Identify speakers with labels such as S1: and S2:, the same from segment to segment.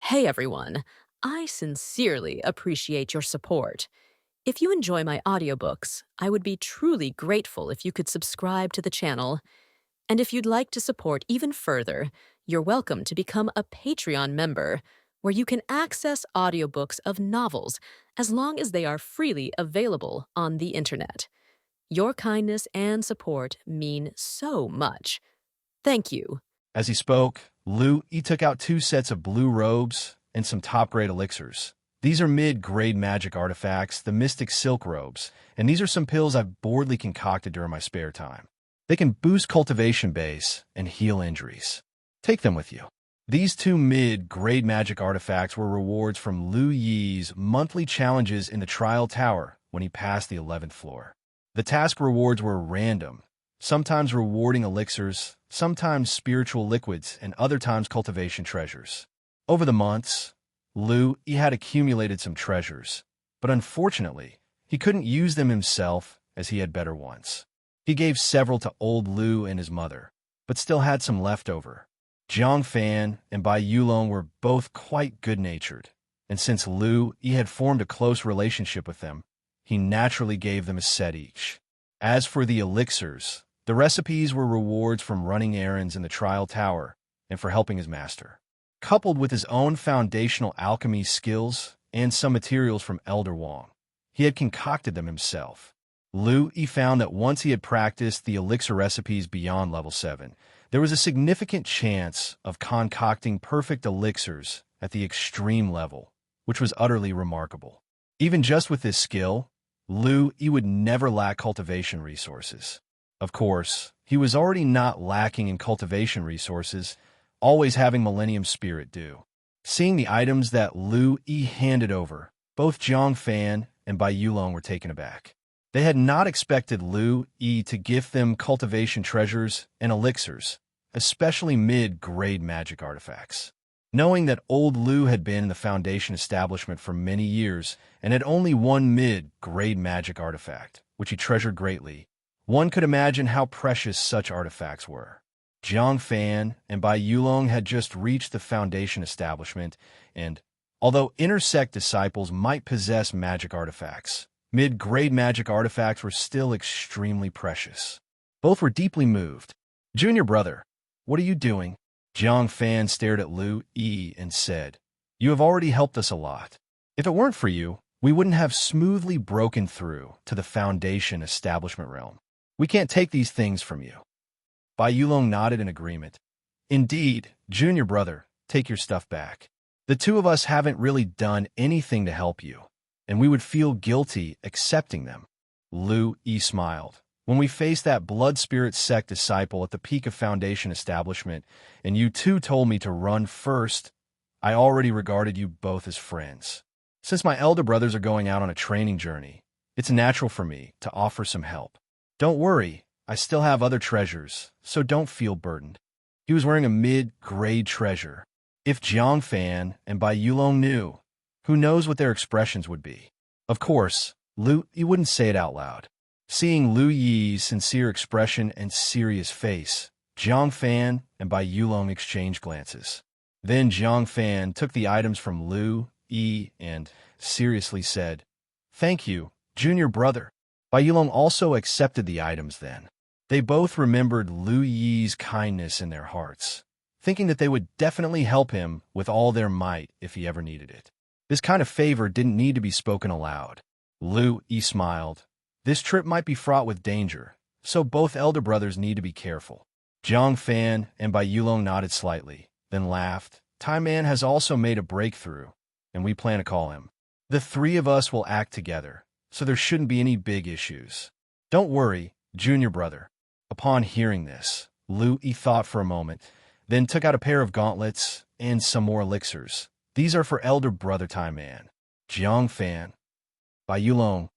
S1: Hey everyone, I sincerely appreciate your support. If you enjoy my audiobooks, I would be truly grateful if you could subscribe to the channel. And if you'd like to support even further, you're welcome to become a Patreon member, where you can access audiobooks of novels as long as they are freely available on the internet. Your kindness and support mean so much. Thank you.
S2: As he spoke, He took out 2 sets of blue robes and some top-grade elixirs. These are mid-grade magic artifacts, the Mystic Silk Robes, and these are some pills I've boldly concocted during my spare time. They can boost cultivation base and heal injuries. Take them with you. These 2 mid-grade magic artifacts were rewards from He's monthly challenges in the Trial Tower when he passed the 11th floor. The task rewards were random, sometimes rewarding elixirs, sometimes spiritual liquids, and other times cultivation treasures. Over the months, He had accumulated some treasures, but unfortunately, he couldn't use them himself as he had better ones. He gave several to old Lu and his mother, but still had some left over. Jiang Fan and Bai Yulong were both quite good-natured, and since He had formed a close relationship with them, he naturally gave them a set each. As for the elixirs, the recipes were rewards from running errands in the Trial Tower and for helping his master. Coupled with his own foundational alchemy skills and some materials from Elder Wang, he had concocted them himself. He found that once he had practiced the elixir recipes beyond level 7, there was a significant chance of concocting perfect elixirs at the extreme level, which was utterly remarkable. Even just with this skill, He would never lack cultivation resources. Of course, he was already not lacking in cultivation resources, always having Millennium Spirit due. Seeing the items that He handed over, both Jiang Fan and Bai Yulong were taken aback. They had not expected He to gift them cultivation treasures and elixirs, especially mid-grade magic artifacts. Knowing that old Lu had been in the Foundation establishment for many years and had only one mid-grade magic artifact, which he treasured greatly, one could imagine how precious such artifacts were. Jiang Fan and Bai Yulong had just reached the Foundation establishment, and, although intersect disciples might possess magic artifacts, mid-grade magic artifacts were still extremely precious. Both were deeply moved. "Junior brother, what are you doing?" Jiang Fan stared at He and said, "You have already helped us a lot. If it weren't for you, we wouldn't have smoothly broken through to the Foundation establishment realm. We can't take these things from you." Bai Yulong nodded in agreement. "Indeed, junior brother, take your stuff back. The 2 of us haven't really done anything to help you, and we would feel guilty accepting them." He smiled. "When we faced that blood spirit sect disciple at the peak of Foundation establishment, and you 2 told me to run first, I already regarded you both as friends. Since my elder brothers are going out on a training journey, it's natural for me to offer some help. Don't worry, I still have other treasures, so don't feel burdened." He was wearing a mid-grade treasure. If Jiang Fan and Bai Yulong knew, who knows what their expressions would be. Of course, He wouldn't say it out loud. Seeing Yi's sincere expression and serious face, Jiang Fan and Bai Yulong exchanged glances. Then Jiang Fan took the items from Yi and seriously said, "Thank you, junior brother." Bai Yulong also accepted the items then. They both remembered Yi's kindness in their hearts, thinking that they would definitely help him with all their might if he ever needed it. This kind of favor didn't need to be spoken aloud. Yi smiled. This trip might be fraught with danger, so both elder brothers need to be careful. Jiang Fan and Bai Yulong nodded slightly, then laughed. Tai Man has also made a breakthrough, and we plan to call him. The 3 of us will act together, so there shouldn't be any big issues. Don't worry, junior brother. Upon hearing this, He thought for a moment, then took out a pair of gauntlets and some more elixirs. These are for elder brother Tai Man. Jiang Fan, Bai Yulong.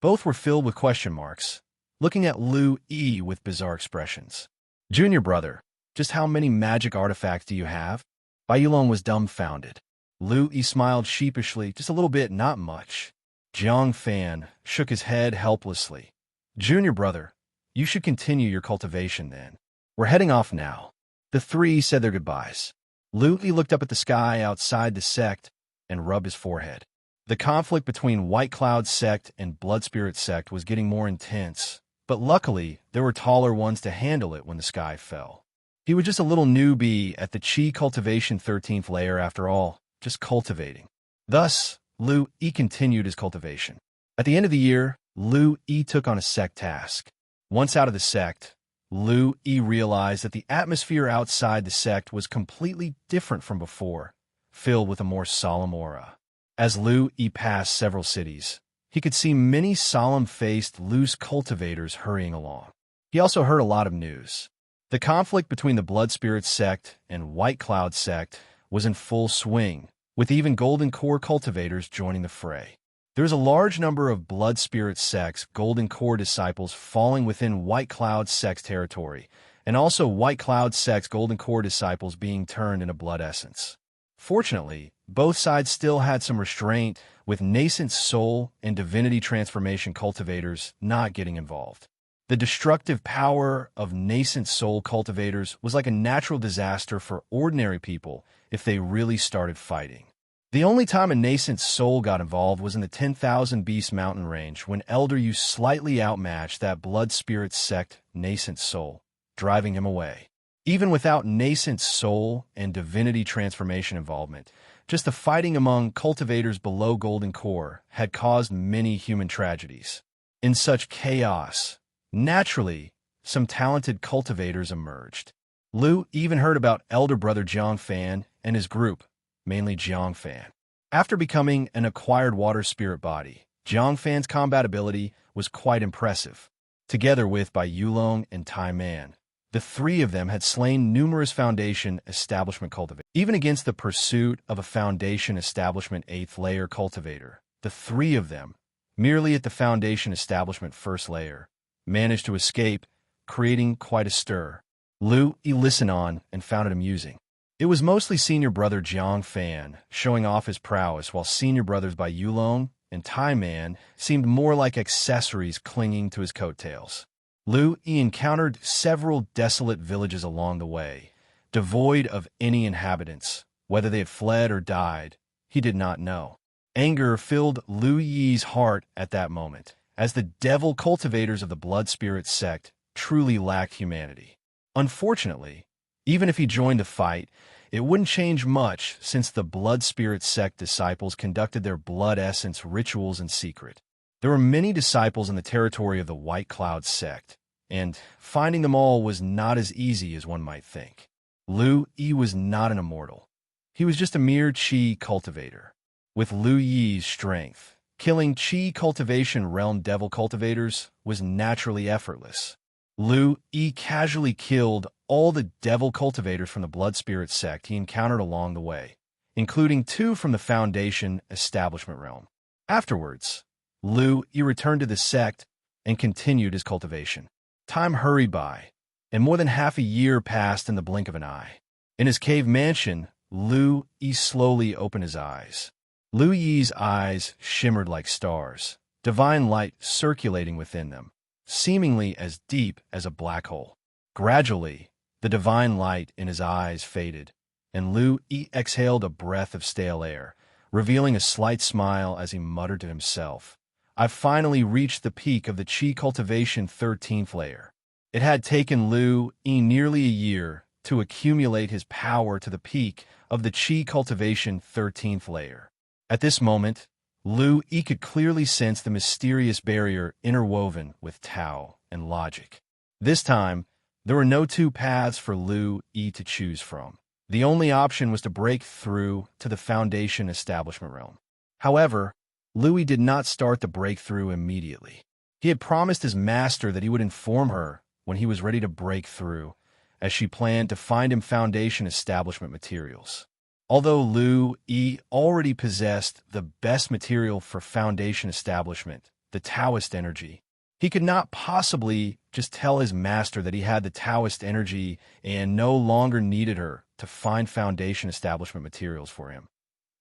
S2: Both were filled with question marks, looking at Yi with bizarre expressions. "Junior brother, just how many magic artifacts do you have?" Bai Yulong was dumbfounded. Yi smiled sheepishly, "Just a little bit, not much." Jiang Fan shook his head helplessly. "Junior brother, you should continue your cultivation then. We're heading off now." The 3 said their goodbyes. Lu-Yi looked up at the sky outside the sect and rubbed his forehead. The conflict between White Cloud sect and Blood Spirit sect was getting more intense, but luckily there were taller ones to handle it when the sky fell. He was just a little newbie at the Qi Cultivation 13th layer after all, just cultivating. Thus, Lu-Yi continued his cultivation. At the end of the year, Lu-Yi took on a sect task. Once out of the sect, Lu-Yi realized that the atmosphere outside the sect was completely different from before, filled with a more solemn aura. As Lu-Yi passed several cities, he could see many solemn-faced, loose cultivators hurrying along. He also heard a lot of news. The conflict between the Blood Spirit sect and White Cloud sect was in full swing, with even Golden Core cultivators joining the fray. There is a large number of Blood Spirit sect's Golden Core disciples falling within White Cloud sect's territory, and also White Cloud sect's Golden Core disciples being turned into Blood Essence. Fortunately, both sides still had some restraint, with nascent soul and divinity transformation cultivators not getting involved. The destructive power of nascent soul cultivators was like a natural disaster for ordinary people if they really started fighting. The only time a nascent soul got involved was in the 10,000 Beast mountain range when Elder Yu slightly outmatched that Blood Spirit sect nascent soul, driving him away. Even without nascent soul and divinity transformation involvement, just the fighting among cultivators below Golden Core had caused many human tragedies. In such chaos, naturally, some talented cultivators emerged. Lu even heard about elder brother Jiang Fan and his group, mainly Jiang Fan. After becoming an acquired water spirit body, Jiang Fan's combat ability was quite impressive. Together with Bai Yulong and Tai Man, the three of them had slain numerous Foundation Establishment cultivators. Even against the pursuit of a Foundation Establishment 8th layer cultivator, the three of them, merely at the Foundation Establishment 1st layer, managed to escape, creating quite a stir. Lu-Yi listened on and found it amusing. It was mostly senior brother Jiang Fan showing off his prowess, while senior brothers Bai Yulong and Tai Man seemed more like accessories clinging to his coattails. Lu-Yi encountered several desolate villages along the way, devoid of any inhabitants. Whether they had fled or died, he did not know. Anger filled Lu-Yi's heart at that moment, as the devil cultivators of the Blood Spirit sect truly lacked humanity. Unfortunately, even if he joined the fight, it wouldn't change much since the Blood Spirit sect disciples conducted their blood essence rituals in secret. There were many disciples in the territory of the White Cloud sect, and finding them all was not as easy as one might think. Lu-Yi was not an immortal. He was just a mere Qi cultivator. With Lu-Yi's strength, killing Qi cultivation realm devil cultivators was naturally effortless. Lu-Yi casually killed all the devil cultivators from the Blood Spirit sect he encountered along the way, including 2 from the Foundation Establishment realm. Afterwards, Lu-Yi returned to the sect and continued his cultivation. Time hurried by, and more than half a year passed in the blink of an eye. In his cave mansion, Lu-Yi slowly opened his eyes. Lu-Yi's eyes shimmered like stars, divine light circulating within them, seemingly as deep as a black hole. Gradually, the divine light in his eyes faded, and Lu-Yi exhaled a breath of stale air, revealing a slight smile as he muttered to himself, "I've finally reached the peak of the Qi Cultivation 13th layer." It had taken Lu-Yi nearly a year to accumulate his power to the peak of the Qi Cultivation 13th layer. At this moment, Lu-Yi could clearly sense the mysterious barrier interwoven with Tao and logic. This time, there were no 2 paths for Lu-Yi to choose from. The only option was to break through to the Foundation Establishment realm. However, Lu-Yi did not start the breakthrough immediately. He had promised his master that he would inform her when he was ready to break through, as she planned to find him Foundation Establishment materials. Although Lu-Yi already possessed the best material for Foundation Establishment, the Taoist energy, he could not possibly just tell his master that he had the Taoist energy and no longer needed her to find Foundation Establishment materials for him.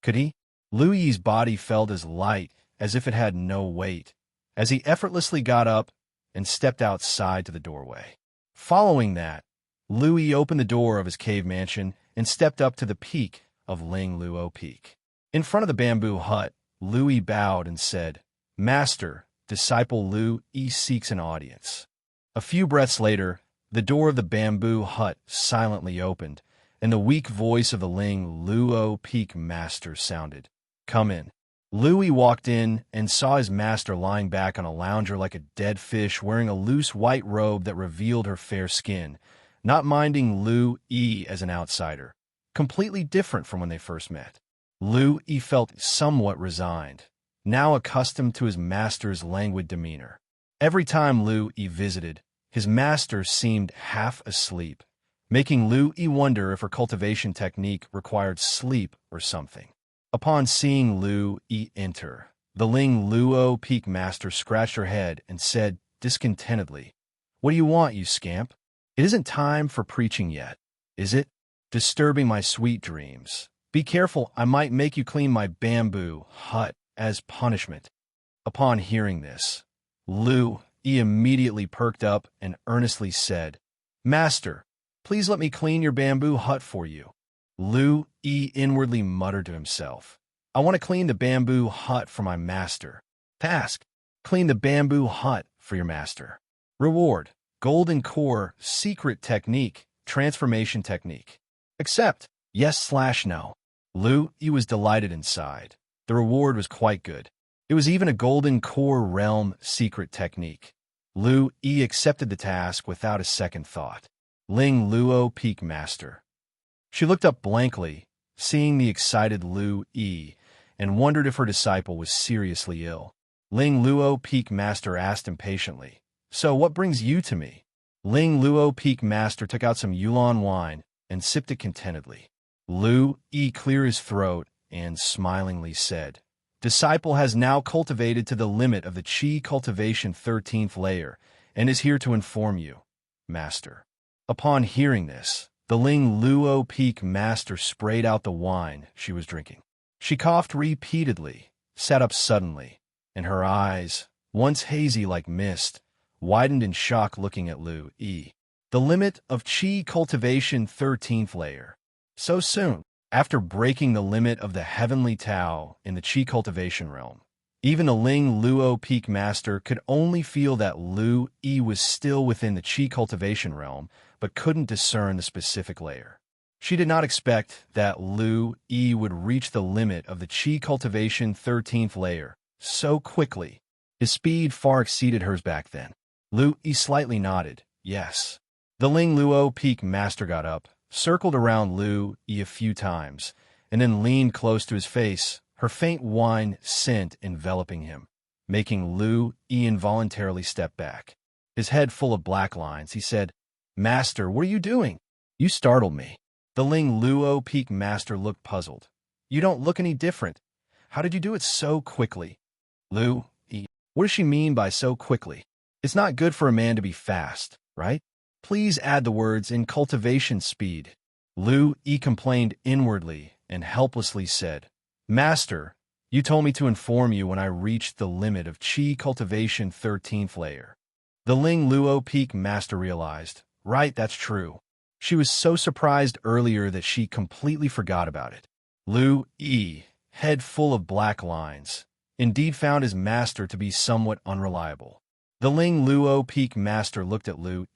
S2: Could he? Lu-Yi's body felt as light as if it had no weight, as he effortlessly got up and stepped outside to the doorway. Following that, Lu opened the door of his cave mansion and stepped up to the peak of Ling Luo Peak. In front of the bamboo hut, Lu bowed and said, "Master, disciple Lu seeks an audience." A few breaths later, the door of the bamboo hut silently opened, and the weak voice of the Ling Luo Peak master sounded, "Come in." Lu walked in and saw his master lying back on a lounger like a dead fish, wearing a loose white robe that revealed her fair skin, not minding Lu as an outsider, completely different from when they first met. Lu felt somewhat resigned, now accustomed to his master's languid demeanor. Every time Lu visited, his master seemed half asleep, making Lu wonder if her cultivation technique required sleep or something. Upon seeing Lu enter, the Ling Luo Peak master scratched her head and said discontentedly, "What do you want, you scamp? It isn't time for preaching yet, is it? Disturbing my sweet dreams. Be careful, I might make you clean my bamboo hut as punishment." Upon hearing this, Lu immediately perked up and earnestly said, "Master, please let me clean your bamboo hut for you." Lu inwardly muttered to himself, "I want to clean the bamboo hut for my master. Task: clean the bamboo hut for your master. Reward: golden core, secret technique, transformation technique. Accept, yes/no." Lu was delighted inside. The reward was quite good. It was even a golden core realm secret technique. Lu accepted the task without a second thought. Ling Luo Peak Master. She looked up blankly, seeing the excited Lu and wondered if her disciple was seriously ill. Ling Luo Peak Master asked impatiently, "So what brings you to me?" Ling Luo Peak Master took out some Yulon wine and sipped it contentedly. Lu cleared his throat and smilingly said, "Disciple has now cultivated to the limit of the Qi Cultivation 13th layer and is here to inform you, Master." Upon hearing this, the Ling Luo Peak Master sprayed out the wine she was drinking. She coughed repeatedly, sat up suddenly, and her eyes, once hazy like mist, widened in shock looking at Lu. The limit of Qi Cultivation 13th layer. So soon, after breaking the limit of the heavenly Tao in the Qi Cultivation realm, even the Ling Luo Peak Master could only feel that Lu was still within the Qi Cultivation realm, but couldn't discern the specific layer. She did not expect that Lu would reach the limit of the Qi Cultivation 13th layer so quickly. His speed far exceeded hers back then. Lu slightly nodded, yes. The Ling Luo Peak Master got up, circled around Lu a few times, and then leaned close to his face, her faint wine scent enveloping him, making Lu involuntarily step back. His head full of black lines, he said, "Master, what are you doing? You startled me." The Ling Luo Peak Master looked puzzled. "You don't look any different. How did you do it so quickly?" Lu, what does she mean by so quickly? It's not good for a man to be fast, right? Please add the words in cultivation speed. Lu complained inwardly and helplessly said, "Master, you told me to inform you when I reached the limit of Qi Cultivation 13th layer." The Ling Luo Peak Master realized, right, that's true. She was so surprised earlier that she completely forgot about it. Lu, head full of black lines, indeed found his master to be somewhat unreliable. The Ling Luo Peak Master looked at Lu,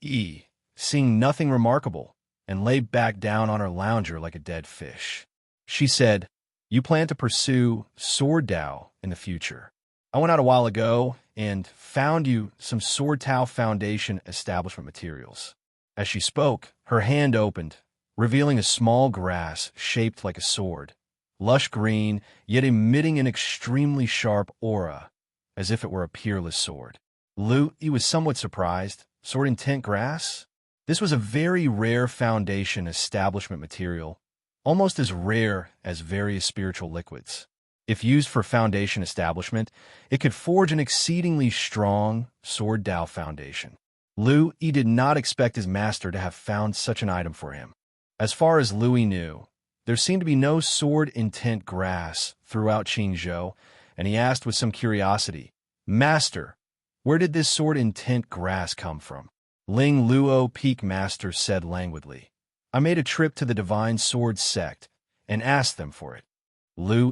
S2: seeing nothing remarkable, and lay back down on her lounger like a dead fish. She said, "You plan to pursue Sword Tao in the future. I went out a while ago and found you some Sword Tao Foundation establishment materials." As she spoke, her hand opened, revealing a small grass shaped like a sword, lush green, yet emitting an extremely sharp aura, as if it were a peerless sword. Lu was somewhat surprised. Sword intent grass? This was a very rare foundation establishment material, almost as rare as various spiritual liquids. If used for foundation establishment, it could forge an exceedingly strong Sword Tao foundation. Lu did not expect his master to have found such an item for him. As far as Lu knew, there seemed to be no sword intent grass throughout Qingzhou, and he asked with some curiosity, "Master, where did this sword intent grass come from?" Ling Luo, Peak Master, said languidly. I made a trip to the Divine Sword sect and asked them for it.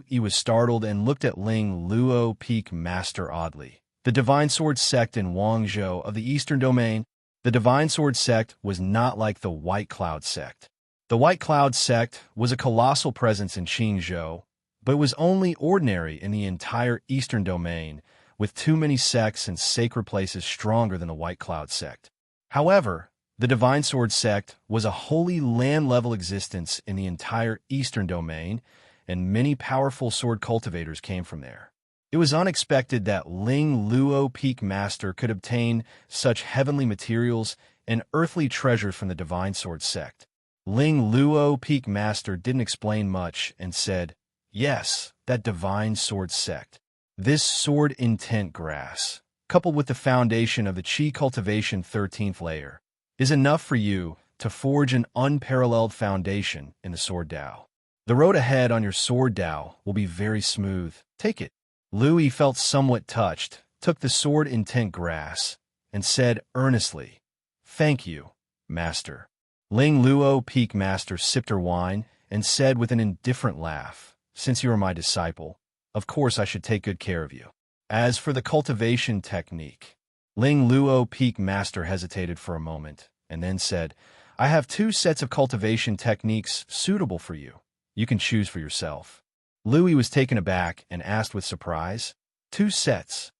S2: He was startled and looked at Ling Luo, Peak Master, oddly. The Divine Sword sect in Guangzhou of the Eastern Domain. The Divine Sword sect was not like the White Cloud sect. The White Cloud sect was a colossal presence in Qingzhou, but it was only ordinary in the entire Eastern Domain, with too many sects and sacred places stronger than the White Cloud sect. However, the Divine Sword sect was a wholly land-level existence in the entire Eastern Domain, and many powerful sword cultivators came from there. It was unexpected that Ling Luo, Peak Master, could obtain such heavenly materials and earthly treasures from the Divine Sword sect. Ling Luo, Peak Master, didn't explain much and said, yes, that Divine Sword sect. This sword intent grass, coupled with the foundation of the Qi Cultivation 13th layer, is enough for you to forge an unparalleled foundation in the Sword Tao. The road ahead on your Sword Tao will be very smooth. Take it. He felt somewhat touched, took the sword intent grass, and said earnestly, thank you, Master. Ling Luo, Peak Master, sipped her wine and said with an indifferent laugh, since you are my disciple, of course I should take good care of you. As for the cultivation technique, Ling Luo, Peak Master, hesitated for a moment and then said, I have 2 sets of cultivation techniques suitable for you. You can choose for yourself. He was taken aback and asked with surprise, 2 sets.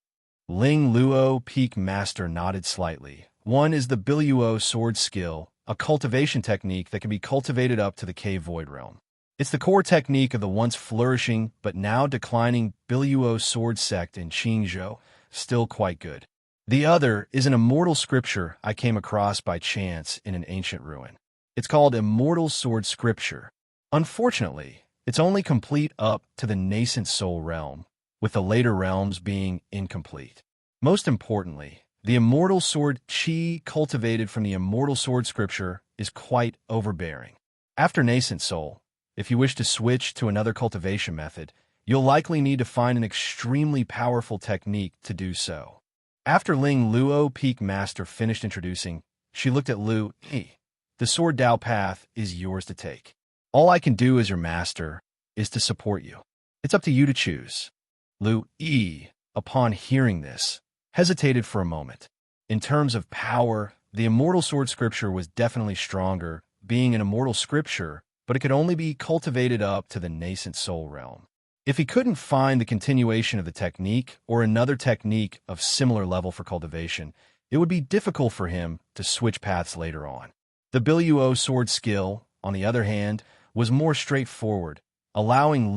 S2: Ling Luo, Peak Master, nodded slightly. One is the Biluo sword skill, a cultivation technique that can be cultivated up to the cave void realm. It's the core technique of the once flourishing but now declining Biluo sword sect in Qingzhou, still quite good. The other is an immortal scripture I came across by chance in an ancient ruin. It's called Immortal Sword Scripture. Unfortunately, it's only complete up to the nascent soul realm, with the later realms being incomplete. Most importantly, the immortal sword Qi cultivated from the immortal sword scripture is quite overbearing. After nascent soul, if you wish to switch to another cultivation method, you'll likely need to find an extremely powerful technique to do so. After Ling Luo, Peak Master, finished introducing, she looked at He. The Sword Tao path is yours to take. All I can do as your master is to support you. It's up to you to choose. He, upon hearing this, hesitated for a moment. In terms of power, the immortal sword scripture was definitely stronger, being an immortal scripture, but it could only be cultivated up to the nascent soul realm. If he couldn't find the continuation of the technique or another technique of similar level for cultivation, it would be difficult for him to switch paths later on. The Biluo sword skill, on the other hand, was more straightforward, allowing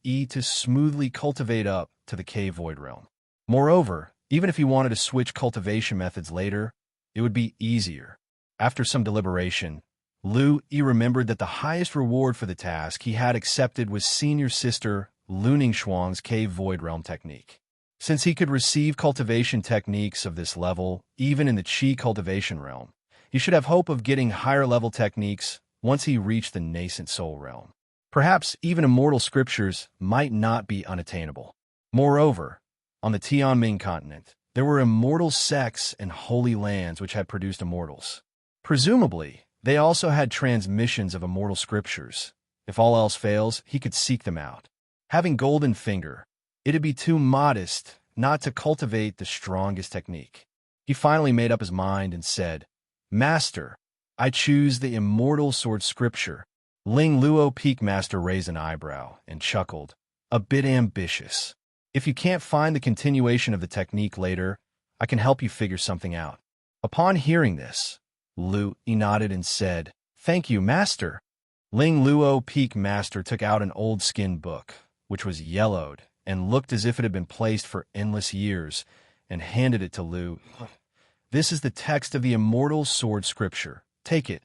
S2: He to smoothly cultivate up to the cave void realm. Moreover, even if he wanted to switch cultivation methods later, it would be easier. After some deliberation, He remembered that the highest reward for the task he had accepted was senior sister Luning Shuang's cave void realm technique. Since he could receive cultivation techniques of this level even in the Qi cultivation realm, he should have hope of getting higher level techniques once he reached the nascent soul realm. Perhaps even immortal scriptures might not be unattainable. Moreover, on the Tianming continent, there were immortal sects and holy lands which had produced immortals. Presumably, they also had transmissions of immortal scriptures. If all else fails, he could seek them out. Having golden finger, it'd be too modest not to cultivate the strongest technique. He finally made up his mind and said, Master, I choose the immortal sword scripture. Ling Luo, Peak Master, raised an eyebrow and chuckled, a bit ambitious. If you can't find the continuation of the technique later, I can help you figure something out. Upon hearing this, He nodded and said, Thank you, Master. Ling Luo, Peak Master, took out an old skin book, which was yellowed and looked as if it had been placed for endless years, and handed it to This is the text of the immortal sword scripture. Take it.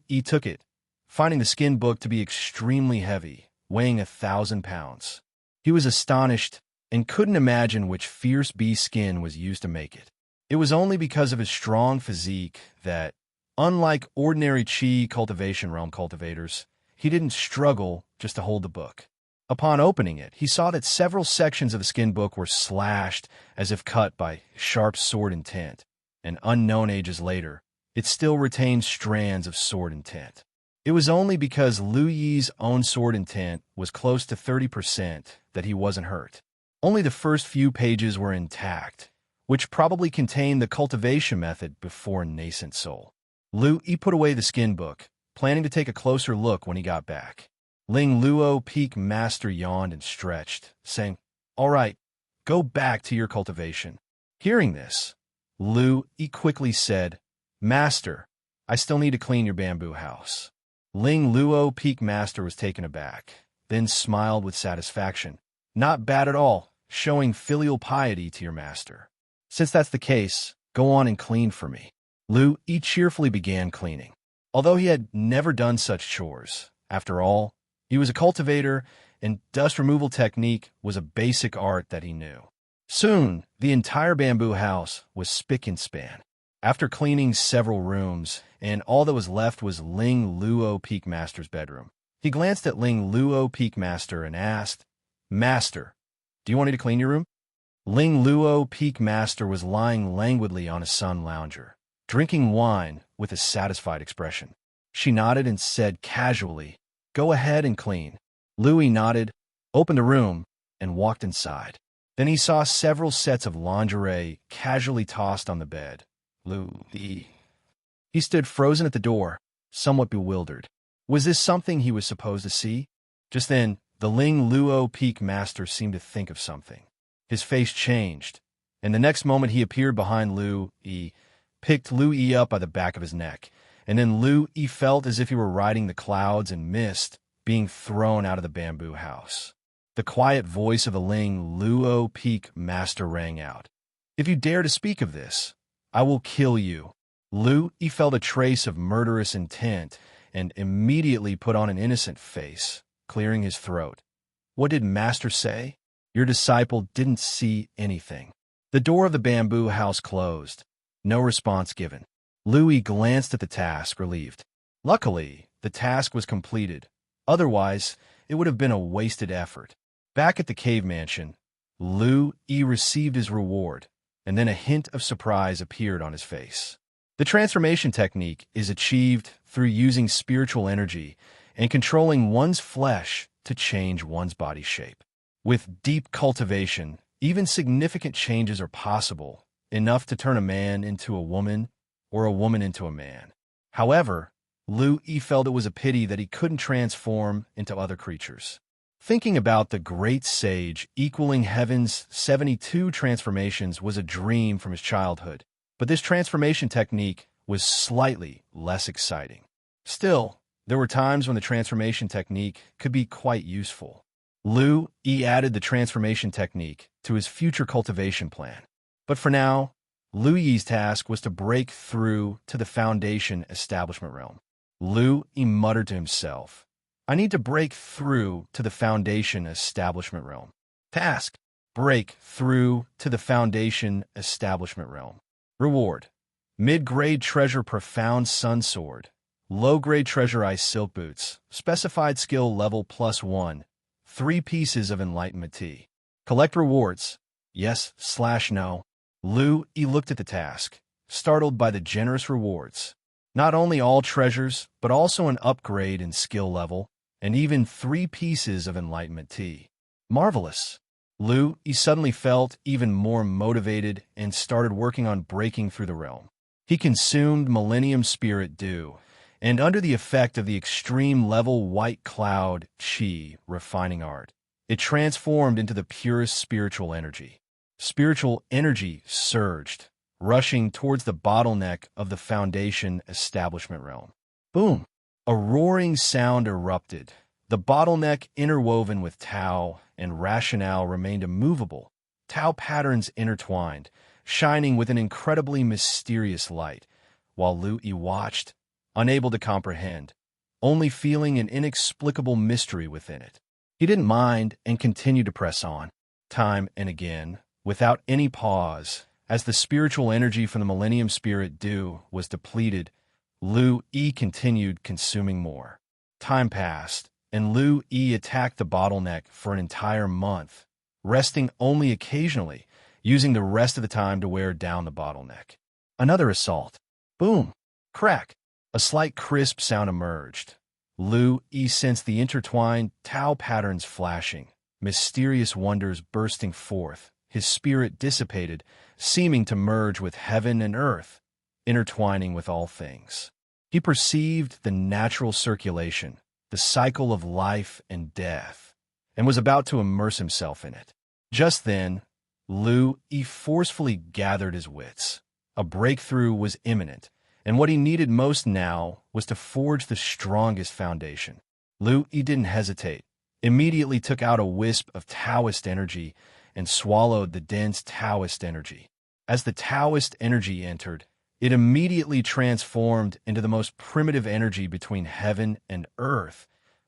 S2: He took it, finding the skin book to be extremely heavy, weighing 1,000 pounds. He was astonished and couldn't imagine which fierce bee skin was used to make it. It was only because of his strong physique that, unlike ordinary Qi cultivation realm cultivators, he didn't struggle just to hold the book. Upon opening it, he saw that several sections of the skin book were slashed as if cut by sharp sword intent. and unknown ages later, it still retained strands of sword intent. It was only because Lu Yi's own sword intent was close to 30% that he wasn't hurt. Only the first few pages were intact, which probably contained the cultivation method before nascent soul. Lu Yi put away the skin book, planning to take a closer look when he got back. Ling Luo Peak Master yawned and stretched, saying, "All right, go back to your cultivation." Hearing this, Lu Yi quickly said, "Master, I still need to clean your bamboo house." Ling Luo Peak Master was taken aback, then smiled with satisfaction. "Not bad at all, showing filial piety to your master. Since that's the case, go on and clean for me." Lu Yi cheerfully began cleaning. Although he had never done such chores, after all, he was a cultivator, and dust removal technique was a basic art that he knew. Soon, the entire bamboo house was spick and span. After cleaning several rooms, and all that was left was Ling Luo Peak Master's bedroom, he glanced at Ling Luo Peak Master and asked, "Master, do you want me to clean your room?" Ling Luo Peak Master was lying languidly on a sun lounger, drinking wine with a satisfied expression. She nodded and said casually, "Go ahead and clean." Louis nodded, opened the room, and walked inside. Then he saw several sets of lingerie casually tossed on the bed. Louis. He stood frozen at the door, somewhat bewildered. Was this something he was supposed to see? Just then, the Ling Luo Peak Master seemed to think of something. His face changed, and the next moment he appeared behind Lu Yi, picked Lu Yi up by the back of his neck, and then Lu Yi felt as if he were riding the clouds and mist, being thrown out of the bamboo house. The quiet voice of the Ling Luo Peak Master rang out. "If you dare to speak of this, I will kill you." Lu Yi felt a trace of murderous intent and immediately put on an innocent face, clearing his throat. "What did Master say?" "Your disciple didn't see anything." The door of the bamboo house closed. No response given. Louis glanced at the task, relieved. Luckily, the task was completed. Otherwise, it would have been a wasted effort. Back at the cave mansion, Lu Yi received his reward, and then a hint of surprise appeared on his face. The transformation technique is achieved through using spiritual energy and controlling one's flesh to change one's body shape. With deep cultivation, even significant changes are possible, enough to turn a man into a woman or a woman into a man. However, Lu Yi felt it was a pity that he couldn't transform into other creatures. Thinking about the great sage equaling heaven's 72 transformations was a dream from his childhood, but this transformation technique was slightly less exciting. Still, there were times when the transformation technique could be quite useful. Lu Yi added the transformation technique to his future cultivation plan. But for now, Lu Yi's task was to break through to the foundation establishment realm. Lu Yi muttered to himself, "I need to break through to the foundation establishment realm." Task: break through to the foundation establishment realm. Reward: mid-grade treasure profound sun sword, low-grade treasure ice silk boots, specified skill level +1, 3 pieces of enlightenment tea. Collect rewards: yes/no. Lu Yi looked at the task, startled by the generous rewards. Not only all treasures, but also an upgrade in skill level, and even 3 pieces of enlightenment tea. Marvelous! Lu Yi suddenly felt even more motivated and started working on breaking through the realm. He consumed Millennium Spirit Dew, and under the effect of the extreme level White Cloud Qi refining art, it transformed into the purest spiritual energy. Spiritual energy surged, rushing towards the bottleneck of the foundation establishment realm. Boom! A roaring sound erupted. The bottleneck, interwoven with Tao and rationale, remained immovable. Tao patterns intertwined, shining with an incredibly mysterious light, while Lu Yi watched, unable to comprehend, only feeling an inexplicable mystery within it. He didn't mind and continued to press on, time and again, without any pause. As the spiritual energy from the Millennium Spirit Dew was depleted, Lu Yi continued consuming more. Time passed, and Lu Yi attacked the bottleneck for an entire month, resting only occasionally, using the rest of the time to wear down the bottleneck. Another assault. Boom. Crack. A slight crisp sound emerged. Lu-Yi sensed the intertwined Tao patterns flashing, mysterious wonders bursting forth. His spirit dissipated, seeming to merge with heaven and earth, intertwining with all things. He perceived the natural circulation, the cycle of life and death, and was about to immerse himself in it. Just then, Lu-Yi forcefully gathered his wits. A breakthrough was imminent, and what he needed most now was to forge the strongest foundation. Lu-Yi didn't hesitate, immediately took out a wisp of Taoist energy and swallowed the dense Taoist energy. As the Taoist energy entered, it immediately transformed into the most primitive energy between heaven and earth,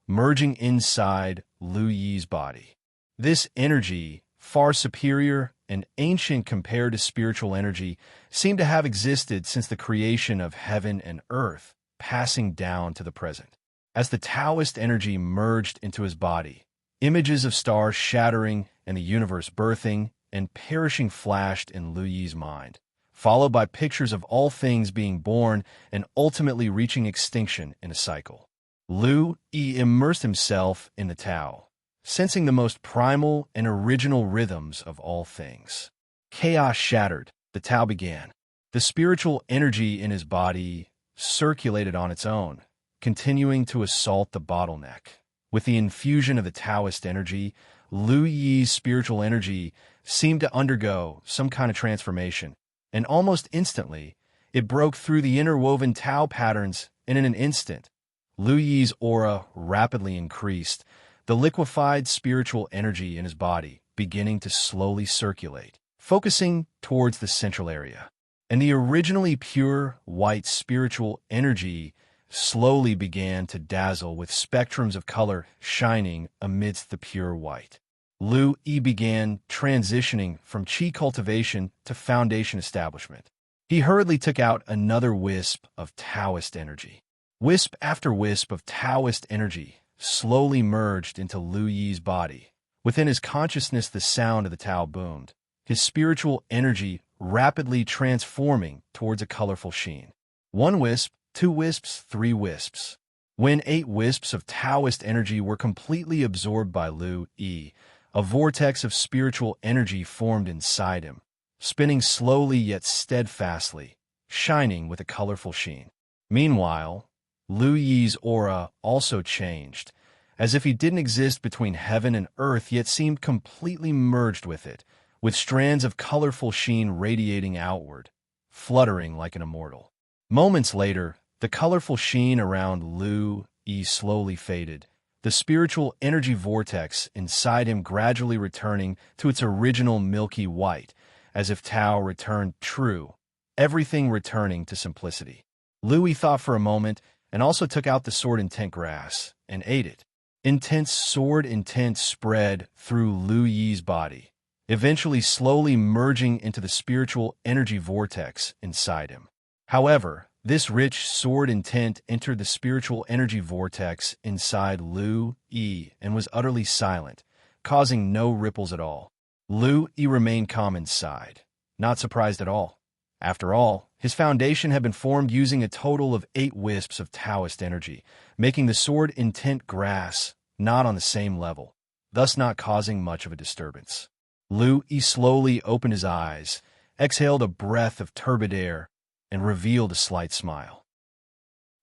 S2: merging inside Lu-Yi's body. This energy, far superior and ancient compared to spiritual energy, seemed to have existed since the creation of heaven and earth, passing down to the present. As the Taoist energy merged into his body, images of stars shattering and the universe birthing and perishing flashed in Lu-Yi's mind, followed by pictures of all things being born and ultimately reaching extinction in a cycle. Lu-Yi immersed himself in the Tao, sensing the most primal and original rhythms of all things. Chaos shattered, the Tao began. The spiritual energy in his body circulated on its own, continuing to assault the bottleneck. With the infusion of the Taoist energy, Lu-Yi's spiritual energy seemed to undergo some kind of transformation, and almost instantly, it broke through the interwoven Tao patterns, and in an instant, Lu-Yi's aura rapidly increased, the liquefied spiritual energy in his body beginning to slowly circulate, focusing towards the central area. And the originally pure, white spiritual energy slowly began to dazzle with spectrums of color shining amidst the pure white. Lu-Yi began transitioning from Qi cultivation to foundation establishment. He hurriedly took out another wisp of Taoist energy. Wisp after wisp of Taoist energy slowly merged into Lu-Yi's body. Within his consciousness, the sound of the Tao boomed, his spiritual energy rapidly transforming towards a colorful sheen. 1 wisp, 2 wisps, 3 wisps. When 8 wisps of Taoist energy were completely absorbed by Lu-Yi, a vortex of spiritual energy formed inside him, spinning slowly yet steadfastly, shining with a colorful sheen. Meanwhile, Lu-Yi's aura also changed, as if he didn't exist between heaven and earth yet seemed completely merged with it, with strands of colorful sheen radiating outward, fluttering like an immortal. Moments later, the colorful sheen around Lu-Yi slowly faded, the spiritual energy vortex inside him gradually returning to its original milky white, as if Tao returned true, everything returning to simplicity. Lu-Yi thought for a moment and also took out the sword intent grass and ate it. Intense sword intent spread through Lu-Yi's body, eventually slowly merging into the spiritual energy vortex inside him. However, this rich sword intent entered the spiritual energy vortex inside Lu-Yi and was utterly silent, causing no ripples at all. Lu-Yi remained calm inside, not surprised at all. After all, his foundation had been formed using a total of 8 wisps of Taoist energy, making the sword intent grass not on the same level, thus not causing much of a disturbance. Lu-Yi slowly opened his eyes, exhaled a breath of turbid air, and revealed a slight smile.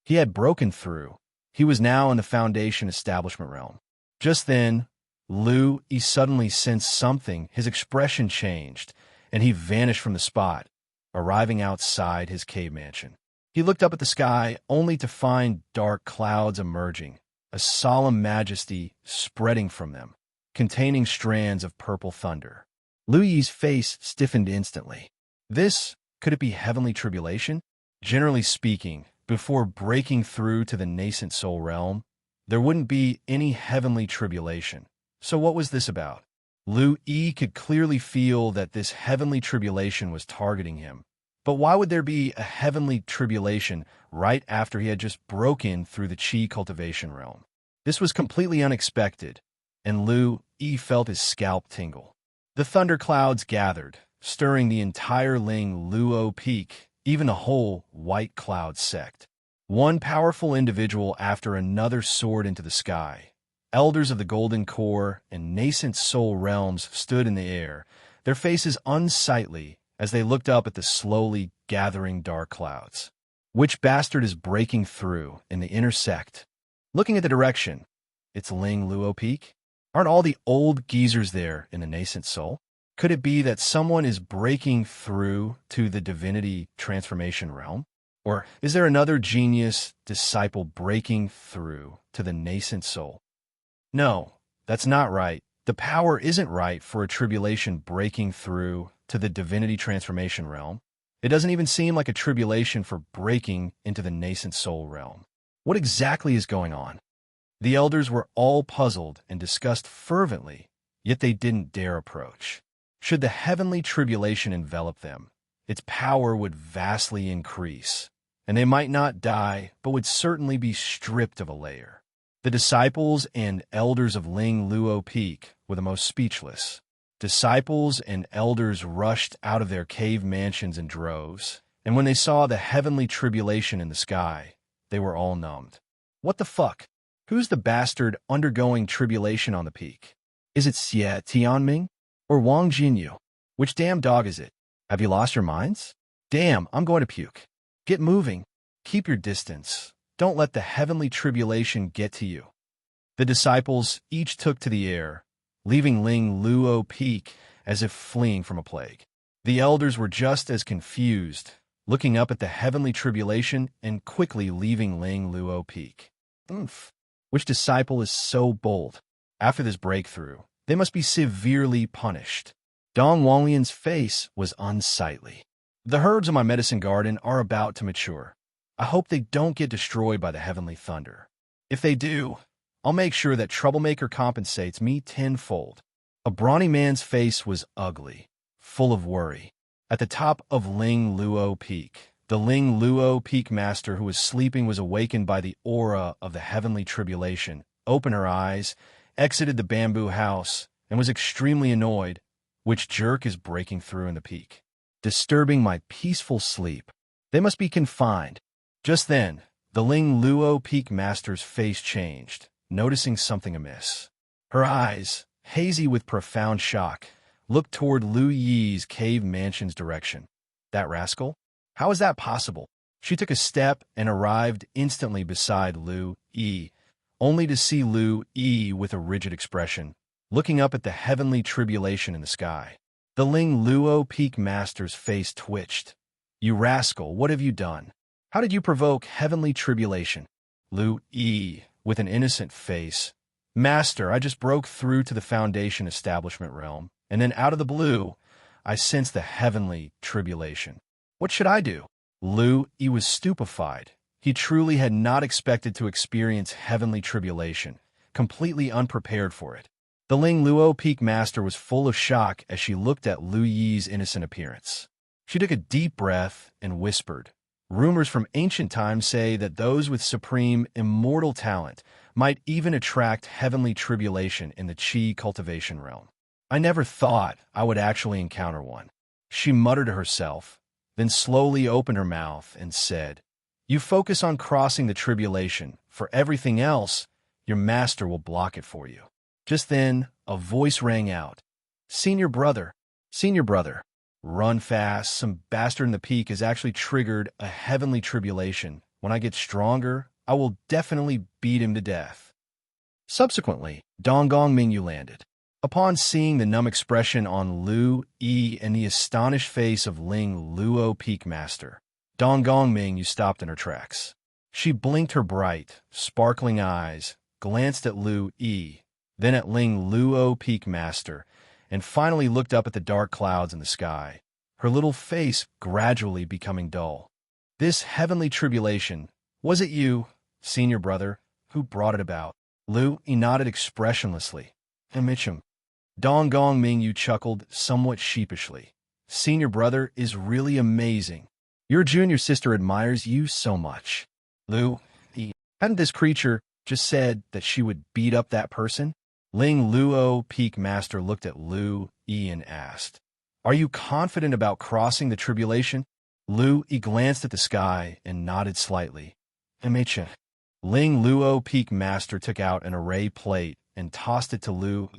S2: He had broken through. He was now in the foundation establishment realm. Just then, Lu-Yi suddenly sensed something. His expression changed, and he vanished from the spot, arriving outside his cave mansion. He looked up at the sky, only to find dark clouds emerging, a solemn majesty spreading from them, containing strands of purple thunder. Lu-Yi's face stiffened instantly. Could it be heavenly tribulation? Generally speaking, before breaking through to the nascent soul realm, there wouldn't be any heavenly tribulation. So what was this about? Lu-Yi could clearly feel that this heavenly tribulation was targeting him. But why would there be a heavenly tribulation right after he had just broken through the Qi cultivation realm? This was completely unexpected, and Lu-Yi felt his scalp tingle. The thunderclouds gathered, stirring the entire Ling Luo peak, even the whole White Cloud sect. One powerful individual after another soared into the sky. Elders of the Golden Core and nascent soul realms stood in the air, their faces unsightly as they looked up at the slowly gathering dark clouds. Which bastard is breaking through in the inner sect? Looking at the direction, it's Ling Luo Peak? Aren't all the old geezers there in the nascent soul? Could it be that someone is breaking through to the divinity transformation realm? Or is there another genius disciple breaking through to the nascent soul? No, that's not right. The power isn't right for a tribulation breaking through to the divinity transformation realm. It doesn't even seem like a tribulation for breaking into the nascent soul realm. What exactly is going on? The elders were all puzzled and discussed fervently, yet they didn't dare approach. Should the heavenly tribulation envelop them, its power would vastly increase, and they might not die, but would certainly be stripped of a layer. The disciples and elders of Ling Luo Peak were the most speechless. Disciples and elders rushed out of their cave mansions in droves, and when they saw the heavenly tribulation in the sky, they were all numbed. What the fuck? Who's the bastard undergoing tribulation on the peak? Is it Xie Tianming or Wang Jinyu? Which damn dog is it? Have you lost your minds? Damn, I'm going to puke. Get moving. Keep your distance. Don't let the heavenly tribulation get to you. The disciples each took to the air, leaving Ling Luo Peak as if fleeing from a plague. The elders were just as confused, looking up at the heavenly tribulation and quickly leaving Ling Luo Peak. Which disciple is so bold? After this breakthrough, they must be severely punished. Dong Wanglian's face was unsightly. The herbs in my medicine garden are about to mature. I hope they don't get destroyed by the heavenly thunder. If they do, I'll make sure that Troublemaker compensates me tenfold. A brawny man's face was ugly, full of worry. At the top of Ling Luo Peak, the Ling Luo Peak master who was sleeping was awakened by the aura of the heavenly tribulation, opened her eyes, exited the bamboo house, and was extremely annoyed. Which jerk is breaking through in the peak? Disturbing my peaceful sleep. They must be confined. Just then, the Ling Luo Peak master's face changed, noticing something amiss. Her eyes, hazy with profound shock, looked toward Lu Yi's cave mansion's direction. That rascal? How is that possible? She took a step and arrived instantly beside Lu Yi, only to see Lu Yi with a rigid expression, looking up at the heavenly tribulation in the sky. The Ling Luo Peak master's face twitched. You rascal, what have you done? How did you provoke heavenly tribulation? Lu Yi, with an innocent face. Master, I just broke through to the Foundation establishment realm, and then out of the blue, I sensed the heavenly tribulation. What should I do? Lu Yi was stupefied. He truly had not expected to experience heavenly tribulation, completely unprepared for it. The Ling Luo Peak master was full of shock as she looked at Lu Yi's innocent appearance. She took a deep breath and whispered, rumors from ancient times say that those with supreme, immortal talent might even attract heavenly tribulation in the Qi cultivation realm. I never thought I would actually encounter one. She muttered to herself, then slowly opened her mouth and said, You focus on crossing the tribulation. For everything else, your master will block it for you. Just then, a voice rang out. Senior brother, run fast. Some bastard in the peak has actually triggered a heavenly tribulation. When I get stronger, I will definitely beat him to death. Subsequently, Donggong Mingyu landed. Upon seeing the numb expression on Lu Yi and the astonished face of Ling Luo Peak Master, Donggong Mingyu stopped in her tracks. She blinked her bright, sparkling eyes, glanced at Lu Yi, then at Ling Luo Peak Master, and finally looked up at the dark clouds in the sky, her little face gradually becoming dull. This heavenly tribulation, was it you, senior brother, who brought it about? Lu Yi nodded expressionlessly. Mitchum. Donggong Mingyu chuckled somewhat sheepishly. Senior brother is really amazing. Your junior sister admires you so much. Lu Yi, hadn't this creature just said that she would beat up that person? Ling Luo Peak Master looked at Lu Yi and asked, Are you confident about crossing the tribulation? Lu-Yi glanced at the sky and nodded slightly. Mh. Ling Luo Peak Master took out an array plate and tossed it to Lu.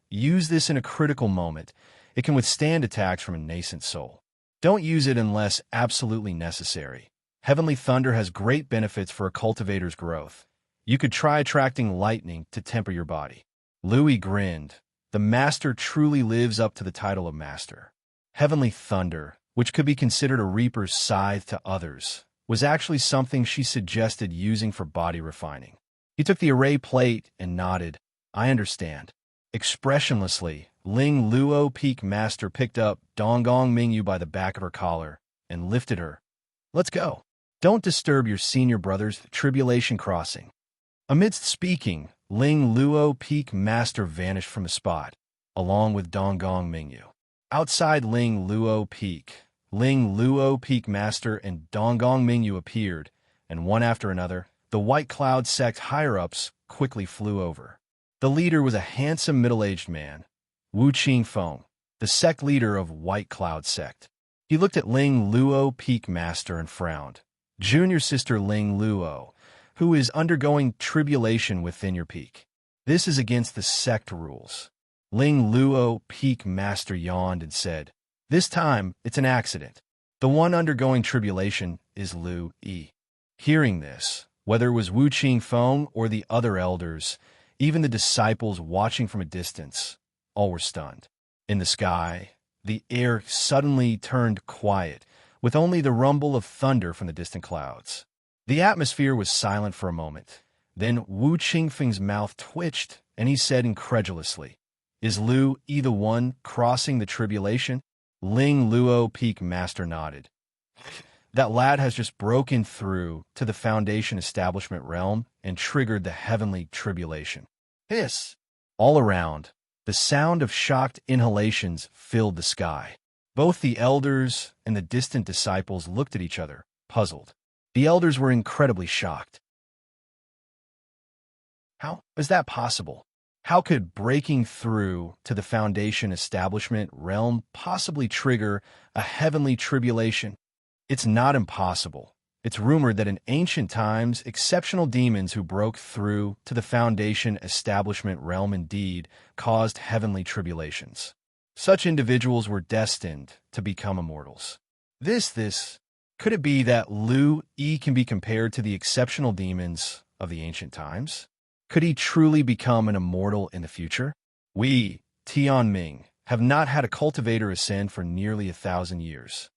S2: Use this in a critical moment. It can withstand attacks from a nascent soul. Don't use it unless absolutely necessary. Heavenly Thunder has great benefits for a cultivator's growth. You could try attracting lightning to temper your body. Lu-Yi grinned. The Master truly lives up to the title of Master. Heavenly Thunder, which could be considered a reaper's scythe to others, was actually something she suggested using for body refining. He took the array plate and nodded. I understand. Expressionlessly, Ling Luo Peak Master picked up Donggong Mingyu by the back of her collar and lifted her. Let's go. Don't disturb your senior brother's tribulation crossing. Amidst speaking, Ling Luo Peak Master vanished from the spot, along with Donggong Mingyu. Outside Ling Luo Peak Master and Donggong Mingyu appeared, and one after another, the White Cloud sect higher-ups quickly flew over. The leader was a handsome middle-aged man, Wu Qingfeng, the sect leader of White Cloud sect. He looked at Ling Luo Peak Master and frowned. Junior sister Ling Luo, who is undergoing tribulation within your peak. This is against the sect rules. Ling Luo Peak Master yawned and said, This time, it's an accident. The one undergoing tribulation is Lu-Yi. Hearing this, whether it was Wu Qingfeng or the other elders, even the disciples watching from a distance, all were stunned. In the sky, the air suddenly turned quiet, with only the rumble of thunder from the distant clouds. The atmosphere was silent for a moment. Then Wu Qingfeng's mouth twitched, and he said incredulously, Is Lu-Yi the one crossing the tribulation? Ling Luo Peak Master nodded. That lad has just broken through to the Foundation establishment realm and triggered the heavenly tribulation. Hiss! All around, the sound of shocked inhalations filled the sky. Both the elders and the distant disciples looked at each other, puzzled. The elders were incredibly shocked. How is that possible? How could breaking through to the Foundation establishment realm possibly trigger a heavenly tribulation? It's not impossible. It's rumored that in ancient times, exceptional demons who broke through to the Foundation establishment realm indeed caused heavenly tribulations. Such individuals were destined to become immortals. Could it be that Lu-Yi can be compared to the exceptional demons of the ancient times? Could he truly become an immortal in the future? We, Tianming, have not had a cultivator ascend for nearly 1,000 years.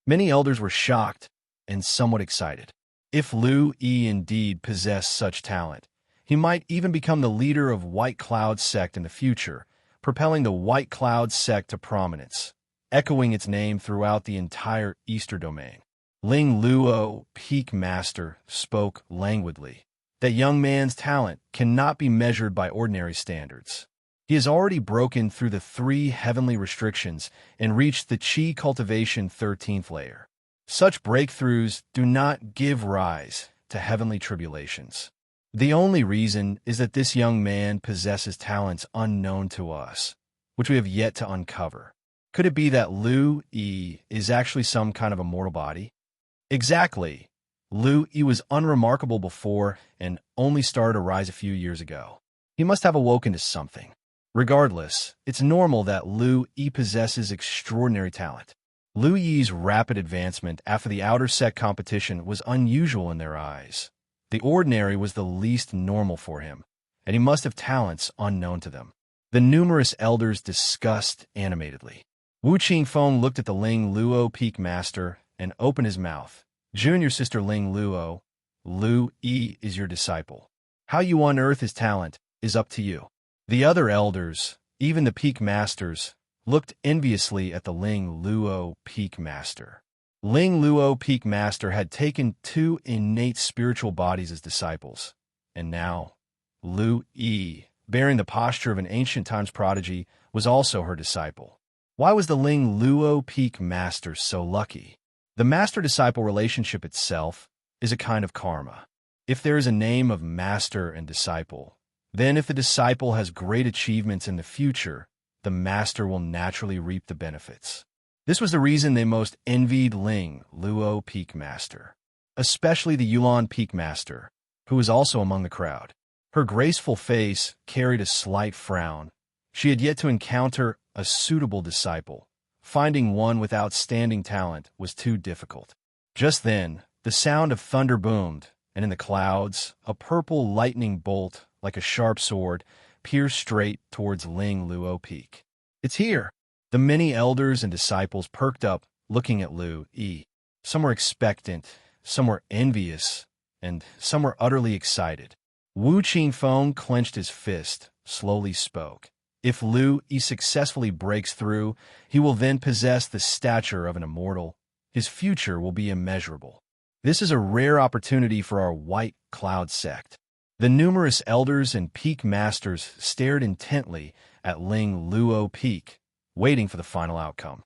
S2: Many elders were shocked and somewhat excited. If Lu-Yi indeed possessed such talent, he might even become the leader of White Cloud sect in the future, propelling the White Cloud sect to prominence, echoing its name throughout the entire Eastern domain. Ling Luo Peak Master spoke languidly. That young man's talent cannot be measured by ordinary standards. He has already broken through the 3 heavenly restrictions and reached the Qi Cultivation 13th layer. Such breakthroughs do not give rise to heavenly tribulations. The only reason is that this young man possesses talents unknown to us, which we have yet to uncover. Could it be that Lu-Yi is actually some kind of immortal body? Exactly. Lu-Yi was unremarkable before and only started to rise a few years ago. He must have awoken to something. Regardless, it's normal that Lu-Yi possesses extraordinary talent. Lu-Yi's rapid advancement after the outer sect competition was unusual in their eyes. The ordinary was the least normal for him, and he must have talents unknown to them. The numerous elders discussed animatedly. Wu Qingfeng looked at the Ling Luo Peak Master and opened his mouth. Junior sister Ling Luo, Lu-Yi is your disciple. How you unearth his talent is up to you. The other elders, even the Peak Masters, looked enviously at the Ling Luo Peak Master. Ling Luo Peak Master had taken 2 innate spiritual bodies as disciples, and now Lu-Yi, bearing the posture of an ancient times prodigy, was also her disciple. Why was the Ling Luo Peak Master so lucky? The master-disciple relationship itself is a kind of karma. If there is a name of master and disciple, then if the disciple has great achievements in the future, the master will naturally reap the benefits. This was the reason they most envied Ling, Luo Peak Master, especially the Yuan Peak Master, who was also among the crowd. Her graceful face carried a slight frown. She had yet to encounter a suitable disciple. Finding one with outstanding talent was too difficult. Just then, the sound of thunder boomed, and in the clouds, a purple lightning bolt, like a sharp sword, pierced straight towards Ling Luo Peak. "It's here!" The many elders and disciples perked up, looking at Lu-Yi. Some were expectant, some were envious, and some were utterly excited. Wu Qingfeng clenched his fist, slowly spoke. If Lu-Yi successfully breaks through, he will then possess the stature of an immortal. His future will be immeasurable. This is a rare opportunity for our White Cloud sect. The numerous elders and peak masters stared intently at Ling Luo Peak, waiting for the final outcome.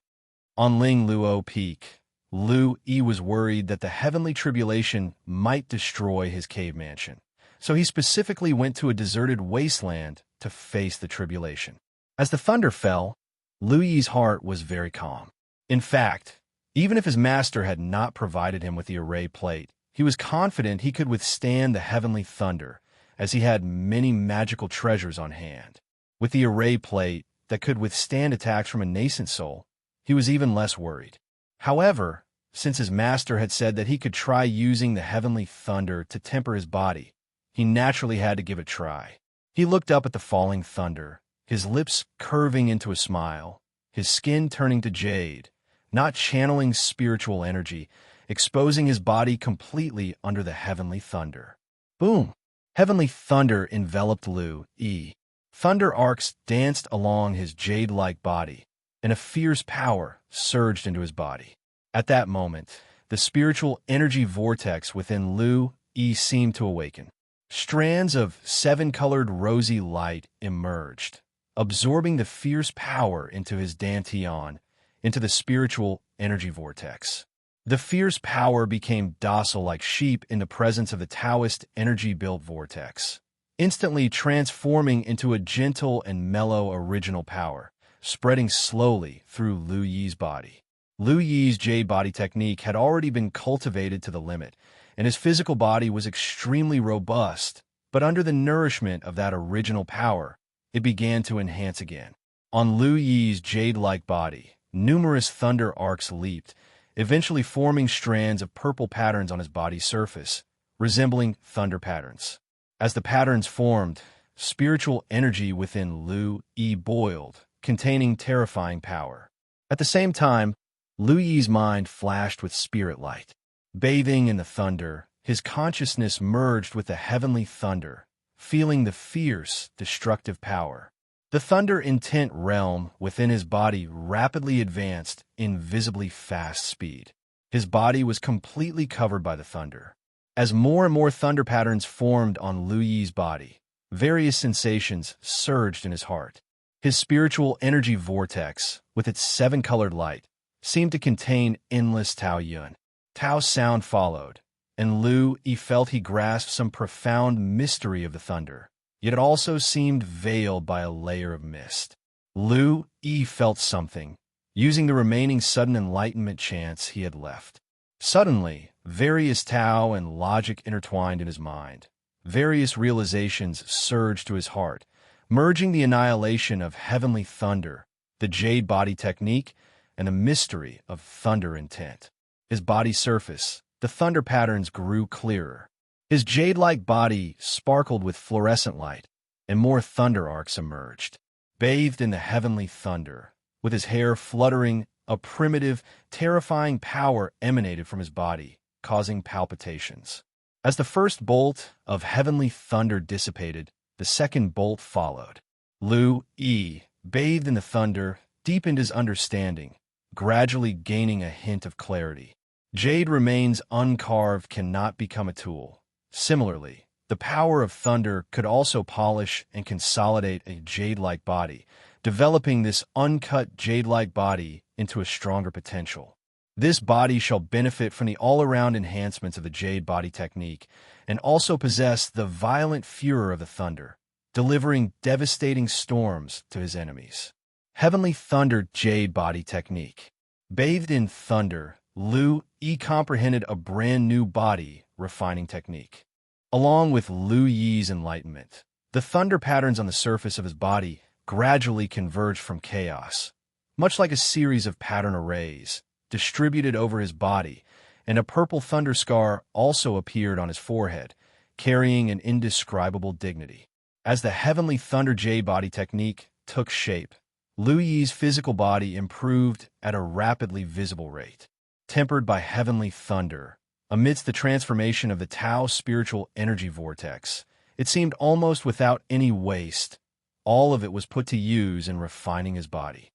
S2: On Ling Luo Peak, Lu-Yi was worried that the heavenly tribulation might destroy his cave mansion, so he specifically went to a deserted wasteland to face the tribulation. As the thunder fell, Lu-Yi's heart was very calm. In fact, even if his master had not provided him with the array plate, he was confident he could withstand the heavenly thunder, as he had many magical treasures on hand. With the array plate that could withstand attacks from a nascent soul, he was even less worried. However, since his master had said that he could try using the heavenly thunder to temper his body, he naturally had to give it a try. He looked up at the falling thunder, his lips curving into a smile, his skin turning to jade, not channeling spiritual energy, exposing his body completely under the heavenly thunder. Boom! Heavenly thunder enveloped Lu-Yi. Thunder arcs danced along his jade-like body, and a fierce power surged into his body. At that moment, the spiritual energy vortex within Lu-Yi seemed to awaken. Strands of seven-colored rosy light emerged, absorbing the fierce power into his dantian, into the spiritual energy vortex. The fierce power became docile like sheep in the presence of the Taoist energy-built vortex, instantly transforming into a gentle and mellow original power, spreading slowly through Lu-Yi's body. Lu-Yi's jade body technique had already been cultivated to the limit, and his physical body was extremely robust, but under the nourishment of that original power, it began to enhance again. On Lu-Yi's jade-like body, numerous thunder arcs leaped, eventually forming strands of purple patterns on his body's surface, resembling thunder patterns. As the patterns formed, spiritual energy within Lu-Yi boiled, containing terrifying power. At the same time, Lu-Yi's mind flashed with spirit light. Bathing in the thunder, his consciousness merged with the heavenly thunder, feeling the fierce, destructive power. The thunder-intent realm within his body rapidly advanced in visibly fast speed. His body was completely covered by the thunder. As more and more thunder patterns formed on Lu-Yi's body, various sensations surged in his heart. His spiritual energy vortex, with its seven-colored light, seemed to contain endless Tao Yun. Tao sound followed, and Lu-Yi felt he grasped some profound mystery of the thunder, yet it also seemed veiled by a layer of mist. Lu-Yi felt something, using the remaining sudden enlightenment chance he had left. Suddenly, various Tao and logic intertwined in his mind. Various realizations surged to his heart, merging the annihilation of heavenly thunder, the jade body technique, and the mystery of thunder intent. His body's surface, the thunder patterns grew clearer. His jade-like body sparkled with fluorescent light, and more thunder arcs emerged. Bathed in the heavenly thunder, with his hair fluttering, a primitive, terrifying power emanated from his body, causing palpitations. As the first bolt of heavenly thunder dissipated, the second bolt followed. Lu-Yi, bathed in the thunder, deepened his understanding, gradually gaining a hint of clarity. Jade remains uncarved, cannot become a tool. Similarly, the power of thunder could also polish and consolidate a jade-like body, developing this uncut jade-like body into a stronger potential. This body shall benefit from the all-around enhancements of the jade body technique and also possess the violent furor of the thunder, delivering devastating storms to his enemies. Heavenly Thunder Jade Body Technique. Bathed in thunder, Lu-He comprehended a brand new body refining technique. Along with Lu-Yi's enlightenment, the thunder patterns on the surface of his body gradually converged from chaos, much like a series of pattern arrays distributed over his body, and a purple thunder scar also appeared on his forehead, carrying an indescribable dignity. As the heavenly thunder J body technique took shape, Lu-Yi's physical body improved at a rapidly visible rate, tempered by heavenly thunder. Amidst the transformation of the Tao spiritual energy vortex, it seemed almost without any waste. All of it was put to use in refining his body.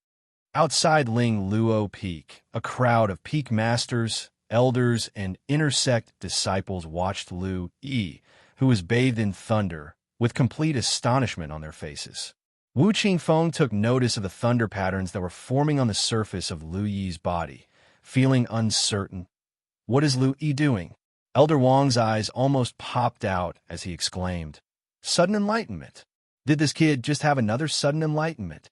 S2: Outside Ling Luo Peak, a crowd of peak masters, elders, and intersect disciples watched Lu-He, who was bathed in thunder, with complete astonishment on their faces. Wu Qingfeng took notice of the thunder patterns that were forming on the surface of Lu-Yi's body, feeling uncertain. "What is Lu-He doing?" Elder Wang's eyes almost popped out as he exclaimed, "Sudden enlightenment. Did this kid just have another sudden enlightenment?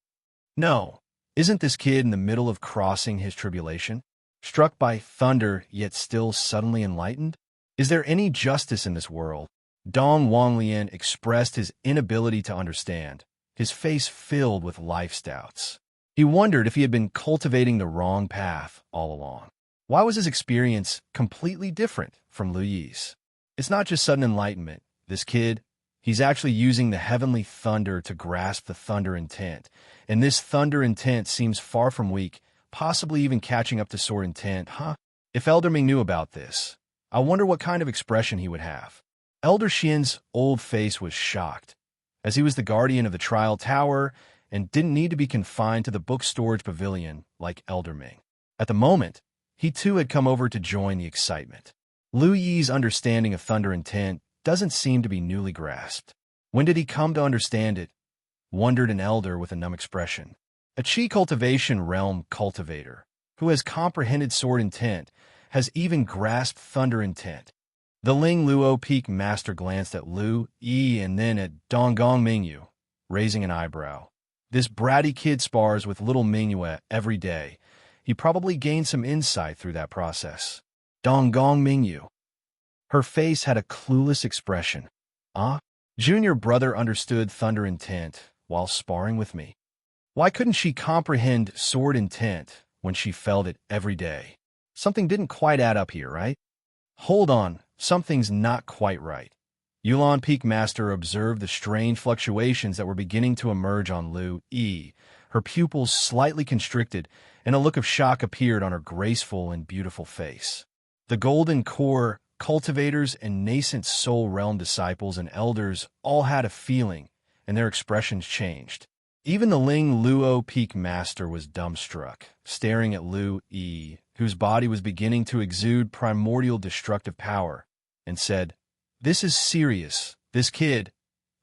S2: No. Isn't this kid in the middle of crossing his tribulation? Struck by thunder, yet still suddenly enlightened? Is there any justice in this world?" Dong Wanglian expressed his inability to understand, his face filled with life's doubts. He wondered if he had been cultivating the wrong path all along. Why was his experience completely different from Lu-Yi's? It's not just sudden enlightenment. This kid, he's actually using the heavenly thunder to grasp the thunder intent, and this thunder intent seems far from weak, possibly even catching up to sword intent, huh? If Elder Ming knew about this, I wonder what kind of expression he would have. Elder Xian's old face was shocked, as he was the guardian of the trial tower and didn't need to be confined to the book storage pavilion like Elder Ming. At the moment, he too had come over to join the excitement. Lu-Yi's understanding of thunder intent doesn't seem to be newly grasped. When did he come to understand it? Wondered an elder with a numb expression. A Qi cultivation realm cultivator, who has comprehended sword intent, has even grasped thunder intent. The Ling Luo Peak master glanced at Lu-He and then at Donggong Mingyu, raising an eyebrow. This bratty kid spars with little Mingyu every day. He probably gained some insight through that process. Donggong Mingyu. Her face had a clueless expression. Ah? Junior brother understood thunder intent while sparring with me. Why couldn't she comprehend sword intent when she felt it every day? Something didn't quite add up here, right? Hold on, something's not quite right. Yulon Peak Master observed the strange fluctuations that were beginning to emerge on Lu-He. Her pupils slightly constricted, and a look of shock appeared on her graceful and beautiful face. The Golden Core cultivators and nascent soul realm disciples and elders all had a feeling, and their expressions changed. Even the Ling Luo Peak Master was dumbstruck, staring at Lu-He, whose body was beginning to exude primordial destructive power, and said, "This is serious. This kid,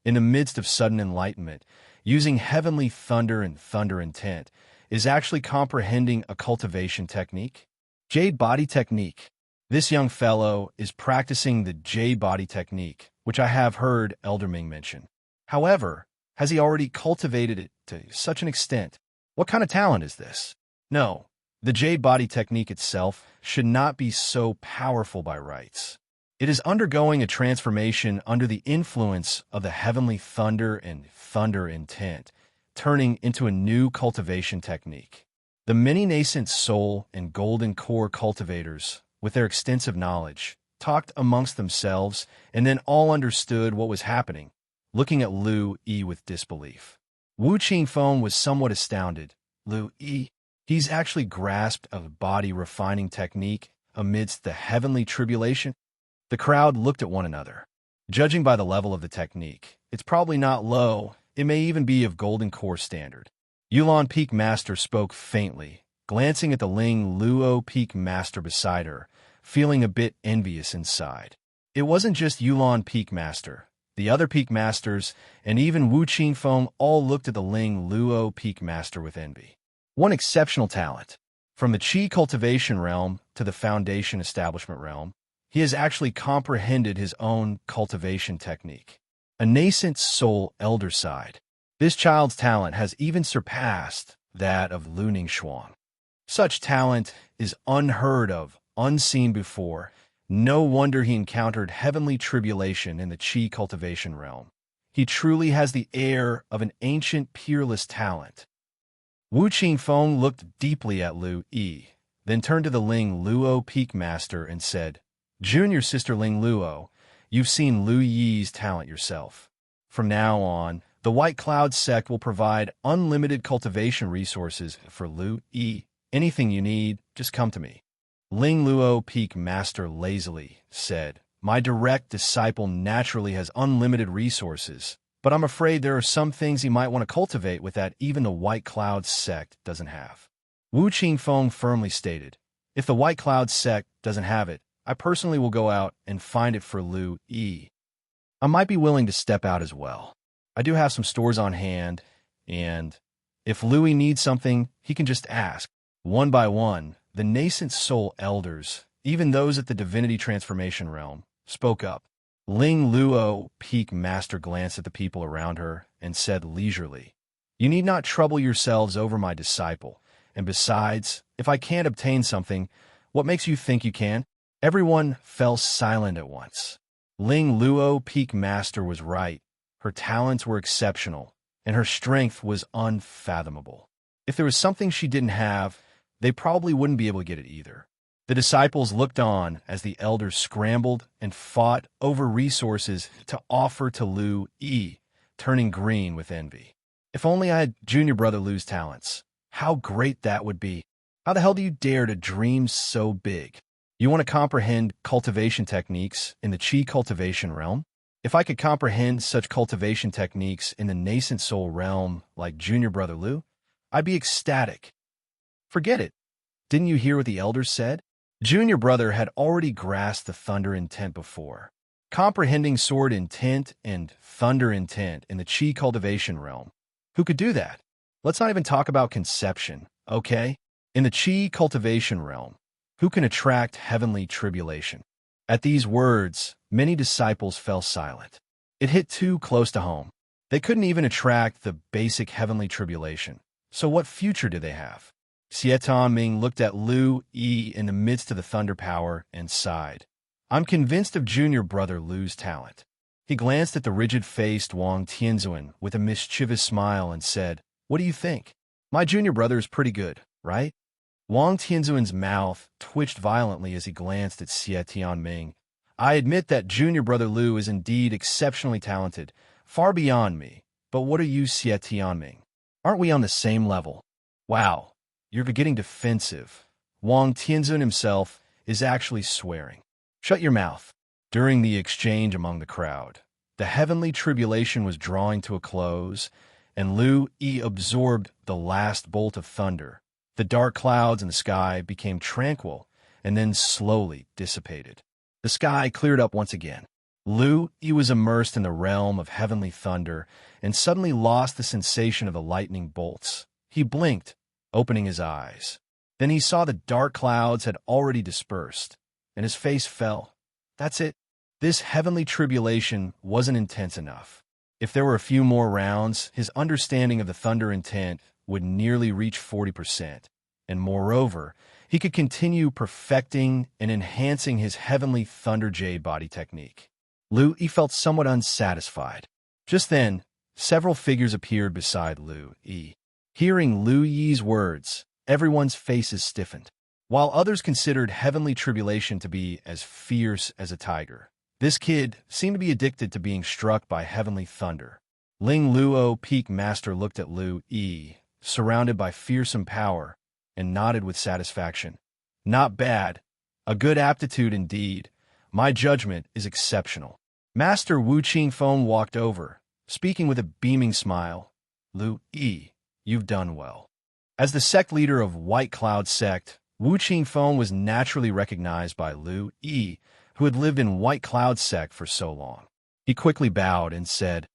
S2: in the midst of sudden enlightenment, using heavenly thunder and thunder intent, is actually comprehending a cultivation technique. Jade body technique. This young fellow is practicing the Jade body technique, which I have heard Elder Ming mention. However, has he already cultivated it to such an extent? What kind of talent is this? No, the Jade body technique itself should not be so powerful by rights. It is undergoing a transformation under the influence of the heavenly thunder and thunder intent, turning into a new cultivation technique. The many nascent soul and golden core cultivators, with their extensive knowledge, talked amongst themselves and then all understood what was happening, looking at Lu-He with disbelief. Wu Qingfeng was somewhat astounded. Lu-He, he's actually grasped a body refining technique amidst the heavenly tribulation? The crowd looked at one another. Judging by the level of the technique, it's probably not low. It may even be of golden core standard. Yulon Peak Master spoke faintly, glancing at the Ling Luo Peak Master beside her, feeling a bit envious inside. It wasn't just Yulon Peak Master. The other Peak Masters, and even Wu Qingfeng, all looked at the Ling Luo Peak Master with envy. One exceptional talent. From the Qi cultivation realm to the foundation establishment realm, he has actually comprehended his own cultivation technique. A nascent soul elder side. This child's talent has even surpassed that of Lu Ningxuang. Such talent is unheard of, unseen before. No wonder he encountered heavenly tribulation in the Qi cultivation realm. He truly has the air of an ancient, peerless talent. Wu Qingfeng looked deeply at Lu Yi, then turned to the Ling Luo Peak Master and said, Junior Sister Ling Luo, you've seen Lu Yi's talent yourself. From now on, the White Cloud sect will provide unlimited cultivation resources for Lu Yi. Anything you need, just come to me. Ling Luo Peak Master lazily said, My direct disciple naturally has unlimited resources, but I'm afraid there are some things he might want to cultivate with that even the White Cloud sect doesn't have. Wu Qingfeng firmly stated, If the White Cloud sect doesn't have it, I personally will go out and find it for Lu Yi. I might be willing to step out as well. I do have some stores on hand, and if Louis needs something, he can just ask. One by one, the nascent soul elders, even those at the divinity transformation realm, spoke up. Ling Luo Peak Master glanced at the people around her and said leisurely, You need not trouble yourselves over my disciple, and besides, if I can't obtain something, what makes you think you can? Everyone fell silent at once. Ling Luo Peak Master was right. Her talents were exceptional, and her strength was unfathomable. If there was something she didn't have, they probably wouldn't be able to get it either. The disciples looked on as the elders scrambled and fought over resources to offer to Lu Yi, turning green with envy. If only I had junior brother Lu's talents. How great that would be. How the hell do you dare to dream so big? You want to comprehend cultivation techniques in the Qi cultivation realm? If I could comprehend such cultivation techniques in the nascent soul realm like junior brother Lu, I'd be ecstatic. Forget it. Didn't you hear what the elders said? Junior brother had already grasped the thunder intent before. Comprehending sword intent and thunder intent in the Qi cultivation realm. Who could do that? Let's not even talk about conception, okay? In the Qi cultivation realm, who can attract heavenly tribulation? At these words, many disciples fell silent. It hit too close to home. They couldn't even attract the basic heavenly tribulation. So what future did they have? Xie Ming looked at Lu Yi in the midst of the thunder power and sighed. I'm convinced of junior brother Lu's talent. He glanced at the rigid-faced Wang Tianzuan with a mischievous smile and said, What do you think? My junior brother is pretty good, right? Wang Tianzuan's mouth twitched violently as he glanced at Xie Tianming. I admit that junior brother Lu is indeed exceptionally talented, far beyond me. But what are you, Xie Tianming? Aren't we on the same level? Wow, you're getting defensive. Wang Tianzun himself is actually swearing. Shut your mouth. During the exchange among the crowd, the heavenly tribulation was drawing to a close, and Lu Yi absorbed the last bolt of thunder. The dark clouds in the sky became tranquil and then slowly dissipated. The sky cleared up once again. Lu Yi was immersed in the realm of heavenly thunder and suddenly lost the sensation of the lightning bolts. He blinked, opening his eyes. Then he saw the dark clouds had already dispersed, and his face fell. That's it. This heavenly tribulation wasn't intense enough. If there were a few more rounds, his understanding of the thunder intent would nearly reach 40%, and moreover, he could continue perfecting and enhancing his heavenly thunder jade body technique. Lu Yi felt somewhat unsatisfied. Just then, several figures appeared beside Lu Yi. Hearing Lu Yi's words, everyone's faces stiffened. While others considered heavenly tribulation to be as fierce as a tiger, this kid seemed to be addicted to being struck by heavenly thunder. Ling Luo Peak Master looked at Lu Yi, surrounded by fearsome power, and nodded with satisfaction. Not bad. A good aptitude indeed. My judgment is exceptional. Master Wu Qingfeng walked over, speaking with a beaming smile. Lu Yi, you've done well. As the sect leader of White Cloud Sect, Wu Qingfeng was naturally recognized by Lu Yi, who had lived in White Cloud Sect for so long. He quickly bowed and said,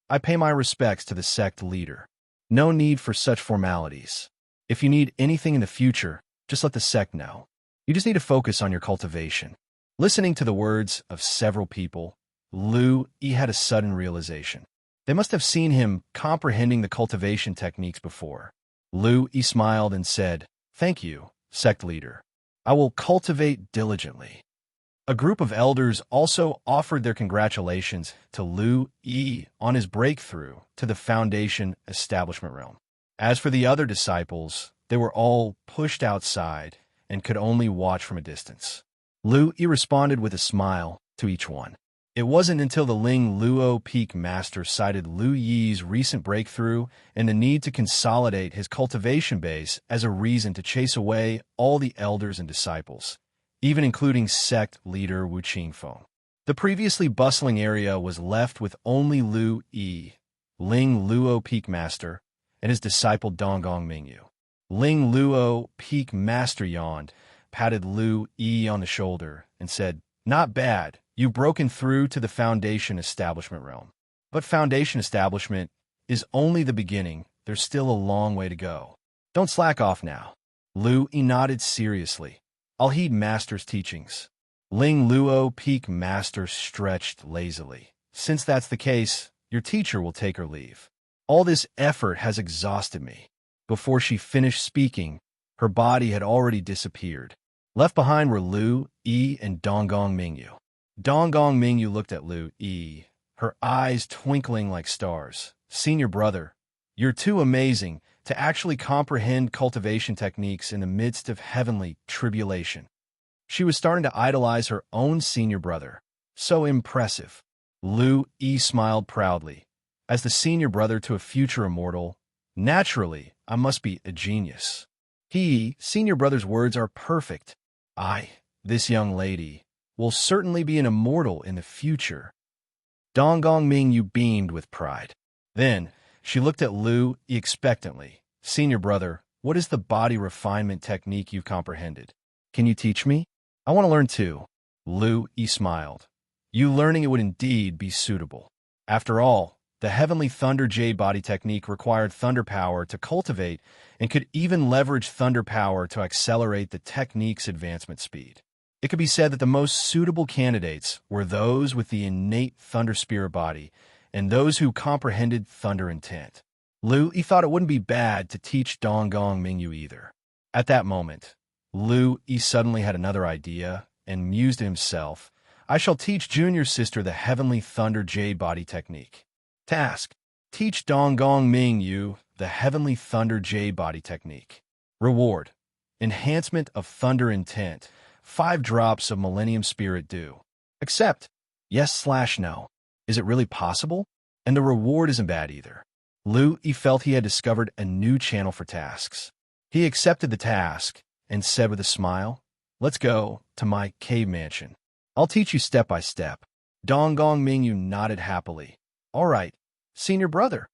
S2: I pay my respects to the sect leader. No need for such formalities. If you need anything in the future, just let the sect know. You just need to focus on your cultivation. Listening to the words of several people, Lu Yi had a sudden realization. They must have seen him comprehending the cultivation techniques before. Lu Yi smiled and said, Thank you, sect leader. I will cultivate diligently. A group of elders also offered their congratulations to Lu-Yi on his breakthrough to the Foundation establishment realm. As for the other disciples, they were all pushed outside and could only watch from a distance. Lu-Yi responded with a smile to each one. It wasn't until the Ling Luo Peak Master cited Lu Yi's recent breakthrough and the need to consolidate his cultivation base as a reason to chase away all the elders and disciples, even including sect leader Wu Qingfeng. The previously bustling area was left with only Lu Yi, Ling Luo Peak Master, and his disciple Donggong Mingyu. Ling Luo Peak Master yawned, patted Lu Yi on the shoulder, and said, "Not bad. You've broken through to the Foundation establishment realm. But Foundation establishment is only the beginning. There's still a long way to go. Don't slack off now." Lu Yi nodded seriously. "I'll heed Master's teachings." Ling Luo Peak Master stretched lazily. "Since that's the case, your teacher will take her leave. All this effort has exhausted me." Before she finished speaking, her body had already disappeared. Left behind were Lu Yi and Donggong Mingyu. Donggong Mingyu looked at Lu Yi, her eyes twinkling like stars. "Senior brother, you're too amazing to actually comprehend cultivation techniques in the midst of heavenly tribulation." She was starting to idolize her own senior brother. So impressive. Lu Yi smiled proudly. As the senior brother to a future immortal, naturally, I must be a genius. He, senior brother's words are perfect. This young lady, will certainly be an immortal in the future. Donggong Mingyu beamed with pride. Then, she looked at Lu Yi expectantly. "Senior brother, what is the body refinement technique you've comprehended? Can you teach me? I want to learn too." Lu Yi smiled. "You learning it would indeed be suitable. After all, the Heavenly Thunder Jade body technique required thunder power to cultivate and could even leverage thunder power to accelerate the technique's advancement speed. It could be said that the most suitable candidates were those with the innate thunder spirit body and those who comprehended thunder intent." Lu Yi thought it wouldn't be bad to teach Donggong Mingyu either. At that moment, Lu Yi suddenly had another idea and mused to himself, "I shall teach junior sister the Heavenly Thunder Jade body technique." Task: teach Donggong Mingyu the Heavenly Thunder Jade body technique. Reward: enhancement of thunder intent, 5 drops of Millennium Spirit Dew. Accept. Yes/no. Is it really possible? And the reward isn't bad either. Lu Yi felt he had discovered a new channel for tasks. He accepted the task and said with a smile, "Let's go to my cave mansion. I'll teach you step by step." Donggong Mingyu nodded happily. "All right, senior brother."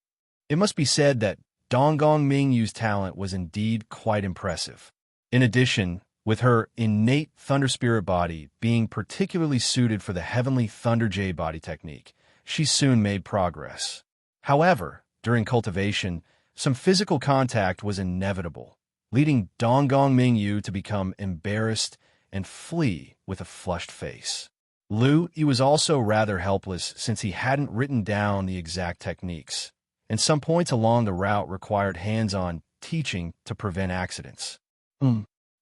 S2: It must be said that Donggong Mingyu's talent was indeed quite impressive. In addition, with her innate thunder spirit body being particularly suited for the Heavenly Thunder Jade body technique, she soon made progress. However, during cultivation, some physical contact was inevitable, leading Donggong Mingyu to become embarrassed and flee with a flushed face. Lu Yi was also rather helpless since he hadn't written down the exact techniques, and some points along the route required hands-on teaching to prevent accidents.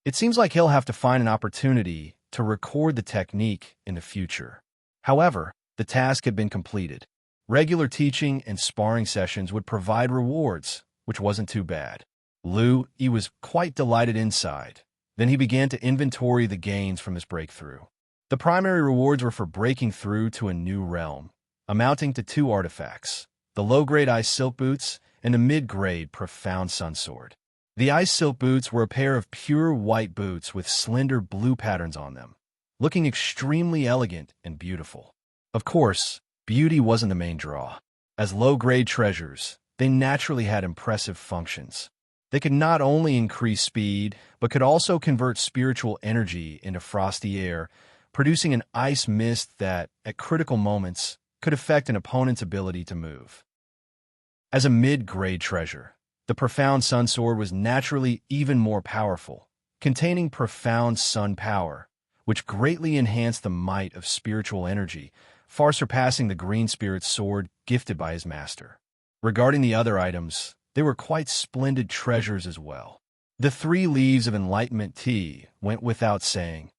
S2: It seems like he'll have to find an opportunity to record the technique in the future. However, the task had been completed. Regular teaching and sparring sessions would provide rewards, which wasn't too bad. Lu Yi was quite delighted inside. Then he began to inventory the gains from his breakthrough. The primary rewards were for breaking through to a new realm, amounting to 2 artifacts: the low-grade ice silk boots and the mid-grade profound sun sword. The ice silk boots were a pair of pure white boots with slender blue patterns on them, looking extremely elegant and beautiful. Of course, beauty wasn't the main draw. As low-grade treasures, they naturally had impressive functions. They could not only increase speed, but could also convert spiritual energy into frosty air, producing an ice mist that, at critical moments, could affect an opponent's ability to move. As a mid-grade treasure, the profound sun sword was naturally even more powerful, containing profound sun power, which greatly enhanced the might of spiritual energy, far surpassing the green spirit sword gifted by his master. Regarding the other items, they were quite splendid treasures as well. The 3 leaves of enlightenment tea went without saying.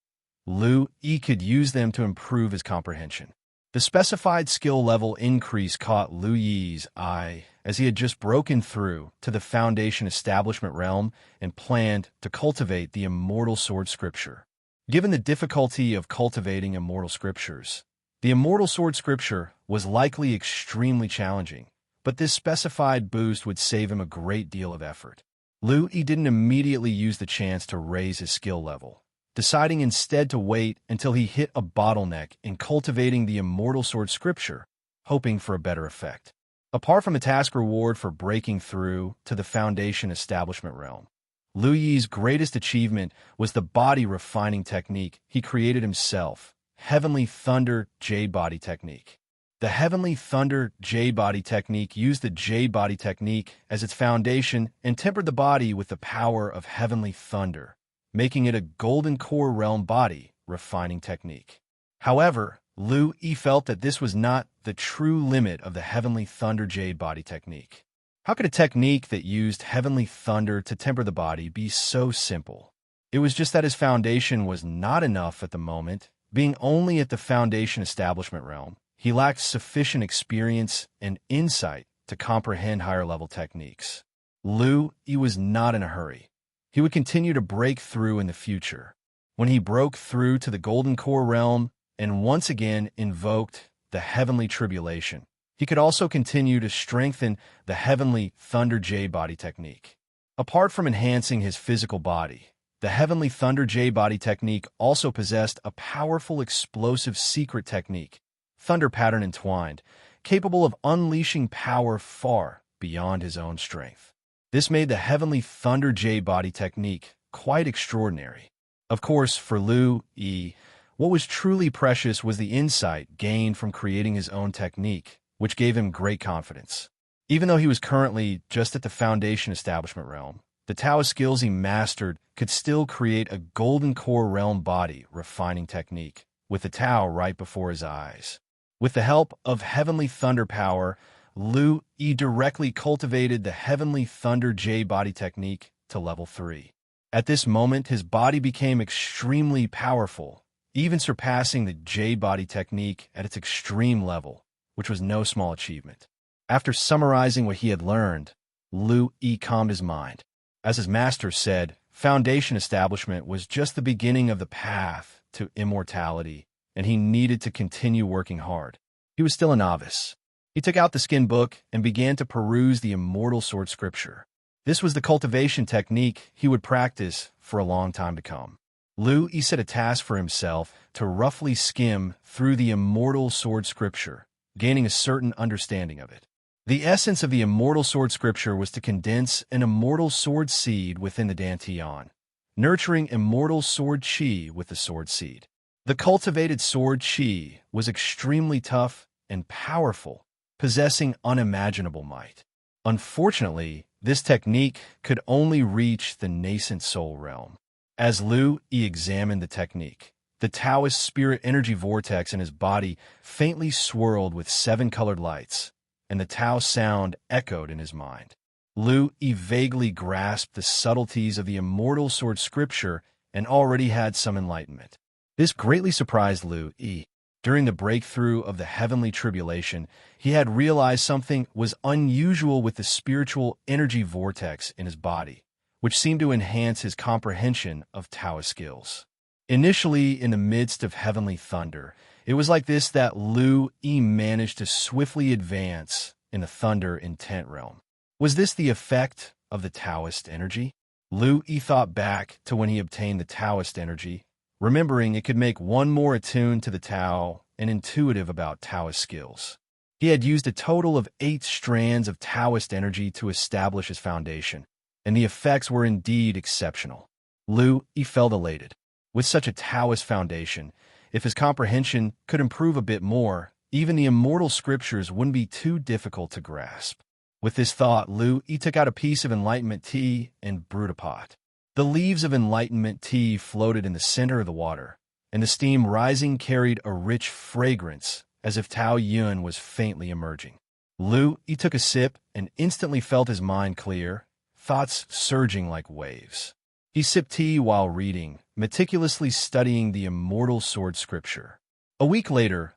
S2: Lu-Yi could use them to improve his comprehension. The specified skill level increase caught Lu-Yi's eye as he had just broken through to the Foundation establishment realm and planned to cultivate the immortal sword scripture. Given the difficulty of cultivating immortal scriptures, the immortal sword scripture was likely extremely challenging, but this specified boost would save him a great deal of effort. Lu-Yi didn't immediately use the chance to raise his skill level, deciding instead to wait until he hit a bottleneck in cultivating the immortal sword scripture, hoping for a better effect. Apart from the task reward for breaking through to the Foundation establishment realm, Lu-Yi's greatest achievement was the body refining technique he created himself, Heavenly Thunder J-Body Technique. The Heavenly Thunder J-Body Technique used the J-Body Technique as its foundation and tempered the body with the power of Heavenly Thunder, making it a golden core realm body refining technique. However, Lu-Yi felt that this was not the true limit of the Heavenly Thunder J-Body Technique. How could a technique that used Heavenly Thunder to temper the body be so simple? It was just that his foundation was not enough at the moment. Being only at the Foundation establishment realm, he lacked sufficient experience and insight to comprehend higher-level techniques. Lu-Yi was not in a hurry. He would continue to break through in the future. When he broke through to the Golden Core realm and once again invoked the Heavenly Tribulation, he could also continue to strengthen the Heavenly Thunder J-Body Technique. Apart from enhancing his physical body, the Heavenly Thunder J-Body Technique also possessed a powerful explosive secret technique, Thunder Pattern Entwined, capable of unleashing power far beyond his own strength. This made the Heavenly Thunder J-Body Technique quite extraordinary. Of course, for Lu-Yi, what was truly precious was the insight gained from creating his own technique, which gave him great confidence. Even though he was currently just at the Foundation establishment realm, the Taoist skills he mastered could still create a golden core realm body refining technique, with the Tao right before his eyes. With the help of Heavenly Thunder power, Lu-Yi directly cultivated the Heavenly Thunder J-Body Technique to level 3. At this moment, his body became extremely powerful, even surpassing the J-Body Technique at its extreme level, which was no small achievement. After summarizing what he had learned, Lu-Yi calmed his mind. As his master said, Foundation establishment was just the beginning of the path to immortality, and he needed to continue working hard. He was still a novice. He took out the skin book and began to peruse the immortal sword scripture. This was the cultivation technique he would practice for a long time to come. Lu-Yi set a task for himself to roughly skim through the immortal sword scripture, gaining a certain understanding of it. The essence of the immortal sword scripture was to condense an immortal sword seed within the Dantian, nurturing immortal sword Qi with the sword seed. The cultivated sword Qi was extremely tough and powerful, possessing unimaginable might. Unfortunately, this technique could only reach the nascent soul realm. As Lu-Yi examined the technique, the Taoist spirit energy vortex in his body faintly swirled with 7 colored lights, and the Tao sound echoed in his mind. Lu-Yi vaguely grasped the subtleties of the immortal sword scripture and already had some enlightenment. This greatly surprised Lu-Yi. During the breakthrough of the heavenly tribulation, he had realized something was unusual with the spiritual energy vortex in his body, which seemed to enhance his comprehension of Taoist skills. Initially, in the midst of heavenly thunder, it was like this that Lu-Yi managed to swiftly advance in the thunder intent realm. Was this the effect of the Taoist energy? Lu-Yi thought back to when he obtained the Taoist energy, remembering it could make one more attuned to the Tao and intuitive about Taoist skills. He had used a total of 8 strands of Taoist energy to establish his foundation, and the effects were indeed exceptional. Lu-Yi felt elated. With such a Taoist foundation, if his comprehension could improve a bit more, even the immortal scriptures wouldn't be too difficult to grasp. With this thought, Lu-Yi took out a piece of enlightenment tea and brewed a pot. The leaves of enlightenment tea floated in the center of the water, and the steam rising carried a rich fragrance as if Tao Yun was faintly emerging. Lu-Yi took a sip and instantly felt his mind clear, thoughts surging like waves. He sipped tea while reading, meticulously studying the immortal sword scripture. A week later,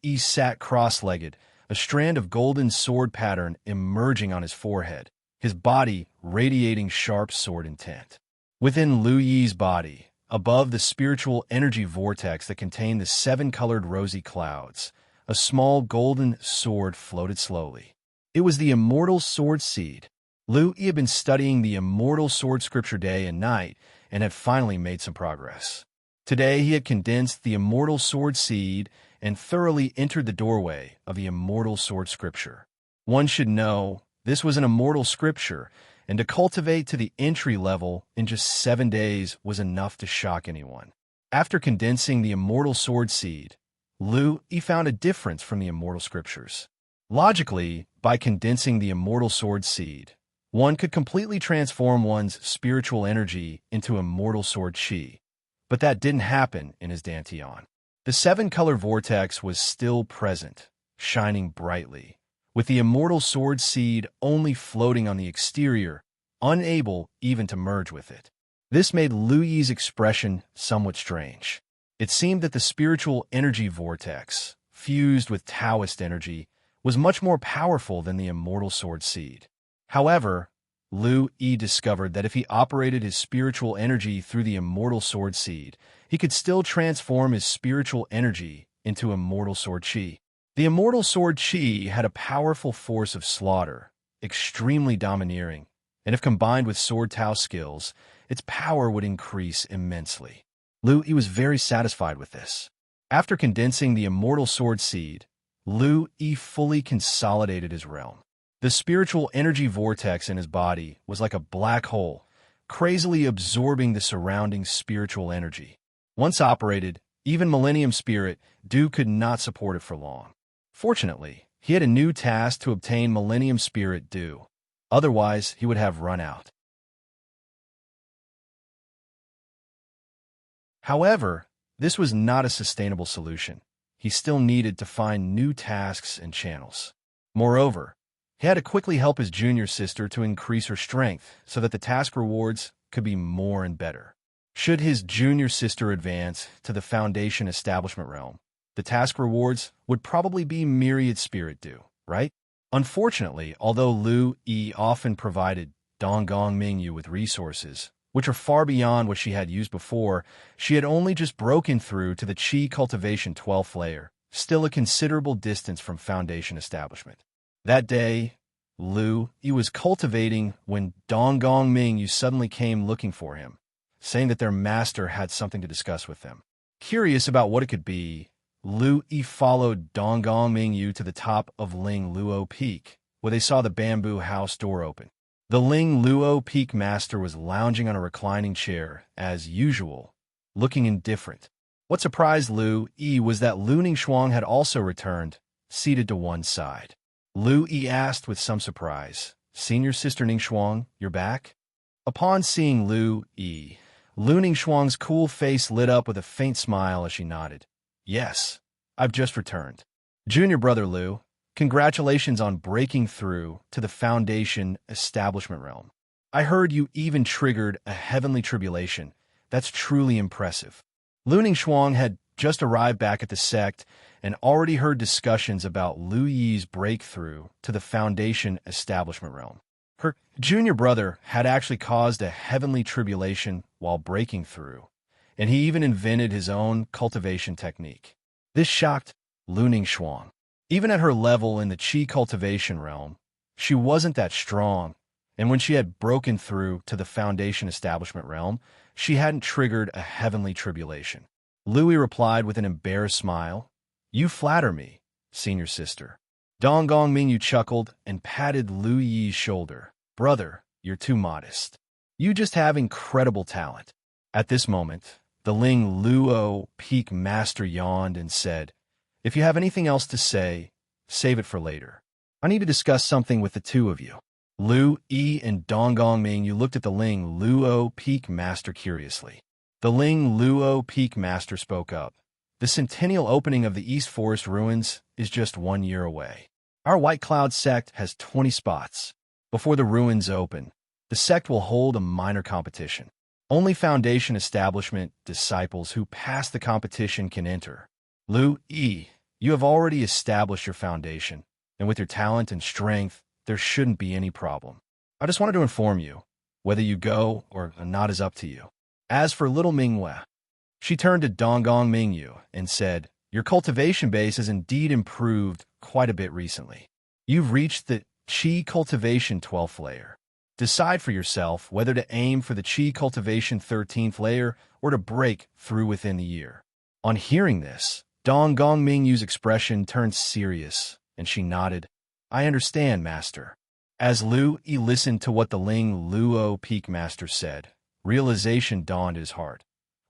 S2: He sat cross-legged, a strand of golden sword pattern emerging on his forehead, his body radiating sharp sword intent. Within He's body, above the spiritual energy vortex that contained the 7-colored rosy clouds, a small golden sword floated slowly. It was the immortal sword seed. He had been studying the immortal sword scripture day and night and had finally made some progress. Today he had condensed the immortal sword seed and thoroughly entered the doorway of the immortal sword scripture. One should know this was an immortal scripture, and to cultivate to the entry level in just 7 days was enough to shock anyone. After condensing the immortal sword seed, He found a difference from the immortal scriptures. Logically, by condensing the immortal sword seed, one could completely transform one's spiritual energy into immortal sword Qi. But that didn't happen in his Dantian. The 7-color vortex was still present, shining brightly, with the immortal sword seed only floating on the exterior, unable even to merge with it. This made He's expression somewhat strange. It seemed that the spiritual energy vortex, fused with Taoist energy, was much more powerful than the immortal sword seed. However, He discovered that if he operated his spiritual energy through the immortal sword seed, he could still transform his spiritual energy into immortal sword Qi. The immortal sword Qi had a powerful force of slaughter, extremely domineering, and if combined with sword Tao skills, its power would increase immensely. He was very satisfied with this. After condensing the immortal sword seed, He fully consolidated his realm. The spiritual energy vortex in his body was like a black hole, crazily absorbing the surrounding spiritual energy. Once operated, even Millennium Spirit Du could not support it for long. Fortunately, he had a new task to obtain Millennium Spirit Du. Otherwise, he would have run out. However, this was not a sustainable solution. He still needed to find new tasks and channels. Moreover, he had to quickly help his junior sister to increase her strength so that the task rewards could be more and better. Should his junior sister advance to the Foundation Establishment realm, the task rewards would probably be Myriad Spirit Du, right? Unfortunately, although He often provided Donggong Mingyu with resources, which are far beyond what she had used before, she had only just broken through to the Qi Cultivation 12th layer, still a considerable distance from Foundation Establishment. That day, He was cultivating when Donggong Mingyu suddenly came looking for him, saying that their master had something to discuss with them. Curious about what it could be, He followed Donggong Mingyu to the top of Ling Luo Peak, where they saw the bamboo house door open. The Ling Luo Peak master was lounging on a reclining chair, as usual, looking indifferent. What surprised He was that Lu Ningxuang had also returned, seated to one side. He asked with some surprise, "Senior Sister Ningxuang, you're back?" Upon seeing He, Lu Ningxuang's cool face lit up with a faint smile as she nodded. "Yes, I've just returned. Junior brother Lu, congratulations on breaking through to the Foundation Establishment realm. I heard you even triggered a heavenly tribulation. That's truly impressive." Lu Ningxuang had just arrived back at the sect and already heard discussions about He's breakthrough to the Foundation Establishment realm. Her junior brother had actually caused a heavenly tribulation while breaking through, and he even invented his own cultivation technique. This shocked Lu Ningxuang. Even at her level in the Qi cultivation realm, she wasn't that strong, and when she had broken through to the Foundation Establishment realm, she hadn't triggered a heavenly tribulation. Louis replied with an embarrassed smile, "You flatter me, senior sister." Donggong Mingyu chuckled and patted He's shoulder. "Brother, you're too modest. You just have incredible talent." At this moment, the Ling Luo Peak Master yawned and said, "If you have anything else to say, save it for later. I need to discuss something with the two of you." He and Donggong Mingyu looked at the Ling Luo Peak Master curiously. The Ling Luo Peak Master spoke up. "The centennial opening of the East Forest ruins is just 1 year away. Our White Cloud sect has 20 spots. Before the ruins open, The sect will hold a minor competition. Only Foundation establishment disciples who pass the competition can enter. Lu-E, you have already established your foundation, and with your talent and strength, there shouldn't be any problem. I just wanted to inform you, whether you go or not is up to you. As for little Mingwe, she turned to Donggong Mingyu and said, your cultivation base has indeed improved quite a bit recently. You've reached the Qi Cultivation 12th layer. Decide for yourself whether to aim for the Qi Cultivation 13th layer or to break through within the year. On hearing this, Donggong Mingyu's expression turned serious, and she nodded. I understand, Master. As Lu-E listened to what the Ling Luo Peak Master said, realization dawned in his heart.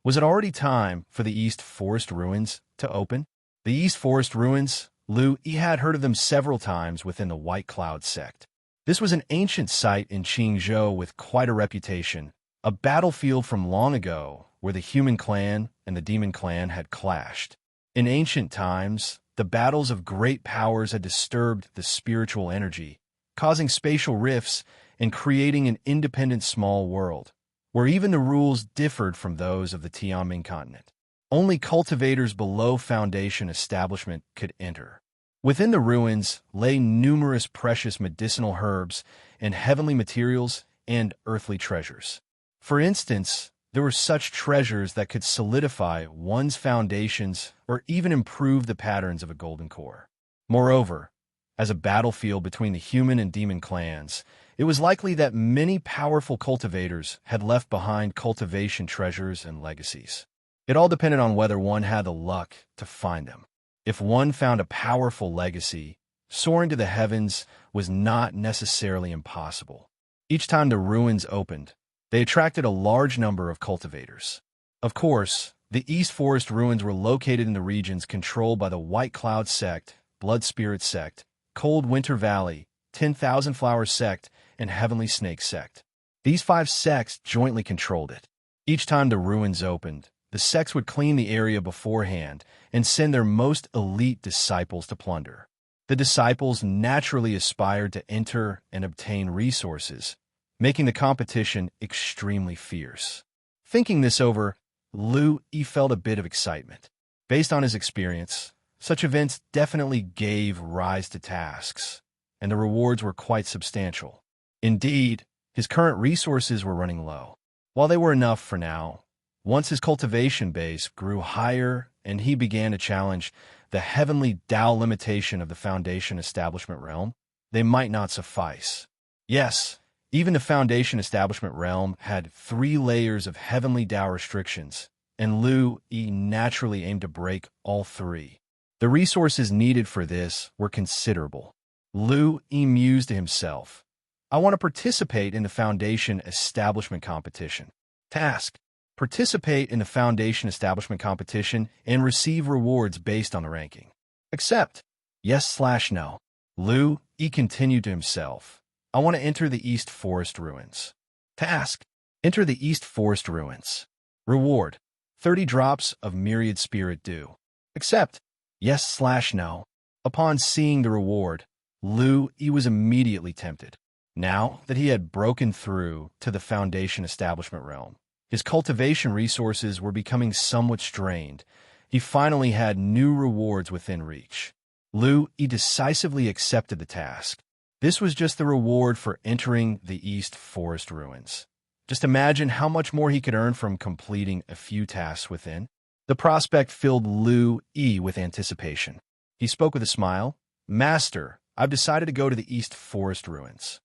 S2: Was it already time for the East Forest Ruins to open? The East Forest Ruins, Lu-E had heard of them several times within the White Cloud sect. This was an ancient site in Qingzhou with quite a reputation, a battlefield from long ago where the human clan and the demon clan had clashed. In ancient times, the battles of great powers had disturbed the spiritual energy, causing spatial rifts and creating an independent small world, where even the rules differed from those of the Tianming continent. Only cultivators below Foundation establishment could enter. Within the ruins lay numerous precious medicinal herbs and heavenly materials and earthly treasures. For instance, there were such treasures that could solidify one's foundations or even improve the patterns of a golden core. Moreover, as a battlefield between the human and demon clans, it was likely that many powerful cultivators had left behind cultivation treasures and legacies. It all depended on whether one had the luck to find them. If one found a powerful legacy, soaring to the heavens was not necessarily impossible. Each time the ruins opened, they attracted a large number of cultivators. Of course, the East Forest Ruins were located in the regions controlled by the White Cloud Sect, Blood Spirit Sect, Cold Winter Valley, 10,000 Flower Sect, and Heavenly Snake Sect. These 5 sects jointly controlled it. Each time the ruins opened, the sects would clean the area beforehand and send their most elite disciples to plunder. The disciples naturally aspired to enter and obtain resources, making the competition extremely fierce. Thinking this over, Lu-E felt a bit of excitement. Based on his experience, such events definitely gave rise to tasks, and the rewards were quite substantial. Indeed, his current resources were running low. While they were enough for now, once his cultivation base grew higher and he began to challenge the heavenly Tao limitation of the Foundation establishment realm, they might not suffice. Yes, even the Foundation establishment realm had 3 layers of heavenly Tao restrictions, and Lu-E naturally aimed to break all 3. The resources needed for this were considerable. Lu-E mused to himself, I want to participate in the Foundation establishment competition. Task: participate in the Foundation establishment competition and receive rewards based on the ranking. Accept. Yes/no. Lu-E continued to himself. I want to enter the East Forest Ruins. Task: enter the East Forest Ruins. Reward: 30 drops of Myriad Spirit Dew. Accept. Yes/no. Upon seeing the reward, Lu-E was immediately tempted. Now that he had broken through to the Foundation establishment realm, his cultivation resources were becoming somewhat strained. He finally had new rewards within reach. Lu-E decisively accepted the task. This was just the reward for entering the East Forest Ruins. Just imagine how much more he could earn from completing a few tasks within. The prospect filled Lu-E with anticipation. He spoke with a smile. Master, I've decided to go to the East Forest Ruins.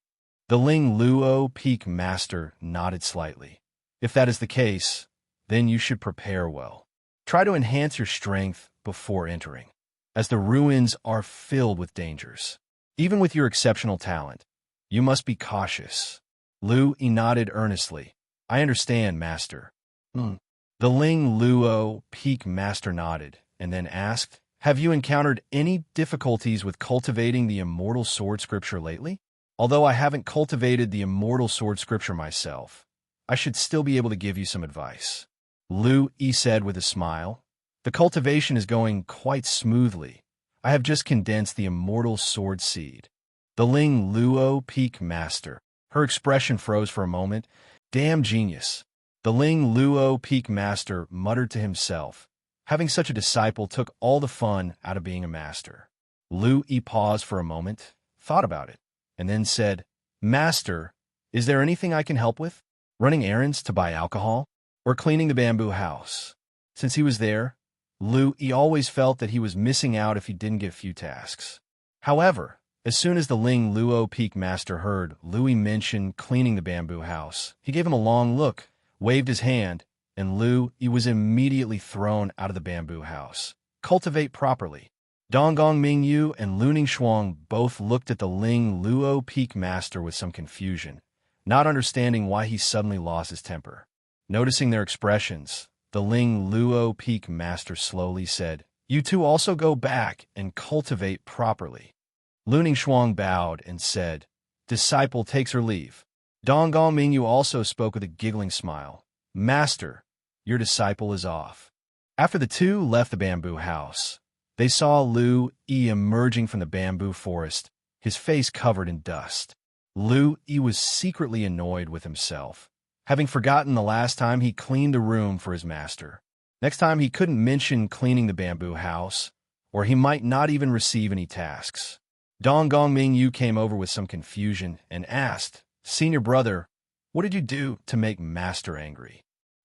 S2: The Ling Luo Peak Master nodded slightly. If that is the case, then you should prepare well. Try to enhance your strength before entering, as the ruins are filled with dangers. Even with your exceptional talent, you must be cautious. Lu-E nodded earnestly. I understand, Master. The Ling Luo Peak Master nodded and then asked, have you encountered any difficulties with cultivating the Immortal Sword Scripture lately? Although I haven't cultivated the Immortal Sword Scripture myself, I should still be able to give you some advice. Lu-E said with a smile. The cultivation is going quite smoothly. I have just condensed the Immortal Sword Seed. The Ling Luo Peak Master Her expression froze for a moment. Damn genius. The Ling Luo Peak Master muttered to himself. Having such a disciple took all the fun out of being a master. Lu-Yi paused for a moment, thought about it, and then said, Master, is there anything I can help with? Running errands to buy alcohol? Or cleaning the bamboo house? Since he was there, Lu-Yi always felt that he was missing out if he didn't get a few tasks. However, as soon as the Ling Luo Peak Master heard Lu-Yi mention cleaning the bamboo house, he gave him a long look, waved his hand, and Lu-Yi was immediately thrown out of the bamboo house. Cultivate properly. Donggong Mingyu and Luning Shuang both looked at the Ling Luo Peak Master with some confusion, not understanding why he suddenly lost his temper. Noticing their expressions, the Ling Luo Peak Master slowly said, You two also go back and cultivate properly. Luning Shuang bowed and said, Disciple takes her leave. Donggong Mingyu also spoke with a giggling smile. Master, your disciple is off. After the two left the bamboo house, they saw Lu-Yi emerging from the bamboo forest, his face covered in dust. Lu-Yi was secretly annoyed with himself, having forgotten the last time he cleaned the room for his master. Next time he couldn't mention cleaning the bamboo house, or he might not even receive any tasks. Donggong Mingyu came over with some confusion and asked, Senior brother, what did you do to make Master angry?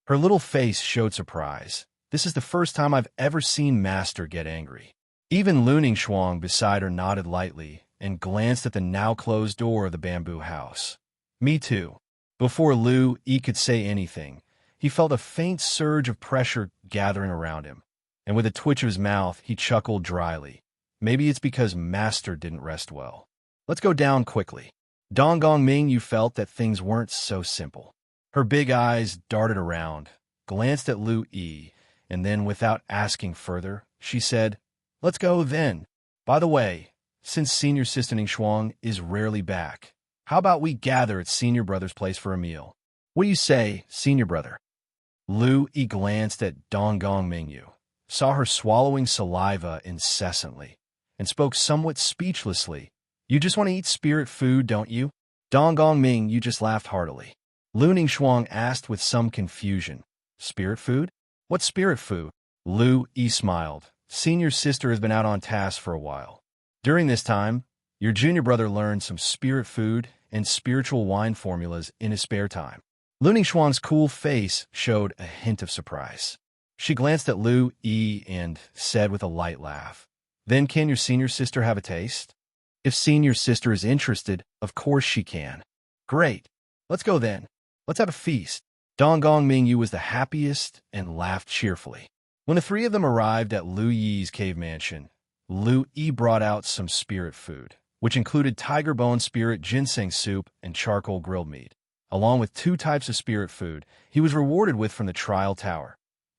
S2: Her little face showed surprise. This is the first time I've ever seen Master get angry. Even Luning Shuang beside her nodded lightly and glanced at the now-closed door of the bamboo house. Me too. Before Lu-Yi could say anything, he felt a faint surge of pressure gathering around him, and with a twitch of his mouth, he chuckled dryly. Maybe it's because Master didn't rest well. Let's go down quickly. Donggong Mingyu felt that things weren't so simple. Her big eyes darted around, glanced at Lu-Yi, and then, without asking further, she said, Let's go then. By the way, since Senior Sister Ning Shuang is rarely back, how about we gather at Senior Brother's place for a meal? What do you say, Senior Brother? Lu-Yi glanced at Donggong Mingyu, saw her swallowing saliva incessantly, and spoke somewhat speechlessly. You just want to eat spirit food, don't you? Donggong Mingyu just laughed heartily. Luning Shuang asked with some confusion, Spirit food? What spirit food? Lu-Yi smiled. Senior sister has been out on task for a while. During this time, your junior brother learned some spirit food and spiritual wine formulas in his spare time. Luning Shuang's cool face showed a hint of surprise. She glanced at Lu-Yi and said with a light laugh, Then can your senior sister have a taste? If senior sister is interested, of course she can. Great. Let's go then. Let's have a feast. Donggong Mingyu was the happiest and laughed cheerfully. When the three of them arrived at Lu-Yi's cave mansion, Lu-Yi brought out some spirit food, which included tiger bone spirit ginseng soup and charcoal grilled meat, along with 2 types of spirit food he was rewarded with from the trial tower,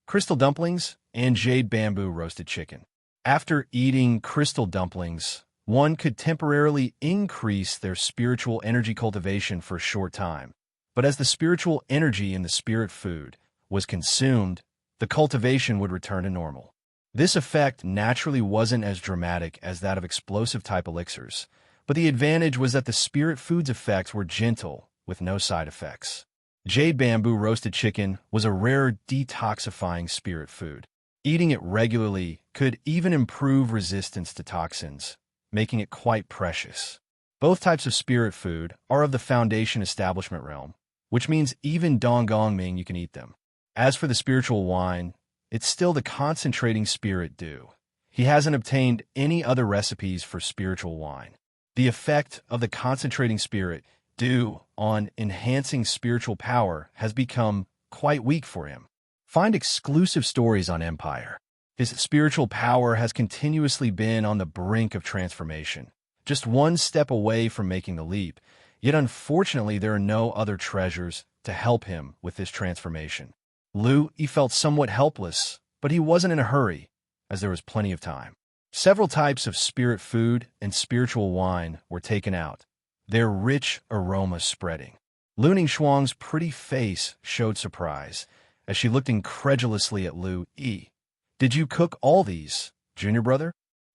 S2: crystal dumplings and jade bamboo roasted chicken. After eating crystal dumplings, one could temporarily increase their spiritual energy cultivation for a short time. But as the spiritual energy in the spirit food was consumed, the cultivation would return to normal. This effect naturally wasn't as dramatic as that of explosive-type elixirs, but the advantage was that the spirit food's effects were gentle, with no side effects. Jade bamboo roasted chicken was a rare detoxifying spirit food. Eating it regularly could even improve resistance to toxins, making it quite precious. Both types of spirit food are of the Foundation establishment realm, which means even Donggong Ming you can eat them. As for the spiritual wine, it's still the concentrating spirit due. He hasn't obtained any other recipes for spiritual wine. The effect of the concentrating spirit due on enhancing spiritual power has become quite weak for him. Find exclusive stories on Empire. His spiritual power has continuously been on the brink of transformation, just one step away from making the leap, yet unfortunately there are no other treasures to help him with this transformation. Lu-Yi felt somewhat helpless, but he wasn't in a hurry, as there was plenty of time. Several types of spirit food and spiritual wine were taken out, their rich aroma spreading. Luning Shuang's pretty face showed surprise, as she looked incredulously at Lu-Yi. Did you cook all these, junior brother?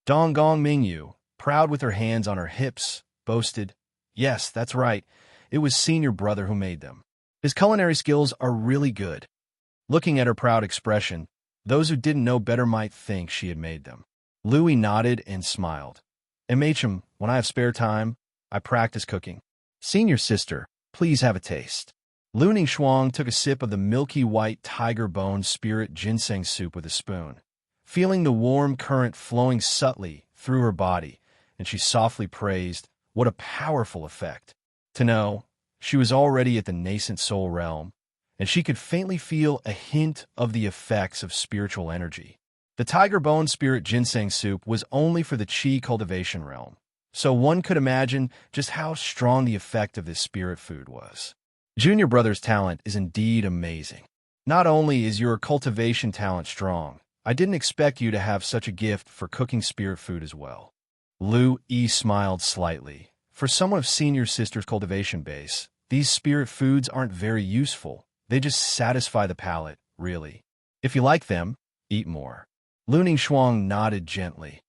S2: Donggong Mingyu, proud with her hands on her hips, boasted, Yes, that's right. it was senior brother who made them. His culinary skills are really good. Looking at her proud expression, those who didn't know better might think she had made them. Louis nodded and smiled. MHM, when I have spare time, I practice cooking. Senior sister, please have a taste. Lu Shuang took a sip of the milky white tiger bone spirit ginseng soup with a spoon, feeling the warm current flowing subtly through her body, and she softly praised, "What a powerful effect." To know, she was already at the nascent soul realm, and she could faintly feel a hint of the effects of spiritual energy. The tiger bone spirit ginseng soup was only for the Qi cultivation realm, so one could imagine just how strong the effect of this spirit food was. Junior brother's talent is indeed amazing. Not only is your cultivation talent strong, I didn't expect you to have such a gift for cooking spirit food as well. Lu smiled slightly. For someone of senior sister's cultivation base, these spirit foods aren't very useful. They just satisfy the palate, really. If you like them, eat more. Lu Shuang nodded gently.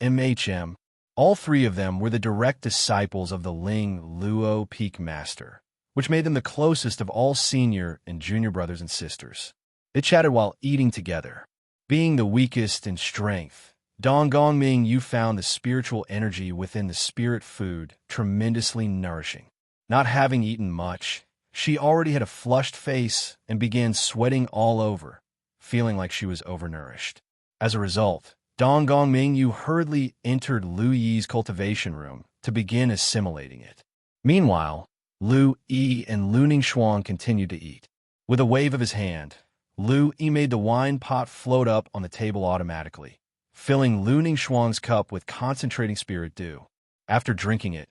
S2: MHM. All three of them were the direct disciples of the Ling Luo Peak Master, which made them the closest of all senior and junior brothers and sisters. They chatted while eating together. Being the weakest in strength, Dong Gongming, you found the spiritual energy within the spirit food tremendously nourishing. Not having eaten much, she already had a flushed face and began sweating all over, feeling like she was overnourished. As a result, Dong Gongming, you hurriedly entered Lu Yi's cultivation room to begin assimilating it. Meanwhile, Lu Yi and Lu Shuang continued to eat. With a wave of his hand, Lu Yi made the wine pot float up on the table automatically, filling Lu Shuang's cup with concentrating spirit dew. After drinking it,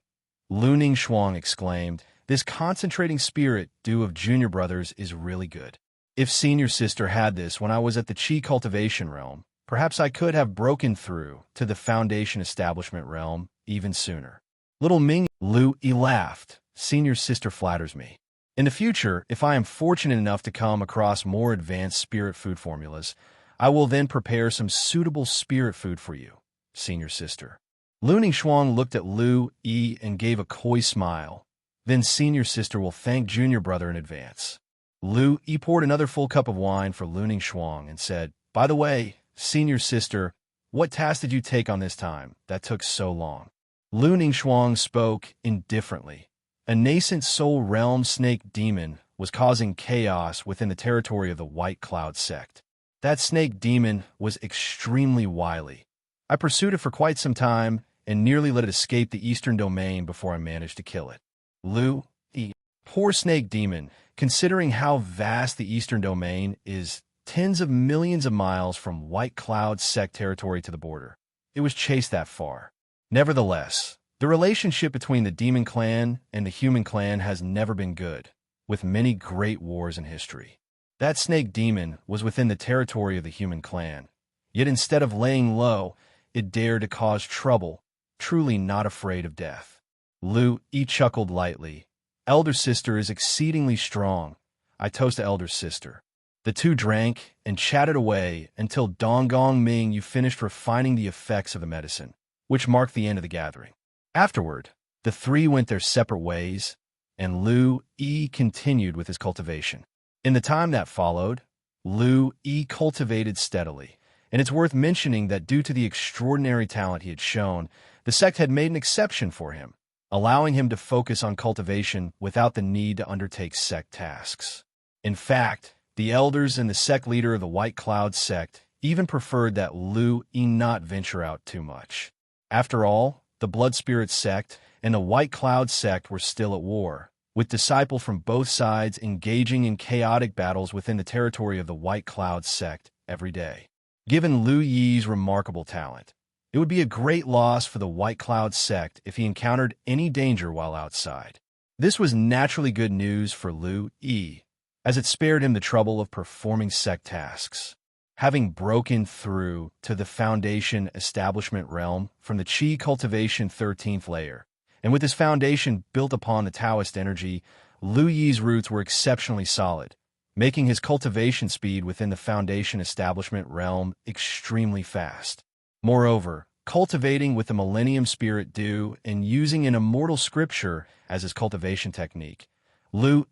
S2: Lu Shuang exclaimed, "This concentrating spirit dew of junior brothers is really good. If senior sister had this when I was at the Qi cultivation realm, perhaps I could have broken through to the foundation establishment realm even sooner." Little Ming, Lu Yi laughed. "Senior sister flatters me. In the future, if I am fortunate enough to come across more advanced spirit food formulas, I will then prepare some suitable spirit food for you, senior sister." Lu Shuang looked at Lu Yi and gave a coy smile. "Then senior sister will thank junior brother in advance." Lu Yi poured another full cup of wine for Lu Shuang and said, "By the way, senior sister, what task did you take on this time that took so long?" Lu Shuang spoke indifferently. A nascent soul realm snake demon was causing chaos within the territory of the White Cloud sect. That snake demon was extremely wily. I pursued it for quite some time and nearly let it escape the eastern domain before I managed to kill it. Lu Yi. Poor snake demon, considering how vast the eastern domain is, tens of millions of miles from White Cloud sect territory to the border. It was chased that far. Nevertheless, the relationship between the demon clan and the human clan has never been good, with many great wars in history. That snake demon was within the territory of the human clan, yet instead of laying low, it dared to cause trouble, truly not afraid of death. Lu Yi chuckled lightly. "Elder sister is exceedingly strong. I toast to elder sister." The two drank and chatted away until Dong Gong Ming you finished refining the effects of the medicine, which marked the end of the gathering. Afterward, the three went their separate ways, and Lu Yi continued with his cultivation. In the time that followed, Lu Yi cultivated steadily, and it's worth mentioning that due to the extraordinary talent he had shown, the sect had made an exception for him, allowing him to focus on cultivation without the need to undertake sect tasks. In fact, the elders and the sect leader of the White Cloud sect even preferred that Lu Yi not venture out too much. After all, the Blood Spirit sect and the White Cloud sect were still at war, with disciples from both sides engaging in chaotic battles within the territory of the White Cloud sect every day. Given Lu Yi's remarkable talent, it would be a great loss for the White Cloud sect if he encountered any danger while outside. This was naturally good news for Lu Yi, as it spared him the trouble of performing sect tasks. Having broken through to the foundation establishment realm from the Qi cultivation 13th layer, and with his foundation built upon the Taoist energy, Lu Yi's roots were exceptionally solid, making his cultivation speed within the foundation establishment realm extremely fast. Moreover, cultivating with the Millennium Spirit Dew and using an immortal scripture as his cultivation technique,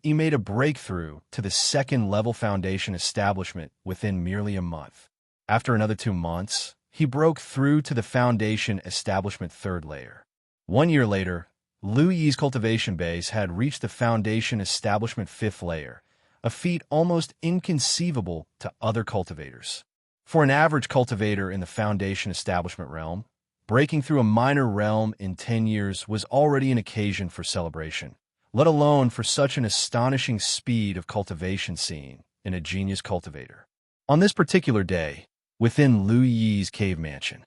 S2: He made a breakthrough to the second-level foundation establishment within merely a month. After another 2 months, he broke through to the foundation establishment third layer. 1 year later, Ye's cultivation base had reached the foundation establishment fifth layer, a feat almost inconceivable to other cultivators. For an average cultivator in the foundation establishment realm, breaking through a minor realm in 10 years was already an occasion for celebration, let alone for such an astonishing speed of cultivation seen in a genius cultivator. On this particular day, within Ye's cave mansion,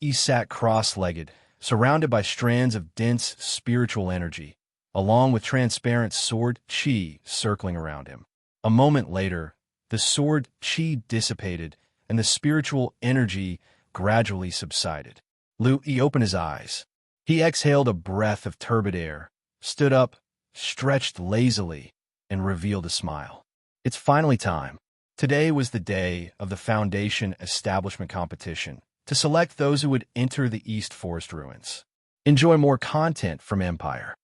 S2: He sat cross-legged, surrounded by strands of dense spiritual energy, along with transparent sword Qi circling around him. A moment later, the sword Qi dissipated and the spiritual energy gradually subsided. He opened his eyes. He exhaled a breath of turbid air, stood up, stretched lazily, and revealed a smile. It's finally time. Today was the day of the foundation establishment competition to select those who would enter the East Forest ruins. Enjoy more content from Empire.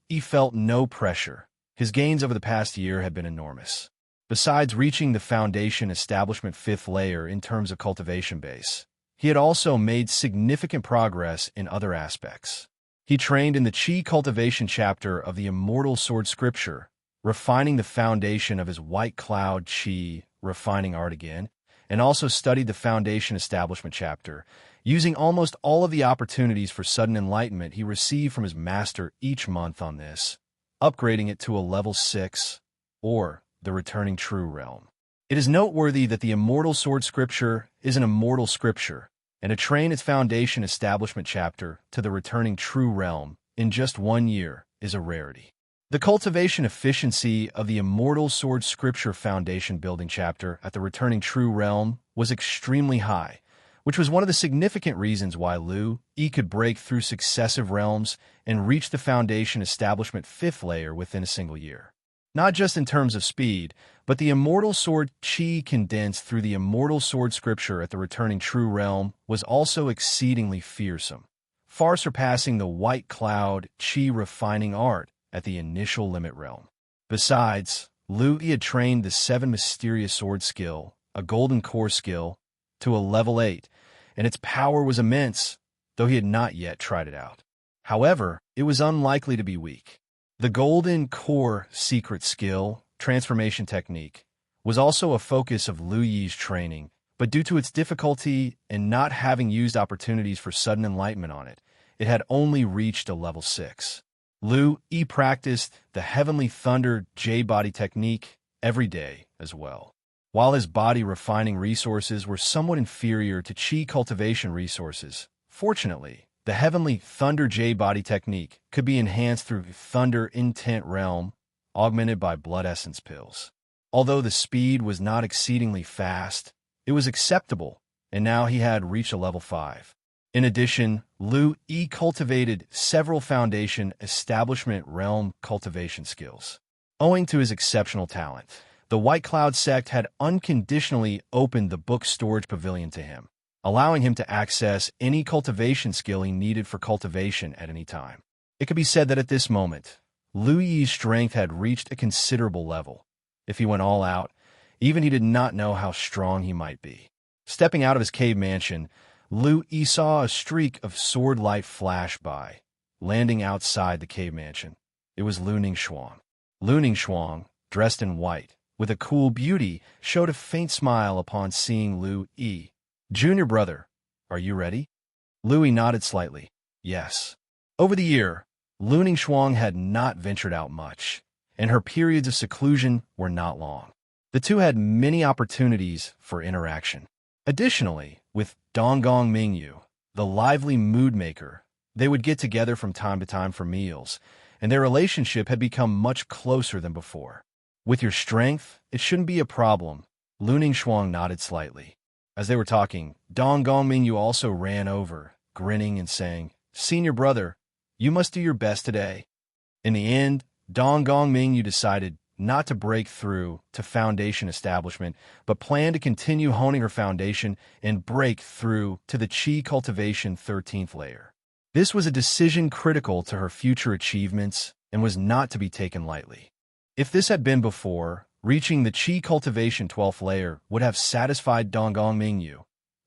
S2: He felt no pressure. His gains over the past year had been enormous. Besides reaching the foundation establishment fifth layer in terms of cultivation base, he had also made significant progress in other aspects. He trained in the Qi Cultivation chapter of the Immortal Sword Scripture, refining the foundation of his White Cloud Qi refining art again, and also studied the Foundation Establishment chapter, using almost all of the opportunities for sudden enlightenment he received from his master each month on this, upgrading it to a level 6, or the Returning True realm. It is noteworthy that the Immortal Sword Scripture is an immortal scripture, and to train its Foundation Establishment chapter to the Returning True realm in just 1 year is a rarity. The cultivation efficiency of the Immortal Sword Scripture Foundation building chapter at the Returning True realm was extremely high, which was one of the significant reasons why He could break through successive realms and reach the Foundation Establishment fifth layer within a single year. Not just in terms of speed, but the Immortal Sword Qi condensed through the Immortal Sword Scripture at the Returning True realm was also exceedingly fearsome, far surpassing the White Cloud Qi refining art at the Initial Limit realm. Besides, He had trained the 7 Mysterious Sword skill, a Golden Core skill, to a level 8, and its power was immense, though he had not yet tried it out. However, it was unlikely to be weak. The Golden Core secret skill, transformation technique, was also a focus of Ye's training, but due to its difficulty and not having used opportunities for sudden enlightenment on it, it had only reached a level 6. He practiced the Heavenly Thunder J-body technique every day as well. While his body refining resources were somewhat inferior to Qi cultivation resources, fortunately, the Heavenly Thunder J-body technique could be enhanced through Thunder Intent Realm, augmented by blood essence pills. Although the speed was not exceedingly fast, it was acceptable, and now he had reached a level 5. In addition, He cultivated several Foundation Establishment realm cultivation skills. Owing to his exceptional talent, the White Cloud sect had unconditionally opened the book storage pavilion to him, allowing him to access any cultivation skill he needed for cultivation at any time. It could be said that at this moment, Ye's strength had reached a considerable level. If he went all out, even he did not know how strong he might be. Stepping out of his cave mansion, He saw a streak of sword light flash by, landing outside the cave mansion. It was Lu Ningxuang. Lu Ningxuang, dressed in white, with a cool beauty, showed a faint smile upon seeing He. "Junior brother, are you ready?" He nodded slightly. Yes. Over the year, Lu Ningxuang had not ventured out much, and her periods of seclusion were not long. The two had many opportunities for interaction. Additionally, with Donggong Mingyu, the lively mood maker, they would get together from time to time for meals, and their relationship had become much closer than before. "With your strength, it shouldn't be a problem," Lu Ningxuang nodded slightly. As they were talking, Donggong Mingyu also ran over, grinning and saying, "Senior brother, you must do your best today." In the end, Donggong Mingyu decided not to break through to foundation establishment, but planned to continue honing her foundation and break through to the Qi Cultivation 13th layer. This was a decision critical to her future achievements and was not to be taken lightly. If this had been before, reaching the Qi Cultivation 12th layer would have satisfied Donggong Mingyu.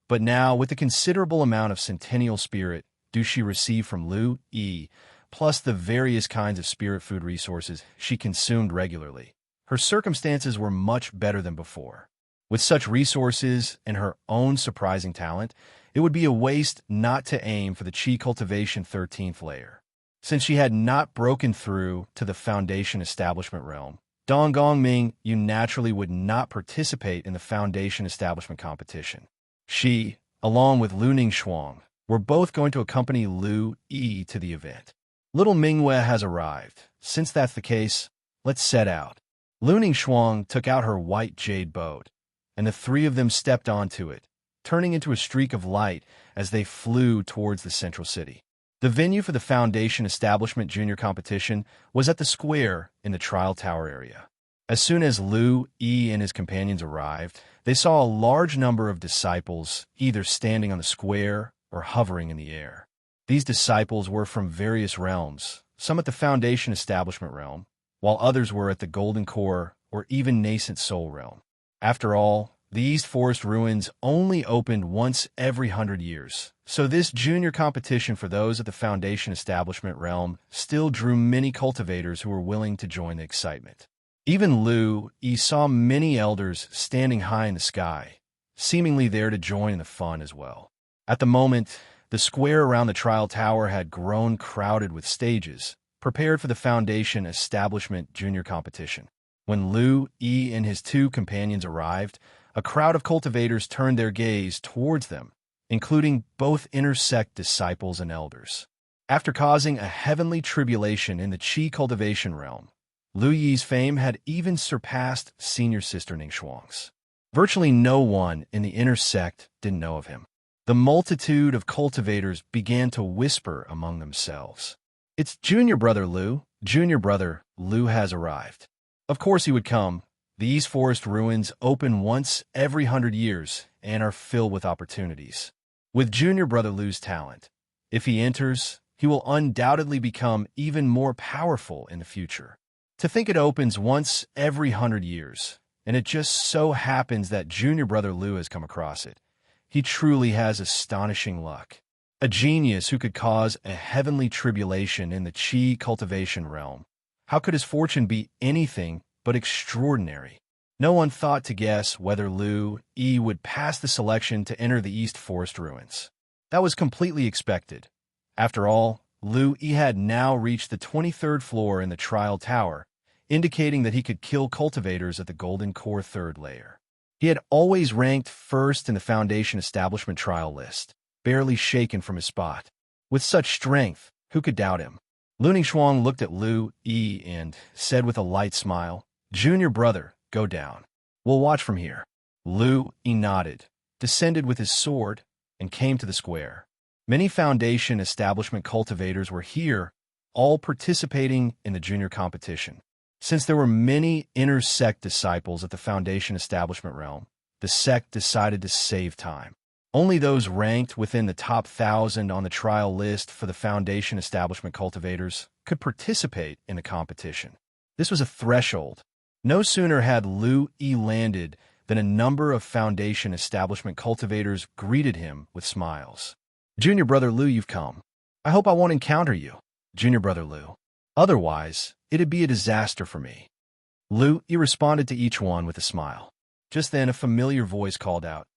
S2: But now, with the considerable amount of centennial spirit she received from Lu-Yi, plus the various kinds of spirit food resources she consumed regularly, her circumstances were much better than before. With such resources and her own surprising talent, it would be a waste not to aim for the Qi Cultivation 13th layer. Since she had not broken through to the foundation establishment realm, Donggong Mingyu naturally would not participate in the foundation establishment competition. She, along with Lu Ningxuang, were both going to accompany Lu-Yi to the event. Little Mingyue has arrived. Since that's the case, let's set out. Lu Ningxuang took out her white jade boat, and the three of them stepped onto it, turning into a streak of light as they flew towards the central city. The venue for the Foundation Establishment Junior Competition was at the square in the Trial Tower area. As soon as Lu-Yi and his companions arrived, they saw a large number of disciples either standing on the square or hovering in the air. These disciples were from various realms, some at the Foundation Establishment realm, while others were at the Golden Core or even Nascent Soul realm. After all, the East Forest ruins only opened once every 100 years, so this junior competition for those at the Foundation Establishment realm still drew many cultivators who were willing to join the excitement. Even Lu-Yi saw many elders standing high in the sky, seemingly there to join in the fun as well. At the moment, the square around the Trial Tower had grown crowded with stages, prepared for the Foundation Establishment Junior Competition. When Lu-Yi and his two companions arrived, a crowd of cultivators turned their gaze towards them, including both intersect disciples and elders. After causing a heavenly tribulation in the Qi cultivation realm, Lu-Yi's fame had even surpassed senior sister Ningxuang's. Virtually no one in the inner sect didn't know of him. The multitude of cultivators began to whisper among themselves. "It's junior brother Lu. Junior brother Lu has arrived." Of course he would come. The East Forest ruins open once every 100 years and are filled with opportunities. With junior brother Lu's talent, if he enters, he will undoubtedly become even more powerful in the future. To think it opens once every 100 years, and it just so happens that junior brother Lu has come across it. He truly has astonishing luck. A genius who could cause a heavenly tribulation in the Qi cultivation realm. How could his fortune be anything but extraordinary? No one thought to guess whether Lu-Yi would pass the selection to enter the East Forest ruins. That was completely expected. After all, Lu-Yi had now reached the 23rd floor in the Trial Tower, indicating that he could kill cultivators at the Golden Core 3rd layer. He had always ranked first in the Foundation Establishment trial list, barely shaken from his spot. With such strength, who could doubt him? Lu Ningxuang looked at Lu-Yi and said with a light smile, "Junior brother, go down. We'll watch from here." Lu-Yi nodded, descended with his sword, and came to the square. Many Foundation Establishment cultivators were here, all participating in the junior competition. Since there were many inner sect disciples at the Foundation Establishment realm, the sect decided to save time. Only those ranked within the top 1,000 on the trial list for the Foundation Establishment cultivators could participate in the competition. This was a threshold. No sooner had Lu-Yi landed than a number of Foundation Establishment cultivators greeted him with smiles. "Junior brother Lu, you've come. I hope I won't encounter you, junior brother Lu. Otherwise, it'd be a disaster for me." Lu-Yi responded to each one with a smile. Just then, a familiar voice called out,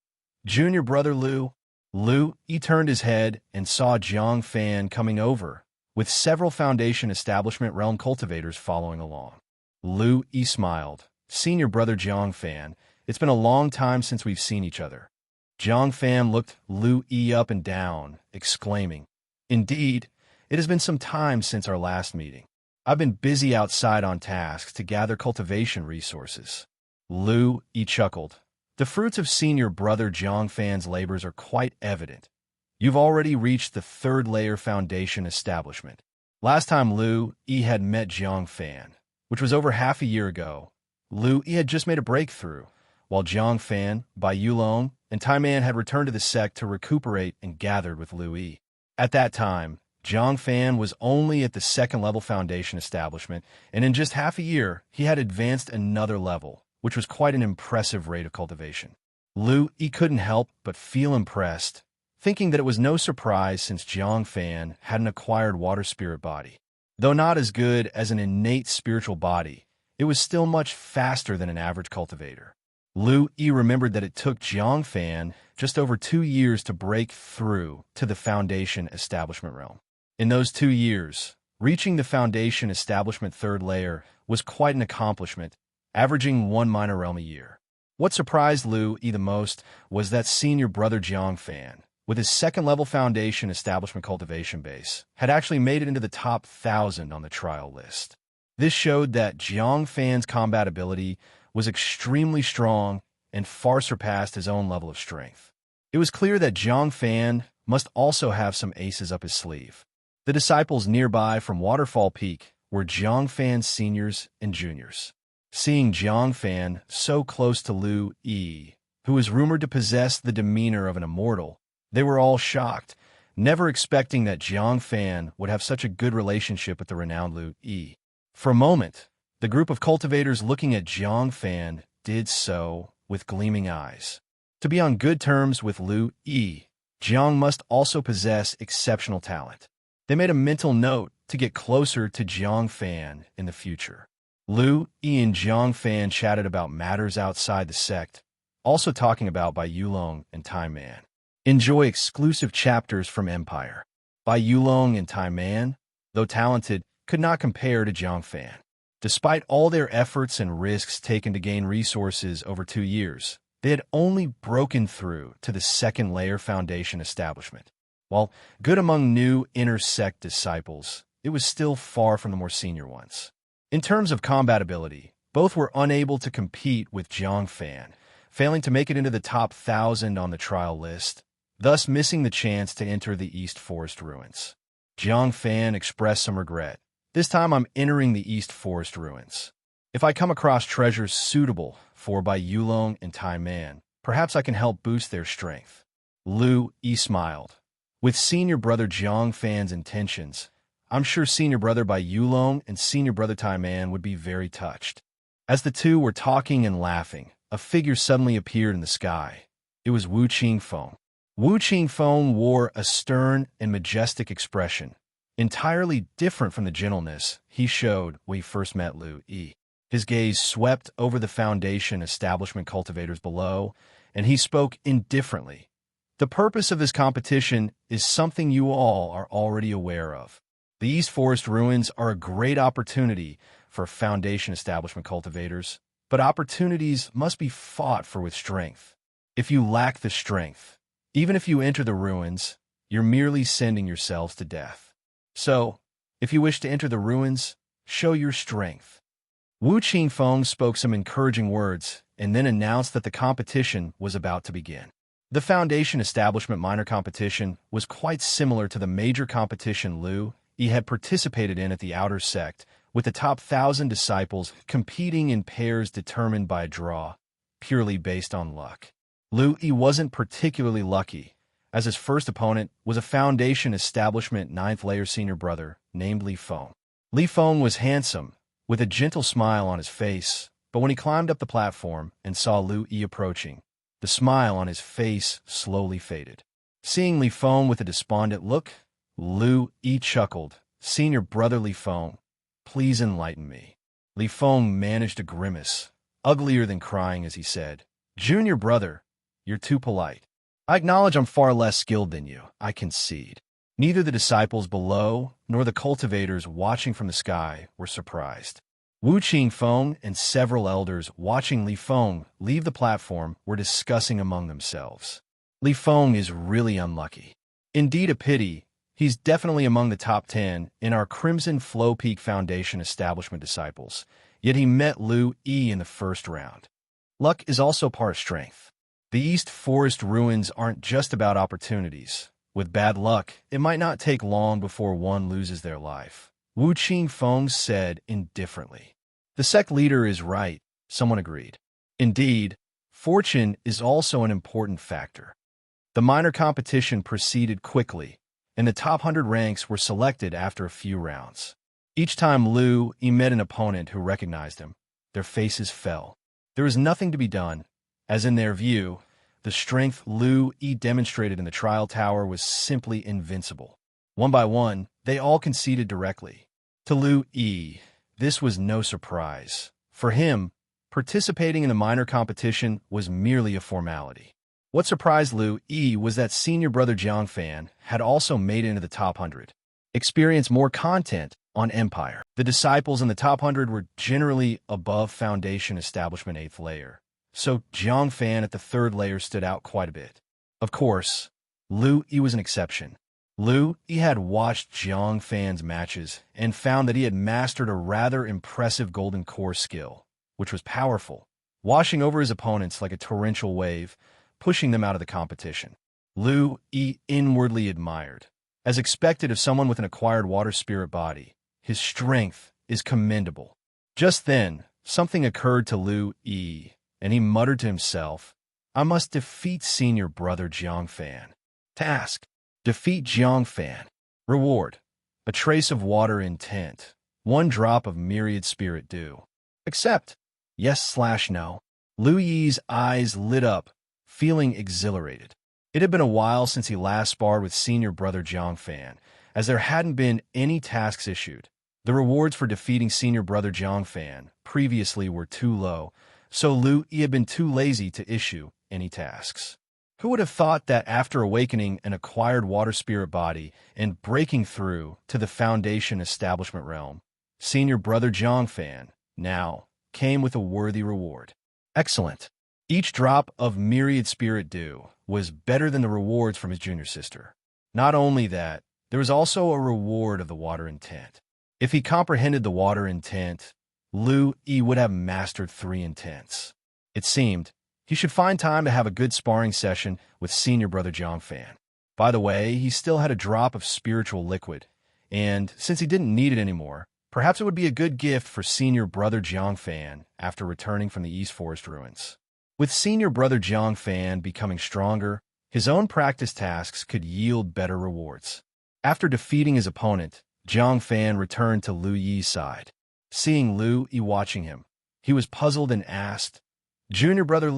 S2: "Junior brother Lu." Lu-Yi turned his head and saw Jiang Fan coming over, with several Foundation Establishment realm cultivators following along. Lu-Yi smiled. "Senior brother Jiang Fan, it's been a long time since we've seen each other." Jiang Fan looked Lu-Yi up and down, exclaiming, "Indeed, it has been some time since our last meeting. I've been busy outside on tasks to gather cultivation resources." Lu-Yi chuckled. "The fruits of senior brother Jiang Fan's labors are quite evident. You've already reached the 3rd layer Foundation Establishment." Last time Lu-Yi had met Jiang Fan, which was over half a year ago. Lu-Yi had just made a breakthrough, while Jiang Fan, Bai Yulong, and Tai Man had returned to the sect to recuperate and gathered with Lu-Yi. At that time, Jiang Fan was only at the second-level foundation establishment, and in just half a year, he had advanced another level, which was quite an impressive rate of cultivation. Lu-Yi couldn't help but feel impressed, thinking that it was no surprise since Jiang Fan had an acquired water spirit body. Though not as good as an innate spiritual body, it was still much faster than an average cultivator. Lu-Yi remembered that it took Jiang Fan just over 2 years to break through to the foundation establishment realm. In those 2 years, reaching the foundation establishment third layer was quite an accomplishment, averaging 1 minor realm a year. What surprised Lu-Yi the most was that senior brother Jiang Fan, with his second-level foundation establishment cultivation base, had actually made it into the top 1,000 on the trial list. This showed that Jiang Fan's combat ability was extremely strong and far surpassed his own level of strength. It was clear that Jiang Fan must also have some aces up his sleeve. The disciples nearby from Waterfall Peak were Jiang Fan's seniors and juniors. Seeing Jiang Fan so close to Lu-Yi, who was rumored to possess the demeanor of an immortal, they were all shocked, never expecting that Jiang Fan would have such a good relationship with the renowned Lu-Yi. For a moment, the group of cultivators looking at Jiang Fan did so with gleaming eyes. To be on good terms with Lu-Yi, Jiang must also possess exceptional talent. They made a mental note to get closer to Jiang Fan in the future. Lu-Yi and Jiang Fan chatted about matters outside the sect, also talking about Bai Yulong and Tai Man. Enjoy exclusive chapters from Empire. Bai Yulong and Tai Man, though talented, could not compare to Jiang Fan. Despite all their efforts and risks taken to gain resources over 2 years, they had only broken through to the second-layer foundation establishment. While good among new inner sect disciples, it was still far from the more senior ones. In terms of combat ability, both were unable to compete with Jiang Fan, failing to make it into the top 1,000 on the trial list, thus missing the chance to enter the East Forest ruins. Jiang Fan expressed some regret. This time I'm entering the East Forest ruins. If I come across treasures suitable for Bai Yulong and Tai Man, perhaps I can help boost their strength. Lu-Yi smiled. With senior brother Jiang Fan's intentions, I'm sure senior brother Bai Yulong and senior brother Tai Man would be very touched. As the two were talking and laughing, a figure suddenly appeared in the sky. It was Wu Qingfeng. Wu Qingfeng wore a stern and majestic expression, entirely different from the gentleness he showed when he first met Lu-Yi. His gaze swept over the foundation establishment cultivators below, and he spoke indifferently. The purpose of this competition is something you all are already aware of. The East Forest ruins are a great opportunity for foundation establishment cultivators, but opportunities must be fought for with strength. If you lack the strength, even if you enter the ruins, you're merely sending yourselves to death. So, if you wish to enter the ruins, show your strength. Wu Qingfeng spoke some encouraging words and then announced that the competition was about to begin. The foundation establishment minor competition was quite similar to the major competition Lu-Yi had participated in at the outer sect, with the top 1,000 disciples competing in pairs determined by a draw, purely based on luck. Lu-Yi wasn't particularly lucky, as his first opponent was a foundation establishment 9th layer senior brother named Li Feng. Li Feng was handsome, with a gentle smile on his face, but when he climbed up the platform and saw Lu-Yi approaching, the smile on his face slowly faded. Seeing Li Feng with a despondent look, Lu-Yi chuckled. "Senior brother Li Feng, please enlighten me." Li Feng managed a grimace, uglier than crying as he said, "Junior brother, you're too polite. I acknowledge I'm far less skilled than you, I concede." Neither the disciples below nor the cultivators watching from the sky were surprised. Wu Qingfeng and several elders watching Li Feng leave the platform were discussing among themselves. Li Feng is really unlucky. Indeed a pity. He's definitely among the top 10 in our Crimson Flow Peak Foundation establishment disciples, yet he met Lu-Yi in the first round. Luck is also part of strength. The East Forest ruins aren't just about opportunities. With bad luck, it might not take long before one loses their life. Wu Qingfeng said indifferently. The sect leader is right, someone agreed. Indeed, fortune is also an important factor. The minor competition proceeded quickly, and the top 100 ranks were selected after a few rounds. Each time He met an opponent who recognized him, their faces fell. There was nothing to be done, as in their view, the strength He demonstrated in the trial tower was simply invincible. One by one, they all conceded directly. To He, this was no surprise. For him, participating in the minor competition was merely a formality. What surprised He was that senior brother Jiang Fan had also made it into the top 100. Experienced more content on Empire. The disciples in the top 100 were generally above Foundation Establishment 8th layer, so Jiang Fan at the 3rd layer stood out quite a bit. Of course, He was an exception. He had watched Jiang Fan's matches and found that he had mastered a rather impressive golden core skill, which was powerful, washing over his opponents like a torrential wave, pushing them out of the competition. He inwardly admired. As expected of someone with an acquired water spirit body, his strength is commendable. Just then, something occurred to He, and he muttered to himself, I must defeat senior brother Jiang Fan. Task: defeat Jiang Fan. Reward: a trace of water in tent, 1 drop of myriad spirit dew. Accept. Yes/no. Yi's eyes lit up, feeling exhilarated. It had been a while since he last sparred with senior brother Jiang Fan, as there hadn't been any tasks issued. The rewards for defeating senior brother Jiang Fan previously were too low, so He had been too lazy to issue any tasks. Who would have thought that after awakening an acquired water spirit body and breaking through to the Foundation Establishment realm, senior brother Jiang Fan now came with a worthy reward. Excellent. Each drop of myriad spirit dew was better than the rewards from his junior sister. Not only that, there was also a reward of the water intent. If he comprehended the water intent, He would have mastered 3 intents. It seemed he should find time to have a good sparring session with senior brother Jiang Fan. By the way, he still had a drop of spiritual liquid, and since he didn't need it anymore, perhaps it would be a good gift for senior brother Jiang Fan after returning from the East Forest ruins. With senior brother Jiang Fan becoming stronger, his own practice tasks could yield better rewards. After defeating his opponent, Jiang Fan returned to Yi's side. Seeing Yi watching him, he was puzzled and asked, Junior brother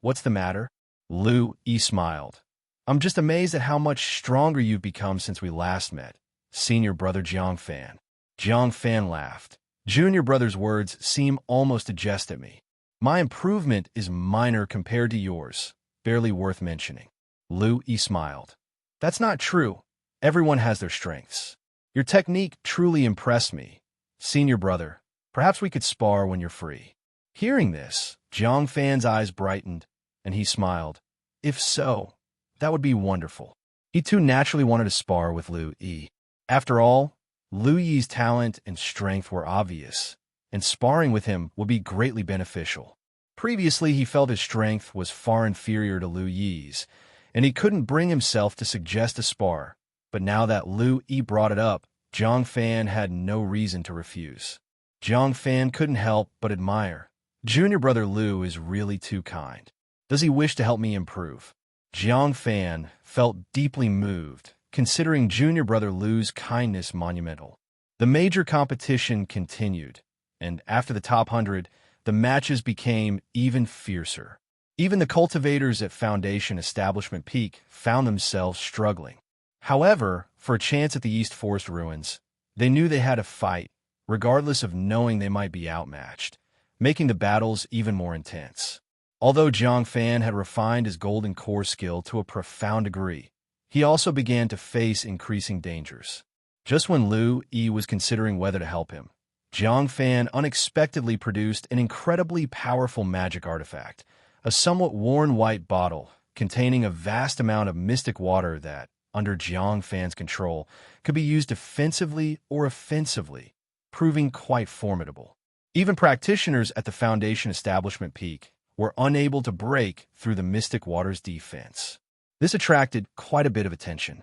S2: what's the matter? Yi smiled. I'm just amazed at how much stronger you've become since we last met, senior brother Jiang Fan. Jiang Fan laughed. Junior brother's words seem almost a jest at me. My improvement is minor compared to yours, barely worth mentioning. Yi smiled. That's not true. Everyone has their strengths. Your technique truly impressed me. Senior brother, perhaps we could spar when you're free. Hearing this, Jiang Fan's eyes brightened, and he smiled. If so, that would be wonderful. He too naturally wanted to spar with Yi. After all, Yi's talent and strength were obvious, and sparring with him would be greatly beneficial. Previously, he felt his strength was far inferior to Yi's, and he couldn't bring himself to suggest a spar. But now that Yi brought it up, Jiang Fan had no reason to refuse. Jiang Fan couldn't help but admire. Junior brother is really too kind. Does he wish to help me improve? Jiang Fan felt deeply moved, considering junior brother Lu's kindness monumental. The major competition continued, and after the top 100, the matches became even fiercer. Even the cultivators at Foundation Establishment Peak found themselves struggling. However, for a chance at the East Forest ruins, they knew they had to fight, regardless of knowing they might be outmatched, making the battles even more intense. Although Jiang Fan had refined his golden core skill to a profound degree, he also began to face increasing dangers. Just when Yi was considering whether to help him, Jiang Fan unexpectedly produced an incredibly powerful magic artifact, a somewhat worn white bottle containing a vast amount of mystic water that, under Jiang Fan's control, could be used defensively or offensively, proving quite formidable. Even practitioners at the Foundation Establishment Peak were unable to break through the mystic water's defense. This attracted quite a bit of attention.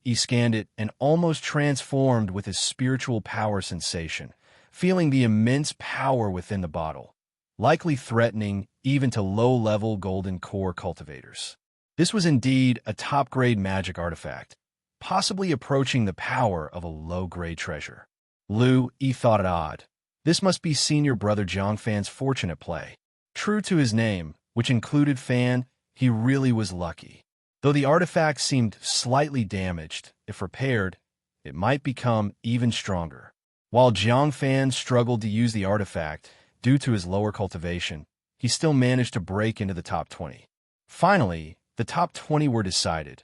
S2: He scanned it and almost transformed with his spiritual power sensation, feeling the immense power within the bottle, likely threatening even to low-level golden core cultivators. This was indeed a top-grade magic artifact, possibly approaching the power of a low-grade treasure. He thought it odd. This must be senior brother Jiang Fan's fortune at play. True to his name, which included Fan, he really was lucky. Though the artifact seemed slightly damaged, if repaired, it might become even stronger. While Jiang Fan struggled to use the artifact due to his lower cultivation, he still managed to break into the top 20. Finally, the top 20 were decided.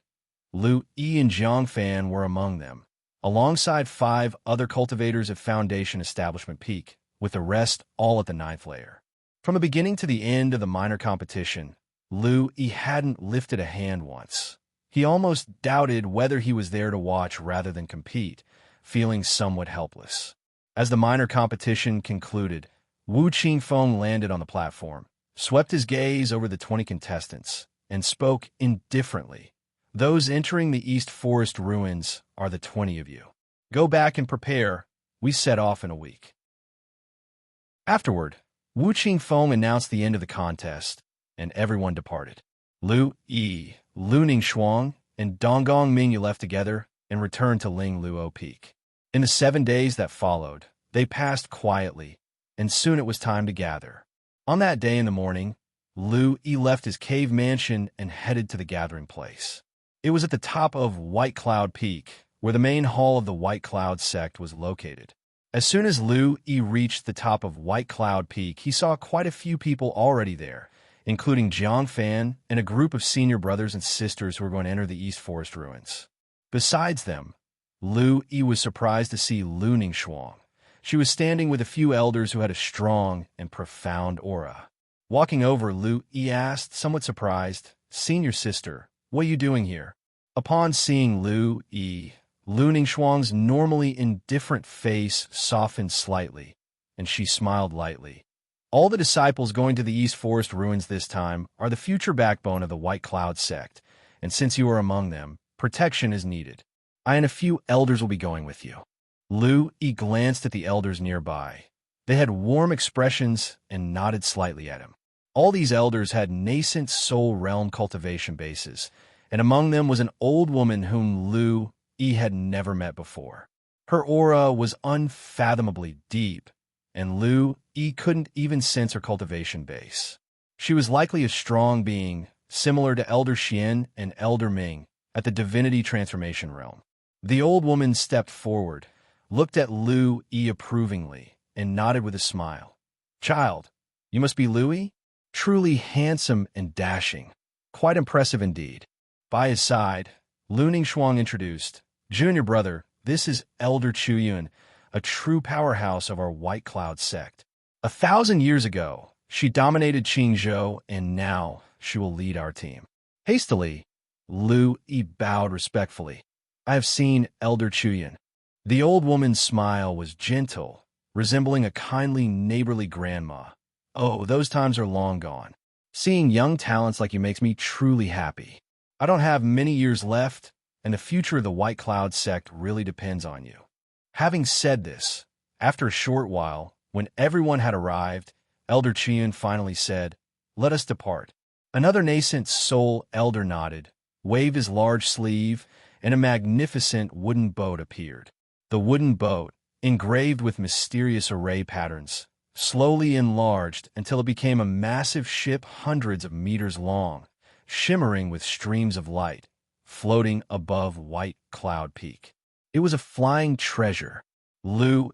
S2: He and Jiang Fan were among them, alongside 5 other cultivators at Foundation Establishment Peak, with the rest all at the 9th layer. From the beginning to the end of the minor competition, He hadn't lifted a hand once. He almost doubted whether he was there to watch rather than compete, feeling somewhat helpless. As the minor competition concluded, Wu Qingfeng landed on the platform, swept his gaze over the 20 contestants, and spoke indifferently. Those entering the East Forest ruins are the 20 of you. Go back and prepare. We set off in a week. Afterward, Wu Qingfeng announced the end of the contest, and everyone departed. Lu Ningxuang, and Donggong Mingyu left together and returned to Lingluo Peak. In the 7 days that followed, they passed quietly, and soon it was time to gather. On that day in the morning, He left his cave mansion and headed to the gathering place. It was at the top of White Cloud Peak, where the main hall of the White Cloud sect was located. As soon as He reached the top of White Cloud Peak, he saw quite a few people already there, including Jiang Fan and a group of senior brothers and sisters who were going to enter the East Forest ruins. Besides them, He was surprised to see Lu Ningxuang. She was standing with a few elders who had a strong and profound aura. Walking over, He asked, somewhat surprised, "Senior sister, what are you doing here?" Upon seeing Lu Ningxuang's normally indifferent face softened slightly, and she smiled lightly. All the disciples going to the East Forest ruins this time are the future backbone of the White Cloud sect, and since you are among them, protection is needed. I and a few elders will be going with you. He glanced at the elders nearby. They had warm expressions and nodded slightly at him. All these elders had nascent soul realm cultivation bases, and among them was an old woman whom He had never met before. Her aura was unfathomably deep, and He couldn't even sense her cultivation base. She was likely a strong being, similar to Elder Xian and Elder Ming at the Divinity Transformation Realm. The old woman stepped forward, looked at He approvingly, and nodded with a smile. "Child, you must be He? Truly handsome and dashing. Quite impressive indeed." By his side, Lu Ningxuang introduced, "Junior brother, this is Elder Chuyun, a true powerhouse of our White Cloud sect. 1,000 years ago, she dominated Qingzhou, and now she will lead our team." Hastily, He bowed respectfully. "I have seen Elder Chuyun." The old woman's smile was gentle, resembling a kindly neighborly grandma. "Oh, those times are long gone. Seeing young talents like you makes me truly happy. I don't have many years left, and the future of the White Cloud sect really depends on you." Having said this, after a short while, when everyone had arrived, Elder Qian finally said, "Let us depart." Another nascent soul elder nodded, waved his large sleeve, and a magnificent wooden boat appeared. The wooden boat, engraved with mysterious array patterns, slowly enlarged until it became a massive ship hundreds of meters long, shimmering with streams of light, floating above White Cloud Peak. It was a flying treasure.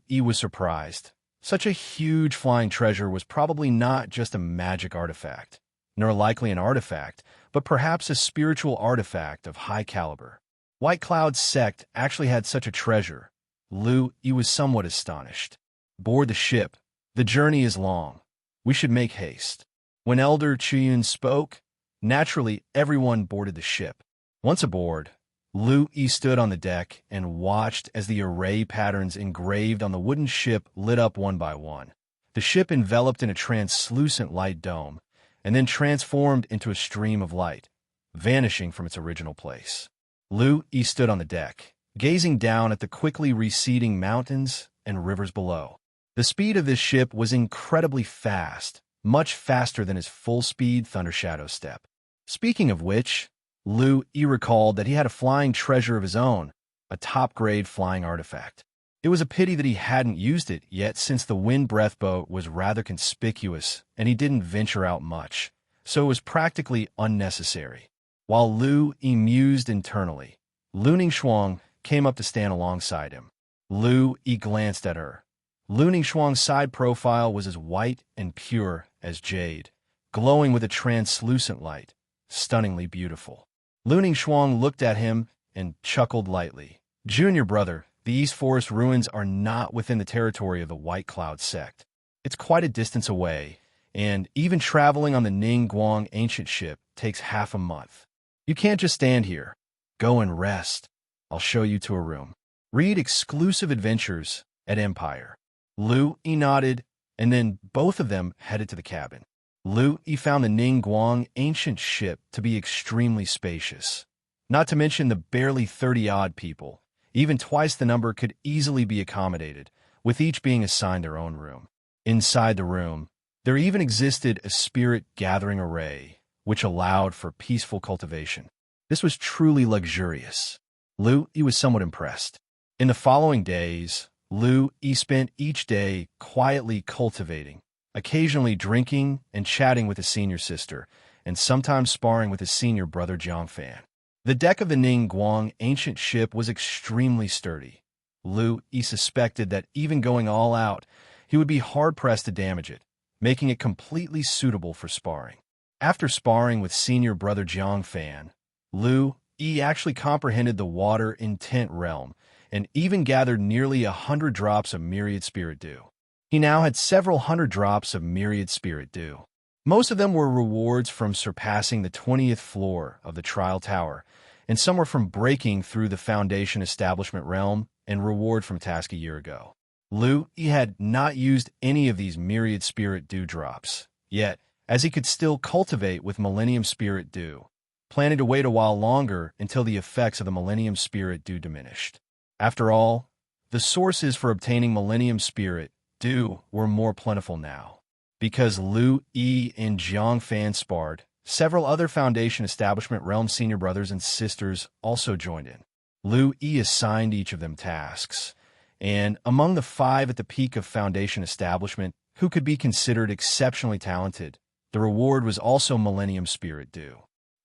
S2: He was surprised. Such a huge flying treasure was probably not just a magic artifact, nor likely an artifact, but perhaps a spiritual artifact of high caliber. White Cloud's sect actually had such a treasure. He was somewhat astonished. "Board the ship. The journey is long. We should make haste." When Elder Chuyun spoke, naturally everyone boarded the ship. Once aboard, He stood on the deck and watched as the array patterns engraved on the wooden ship lit up one by one. The ship enveloped in a translucent light dome, and then transformed into a stream of light, vanishing from its original place. He stood on the deck, gazing down at the quickly receding mountains and rivers below. The speed of this ship was incredibly fast, much faster than his full-speed Thunder Shadow step. Speaking of which, Lu-Yi recalled that he had a flying treasure of his own, a top-grade flying artifact. It was a pity that he hadn't used it yet since the wind breath boat was rather conspicuous and he didn't venture out much, so it was practically unnecessary. While Lu-Yi mused internally, Luning Shuang came up to stand alongside him. Lu-Yi glanced at her. Luning Shuang's side profile was as white and pure as jade, glowing with a translucent light, stunningly beautiful. Luning Shuang looked at him and chuckled lightly. Junior brother, the East Forest ruins are not within the territory of the White Cloud sect. It's quite a distance away, and even traveling on the Ningguang ancient ship takes half a month. You can't just stand here. Go and rest. I'll show you to a room. Read exclusive adventures at Empire. Lu-Yi nodded, and then both of them headed to the cabin. Lu-Yi found the Ningguang ancient ship to be extremely spacious. Not to mention the barely 30-odd people. Even twice the number could easily be accommodated, with each being assigned their own room. Inside the room, there even existed a spirit-gathering array, which allowed for peaceful cultivation. This was truly luxurious. Lu-Yi was somewhat impressed. In the following days, Lu-Yi spent each day quietly cultivating, occasionally drinking and chatting with his senior sister, and sometimes sparring with his senior brother Jiangfan. The deck of the Ningguang ancient ship was extremely sturdy. Lu-Yi suspected that even going all out, he would be hard-pressed to damage it, making it completely suitable for sparring. After sparring with senior brother Jiangfan, Lu-Yi actually comprehended the water intent realm and even gathered nearly 100 drops of myriad spirit dew. He now had several hundred drops of myriad spirit dew. Most of them were rewards from surpassing the 20th floor of the Trial Tower, and some were from breaking through the Foundation establishment realm and reward from task a year ago. Lu-Yi had not used any of these myriad spirit dew drops, yet, as he could still cultivate with Millennium Spirit Dew, planning to wait a while longer until the effects of the Millennium Spirit Dew diminished. After all, the sources for obtaining Millennium Spirit Dew were more plentiful now. Because Lu-Yi and Jiangfan sparred, several other Foundation Establishment Realm senior brothers and sisters also joined in. Lu-Yi assigned each of them tasks, and among the 5 at the peak of Foundation Establishment who could be considered exceptionally talented, the reward was also Millennium Spirit Dew.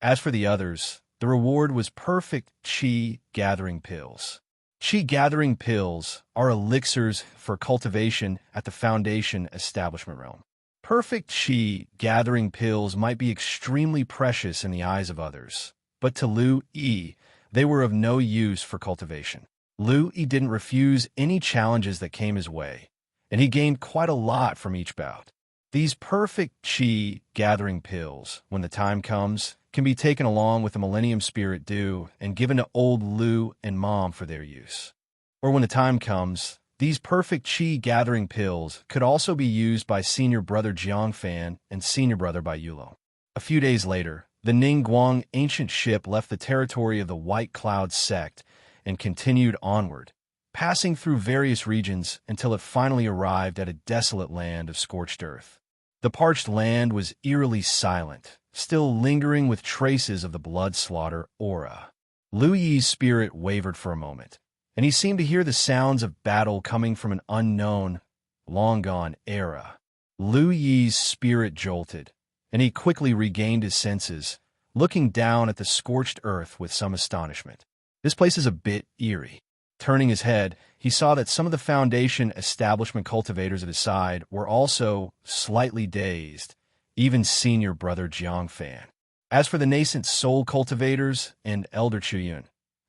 S2: As for the others, the reward was Perfect Qi Gathering Pills. Qi Gathering Pills are elixirs for cultivation at the Foundation Establishment Realm. Perfect Qi Gathering Pills might be extremely precious in the eyes of others, but to Lu-Yi, they were of no use for cultivation. Lu-Yi didn't refuse any challenges that came his way, and he gained quite a lot from each bout. These Perfect Qi Gathering Pills, when the time comes, can be taken along with the Millennium Spirit Dew and given to old Lu and Mom for their use. Or when the time comes, these Perfect Qi Gathering Pills could also be used by senior brother Jiangfan and senior brother by Yulong. A few days later, the Ningguang ancient ship left the territory of the White Cloud sect and continued onward, passing through various regions until it finally arrived at a desolate land of scorched earth. The parched land was eerily silent, still lingering with traces of the blood slaughter aura. Lu-Yi's spirit wavered for a moment, and he seemed to hear the sounds of battle coming from an unknown, long-gone era. Lu-Yi's spirit jolted, and he quickly regained his senses, looking down at the scorched earth with some astonishment. This place is a bit eerie. Turning his head, he saw that some of the Foundation Establishment cultivators at his side were also slightly dazed, even senior brother Jiangfan. As for the nascent soul cultivators and Elder Chuyun,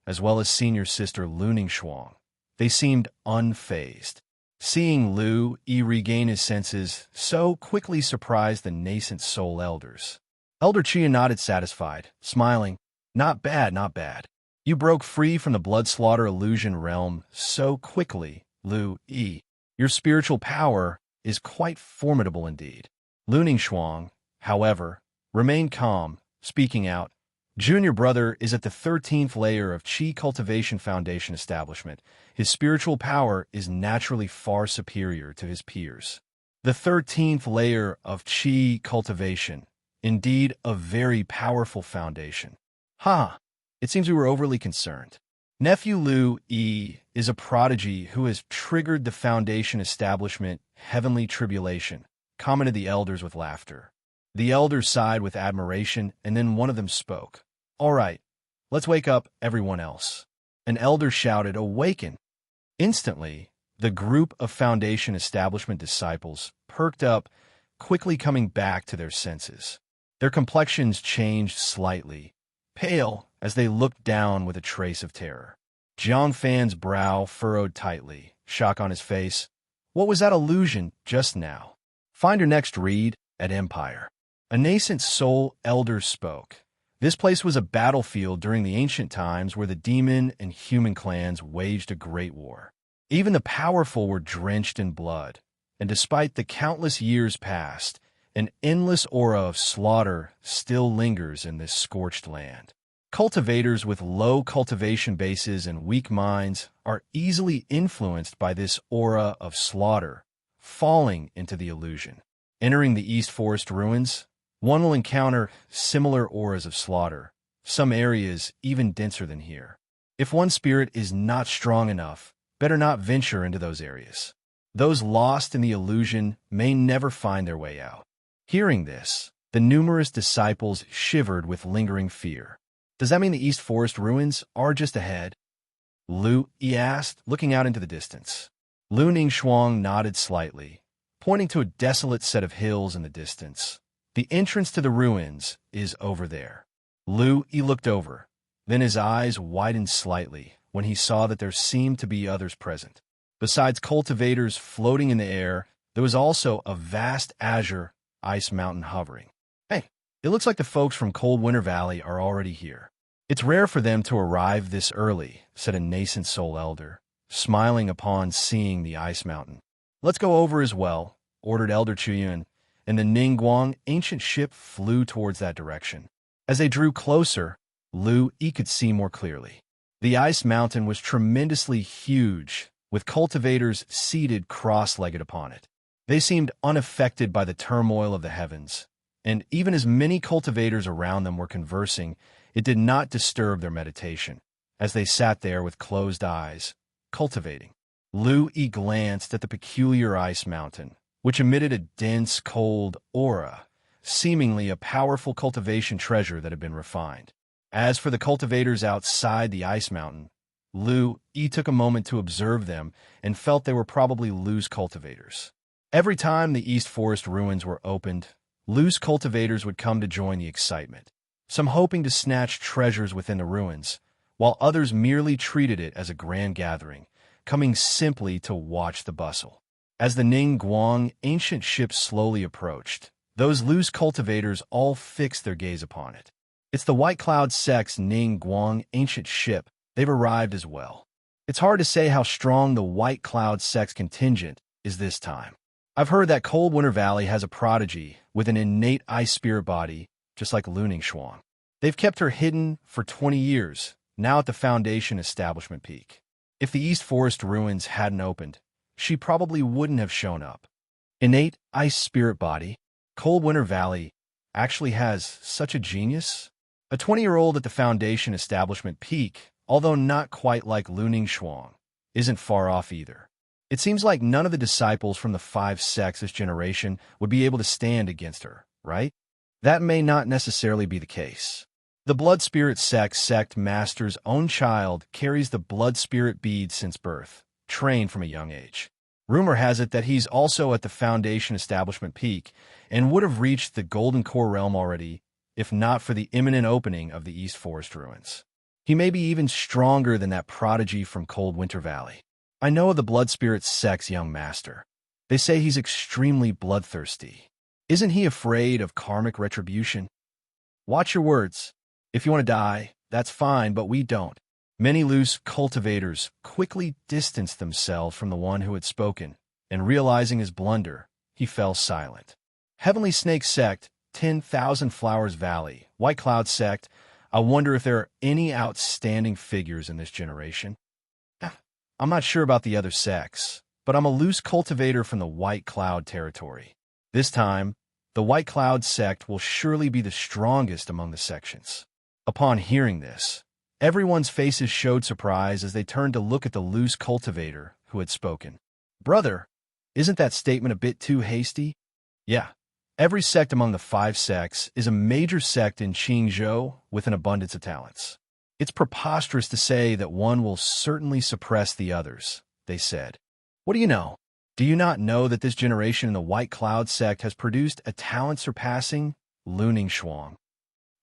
S2: as well as senior sister Luning Shuang, they seemed unfazed. Seeing Lu-Yi regain his senses so quickly surprised the nascent soul elders. Elder Chuyun nodded satisfied, smiling. Not bad, not bad. You broke free from the blood slaughter illusion realm so quickly, Lu-Yi. Your spiritual power is quite formidable indeed. Luning Shuang, however, remained calm, speaking out, Junior brother is at the 13th layer of Qi Cultivation Foundation establishment. His spiritual power is naturally far superior to his peers. The 13th layer of Qi Cultivation, indeed a very powerful foundation. It seems we were overly concerned. Nephew Lu-E is a prodigy who has triggered the foundation establishment heavenly tribulation, commented the elders with laughter. The elders sighed with admiration, and then one of them spoke. All right, let's wake up everyone else. An elder shouted, awaken! Instantly, the group of foundation establishment disciples perked up, quickly coming back to their senses. Their complexions changed slightly, pale as they looked down with a trace of terror. Jiang Fan's brow furrowed tightly, shock on his face. What was that illusion just now? Find your next read at Empire. A nascent soul elder spoke. This place was a battlefield during the ancient times where the demon and human clans waged a great war. Even the powerful were drenched in blood, and despite the countless years past, an endless aura of slaughter still lingers in this scorched land. Cultivators with low cultivation bases and weak minds are easily influenced by this aura of slaughter, falling into the illusion. Entering the East Forest ruins, one will encounter similar auras of slaughter, some areas even denser than here. If one's spirit is not strong enough, better not venture into those areas. Those lost in the illusion may never find their way out. Hearing this, the numerous disciples shivered with lingering fear. Does that mean the East Forest ruins are just ahead? Lu-E asked, looking out into the distance. Lu Ningxuang nodded slightly, pointing to a desolate set of hills in the distance. The entrance to the ruins is over there. Lu-E looked over. Then his eyes widened slightly when he saw that there seemed to be others present. Besides cultivators floating in the air, there was also a vast azure ice mountain hovering. Hey, it looks like the folks from Cold Winter Valley are already here. It's rare for them to arrive this early, said a nascent soul elder, smiling upon seeing the ice mountain. Let's go over as well, ordered Elder Chuyun, and the Ningguang ancient ship flew towards that direction. As they drew closer, Lu-E could see more clearly. The ice mountain was tremendously huge, with cultivators seated cross-legged upon it. They seemed unaffected by the turmoil of the heavens, and even as many cultivators around them were conversing, it did not disturb their meditation, as they sat there with closed eyes, cultivating. Lu-E glanced at the peculiar ice mountain, which emitted a dense, cold aura, seemingly a powerful cultivation treasure that had been refined. As for the cultivators outside the ice mountain, Lu-E took a moment to observe them and felt they were probably loose cultivators. Every time the East Forest ruins were opened, loose cultivators would come to join the excitement, some hoping to snatch treasures within the ruins, while others merely treated it as a grand gathering, coming simply to watch the bustle. As the Ningguang ancient ship slowly approached, those loose cultivators all fixed their gaze upon it. It's the White Cloud Sect's Ningguang ancient ship. They've arrived as well. It's hard to say how strong the White Cloud Sect's contingent is this time. I've heard that Cold Winter Valley has a prodigy with an innate ice spirit body, just like Lu Ningxuang. They've kept her hidden for 20 years, now at the Foundation Establishment Peak. If the East Forest ruins hadn't opened, she probably wouldn't have shown up. Innate ice spirit body, Cold Winter Valley actually has such a genius? A 20-year-old at the Foundation Establishment Peak, although not quite like Lu Ningxuang, isn't far off either. It seems like none of the disciples from the 5 sects this generation would be able to stand against her, right? That may not necessarily be the case. The Blood Spirit sect master's own child carries the Blood Spirit bead since birth, trained from a young age. Rumor has it that he's also at the Foundation Establishment Peak and would have reached the Golden Core realm already if not for the imminent opening of the East Forest ruins. He may be even stronger than that prodigy from Cold Winter Valley. I know of the Blood Spirit sect's young master. They say he's extremely bloodthirsty. Isn't he afraid of karmic retribution? Watch your words. If you want to die, that's fine, but we don't. Many loose cultivators quickly distanced themselves from the one who had spoken, and realizing his blunder, he fell silent. Heavenly Snake Sect, 10,000 Flowers Valley, White Cloud Sect, I wonder if there are any outstanding figures in this generation. I'm not sure about the other sects, but I'm a loose cultivator from the White Cloud territory. This time, the White Cloud sect will surely be the strongest among the sections. Upon hearing this, everyone's faces showed surprise as they turned to look at the loose cultivator who had spoken. Brother, isn't that statement a bit too hasty? Yeah. Every sect among the 5 sects is a major sect in Qingzhou with an abundance of talents. It's preposterous to say that one will certainly suppress the others, they said. What do you know? Do you not know that this generation in the White Cloud sect has produced a talent surpassing Luning Shuang?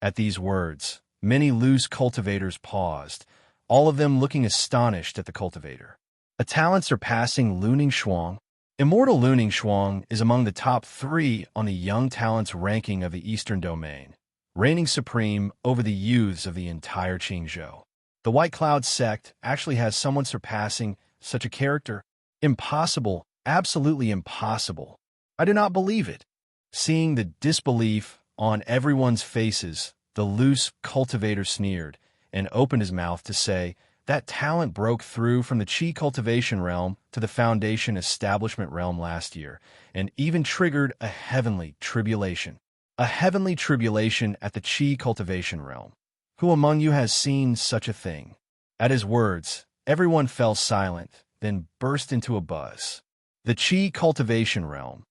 S2: At these words, many loose cultivators paused, all of them looking astonished at the cultivator. A talent surpassing Luning Shuang? Immortal Luning Shuang is among the top 3 on the Young Talents ranking of the Eastern Domain, reigning supreme over the youths of the entire Qingzhou. The White Cloud sect actually has someone surpassing such a character? Impossible, absolutely impossible. I do not believe it. Seeing the disbelief on everyone's faces, the loose cultivator sneered and opened his mouth to say, that talent broke through from the Qi Cultivation realm to the Foundation Establishment realm last year, and even triggered a heavenly tribulation. A heavenly tribulation at the Qi Cultivation realm. Who among you has seen such a thing? At his words, everyone fell silent, then burst into a buzz. The Qi Cultivation realm.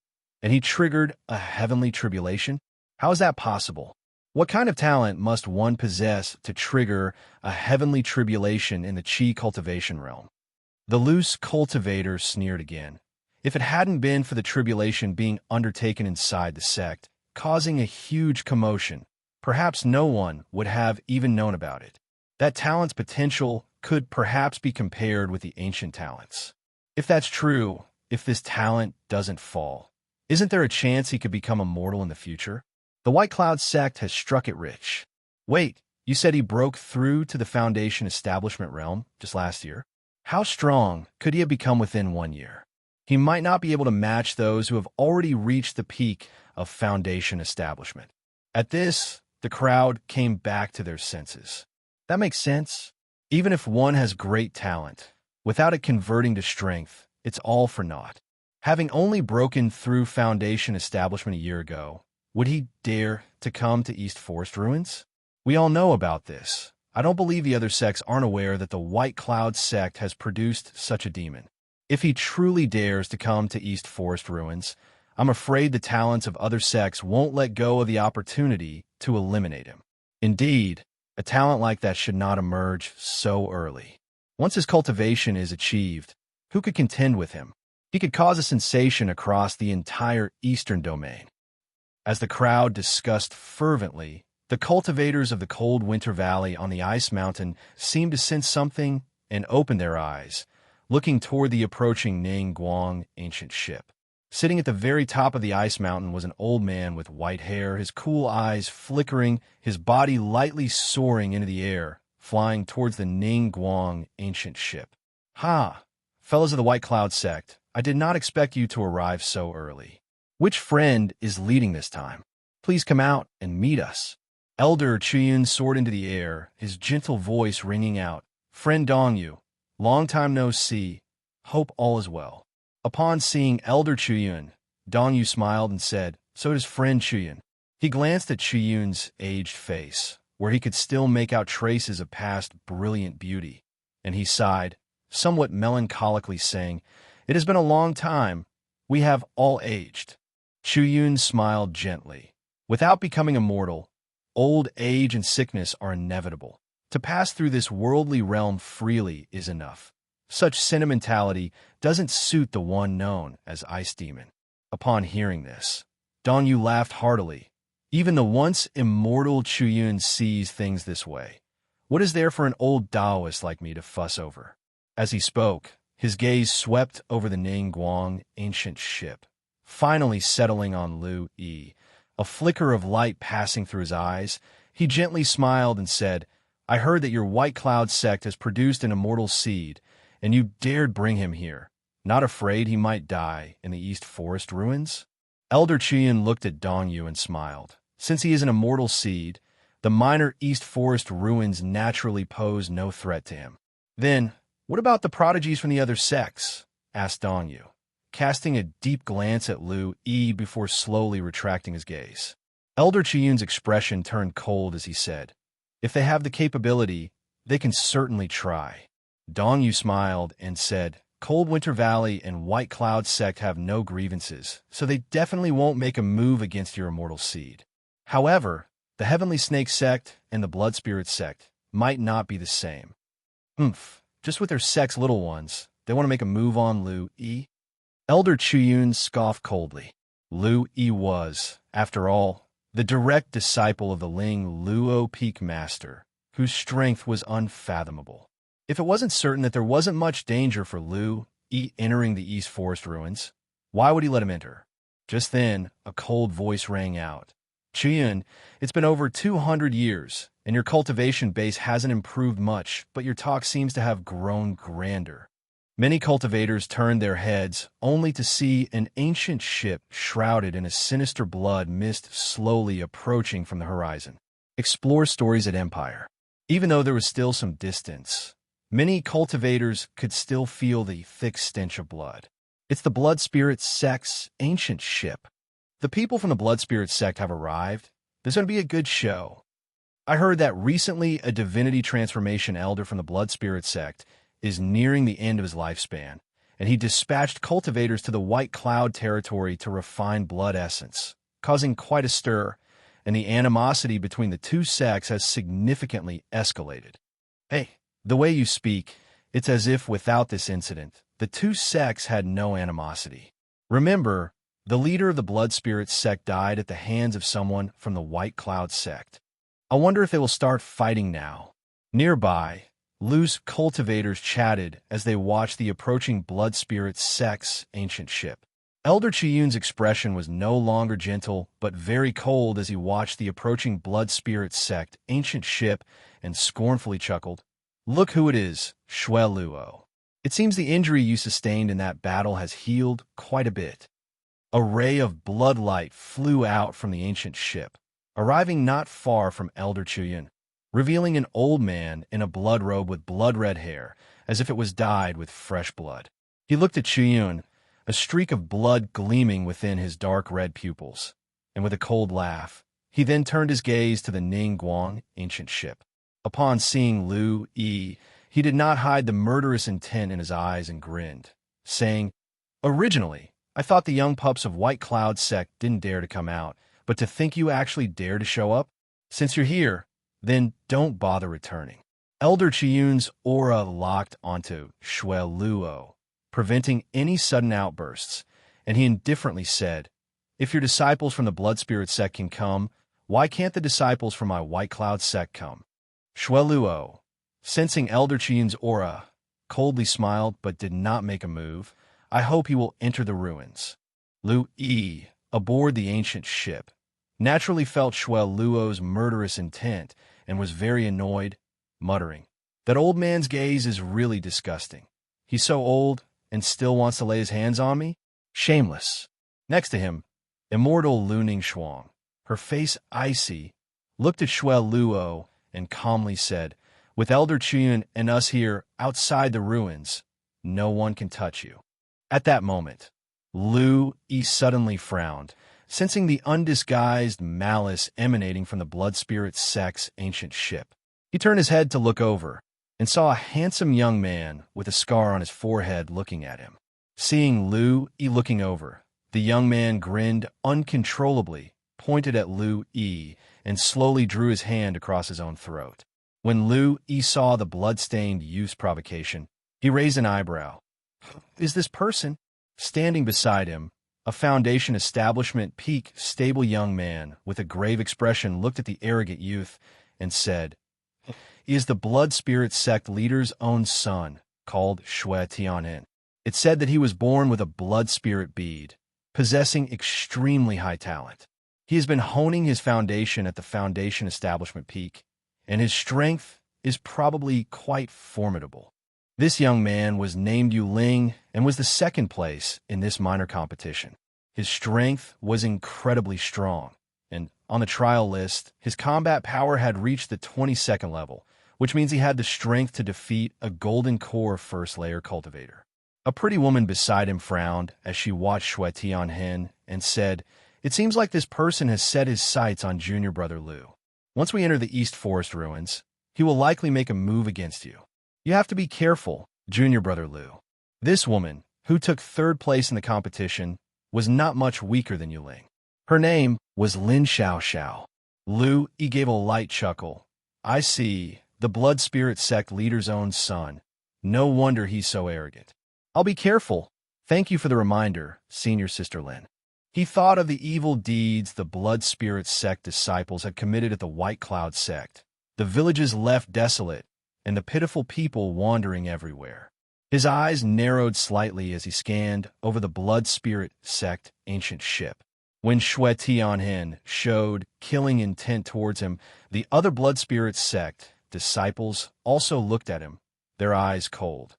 S2: And he triggered a heavenly tribulation? How is that possible? What kind of talent must one possess to trigger a heavenly tribulation in the Qi Cultivation realm? The loose cultivator sneered again. If it hadn't been for the tribulation being undertaken inside the sect, causing a huge commotion, perhaps no one would have even known about it. That talent's potential could perhaps be compared with the ancient talents. If that's true, if this talent doesn't fall, isn't there a chance he could become immortal in the future? The White Cloud sect has struck it rich. Wait, you said he broke through to the Foundation Establishment realm just last year? How strong could he have become within 1 year? He might not be able to match those who have already reached the peak of Foundation Establishment. At this, the crowd came back to their senses. That makes sense. Even if one has great talent, without it converting to strength, it's all for naught. Having only broken through Foundation Establishment a year ago, would he dare to come to East Forest Ruins? We all know about this. I don't believe the other sects aren't aware that the White Cloud sect has produced such a demon. If he truly dares to come to East Forest Ruins, I'm afraid the talents of other sects won't let go of the opportunity to eliminate him. Indeed, a talent like that should not emerge so early. Once his cultivation is achieved, who could contend with him? He could cause a sensation across the entire Eastern Domain. As the crowd discussed fervently, the cultivators of the cold winter valley on the ice mountain seemed to sense something and opened their eyes, looking toward the approaching Ning Guang ancient ship. Sitting at the very top of the ice mountain was an old man with white hair, his cool eyes flickering, his body lightly soaring into the air, flying towards the Ning Guang ancient ship. Ha! Fellows of the White Cloud sect, I did not expect you to arrive so early. Which friend is leading this time? Please come out and meet us. Elder Chuyun soared into the air, his gentle voice ringing out. Friend Dongyu, long time no see. Hope all is well. Upon seeing Elder Chuyun, Dongyu smiled and said, so does friend Chuyun. He glanced at Chuyun's aged face, where he could still make out traces of past brilliant beauty, and he sighed, somewhat melancholically saying, it has been a long time. We have all aged. Chuyun smiled gently. Without becoming immortal, old age and sickness are inevitable. To pass through this worldly realm freely is enough. Such sentimentality doesn't suit the one known as Ice Demon. Upon hearing this, Dongyu laughed heartily. Even the once immortal Chuyun sees things this way. What is there for an old Taoist like me to fuss over? As he spoke, his gaze swept over the Ning Guang ancient ship, finally settling on Lu-Yi. A flicker of light passing through his eyes, he gently smiled and said, I heard that your White Cloud sect has produced an immortal seed, and you dared bring him here, not afraid he might die in the East Forest Ruins? Elder Qian looked at Dongyu and smiled. Since he is an immortal seed, The minor East Forest ruins naturally pose no threat to him. Then, what about the prodigies from the other sects? Asked Dongyu, casting a deep glance at Lu-E before slowly retracting his gaze. Elder Chiyun's expression turned cold as he said, "If they have the capability, they can certainly try." Dongyu smiled and said, "Cold Winter Valley and White Cloud sect have no grievances, so they definitely won't make a move against your immortal seed. However, the Heavenly Snake sect and the Blood Spirit sect might not be the same. Just with their sect's little ones, they want to make a move on Lu-E?" Elder Chiyun scoffed coldly. Lu-E was, after all, the direct disciple of the Ling Luo Peak Master, whose strength was unfathomable. If it wasn't certain that there wasn't much danger for Lu-E entering the East Forest ruins, why would he let him enter? Just then, a cold voice rang out. "Chiyun, it's been over 200 years, and your cultivation base hasn't improved much, but your talk seems to have grown grander." Many cultivators turned their heads, only to see an ancient ship shrouded in a sinister blood mist slowly approaching from the horizon. Explore stories at Empire. Even though there was still some distance, many cultivators could still feel the thick stench of blood. It's the Blood Spirit sect's ancient ship. The people from the Blood Spirit sect have arrived. There's going to be a good show. I heard that recently a divinity transformation elder from the Blood Spirit sect is nearing the end of his lifespan, and he dispatched cultivators to the White Cloud territory to refine blood essence, causing quite a stir, and the animosity between the two sects has significantly escalated. Hey, the way you speak, it's as if without this incident, the two sects had no animosity. Remember, the leader of the Blood Spirit sect died at the hands of someone from the White Cloud sect. I wonder if they will start fighting now. Nearby, loose cultivators chatted as they watched the approaching Blood Spirit sect's ancient ship. Elder Chiyun's expression was no longer gentle, but very cold as he watched the approaching Blood Spirit sect ancient ship and scornfully chuckled. "Look who it is, Shui Luo. It seems the injury you sustained in that battle has healed quite a bit." A ray of bloodlight flew out from the ancient ship, arriving not far from Elder Chiyun, revealing an old man in a blood robe with blood-red hair, as if it was dyed with fresh blood. He looked at Chiyun, a streak of blood gleaming within his dark red pupils, and with a cold laugh, he then turned his gaze to the Ning Guang ancient ship. Upon seeing Lu-E, he did not hide the murderous intent in his eyes and grinned, saying, "Originally, I thought the young pups of White Cloud sect didn't dare to come out, but to think you actually dare to show up? Since you're here, then don't bother returning." Elder Chiyun's aura locked onto Shui Luo, preventing any sudden outbursts, and he indifferently said, "If your disciples from the Blood Spirit sect can come, why can't the disciples from my White Cloud sect come?" Shui Luo, sensing Elder Chiyun's aura, coldly smiled but did not make a move. "I hope he will enter the ruins." Lu-E, aboard the ancient ship, naturally felt Shui Luo's murderous intent and was very annoyed, muttering, "That old man's gaze is really disgusting. He's so old and still wants to lay his hands on me? Shameless." Next to him, immortal Lu Ning Shuang, her face icy, looked at Shui Luo and calmly said, "With Elder Chiyun and us here outside the ruins, no one can touch you." At that moment, Lu-E suddenly frowned, sensing the undisguised malice emanating from the Blood Spirit sect's ancient ship. He turned his head to look over and saw a handsome young man with a scar on his forehead looking at him. Seeing Lu-E looking over, the young man grinned uncontrollably, pointed at Lu-E, and slowly drew his hand across his own throat. When Lu-E saw the blood-stained youth's provocation, he raised an eyebrow. Is this person? Standing beside him, a Foundation Establishment Peak stable young man with a grave expression looked at the arrogant youth and said, "He is the Blood Spirit sect leader's own son, called Shui Tianhen. It's said that he was born with a blood spirit bead, possessing extremely high talent. He has been honing his foundation at the Foundation Establishment Peak, and his strength is probably quite formidable. This young man was named Yu Ling and was the second place in this minor competition. His strength was incredibly strong, and on the trial list, his combat power had reached the 22nd level, which means he had the strength to defeat a golden core first-layer cultivator. A pretty woman beside him frowned as she watched Shui Tianhen and said, "It seems like this person has set his sights on junior brother Lu. Once we enter the East Forest ruins, he will likely make a move against you. You have to be careful, junior brother Lu." This woman, who took third place in the competition, was not much weaker than Yuling. Her name was Lin Xiaoxiao. He gave a light chuckle. "I see, the Blood Spirit sect leader's own son. No wonder he's so arrogant. I'll be careful. Thank you for the reminder, senior sister Lin." He thought of the evil deeds the Blood Spirit sect disciples had committed at the White Cloud sect, the villages left desolate, and the pitiful people wandering everywhere. His eyes narrowed slightly as he scanned over the Blood Spirit sect ancient ship. When Shui Tianhen showed killing intent towards him, the other Blood Spirit sect disciples also looked at him, their eyes cold.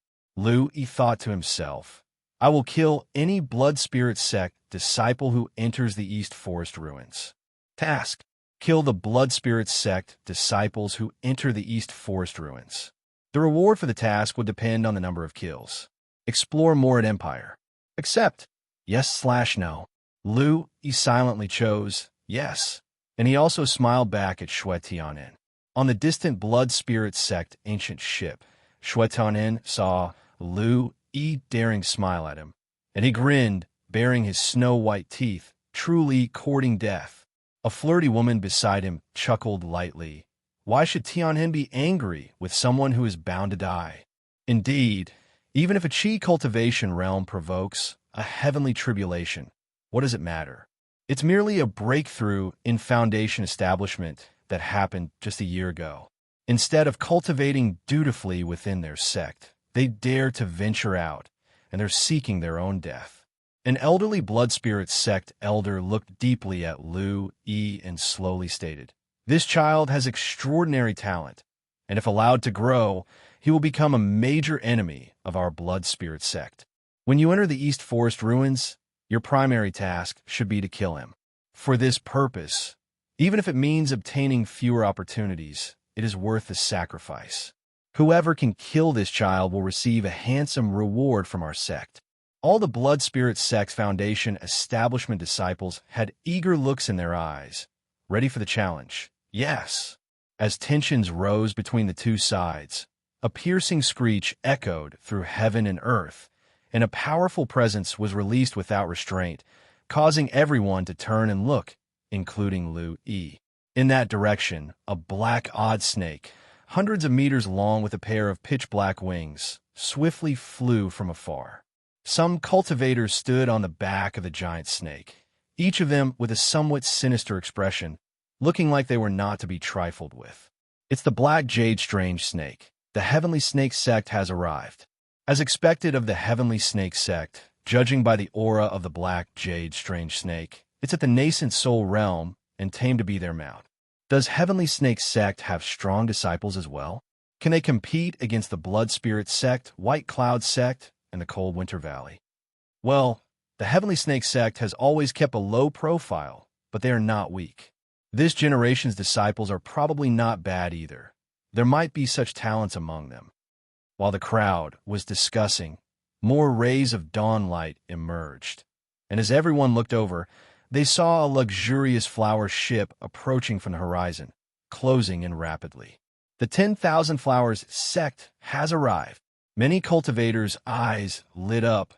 S2: He thought to himself, "I will kill any Blood Spirit sect disciple who enters the East Forest ruins." Task: kill the Blood Spirit sect disciples who enter the East Forest ruins. The reward for the task would depend on the number of kills. Explore more at Empire. Accept. Yes/no. He silently chose yes, and he also smiled back at Shui Tianhen. On the distant Blood Spirit sect ancient ship, Shui Tianhen saw He daring smile at him, and he grinned, baring his snow-white teeth, truly courting death. A flirty woman beside him chuckled lightly. Why should Tianhen be angry with someone who is bound to die? Indeed, even if a Qi cultivation realm provokes a heavenly tribulation, what does it matter? It's merely a breakthrough in foundation establishment that happened just a year ago. Instead of cultivating dutifully within their sect, they dare to venture out, and they're seeking their own death. An elderly Blood Spirit sect elder looked deeply at He and slowly stated, "This child has extraordinary talent, and if allowed to grow, he will become a major enemy of our Blood Spirit sect. When you enter the East Forest ruins, your primary task should be to kill him. For this purpose, even if it means obtaining fewer opportunities, it is worth the sacrifice. Whoever can kill this child will receive a handsome reward from our sect." All the Blood Spirit Sect's Foundation establishment disciples had eager looks in their eyes, ready for the challenge. Yes. As tensions rose between the two sides, a piercing screech echoed through heaven and earth, and a powerful presence was released without restraint, causing everyone to turn and look, including He. In that direction, a black odd snake, hundreds of meters long with a pair of pitch-black wings, swiftly flew from afar. Some cultivators stood on the back of the giant snake, each of them with a somewhat sinister expression, looking like they were not to be trifled with. "It's the Black Jade Strange Snake. The Heavenly Snake Sect has arrived." As expected of the Heavenly Snake Sect, judging by the aura of the Black Jade Strange Snake, it's at the nascent soul realm and tamed to be their mount. Does Heavenly Snake Sect have strong disciples as well? Can they compete against the Blood Spirit Sect, White Cloud Sect, and the Cold Winter Valley? Well, the Heavenly Snake Sect has always kept a low profile, but they are not weak. This generation's disciples are probably not bad either. There might be such talents among them. While the crowd was discussing, more rays of dawn light emerged, and as everyone looked over, they saw a luxurious flower ship approaching from the horizon, closing in rapidly. The 10,000 Flowers sect has arrived. Many cultivators' eyes lit up,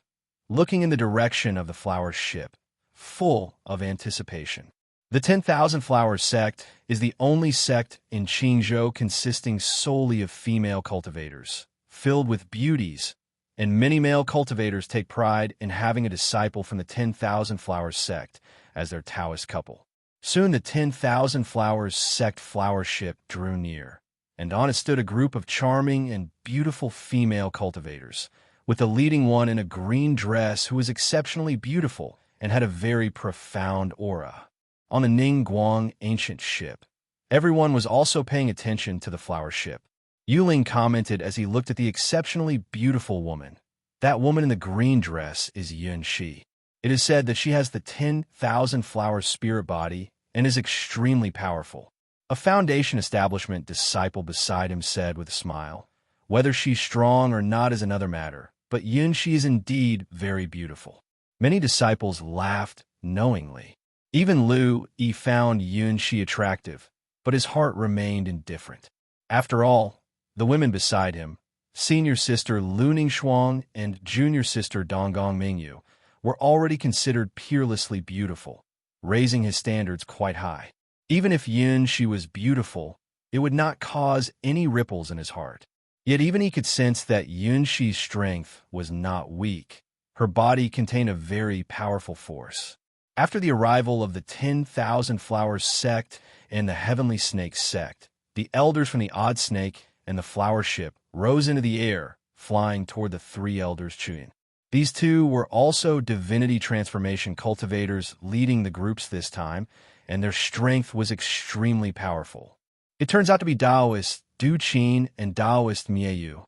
S2: looking in the direction of the flower ship, full of anticipation. The 10,000 Flowers sect is the only sect in Qingzhou consisting solely of female cultivators, filled with beauties, and many male cultivators take pride in having a disciple from the 10,000 Flowers sect as their Taoist couple. Soon the 10,000 Flowers sect flower ship drew near, and on it stood a group of charming and beautiful female cultivators, with the leading one in a green dress who was exceptionally beautiful and had a very profound aura. On the Ningguang ancient ship, everyone was also paying attention to the flower ship. Yuling commented as he looked at the exceptionally beautiful woman. That woman in the green dress is Yun Shi. It is said that she has the 10,000 Flower spirit body and is extremely powerful. A foundation establishment disciple beside him said with a smile, "Whether she's strong or not is another matter, but Yunxi is indeed very beautiful." Many disciples laughed knowingly. Even Lu-Yi found Yunxi attractive, but his heart remained indifferent. After all, the women beside him, senior sister Lu Ningxuang and junior sister Donggong Mingyu, were already considered peerlessly beautiful, raising his standards quite high. Even if Yunxi was beautiful, it would not cause any ripples in his heart. Yet even he could sense that Yunxi's strength was not weak. Her body contained a very powerful force. After the arrival of the 10,000 Flowers sect and the Heavenly Snake sect, the elders from the Odd Snake and the Flower Ship rose into the air, flying toward the three elders Chuyin. These two were also divinity transformation cultivators leading the groups this time, and their strength was extremely powerful. It turns out to be Taoist Du Qin and Taoist Miayu.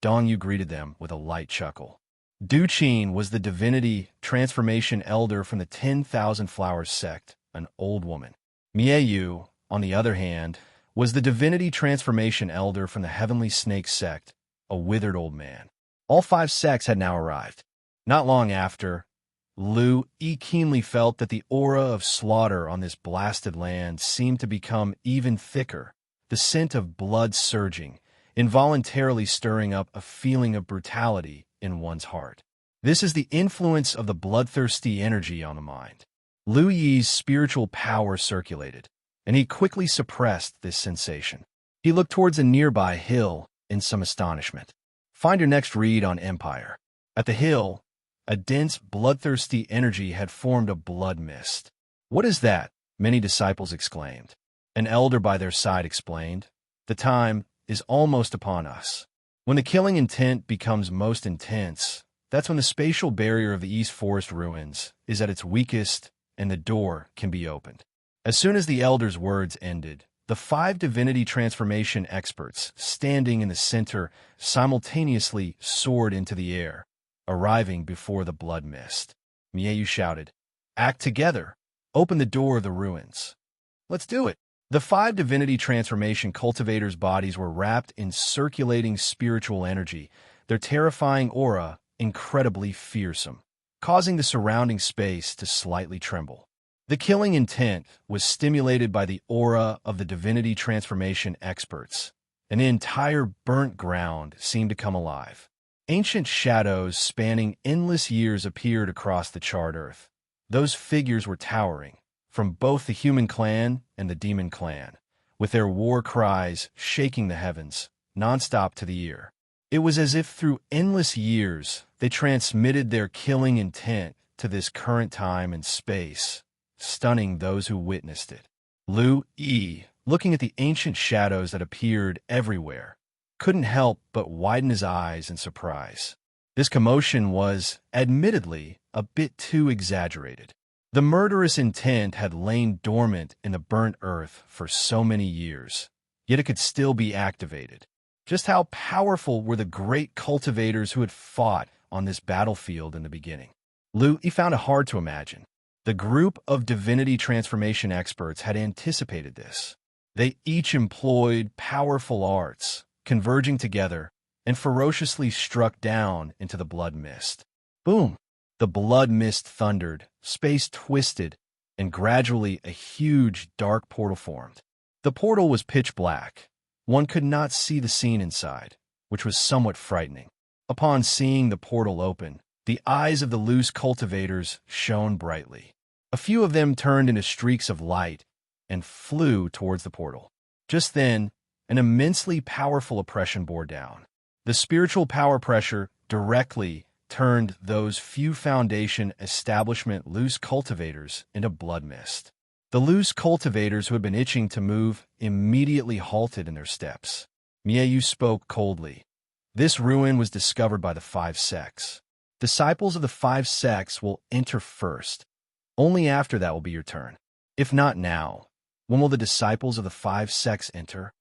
S2: Dong Yu greeted them with a light chuckle. Du Qin was the divinity transformation elder from the 10,000 Flowers sect, an old woman. Miayu, on the other hand, was the divinity transformation elder from the Heavenly Snake sect, a withered old man. All five sects had now arrived. Not long after, Lu-Yi keenly felt that the aura of slaughter on this blasted land seemed to become even thicker, the scent of blood surging, involuntarily stirring up a feeling of brutality in one's heart. This is the influence of the bloodthirsty energy on the mind. Lu-Yi's spiritual power circulated, and he quickly suppressed this sensation. He looked towards a nearby hill in some astonishment. Find your next read on Empire. At the hill, a dense, bloodthirsty energy had formed a blood mist. "What is that?" many disciples exclaimed. An elder by their side explained, "The time is almost upon us. When the killing intent becomes most intense, that's when the spatial barrier of the East Forest ruins is at its weakest and the door can be opened." As soon as the elder's words ended, the five divinity transformation experts standing in the center simultaneously soared into the air, arriving before the blood mist. Miayu shouted, "Act together! Open the door of the ruins!" "Let's do it!" The five divinity transformation cultivators' bodies were wrapped in circulating spiritual energy, their terrifying aura incredibly fearsome, causing the surrounding space to slightly tremble. The killing intent was stimulated by the aura of the divinity transformation experts, and the entire burnt ground seemed to come alive. Ancient shadows spanning endless years appeared across the charred earth. Those figures were towering, from both the human clan and the demon clan, with their war cries shaking the heavens, nonstop to the ear. It was as if through endless years they transmitted their killing intent to this current time and space, stunning those who witnessed it. Lu-Yi, looking at the ancient shadows that appeared everywhere, couldn't help but widen his eyes in surprise. This commotion was, admittedly, a bit too exaggerated. The murderous intent had lain dormant in the burnt earth for so many years, yet it could still be activated. Just how powerful were the great cultivators who had fought on this battlefield in the beginning? Lu-Yi found it hard to imagine. The group of divinity transformation experts had anticipated this. They each employed powerful arts, converging together, and ferociously struck down into the blood mist. Boom! The blood mist thundered, space twisted, and gradually a huge dark portal formed. The portal was pitch black. One could not see the scene inside, which was somewhat frightening. Upon seeing the portal open, the eyes of the loose cultivators shone brightly. A few of them turned into streaks of light and flew towards the portal. Just then, an immensely powerful oppression bore down. The spiritual power pressure directly turned those few foundation establishment loose cultivators into blood mist. The loose cultivators who had been itching to move immediately halted in their steps. Miayu spoke coldly. This ruin was discovered by the five sects. Disciples of the five sects will enter first. Only after that will be your turn. If not now, when will the disciples of the five sects enter?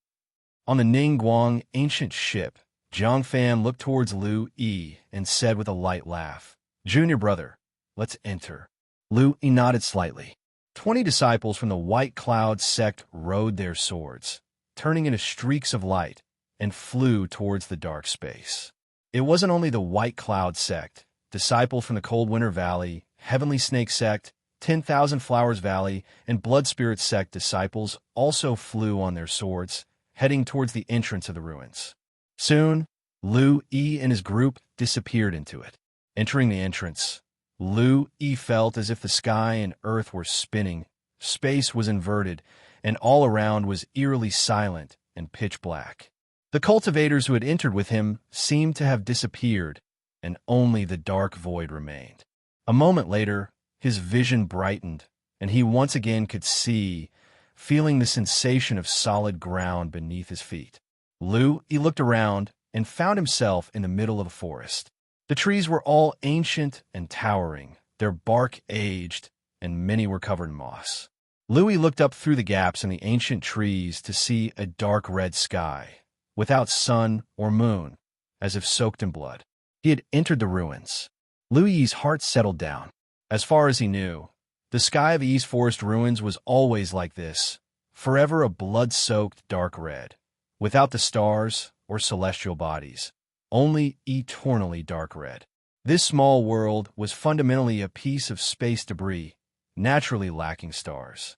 S2: On the Ningguang ancient ship, Zhang Fan looked towards Lu-Yi and said with a light laugh, "Junior brother, let's enter." Lu-Yi nodded slightly. 20 disciples from the White Cloud sect rode their swords, turning into streaks of light, and flew towards the dark space. It wasn't only the White Cloud sect. Disciples from the Cold Winter Valley, Heavenly Snake sect, 10,000 Flowers Valley, and Blood Spirit sect disciples also flew on their swords, heading towards the entrance of the ruins. Soon, Lu-E and his group disappeared into it. Entering the entrance, Lu-E felt as if the sky and earth were spinning, space was inverted, and all around was eerily silent and pitch black. The cultivators who had entered with him seemed to have disappeared, and only the dark void remained. A moment later, his vision brightened, and he once again could see, feeling the sensation of solid ground beneath his feet. He looked around and found himself in the middle of a forest. The trees were all ancient and towering, their bark aged, and many were covered in moss. Louis looked up through the gaps in the ancient trees to see a dark red sky, without sun or moon, as if soaked in blood. He had entered the ruins. Louis's heart settled down. As far as he knew, the sky of East Forest ruins was always like this, forever a blood-soaked dark red, without the stars or celestial bodies, only eternally dark red. This small world was fundamentally a piece of space debris, naturally lacking stars.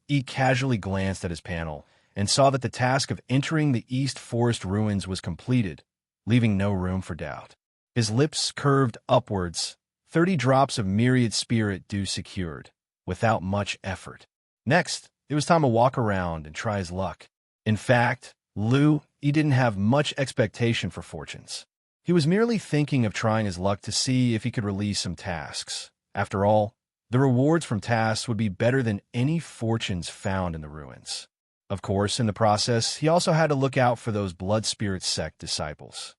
S2: He casually glanced at his panel and saw that the task of entering the East Forest ruins was completed, leaving no room for doubt. His lips curved upwards, 30 drops of myriad spirit dew secured, without much effort. Next, it was time to walk around and try his luck. In fact, he didn't have much expectation for fortunes. He was merely thinking of trying his luck to see if he could release some tasks. After all, the rewards from tasks would be better than any fortunes found in the ruins. Of course, in the process, he also had to look out for those Blood Spirit sect disciples.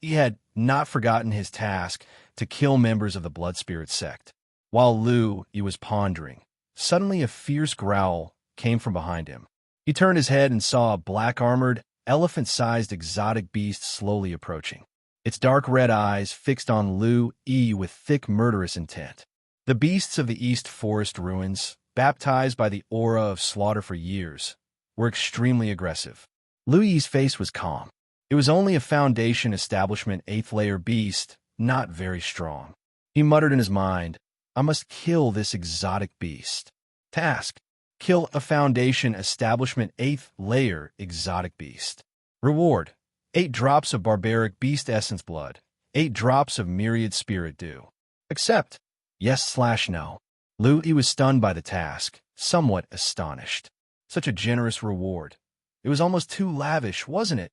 S2: He had not forgotten his task to kill members of the Blood Spirit sect. While he was pondering, suddenly a fierce growl came from behind him. He turned his head and saw a black-armored, elephant-sized exotic beast slowly approaching, its dark red eyes fixed on Lu-E with thick murderous intent. The beasts of the East Forest ruins, baptized by the aura of slaughter for years, were extremely aggressive. Lu-E's face was calm. It was only a Foundation Establishment 8th layer beast, not very strong. He muttered in his mind, "I must kill this exotic beast." Task: kill a Foundation Establishment 8th layer exotic beast. Reward: 8 drops of barbaric beast essence blood, 8 drops of myriad spirit dew. Accept. Yes/no. He was stunned by the task, somewhat astonished. Such a generous reward. It was almost too lavish, wasn't it?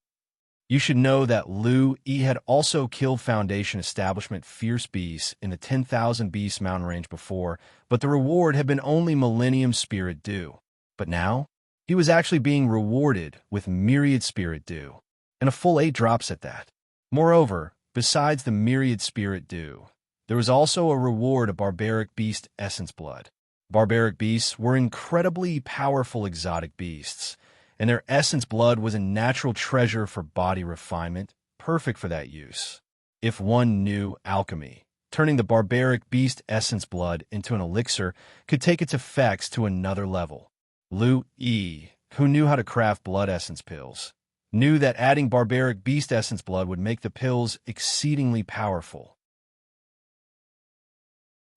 S2: You should know that He had also killed Foundation Establishment fierce beasts in the 10,000 Beast mountain range before, but the reward had been only Millennium Spirit Dew. But now, he was actually being rewarded with Myriad Spirit Dew, and a full 8 drops at that. Moreover, besides the Myriad Spirit Dew, there was also a reward of Barbaric Beast Essence Blood. Barbaric beasts were incredibly powerful exotic beasts, and their essence blood was a natural treasure for body refinement, perfect for that use. If one knew alchemy, turning the barbaric beast essence blood into an elixir could take its effects to another level. Lu-E, who knew how to craft blood essence pills, knew that adding barbaric beast essence blood would make the pills exceedingly powerful.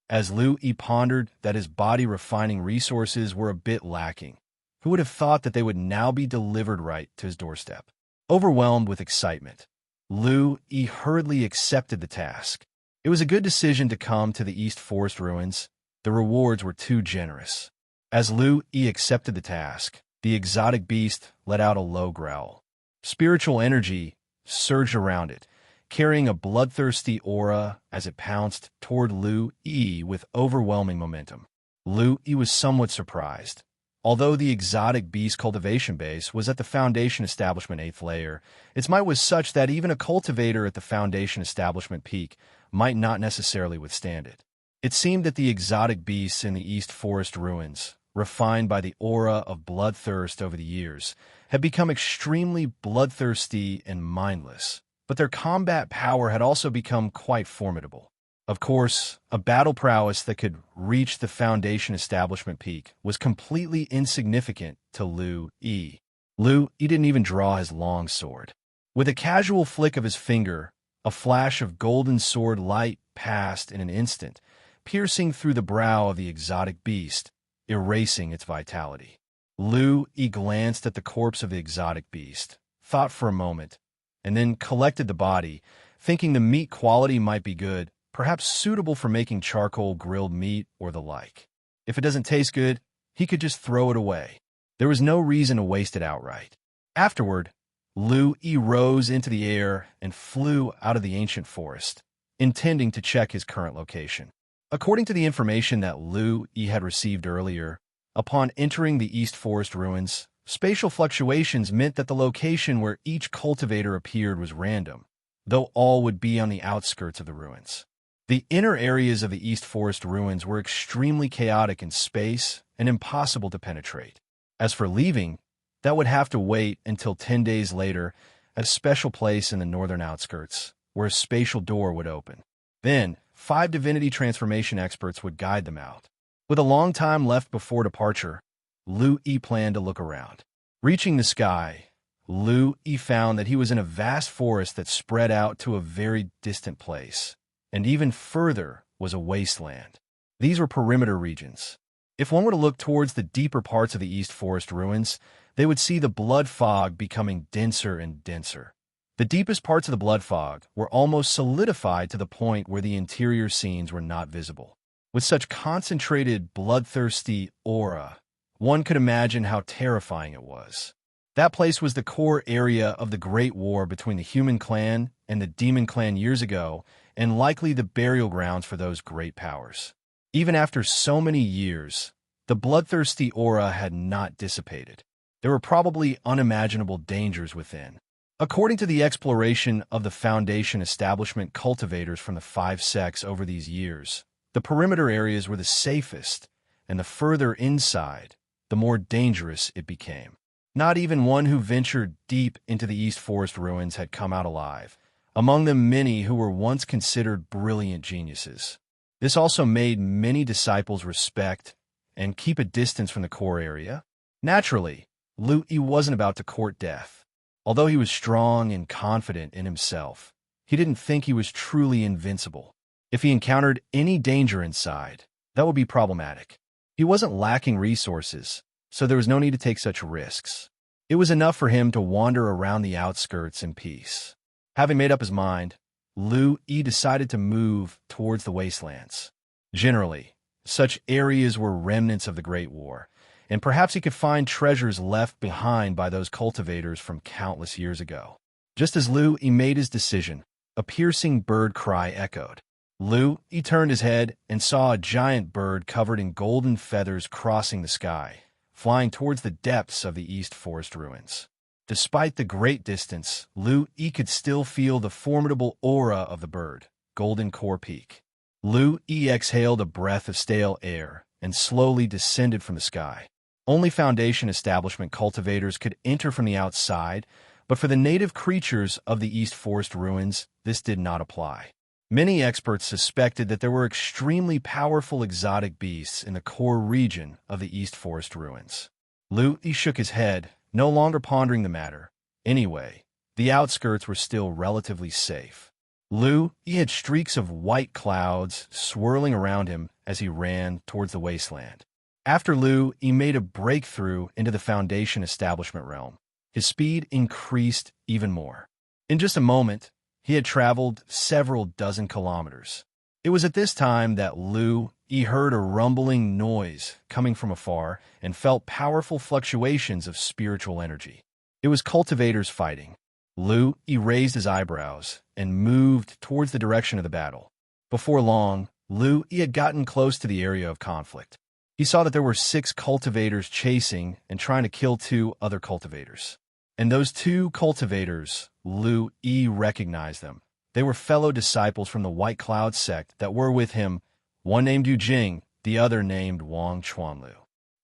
S2: As Lu-E pondered that his body-refining resources were a bit lacking, who would have thought that they would now be delivered right to his doorstep? Overwhelmed with excitement, Lu-E hurriedly accepted the task. It was a good decision to come to the East Forest ruins. The rewards were too generous. As Lu-E accepted the task, the exotic beast let out a low growl. Spiritual energy surged around it, carrying a bloodthirsty aura as it pounced toward Lu-E with overwhelming momentum. Lu-E was somewhat surprised. Although the exotic beast cultivation base was at the Foundation Establishment 8th layer, its might was such that even a cultivator at the Foundation Establishment peak might not necessarily withstand it. It seemed that the exotic beasts in the East Forest ruins, refined by the aura of bloodthirst over the years, had become extremely bloodthirsty and mindless, but their combat power had also become quite formidable. Of course, a battle prowess that could reach the Foundation establishment peak was completely insignificant to Lu-E. Lu-E didn't even draw his long sword. With a casual flick of his finger, a flash of golden sword light passed in an instant, piercing through the brow of the exotic beast, erasing its vitality. Lu-E glanced at the corpse of the exotic beast, thought for a moment, and then collected the body, thinking the meat quality might be good, perhaps suitable for making charcoal grilled meat or the like. If it doesn't taste good, he could just throw it away. There was no reason to waste it outright. Afterward, Lu-E rose into the air and flew out of the ancient forest, intending to check his current location. According to the information that Lu-E had received earlier, upon entering the East Forest ruins, spatial fluctuations meant that the location where each cultivator appeared was random, though all would be on the outskirts of the ruins. The inner areas of the East Forest ruins were extremely chaotic in space and impossible to penetrate. As for leaving, that would have to wait until 10 days later at a special place in the northern outskirts, where a spatial door would open. Then, 5 divinity transformation experts would guide them out. With a long time left before departure, Lu-E planned to look around. Reaching the sky, Lu-E found that he was in a vast forest that spread out to a very distant place, and even further was a wasteland. These were perimeter regions. If one were to look towards the deeper parts of the East Forest ruins, they would see the blood fog becoming denser and denser. The deepest parts of the blood fog were almost solidified to the point where the interior scenes were not visible. With such concentrated, bloodthirsty aura, one could imagine how terrifying it was. That place was the core area of the Great War between the Human Clan and the Demon Clan years ago, and likely the burial grounds for those great powers. Even after so many years, the bloodthirsty aura had not dissipated. There were probably unimaginable dangers within. According to the exploration of the Foundation establishment cultivators from the 5 sects over these years, the perimeter areas were the safest, and the further inside, the more dangerous it became. Not even one who ventured deep into the East Forest ruins had come out alive, among them many who were once considered brilliant geniuses. This also made many disciples respect and keep a distance from the core area. Naturally, Lu-E wasn't about to court death. Although he was strong and confident in himself, he didn't think he was truly invincible. If he encountered any danger inside, that would be problematic. He wasn't lacking resources, so there was no need to take such risks. It was enough for him to wander around the outskirts in peace. Having made up his mind, Lu-E decided to move towards the wastelands. Generally, such areas were remnants of the Great War, and perhaps he could find treasures left behind by those cultivators from countless years ago. Just as Lu-E made his decision, a piercing bird cry echoed. Lu-E turned his head and saw a giant bird covered in golden feathers crossing the sky, flying towards the depths of the East Forest ruins. Despite the great distance, Lu-E could still feel the formidable aura of the bird, Golden Core Peak. Lu-E exhaled a breath of stale air and slowly descended from the sky. Only Foundation establishment cultivators could enter from the outside, but for the native creatures of the East Forest ruins, this did not apply. Many experts suspected that there were extremely powerful exotic beasts in the core region of the East Forest ruins. Lu-E shook his head, no longer pondering the matter. Anyway, the outskirts were still relatively safe. Lu-E had streaks of white clouds swirling around him as he ran towards the wasteland. After Lu-E made a breakthrough into the Foundation establishment realm, his speed increased even more. In just a moment, he had traveled several dozen kilometers. It was at this time that Lu-E heard a rumbling noise coming from afar and felt powerful fluctuations of spiritual energy. It was cultivators fighting. Lu-E raised his eyebrows and moved towards the direction of the battle. Before long, Lu-E had gotten close to the area of conflict. He saw that there were 6 cultivators chasing and trying to kill 2 other cultivators. And those 2 cultivators, Lu-E recognized them. They were fellow disciples from the White Cloud sect that were with him, one named Yu Jing, the other named Wang Chuanlu.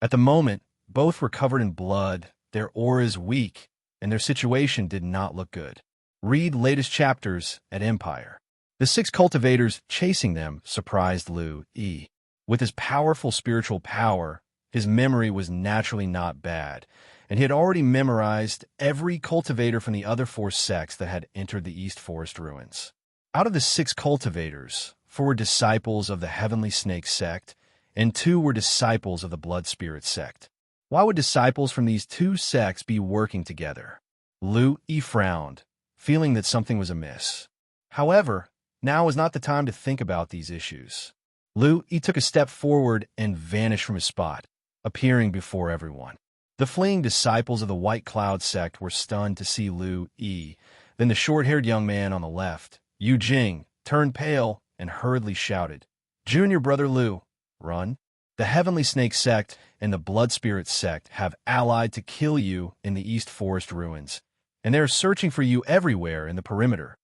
S2: At the moment, both were covered in blood, their auras weak, and their situation did not look good. Read latest chapters at Empire. The 6 cultivators chasing them surprised Lu-E. With his powerful spiritual power, his memory was naturally not bad, and he had already memorized every cultivator from the other 4 sects that had entered the East Forest ruins. Out of the 6 cultivators, 4 were disciples of the Heavenly Snake sect, and 2 were disciples of the Blood Spirit sect. Why would disciples from these 2 sects be working together? Lu-E frowned, feeling that something was amiss. However, now was not the time to think about these issues. Lu-E took a step forward and vanished from his spot, appearing before everyone. The fleeing disciples of the White Cloud sect were stunned to see Lu-E. Then the short-haired young man on the left, Yu Jing, turned pale and hurriedly shouted, "Junior brother Lu, run! The Heavenly Snake sect and the Blood Spirit sect have allied to kill you in the East Forest ruins, and they are searching for you everywhere in the perimeter."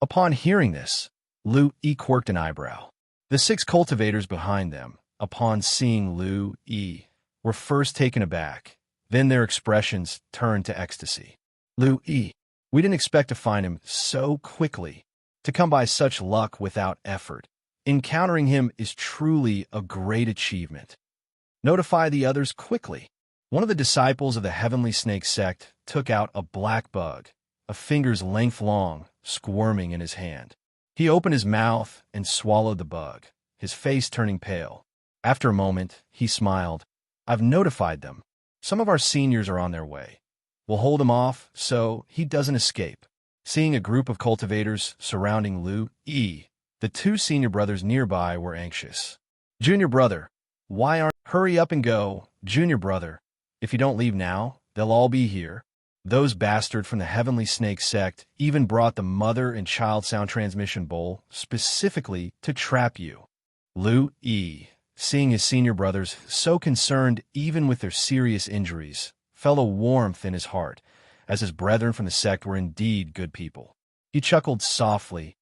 S2: Upon hearing this, Lu-E quirked an eyebrow. The 6 cultivators behind them, upon seeing Lu-E, were first taken aback. Then their expressions turned to ecstasy. "Lu-E, we didn't expect to find him so quickly. To come by such luck without effort. Encountering him is truly a great achievement. Notify the others quickly." One of the disciples of the Heavenly Snake sect took out a black bug, a finger's length long, squirming in his hand. He opened his mouth and swallowed the bug, his face turning pale. After a moment, he smiled. "I've notified them. Some of our seniors are on their way. We'll hold him off so he doesn't escape." Seeing a group of cultivators surrounding Lu-E, the 2 senior brothers nearby were anxious. "Junior brother, why aren't— Hurry up and go, junior brother. If you don't leave now, they'll all be here. Those bastards from the Heavenly Snake sect even brought the mother and child sound transmission bowl specifically to trap you." Lu-E, seeing his senior brothers so concerned even with their serious injuries, felt a warmth in his heart, as his brethren from the sect were indeed good people. He chuckled softly.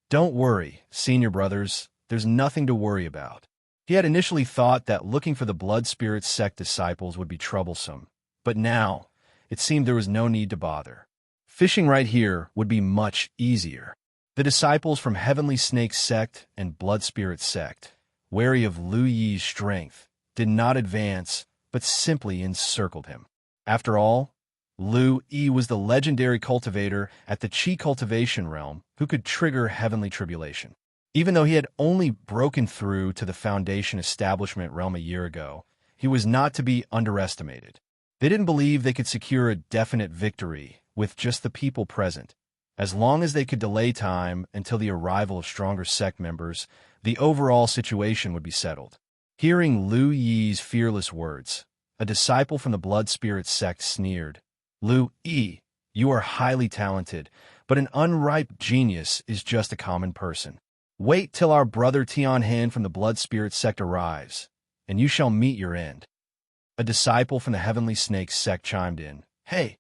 S2: "Don't worry, senior brothers, there's nothing to worry about." He had initially thought that looking for the Blood Spirit sect disciples would be troublesome, but now it seemed there was no need to bother. Fishing right here would be much easier. The disciples from Heavenly Snake sect and Blood Spirit sect, wary of Lu-Yi's strength, did not advance, but simply encircled him. After all, Lu-E was the legendary cultivator at the Qi Cultivation realm who could trigger heavenly tribulation. Even though he had only broken through to the Foundation Establishment realm a year ago, he was not to be underestimated. They didn't believe they could secure a definite victory with just the people present. As long as they could delay time until the arrival of stronger sect members, the overall situation would be settled. Hearing Lu-Yi's fearless words, a disciple from the Blood Spirit sect sneered, "Lu-E, you are highly talented, but an unripe genius is just a common person. Wait till our brother Tianhan from the Blood Spirit sect arrives, and you shall meet your end." A disciple from the Heavenly Snake sect chimed in, "Hey,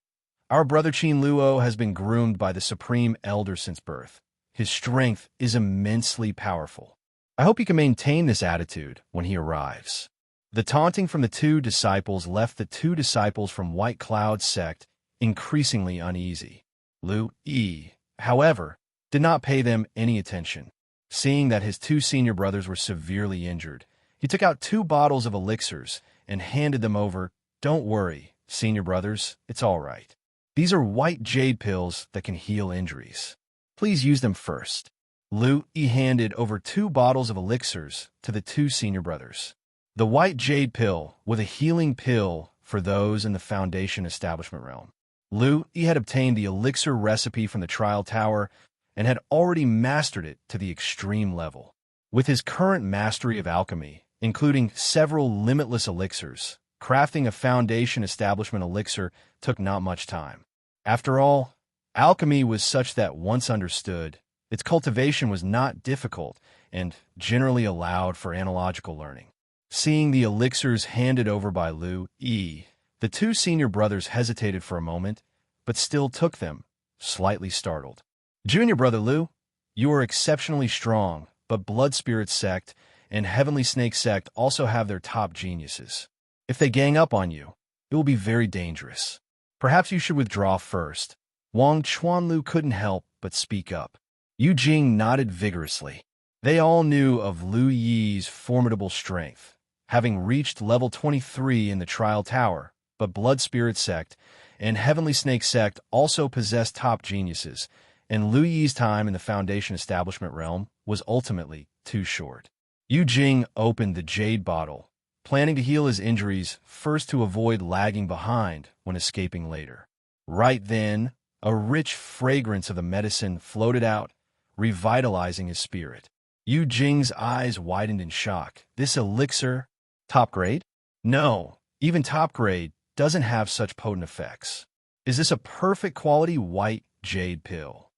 S2: our brother Qin Luo has been groomed by the Supreme Elder since birth. His strength is immensely powerful. I hope he can maintain this attitude when he arrives." The taunting from the 2 disciples left the 2 disciples from White Cloud sect increasingly uneasy. Lu-E, however, did not pay them any attention. Seeing that his 2 senior brothers were severely injured, he took out 2 bottles of elixirs and handed them over. "Don't worry, senior brothers, it's all right. These are white jade pills that can heal injuries. Please use them first." Lu-E handed over 2 bottles of elixirs to the 2 senior brothers. The white jade pill was a healing pill for those in the Foundation Establishment realm. Lu-E had obtained the elixir recipe from the Trial Tower and had already mastered it to the extreme level. With his current mastery of alchemy, including several limitless elixirs, crafting a Foundation Establishment elixir took not much time. After all, alchemy was such that once understood, its cultivation was not difficult and generally allowed for analogical learning. Seeing the elixirs handed over by Lu-E, the 2 senior brothers hesitated for a moment, but still took them, slightly startled. "Junior brother Lu, you are exceptionally strong, but Blood Spirit sect and Heavenly Snake sect also have their top geniuses. If they gang up on you, it will be very dangerous. Perhaps you should withdraw first." Wang Chuanlu couldn't help but speak up. Yu Jing nodded vigorously. They all knew of Lu Yi's formidable strength, having reached level 23 in the Trial Tower, but Blood Spirit Sect and Heavenly Snake Sect also possessed top geniuses, and Lu Yi's time in the Foundation establishment realm was ultimately too short. Yu Jing opened the jade bottle, planning to heal his injuries first to avoid lagging behind when escaping later. Right then, a rich fragrance of the medicine floated out, revitalizing his spirit. Yu Jing's eyes widened in shock. This elixir, top grade? No, even top grade doesn't have such potent effects. Is this a perfect quality white jade pill?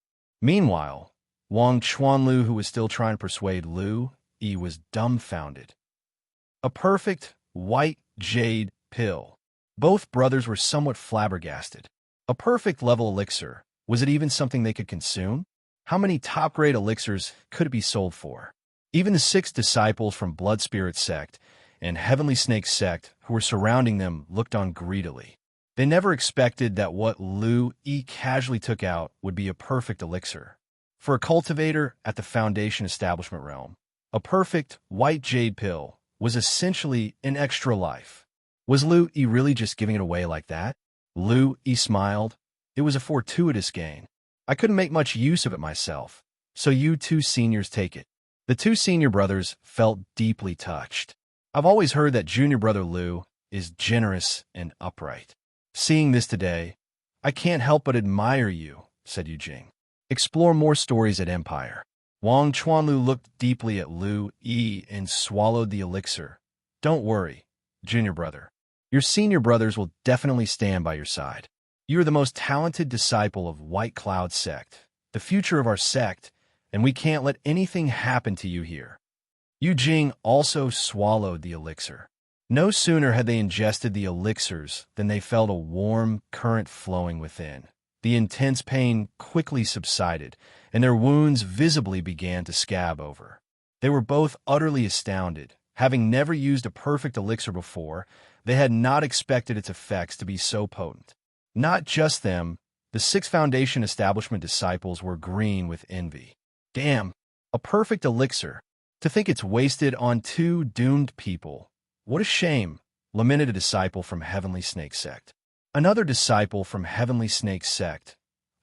S2: Meanwhile, Wang Chuanlu, who was still trying to persuade Lu Yi, was dumbfounded. A perfect white jade pill. Both brothers were somewhat flabbergasted. A perfect level elixir. Was it even something they could consume? How many top-grade elixirs could it be sold for? Even the 6 disciples from Blood Spirit Sect and Heavenly Snake Sect who were surrounding them looked on greedily. They never expected that what Lu Yi casually took out would be a perfect elixir. For a cultivator at the Foundation establishment realm, a perfect white jade pill was essentially an extra life. Was Lu Yi really just giving it away like that? Lu Yi smiled. It was a fortuitous gain. I couldn't make much use of it myself, so you 2 seniors take it. The 2 senior brothers felt deeply touched. I've always heard that junior brother Lu is generous and upright. Seeing this today, I can't help but admire you, said Yu Jing. Explore more stories at Empire. Wang Chuanlu looked deeply at Lu Yi and swallowed the elixir. Don't worry, junior brother. Your senior brothers will definitely stand by your side. You are the most talented disciple of White Cloud Sect, the future of our sect, and we can't let anything happen to you here. Yu Jing also swallowed the elixir. No sooner had they ingested the elixirs than they felt a warm current flowing within. The intense pain quickly subsided, and their wounds visibly began to scab over. They were both utterly astounded. Having never used a perfect elixir before, they had not expected its effects to be so potent. Not just them, the 6 Foundation establishment disciples were green with envy. Damn, a perfect elixir. To think it's wasted on 2 doomed people. What a shame, lamented a disciple from Heavenly Snake Sect. Another disciple from Heavenly Snake Sect,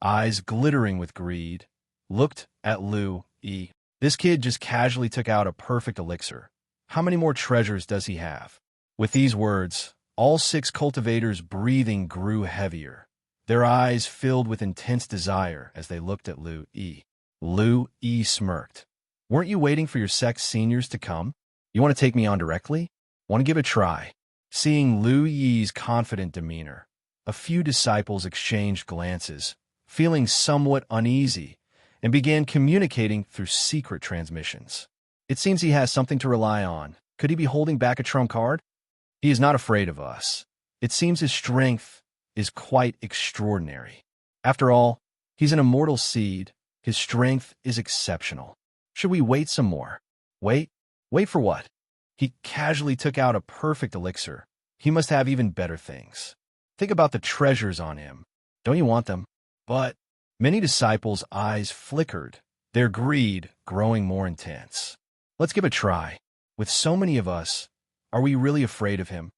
S2: eyes glittering with greed, looked at Lu Yi. This kid just casually took out a perfect elixir. How many more treasures does he have? With these words, all 6 cultivators' breathing grew heavier. Their eyes filled with intense desire as they looked at Lu Yi. Lu Yi smirked. Weren't you waiting for your sect's seniors to come? You want to take me on directly? Want to give it a try? Seeing Lu Yi's confident demeanor, a few disciples exchanged glances, feeling somewhat uneasy, and began communicating through secret transmissions. It seems he has something to rely on. Could he be holding back a trump card? He is not afraid of us. It seems his strength is quite extraordinary. After all, he's an immortal seed. His strength is exceptional. Should we wait some more? Wait? Wait for what? He casually took out a perfect elixir. He must have even better things. Think about the treasures on him. Don't you want them? But many disciples' eyes flickered, their greed growing more intense. Let's give it a try. With so many of us, are we really afraid of him?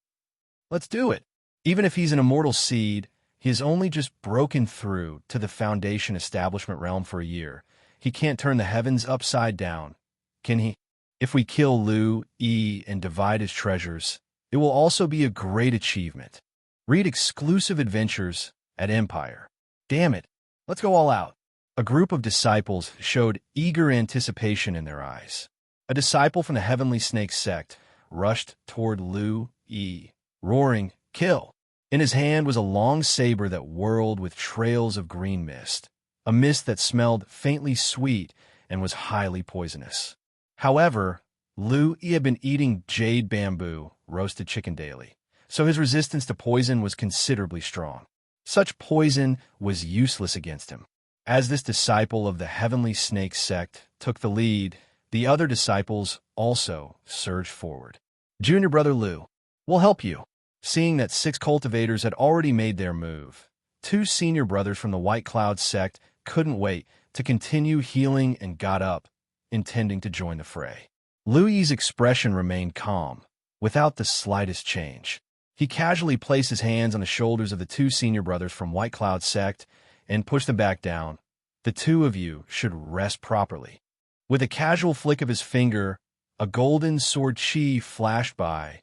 S2: Let's do it. Even if he's an immortal seed, he has only just broken through to the Foundation establishment realm for a year. He can't turn the heavens upside down, can he? If we kill Lu Yi and divide his treasures, it will also be a great achievement. Read exclusive adventures at Empire. Damn it, let's go all out. A group of disciples showed eager anticipation in their eyes. A disciple from the Heavenly Snake Sect rushed toward Lu Yi, roaring, "Kill!" In his hand was a long saber that whirled with trails of green mist, a mist that smelled faintly sweet and was highly poisonous. However, Lu Yi had been eating jade bamboo, roasted chicken daily, so his resistance to poison was considerably strong. Such poison was useless against him. As this disciple of the Heavenly Snake Sect took the lead, the other disciples also surged forward. Junior brother Lu, we'll help you. Seeing that 6 cultivators had already made their move, 2 senior brothers from the White Cloud Sect couldn't wait. to continue healing and got up, intending to join the fray. Lu-Yi's expression remained calm, without the slightest change. He casually placed his hands on the shoulders of the two senior brothers from White Cloud sect and pushed them back down. The two of you should rest properly. With a casual flick of his finger, a golden sword Qi flashed by,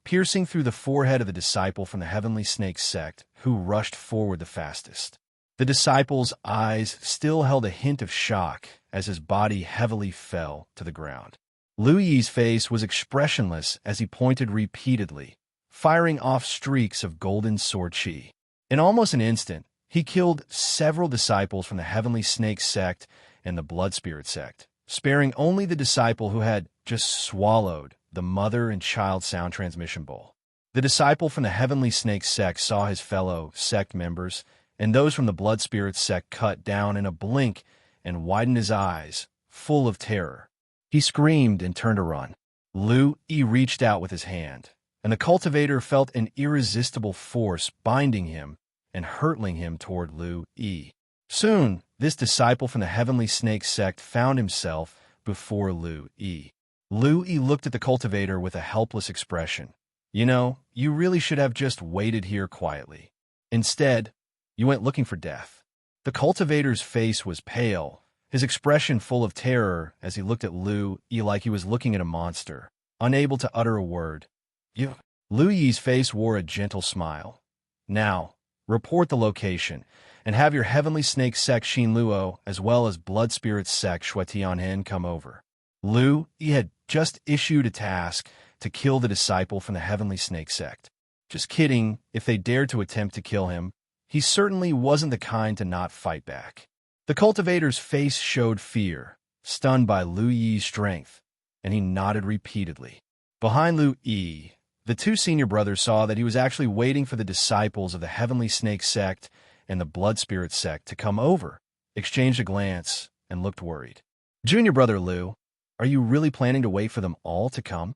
S2: piercing through the forehead of the disciple from the Heavenly Snake sect, who rushed forward the fastest. The disciple's eyes still held a hint of shock as his body heavily fell to the ground. Lu-Yi's face was expressionless as he pointed repeatedly, firing off streaks of golden sword Qi. In almost an instant, he killed several disciples from the Heavenly Snake sect and the Blood Spirit sect, sparing only the disciple who had just swallowed the mother and child sound transmission bowl. The disciple from the Heavenly Snake sect saw his fellow sect members and those from the Blood Spirit sect cut down in a blink and widened his eyes, full of terror. He screamed and turned to run. Lu-Yi reached out with his hand, and the cultivator felt an irresistible force binding him and hurtling him toward Lu-Yi. Soon, this disciple from the Heavenly Snake sect found himself before Lu-Yi. Lu-Yi looked at the cultivator with a helpless expression. You know, you really should have just waited here quietly. Instead, you went looking for death. The cultivator's face was pale, his expression full of terror as he looked at Lu-Yi like he was looking at a monster, unable to utter a word. Lu-Yi's face wore a gentle smile. Now, report the location, and have your Heavenly Snake sect Xin Luo as well as Blood Spirit sect Shui Tianhen come over. Lu-Yi had just issued a task to kill the disciple from the Heavenly Snake sect. Just kidding, if they dared to attempt to kill him, he certainly wasn't the kind to not fight back. The cultivator's face showed fear, stunned by Lu-Yi's strength, and he nodded repeatedly. Behind Lu-Yi, the two senior brothers saw that he was actually waiting for the disciples of the Heavenly Snake sect and the Blood Spirit sect to come over, exchanged a glance, and looked worried. Junior brother Lu, are you really planning to wait for them all to come?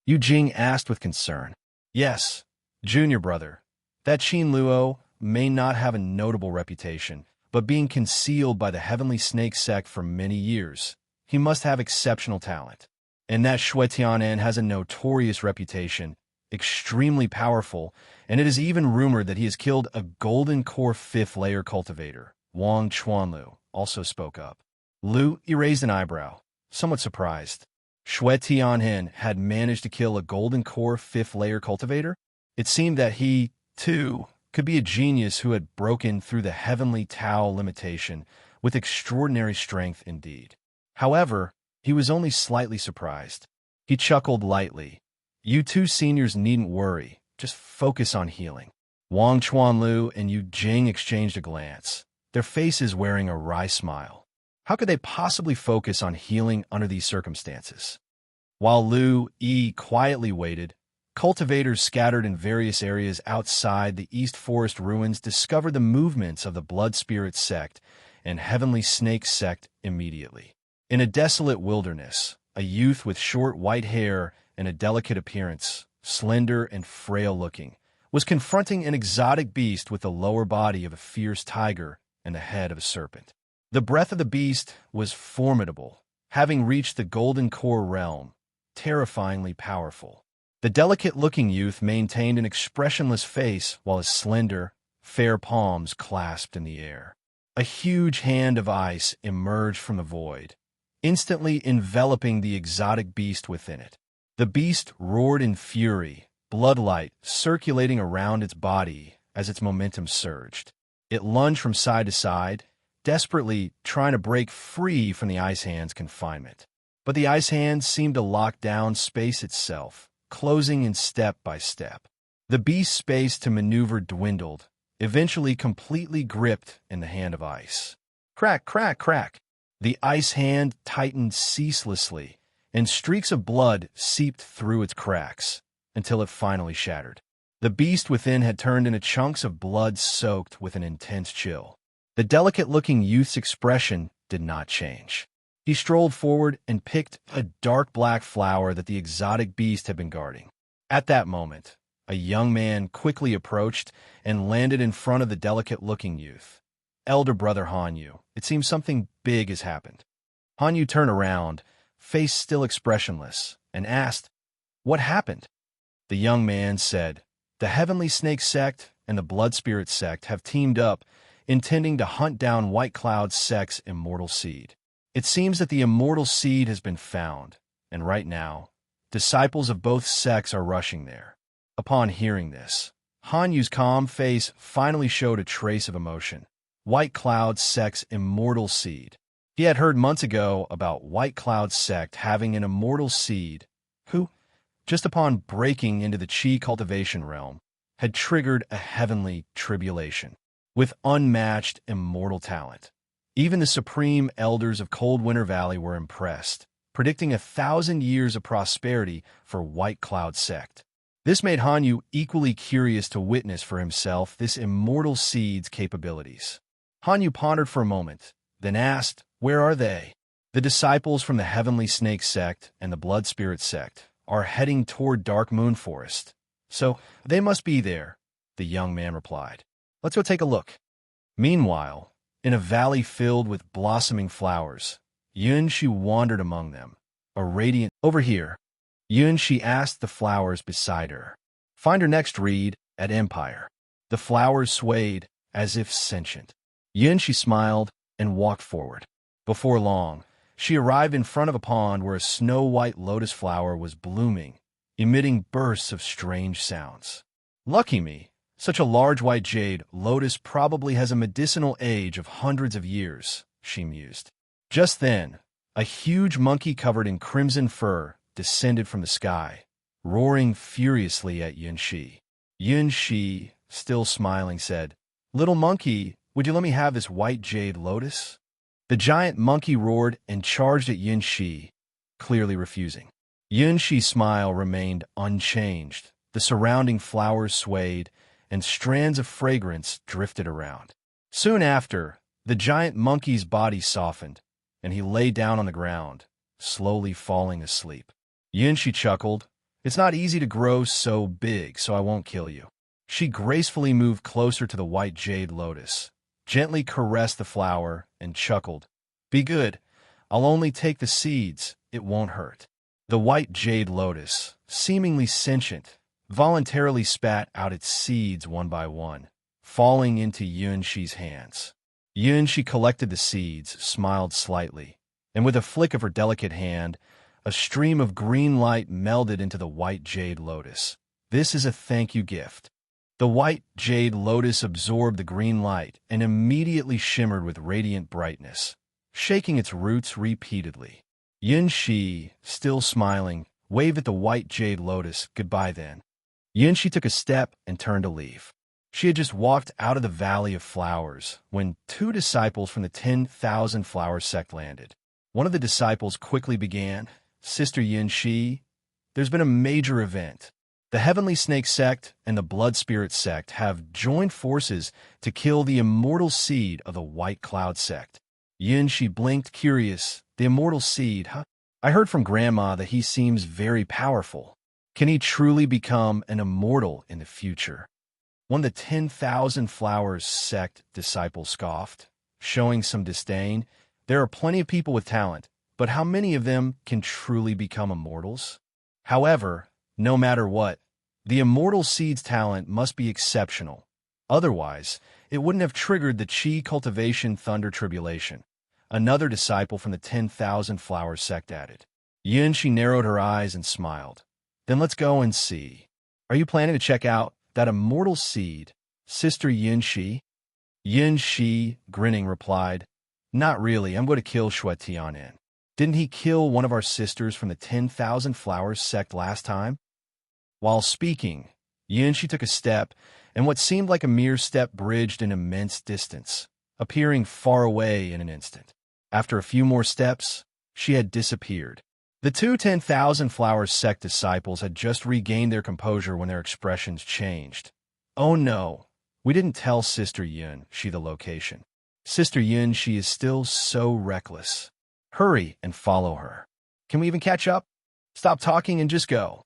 S2: Yu Jing asked with concern. Yes, junior brother. That Xin Luo may not have a notable reputation, but being concealed by the Heavenly Snake sect for many years, he must have exceptional talent. And that Shui Tian'an has a notorious reputation, extremely powerful, and it is even rumored that he has killed a golden core 5th layer cultivator. Wang Chuanlu also spoke up. Lu-Yi raised an eyebrow, somewhat surprised. Shui Tian'an had managed to kill a golden core 5th layer cultivator? It seemed that he, too, could be a genius who had broken through the heavenly Tao limitation with extraordinary strength indeed. However, he was only slightly surprised. He chuckled lightly. You two seniors needn't worry. Just focus on healing. Wang Chuanlu and Yu Jing exchanged a glance, their faces wearing a wry smile. How could they possibly focus on healing under these circumstances? While Lu-Yi quietly waited, cultivators scattered in various areas outside the East Forest ruins discovered the movements of the Blood Spirit sect and Heavenly Snake sect immediately. In a desolate wilderness, a youth with short white hair and a delicate appearance, slender and frail-looking, was confronting an exotic beast with the lower body of a fierce tiger and the head of a serpent. The breath of the beast was formidable, having reached the Golden Core realm, terrifyingly powerful. The delicate-looking youth maintained an expressionless face while his slender, fair palms clasped in the air. A huge hand of ice emerged from the void, instantly enveloping the exotic beast within it. The beast roared in fury, bloodlight circulating around its body as its momentum surged. It lunged from side to side, desperately trying to break free from the ice hand's confinement. But the ice hand seemed to lock down space itself, closing in step by step. The beast's space to maneuver dwindled, eventually completely gripped in the hand of ice. Crack, crack, crack. The ice hand tightened ceaselessly, and streaks of blood seeped through its cracks, until it finally shattered. The beast within had turned into chunks of blood soaked with an intense chill. The delicate-looking youth's expression did not change. He strolled forward and picked a dark black flower that the exotic beast had been guarding. At that moment, a young man quickly approached and landed in front of the delicate-looking youth. Elder brother Hanyu, It seems something big has happened. Hanyu turned around, face still expressionless, and asked, "What happened?" The young man said, "The Heavenly Snake Sect and the Blood Spirit Sect have teamed up, intending to hunt down White Cloud Sect's immortal seed. It seems that the immortal seed has been found, and right now, disciples of both sects are rushing there." Upon hearing this, Hanyu's calm face finally showed a trace of emotion. White Cloud Sect's immortal seed. He had heard months ago about White Cloud Sect having an immortal seed who, just upon breaking into the Qi cultivation realm, had triggered a heavenly tribulation with unmatched immortal talent. Even the supreme elders of Cold Winter Valley were impressed, predicting 1,000 years of prosperity for White Cloud Sect. This made Hanyu equally curious to witness for himself this immortal seed's capabilities. Hanyu pondered for a moment, then asked, "Where are they?" "The disciples from the Heavenly Snake Sect and the Blood Spirit Sect are heading toward Dark Moon Forest, so they must be there," the young man replied. "Let's go take a look." Meanwhile, in a valley filled with blossoming flowers, Yunshi wandered among them, a radiant. "Over here," Yunshi asked the flowers beside her. "Find her next read at Empire." The flowers swayed as if sentient. Yunshi smiled and walked forward. Before long, she arrived in front of a pond where a snow-white lotus flower was blooming, emitting bursts of strange sounds. "Lucky me, such a large white jade lotus probably has a medicinal age of hundreds of years," she mused. Just then, a huge monkey covered in crimson fur descended from the sky, roaring furiously at Yunshi. Yunshi, still smiling, said, "Little monkey, would you let me have this white jade lotus?" The giant monkey roared and charged at Yunshi, clearly refusing. Yunshi's smile remained unchanged. The surrounding flowers swayed, and strands of fragrance drifted around. Soon after, the giant monkey's body softened, and he lay down on the ground, slowly falling asleep. Yunshi chuckled. "It's not easy to grow so big, so I won't kill you." She gracefully moved closer to the white jade lotus, gently caressed the flower, and chuckled. "Be good. I'll only take the seeds. It won't hurt." The white jade lotus, seemingly sentient, voluntarily spat out its seeds one by one, falling into Yunshi's hands. Yunshi collected the seeds, smiled slightly, and with a flick of her delicate hand, a stream of green light melded into the white jade lotus. "This is a thank you gift." The white jade lotus absorbed the green light and immediately shimmered with radiant brightness, shaking its roots repeatedly. Yunshi, still smiling, waved at the white jade lotus goodbye then. Yunshi took a step and turned to leave. She had just walked out of the Valley of Flowers when 2 disciples from the 10,000 Flower Sect landed. One of the disciples quickly began, "Sister Yunshi, there's been a major event. The Heavenly Snake Sect and the Blood Spirit Sect have joined forces to kill the immortal seed of the White Cloud Sect." Yunshi blinked, curious. "The immortal seed, huh? I heard from Grandma that he seems very powerful. Can he truly become an immortal in the future?" One of the 10,000 Flowers Sect disciples scoffed, showing some disdain. "There are plenty of people with talent, but how many of them can truly become immortals? However, no matter what, the immortal seed's talent must be exceptional. Otherwise, it wouldn't have triggered the Qi Cultivation Thunder Tribulation," another disciple from the 10,000 Flowers Sect added. Yunshi narrowed her eyes and smiled. "Then let's go and see. Are you planning to check out that immortal seed, Sister Yunshi?" Yunshi, grinning, replied, "Not really. I'm going to kill Shui Tianin. Didn't he kill one of our sisters from the 10,000 Flowers Sect last time?" While speaking, Yunshi took a step, and what seemed like a mere step bridged an immense distance, appearing far away in an instant. After a few more steps, she had disappeared. The 10,000 Flowers Sect disciples had just regained their composure when their expressions changed. "Oh no, we didn't tell Sister Yunshi the location. Sister Yunshi is still so reckless. Hurry and follow her. Can we even catch up? Stop talking and just go."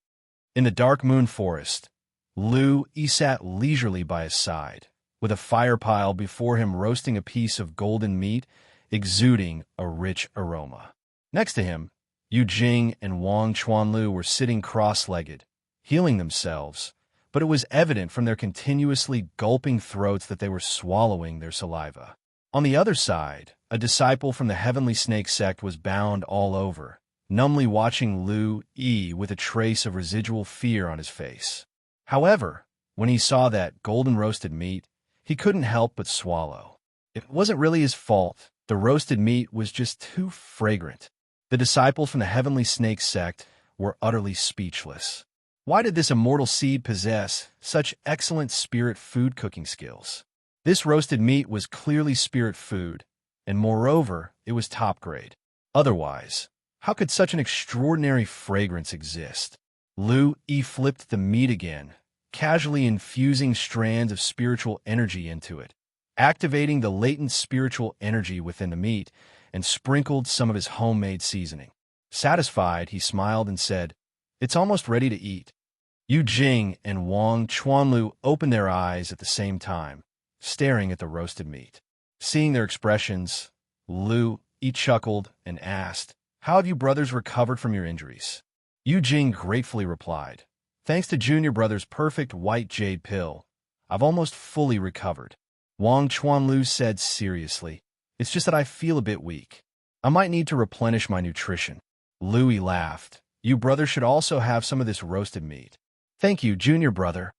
S2: In the Dark Moon Forest, Lu-He sat leisurely by his side, with a fire pile before him roasting a piece of golden meat. exuding a rich aroma. Next to him, Yu Jing and Wang Chuanlu were sitting cross-legged, healing themselves, but it was evident from their continuously gulping throats that they were swallowing their saliva. On the other side, a disciple from the Heavenly Snake sect was bound all over, numbly watching Lu-Yi with a trace of residual fear on his face. However, when he saw that golden roasted meat, he couldn't help but swallow. It wasn't really his fault. The roasted meat was just too fragrant. The disciples from the Heavenly Snake sect were utterly speechless. Why did this immortal seed possess such excellent spirit food cooking skills? This roasted meat was clearly spirit food, and moreover, it was top grade. Otherwise, how could such an extraordinary fragrance exist? Lu-Yi flipped the meat again, casually infusing strands of spiritual energy into it, activating the latent spiritual energy within the meat, and sprinkled some of his homemade seasoning. Satisfied, he smiled and said, "It's almost ready to eat." Yu Jing and Wang Chuanlu opened their eyes at the same time, staring at the roasted meat. Seeing their expressions, Lu-Yi chuckled and asked, "How have you brothers recovered from your injuries?" Yu Jing gratefully replied, "Thanks to Junior Brother's perfect white jade pill, I've almost fully recovered." Wang Chuanlu said seriously, "It's just that I feel a bit weak. I might need to replenish my nutrition." Lu-Yi laughed. "You brothers should also have some of this roasted meat." "Thank you, Junior Brother."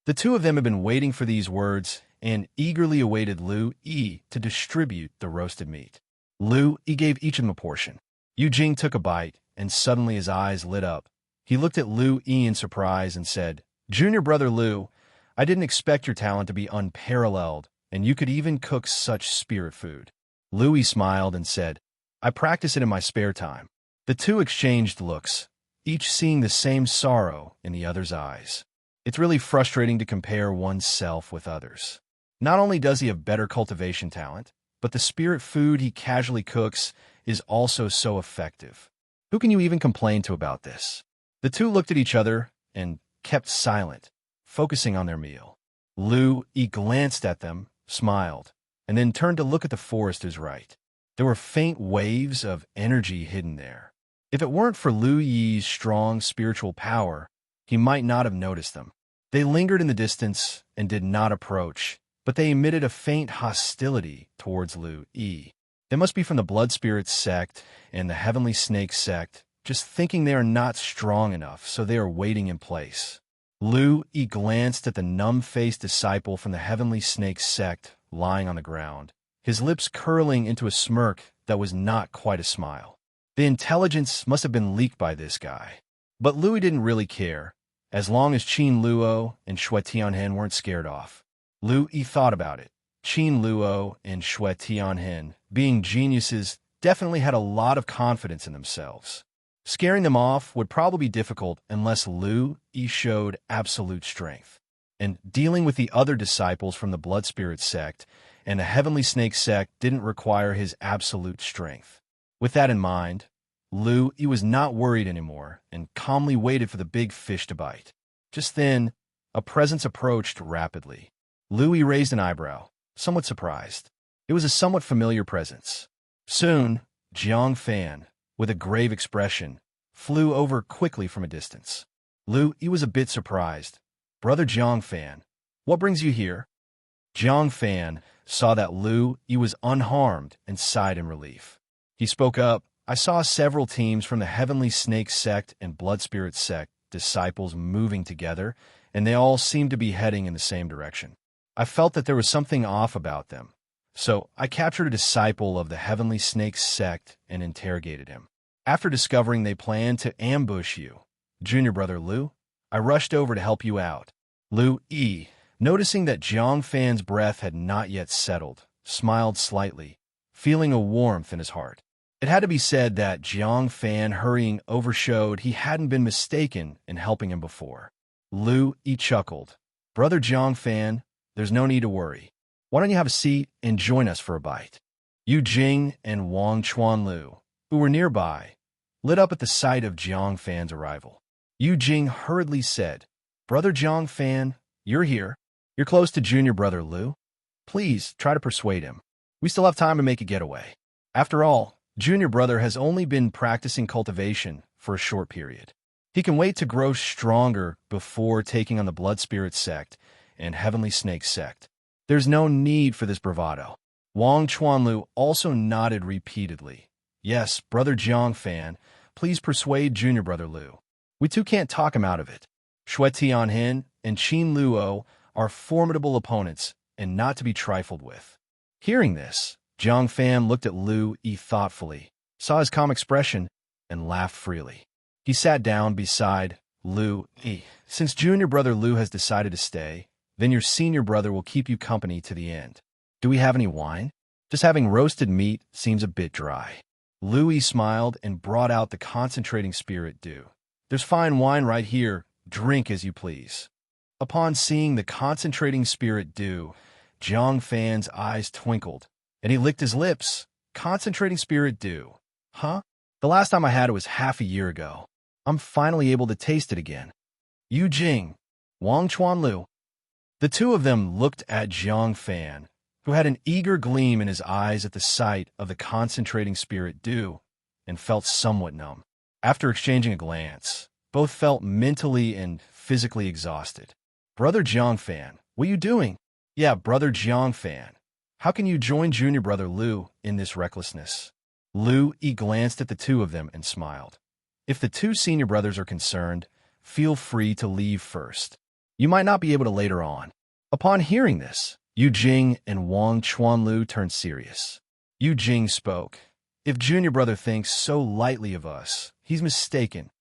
S2: The two of them had been waiting for these words and eagerly awaited Lu-Yi to distribute the roasted meat. Lu-Yi gave each of them a portion. Yu Jing took a bite, and suddenly his eyes lit up. He looked at Lu-Yi in surprise and said, "Junior Brother Lu, I didn't expect your talent to be unparalleled, and you could even cook such spirit food." Lu-Yi smiled and said, "I practice it in my spare time." The two exchanged looks, each seeing the same sorrow in the other's eyes. It's really frustrating to compare oneself with others. Not only does he have better cultivation talent, but the spirit food he casually cooks is also so effective. Who can you even complain to about this? The two looked at each other and kept silent, focusing on their meal. Lu-Yi glanced at them, smiled, and then turned to look at the foresters right. There were faint waves of energy hidden there. If it weren't for Lu-Yi's strong spiritual power, he might not have noticed them. They lingered in the distance and did not approach, but they emitted a faint hostility towards Lu-Yi. They must be from the Blood Spirit sect and the Heavenly Snake sect, just thinking they are not strong enough, so they are waiting in place. Lu-Yi glanced at the numb-faced disciple from the Heavenly Snake sect lying on the ground, his lips curling into a smirk that was not quite a smile. The intelligence must have been leaked by this guy. But Lu-Yi didn't really care, as long as Qin Luo and Xue Tianhen weren't scared off. Lu-Yi thought about it. Qin Luo and Xue Tianhen, being geniuses, definitely had a lot of confidence in themselves. Scaring them off would probably be difficult unless Lu-Yi showed absolute strength. And dealing with the other disciples from the Blood Spirit sect and the Heavenly Snake sect didn't require his absolute strength. With that in mind, Lu-Yi was not worried anymore and calmly waited for the big fish to bite. Just then, a presence approached rapidly. Lu-Yi raised an eyebrow, somewhat surprised. It was a somewhat familiar presence. Soon, Jiang Fan, with a grave expression, flew over quickly from a distance. Lu-Yi was a bit surprised. "Brother Jiang Fan, what brings you here?" Jiang Fan saw that Lu-Yi was unharmed and sighed in relief. He spoke up, "I saw several teams from the Heavenly Snake sect and Blood Spirit sect disciples moving together, and they all seemed to be heading in the same direction. I felt that there was something off about them. So I captured a disciple of the Heavenly Snake sect and interrogated him. After discovering they planned to ambush you, Junior Brother Lu, I rushed over to help you out." Lu-Yi, noticing that Jiang Fan's breath had not yet settled, smiled slightly, feeling a warmth in his heart. It had to be said that Jiang Fan hurrying overshowed he hadn't been mistaken in helping him before. Lu-Yi chuckled. "Brother Jiang Fan, there's no need to worry. Why don't you have a seat and join us for a bite?" Yu Jing and Wang Chuanlu, who were nearby, lit up at the sight of Jiang Fan's arrival. Yu Jing hurriedly said, "Brother Jiang Fan, you're here. You're close to Junior Brother Lu. Please try to persuade him. We still have time to make a getaway." After all, junior brother has only been practicing cultivation for a short period. He can wait to grow stronger before taking on the Blood Spirit sect and Heavenly Snake sect. There's no need for this bravado. Wang Chuanlu also nodded repeatedly. Yes, Brother Jiang Fan, please persuade junior brother Lu. We too can't talk him out of it. Shui Tianhin and Qin Luo are formidable opponents and not to be trifled with. Hearing this, Jiang Fan looked at Lu Yi thoughtfully, saw his calm expression, and laughed freely. He sat down beside Lu Yi. Since junior brother Lu has decided to stay, then your senior brother will keep you company to the end. Do we have any wine? Just having roasted meat seems a bit dry. Lu Yi smiled and brought out the concentrating spirit.He. There's fine wine right here. Drink as you please. Upon seeing the concentrating spirit.He, Jiang Fan's eyes twinkled, and he licked his lips. Concentrating spirit.He. Huh? The last time I had it was half a year ago. I'm finally able to taste it again. Yu Jing, Wang Chuanlu. The two of them looked at Jiang Fan, who had an eager gleam in his eyes at the sight of the concentrating spirit.He, and felt somewhat numb. After exchanging a glance, both felt mentally and physically exhausted. Brother Jiang Fan, what are you doing? Yeah, Brother Jiang Fan. How can you join junior brother Lu in this recklessness? Lu Yi glanced at the two of them and smiled. If the two senior brothers are concerned, feel free to leave first. You might not be able to later on. Upon hearing this, Yu Jing and Wang Chuanlu turned serious. Yu Jing spoke. If junior brother thinks so lightly of us, he's mistaken.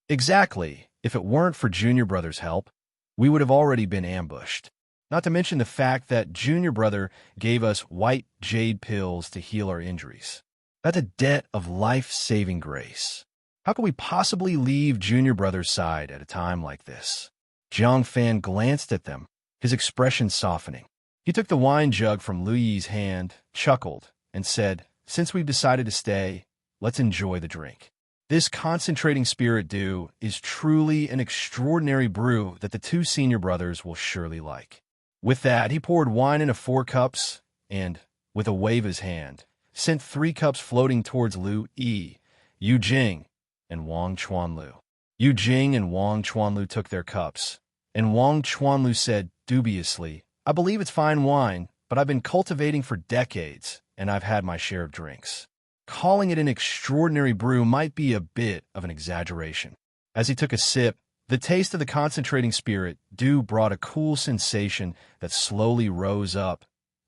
S2: Exactly. If it weren't for junior brother's help, we would have already been ambushed. Not to mention the fact that junior brother gave us white jade pills to heal our injuries. That's a debt of life-saving grace. How could we possibly leave junior brother's side at a time like this? Jiang Fan glanced at them, his expression softening. He took the wine jug from Lu Yi's hand, chuckled, and said, since we've decided to stay, let's enjoy the drink. This concentrating spirit.He is truly an extraordinary brew that the two senior brothers will surely like. With that, he poured wine into 4 cups and, with a wave of his hand, sent 3 cups floating towards Lu Yi, Yu Jing, and Wang Chuanlu. Yu Jing and Wang Chuanlu took their cups, and Wang Chuanlu said dubiously, I believe it's fine wine, but I've been cultivating for decades, and I've had my share of drinks. Calling it an extraordinary brew might be a bit of an exaggeration. As he took a sip, the taste of the concentrating spirit.He brought a cool sensation that slowly rose up,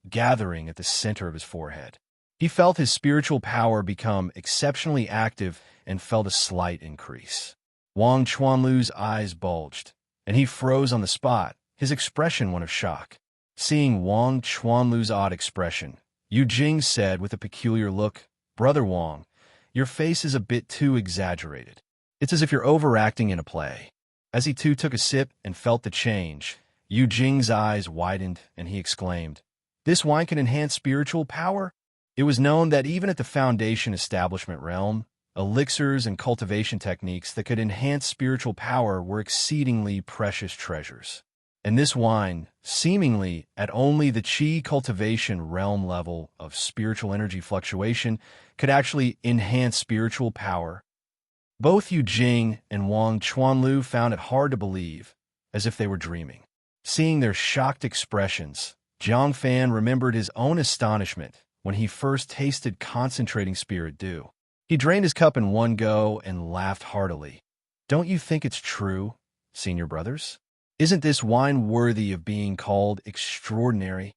S2: gathering at the center of his forehead. He felt his spiritual power become exceptionally active and felt a slight increase. Wang Chuanlu's eyes bulged, and he froze on the spot, his expression one of shock. Seeing Wang Chuanlu's odd expression, Yu Jing said with a peculiar look, Brother Wang, your face is a bit too exaggerated. It's as if you're overacting in a play. As he too took a sip and felt the change, Yu Jing's eyes widened and he exclaimed, this wine can enhance spiritual power? It was known that even at the Foundation establishment realm, elixirs and cultivation techniques that could enhance spiritual power were exceedingly precious treasures. And this wine, seemingly at only the Qi cultivation realm level of spiritual energy fluctuation, could actually enhance spiritual power. Both Yu Jing and Wang Chuanlu found it hard to believe, as if they were dreaming. Seeing their shocked expressions, Jiang Fan remembered his own astonishment when he first tasted concentrating spirit.He. He drained his cup in one go and laughed heartily. Don't you think it's true, senior brothers? Isn't this wine worthy of being called extraordinary?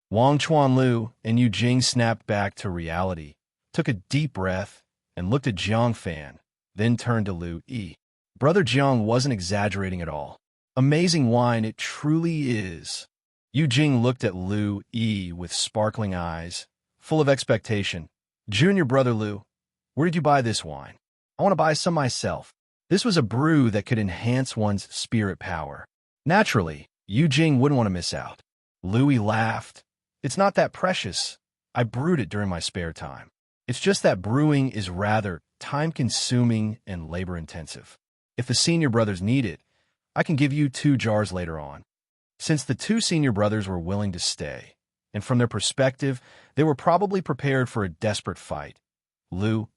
S2: Wang Chuanlu and Yu Jing snapped back to reality, took a deep breath, and looked at Jiang Fan, then turned to Lu Yi. Brother Jiang wasn't exaggerating at all. Amazing wine it truly is. Yu Jing looked at Lu Yi with sparkling eyes, full of expectation. Junior brother Lu, where did you buy this wine? I want to buy some myself. This was a brew that could enhance one's spirit power. Naturally, Yu Jing wouldn't want to miss out. Lu Yi laughed. It's not that precious. I brewed it during my spare time. It's just that brewing is rather time-consuming and labor-intensive. If the senior brothers need it, I can give you 2 jars later on. Since the 2 senior brothers were willing to stay, and from their perspective, they were probably prepared for a desperate fight.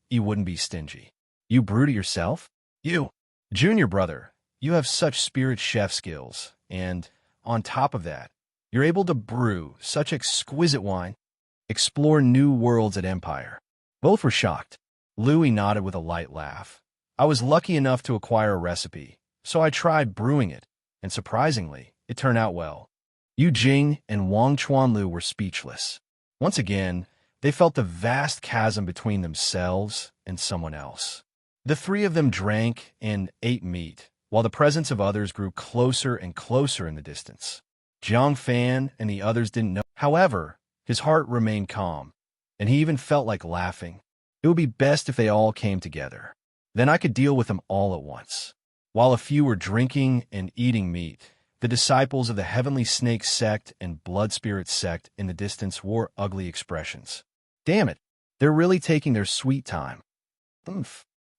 S2: He wouldn't be stingy. You brewed it yourself? You, junior brother, you have such spirit chef skills, and, on top of that, you're able to brew such exquisite wine, explore new worlds at Empire. Both were shocked. Louis nodded with a light laugh. I was lucky enough to acquire a recipe, so I tried brewing it, and surprisingly, it turned out well. Yu Jing and Wang Chuanlu were speechless. Once again, they felt the vast chasm between themselves and someone else. The three of them drank and ate meat, while the presence of others grew closer and closer in the distance. Jiang Fan and the others didn't know. However, his heart remained calm, and he even felt like laughing. It would be best if they all came together. Then I could deal with them all at once. While a few were drinking and eating meat, the disciples of the Heavenly Snake sect and Blood Spirit sect in the distance wore ugly expressions. Damn it, they're really taking their sweet time.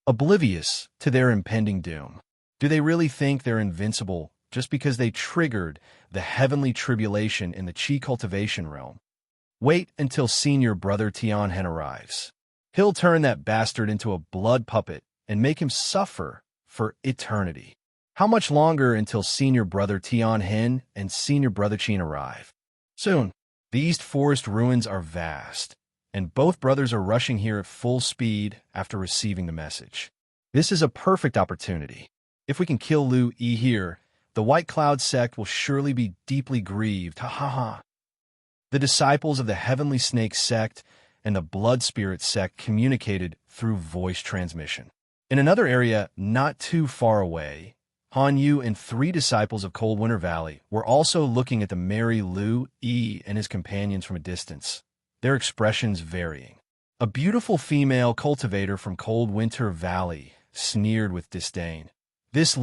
S2: Oblivious to their impending doom. Do they really think they're invincible just because they triggered the heavenly tribulation in the Qi cultivation realm? Wait until senior brother Tianhen arrives. He'll turn that bastard into a blood puppet and make him suffer for eternity. How much longer until senior brother Tianhen and senior brother Qin arrive? Soon. The East Forest ruins are vast, and both brothers are rushing here at full speed after receiving the message. This is a perfect opportunity. If we can kill He here, the White Cloud sect will surely be deeply grieved. Ha ha ha. The disciples of the Heavenly Snake sect and the Blood Spirit sect communicated through voice transmission. In another area not too far away, Han Yu and three disciples of Cold Winter Valley were also looking at the merry He and his companions from a distance, their expressions varying. A beautiful female cultivator from Cold Winter Valley sneered with disdain. This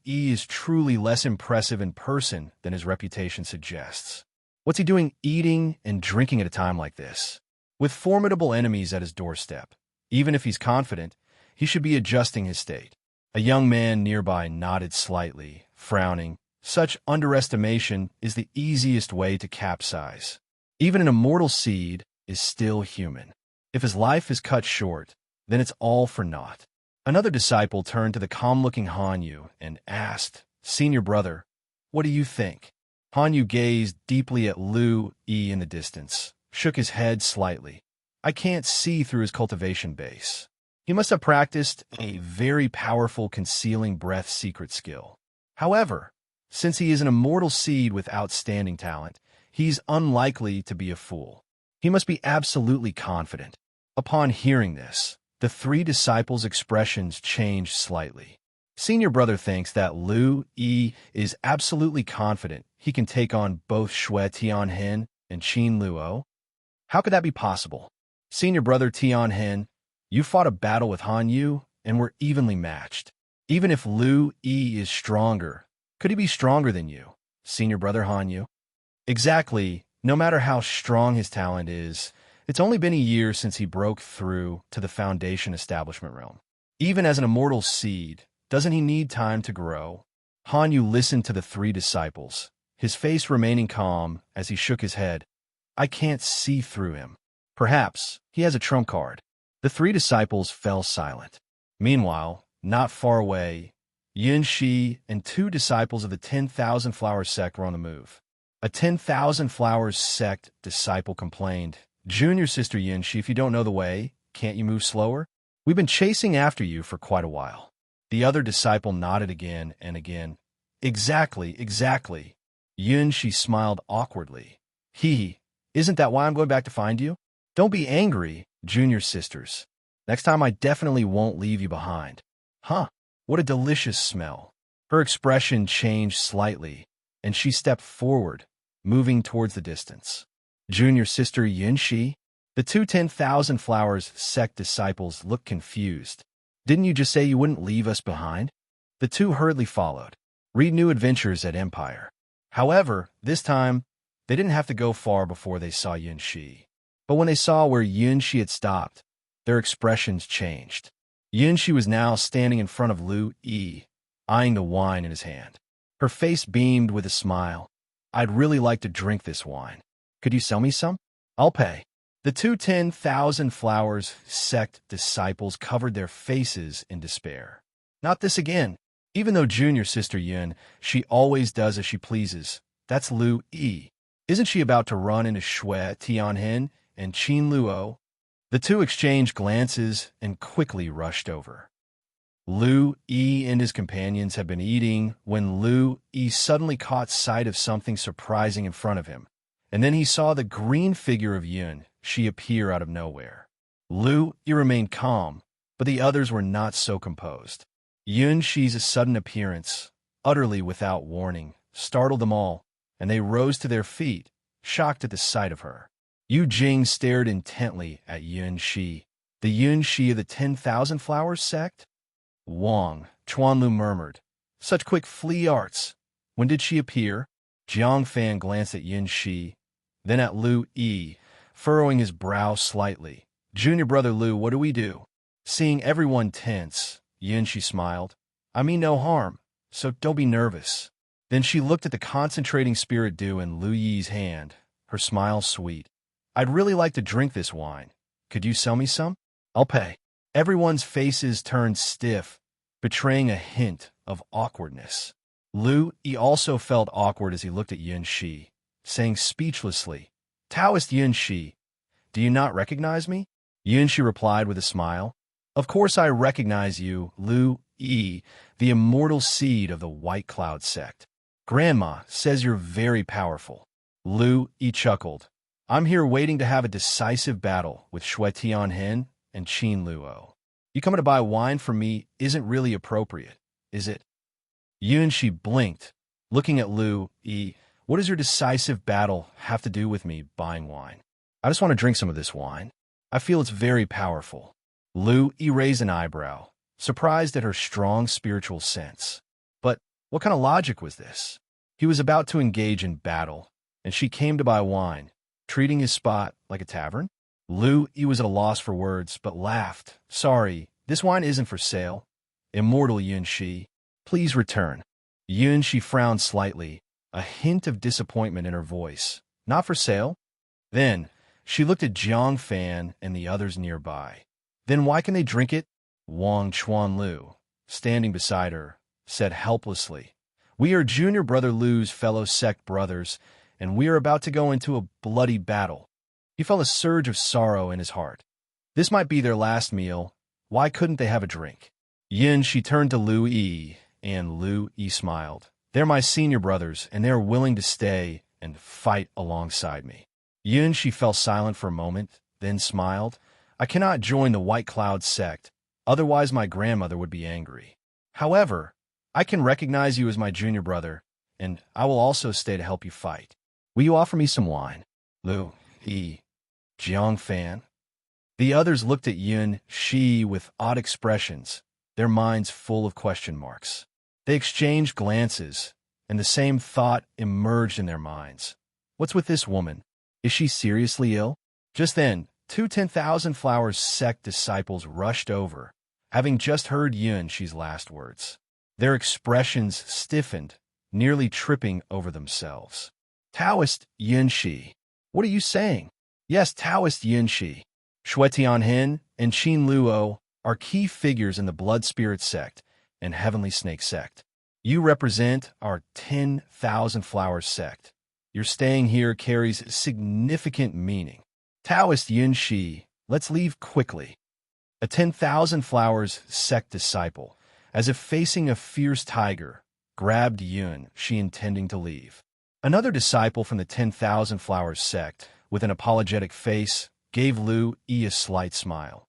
S2: He is truly less impressive in person than his reputation suggests. What's he doing eating and drinking at a time like this? With formidable enemies at his doorstep, even if he's confident, he should be adjusting his state. A young man nearby nodded slightly, frowning. Such underestimation is the easiest way to capsize. Even an immortal seed is still human. If his life is cut short, then it's all for naught. Another disciple turned to the calm-looking Han Yu and asked, "Senior brother, what do you think?" Han Yu gazed deeply at He in the distance, shook his head slightly. I can't see through his cultivation base. He must have practiced a very powerful concealing breath secret skill. However, since he is an immortal seed with outstanding talent, he's unlikely to be a fool. He must be absolutely confident. Upon hearing this, the three disciples' expressions changed slightly. Senior brother thinks that He is absolutely confident he can take on both Shui Tianhen and Qin Luo. How could that be possible? Senior brother Tianhen, you fought a battle with Han Yu and were evenly matched. Even if He is stronger, could he be stronger than you, senior brother Han Yu? Exactly. No matter how strong his talent is, it's only been a year since he broke through to the Foundation Establishment realm. Even as an immortal seed, doesn't he need time to grow? Han Yu listened to the three disciples, his face remaining calm as he shook his head. I can't see through him. Perhaps he has a trump card. The three disciples fell silent. Meanwhile, not far away, Yin Shi and two disciples of the 10,000 Flowers sect were on the move. A 10,000 Flowers sect disciple complained, Junior sister Yin Shi, if you don't know the way, can't you move slower? We've been chasing after you for quite a while. The other disciple nodded again and again. Exactly, exactly. Yin Shi smiled awkwardly. Isn't that why I'm going back to find you? Don't be angry, junior sisters. Next time I definitely won't leave you behind. Huh, what a delicious smell. Her expression changed slightly, and she stepped forward, moving towards the distance. Junior sister Yin Shi? The two 10,000 Flowers sect disciples looked confused. Didn't you just say you wouldn't leave us behind? The two hurriedly followed. Read new adventures at Empire. However, this time, they didn't have to go far before they saw Yin Shi. But when they saw where Yin Shi had stopped, their expressions changed. Yin Shi was now standing in front of He, eyeing the wine in his hand. Her face beamed with a smile. I'd really like to drink this wine. Could you sell me some? I'll pay. The two 10,000 flowers sect disciples covered their faces in despair. Not this again. Even though junior sister Yun, she always does as she pleases. That's Lu Yi. Isn't she about to run into Shui Tianhen and Qin Luo? The two exchanged glances and quickly rushed over. Lu Yi and his companions had been eating when Lu Yi suddenly caught sight of something surprising in front of him, and then he saw the green figure of Yun Shi appear out of nowhere. Lu Yi remained calm, but the others were not so composed. Yun Shi's sudden appearance, utterly without warning, startled them all, and they rose to their feet, shocked at the sight of her. Yu Jing stared intently at Yun Shi. The Yun Shi of the 10,000 Flowers sect? Wang, Chuanlu murmured. Such quick flea arts. When did she appear? Jiang Fan glanced at Yun Shi, then at Lu Yi, furrowing his brow slightly. Junior brother Lu, what do we do? Seeing everyone tense, Yun Shi smiled. I mean no harm, so don't be nervous. Then she looked at the concentrating spirit dew in Lu Yi's hand, her smile sweet. I'd really like to drink this wine. Could you sell me some? I'll pay. Everyone's faces turned stiff, betraying a hint of awkwardness. Lu Yi also felt awkward as he looked at Yun Shi, saying speechlessly, Taoist Yun Shi, do you not recognize me? Yun Shi replied with a smile. Of course I recognize you, Lu Yi, the immortal seed of the White Cloud sect. Grandma says you're very powerful. Lu Yi chuckled. I'm here waiting to have a decisive battle with Shui Tianhen and Qin Luo. You coming to buy wine from me isn't really appropriate, is it? Yun Shi blinked, looking at Lu Yi. What does your decisive battle have to do with me buying wine? I just want to drink some of this wine. I feel it's very powerful. Lu Yi raised an eyebrow, surprised at her strong spiritual sense. But what kind of logic was this? He was about to engage in battle, and she came to buy wine, treating his spot like a tavern? Lu Yi was at a loss for words, but laughed. Sorry, this wine isn't for sale. Immortal Yun Shi, please return. Yun Shi frowned slightly, a hint of disappointment in her voice. Not for sale? Then, she looked at Jiang Fan and the others nearby. Then why can they drink it? Wang Chuanlu, standing beside her, said helplessly. We are junior brother Lu's fellow sect brothers, and we are about to go into a bloody battle. He felt a surge of sorrow in his heart. This might be their last meal. Why couldn't they have a drink? Yin Shi turned to Lu Yi, and Lu Yi smiled. They're my senior brothers, and they're willing to stay and fight alongside me. Yin Shi fell silent for a moment, then smiled. I cannot join the White Cloud sect, otherwise my grandmother would be angry. However, I can recognize you as my junior brother, and I will also stay to help you fight. Will you offer me some wine? Lu Yi, Jiang Fan. The others looked at Yun Shi with odd expressions, their minds full of question marks. They exchanged glances, and the same thought emerged in their minds. What's with this woman? Is she seriously ill? Just then, two 10,000 Flowers sect disciples rushed over, having just heard Yun Shi's last words. Their expressions stiffened, nearly tripping over themselves. Taoist Yun Shi, what are you saying? Yes, Taoist Yun Shi. Shui Tianhen and Qin Luo are key figures in the Blood Spirit sect and Heavenly Snake sect. You represent our 10,000 Flowers sect. Your staying here carries significant meaning. Taoist Yun Shi, let's leave quickly. A 10,000 Flowers sect disciple, as if facing a fierce tiger, grabbed Yun Shi intending to leave. Another disciple from the 10,000 Flowers sect, with an apologetic face, gave Lu Yi a slight smile.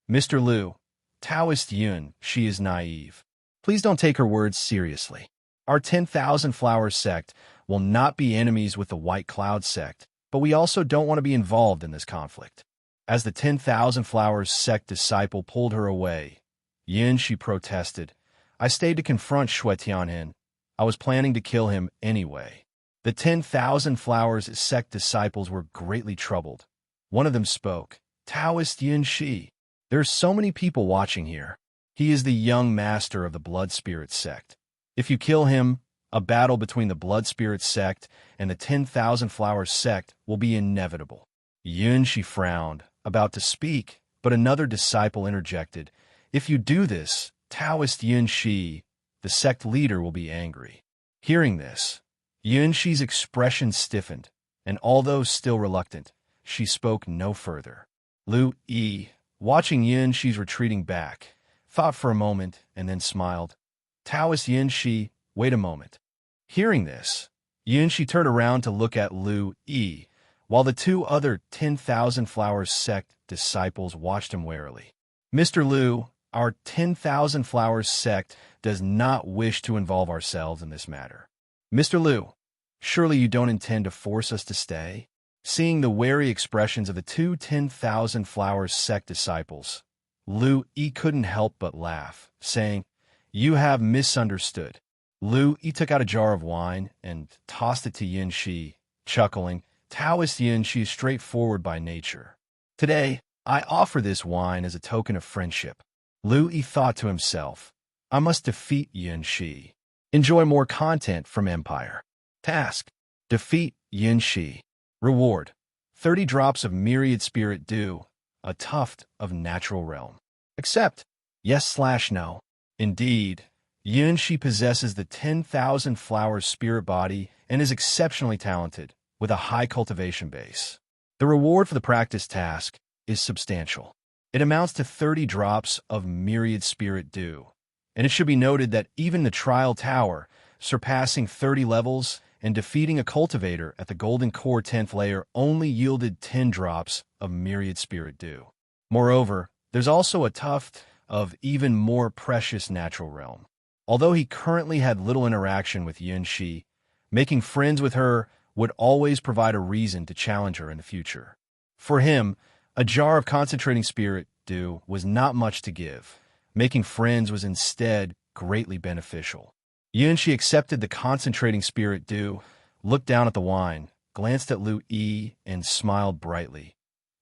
S2: Mr. Lu, Taoist Yun Shi is naive. Please don't take her words seriously. Our 10,000 Flowers sect will not be enemies with the White Cloud sect, but we also don't want to be involved in this conflict. As the 10,000 Flowers sect disciple pulled her away, Yin Shi protested. I stayed to confront Shui Tianhen. I was planning to kill him anyway. The 10,000 Flowers sect disciples were greatly troubled. One of them spoke. Taoist Yin Shi. There are so many people watching here. He is the young master of the Blood Spirit sect. If you kill him, A battle between the Blood Spirit sect and the 10,000 Flowers sect will be inevitable. Yunshi frowned, about to speak, but another disciple interjected. If you do this, Taoist Yunshi, the sect leader, will be angry. Hearing this, Yunshi's expression stiffened, and although still reluctant, she spoke no further. Lu-Yi, watching Yunshi's retreating back, thought for a moment and then smiled. Taoist Yunshi, wait a moment. Hearing this, Yunshi turned around to look at Lu-Yi, while the two other 10,000 Flowers sect disciples watched him warily. Mr. Lu, our 10,000 Flowers sect does not wish to involve ourselves in this matter. Mr. Lu, surely you don't intend to force us to stay? Seeing the wary expressions of the two 10,000 Flowers sect disciples, Lu-Yi couldn't help but laugh, saying, You have misunderstood. Lu-Yi took out a jar of wine and tossed it to Yunshi, chuckling. Taoist Yunshi is straightforward by nature. Today, I offer this wine as a token of friendship. Lu-Yi thought to himself, I must defeat Yunshi. Enjoy more content from Empire. Task: defeat Yunshi. Reward: 30 drops of myriad spirit dew, a tuft of natural realm. Accept: yes/no. Indeed, Yunshi possesses the 10,000 Flowers spirit body and is exceptionally talented, with a high cultivation base. The reward for the practice task is substantial. It amounts to 30 drops of myriad spirit dew, and it should be noted that even the trial tower, surpassing 30 levels and defeating a cultivator at the Golden Core 10th layer, only yielded 10 drops of myriad spirit dew. Moreover, there's also a tuft of even more precious natural realm. Although he currently had little interaction with Yunshi, making friends with her would always provide a reason to challenge her in the future. For him, a jar of concentrating spirit dew was not much to give. Making friends was instead greatly beneficial. Yunshi accepted the concentrating spirit dew, looked down at the wine, glanced at Lu-Yi, and smiled brightly.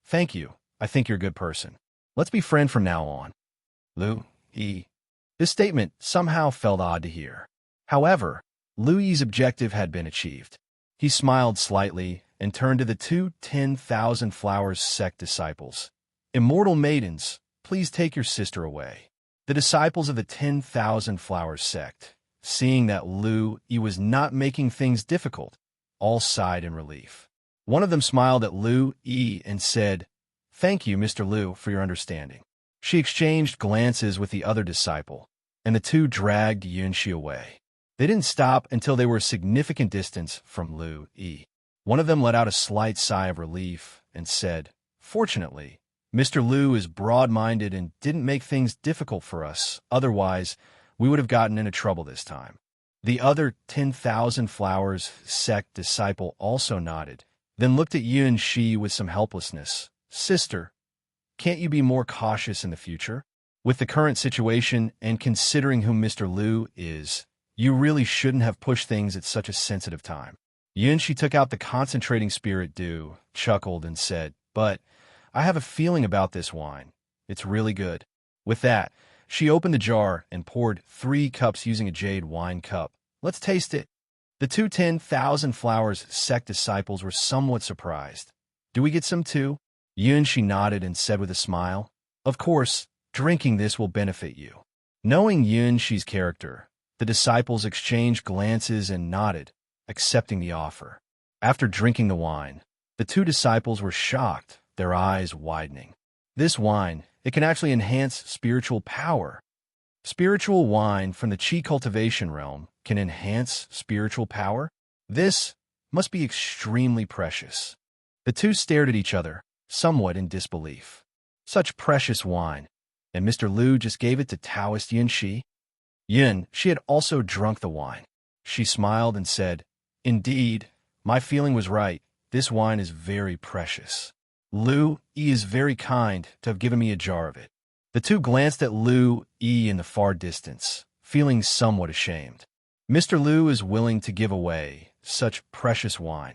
S2: Thank you. I think you're a good person. Let's be friends from now on. Lu-Yi. This statement somehow felt odd to hear. However, Lu-Yi's objective had been achieved. He smiled slightly and turned to the two 10,000 Flowers sect disciples. Immortal maidens, please take your sister away. The disciples of the 10,000 Flowers sect, seeing that Lu-Yi was not making things difficult, all sighed in relief. One of them smiled at Lu-Yi and said, Thank you, Mr. Lu, for your understanding. She exchanged glances with the other disciple, and the two dragged Yunshi away. They didn't stop until they were a significant distance from Lu-Yi. One of them let out a slight sigh of relief and said, Fortunately, Mr. Lu is broad-minded and didn't make things difficult for us. Otherwise, we would have gotten into trouble this time. The other 10,000 Flowers sect disciple also nodded, then looked at Yunshi with some helplessness. Sister, can't you be more cautious in the future? With the current situation and considering who Mr. Lu is, you really shouldn't have pushed things at such a sensitive time. Yunshi took out the concentrating spirit dew, chuckled, and said, But I have a feeling about this wine. It's really good. With that, she opened the jar and poured 3 cups using a jade wine cup. Let's taste it. The two 10,000 Flowers sect disciples were somewhat surprised. Do we get some too? Yunshi nodded and said with a smile, Of course, drinking this will benefit you. Knowing Yunshi's character, the disciples exchanged glances and nodded, accepting the offer. After drinking the wine, the two disciples were shocked, their eyes widening. This wine, it can actually enhance spiritual power. Spiritual wine from the Qi cultivation realm can enhance spiritual power? This must be extremely precious. The two stared at each other, somewhat in disbelief. Such precious wine, and Mr. Lu just gave it to Taoist Yunshi? She had also drunk the wine. She smiled and said, Indeed, my feeling was right. This wine is very precious. Lu-Yi is very kind to have given me a jar of it. The two glanced at Lu-Yi in the far distance, feeling somewhat ashamed. Mr. Lu is willing to give away such precious wine,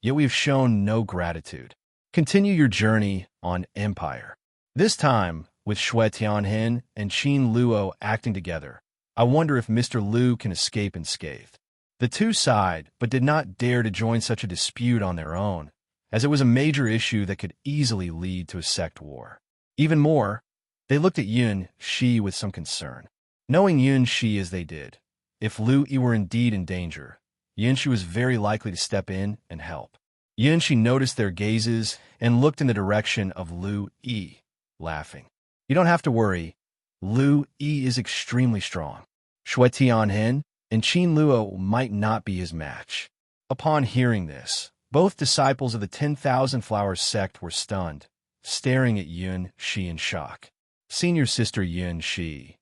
S2: yet we have shown no gratitude. Continue your journey on Empire. This time, with Shui Tianhen and Qin Luo acting together, I wonder if Mr. Lu can escape unscathed. The two sighed, but did not dare to join such a dispute on their own, as it was a major issue that could easily lead to a sect war. Even more, they looked at Yun-Shi with some concern. Knowing Yun-Shi as they did, if Lu-Yi were indeed in danger, Yun-Shi was very likely to step in and help. Yun-Shi noticed their gazes and looked in the direction of Lu-Yi, laughing. You don't have to worry. Lu-Yi is extremely strong. Shui Tianhen and Qin Luo might not be his match. Upon hearing this, both disciples of the 10,000 Flowers sect were stunned, staring at Yun-Shi in shock. Senior sister Yun-Shi,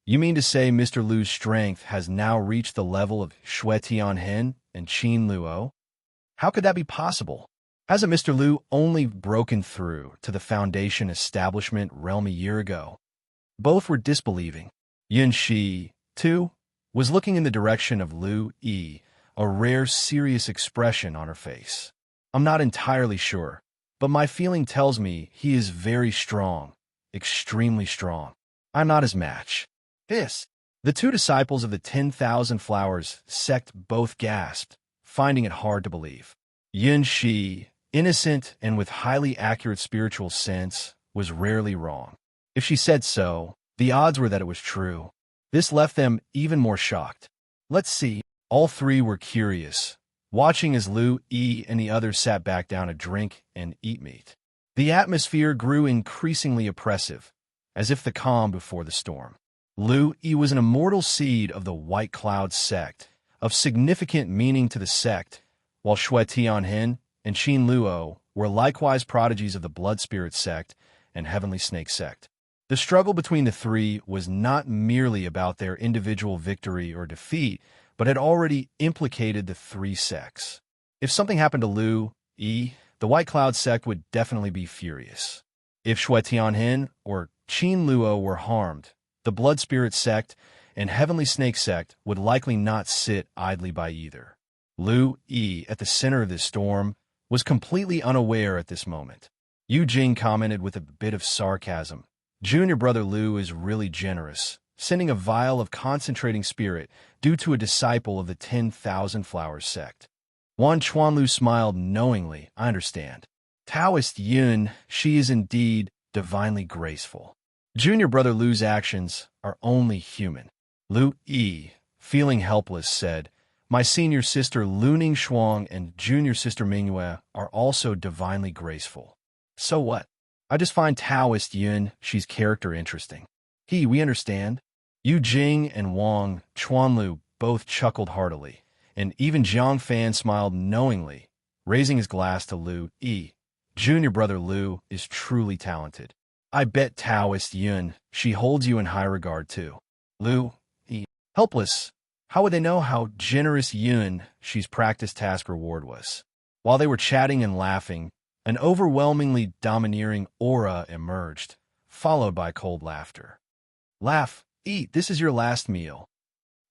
S2: you mean to say Mr. Lu's strength has now reached the level of Shui Tianhen and Qin Luo? How could that be possible? Hasn't Mr. Lu only broken through to the Foundation establishment realm a year ago? Both were disbelieving. Yun-Shi, too, was looking in the direction of Lu-Yi, a rare, serious expression on her face. I'm not entirely sure, but my feeling tells me he is very strong, extremely strong. I'm not his match. The two disciples of the 10,000 Flowers sect both gasped, finding it hard to believe. Yun-Shi, innocent and with highly accurate spiritual sense, was rarely wrong. If she said so, the odds were that it was true. This left them even more shocked. Let's see. All three were curious, watching as Lu-Yi and the others sat back down to drink and eat meat. The atmosphere grew increasingly oppressive, as if the calm before the storm. Lu-Yi was an immortal seed of the White Cloud sect, of significant meaning to the sect, while Shui Tianhen and Qin Luo were likewise prodigies of the Blood Spirit sect and Heavenly Snake sect. The struggle between the three was not merely about their individual victory or defeat, but had already implicated the three sects. If something happened to Lu-Yi, the White Cloud sect would definitely be furious. If Shui Tianhen or Qin Luo were harmed, the Blood Spirit sect and Heavenly Snake sect would likely not sit idly by either. Lu-Yi, at the center of this storm, was completely unaware at this moment. Yu Jing commented with a bit of sarcasm. Junior brother Lu is really generous, sending a vial of concentrating spirit due to a disciple of the 10,000 Flowers sect. Wan Chuanlu smiled knowingly. I understand. Taoist Yun, she is indeed divinely graceful. Junior brother Lu's actions are only human. Lu-Yi, feeling helpless, said, my senior sister Luning Shuang and junior sister Mingyue are also divinely graceful. So what? I just find Taoist Yun, she's character interesting. We understand. Yu Jing and Wang Chuanlu both chuckled heartily, and even Jiang Fan smiled knowingly, raising his glass to Lu-Yi. Junior brother Lu is truly talented. I bet Taoist Yun, she holds you in high regard too. Lu-Yi, helpless. How would they know how generous Yun, she's practice task reward was? While they were chatting and laughing, an overwhelmingly domineering aura emerged, followed by cold laughter. Laugh, eat, this is your last meal.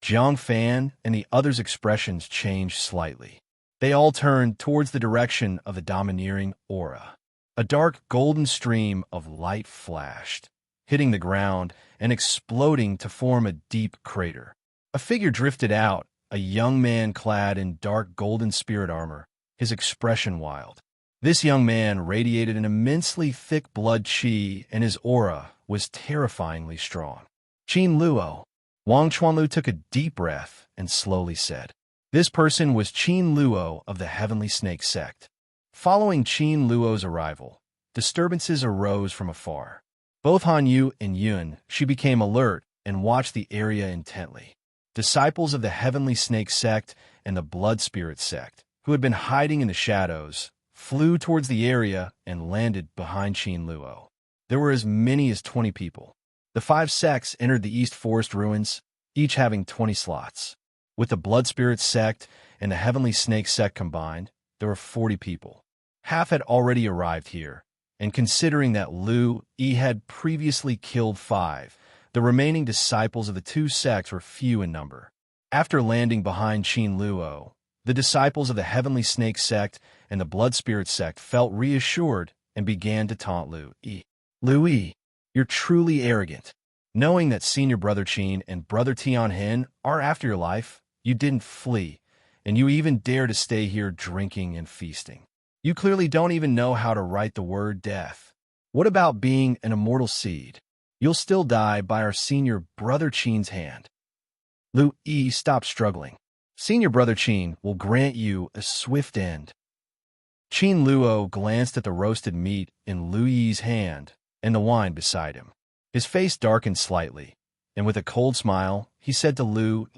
S2: Jiang Fan and the others' expressions changed slightly. They all turned towards the direction of the domineering aura. A dark golden stream of light flashed, hitting the ground and exploding to form a deep crater. A figure drifted out, a young man clad in dark golden spirit armor, his expression wild. This young man radiated an immensely thick blood qi, and his aura was terrifyingly strong. Qin Luo. Wang Chuanlu took a deep breath and slowly said, this person was Qin Luo of the Heavenly Snake sect. Following Qin Luo's arrival, disturbances arose from afar. Both Han Yu and Yun, she became alert and watched the area intently. Disciples of the Heavenly Snake sect and the Blood Spirit sect, who had been hiding in the shadows, flew towards the area and landed behind Qin Luo. There were as many as 20 people. The 5 sects entered the East Forest ruins, each having 20 slots. With the Blood Spirit sect and the Heavenly Snake sect combined, there were 40 people. Half had already arrived here, and considering that Lu-Yi had previously killed 5, the remaining disciples of the 2 sects were few in number. After landing behind Qin Luo, the disciples of the Heavenly Snake sect and the Blood Spirit sect felt reassured and began to taunt Lu-Yi. Lu-Yi, you're truly arrogant. Knowing that senior brother Qin and brother Tianhen are after your life, you didn't flee, and you even dare to stay here drinking and feasting. You clearly don't even know how to write the word death. What about being an immortal seed? You'll still die by our senior brother Qin's hand. Lu-Yi stopped struggling. Senior brother Qin will grant you a swift end. Qin Luo glanced at the roasted meat in Lu-Yi's hand and the wine beside him. His face darkened slightly, and with a cold smile, he said to Lu,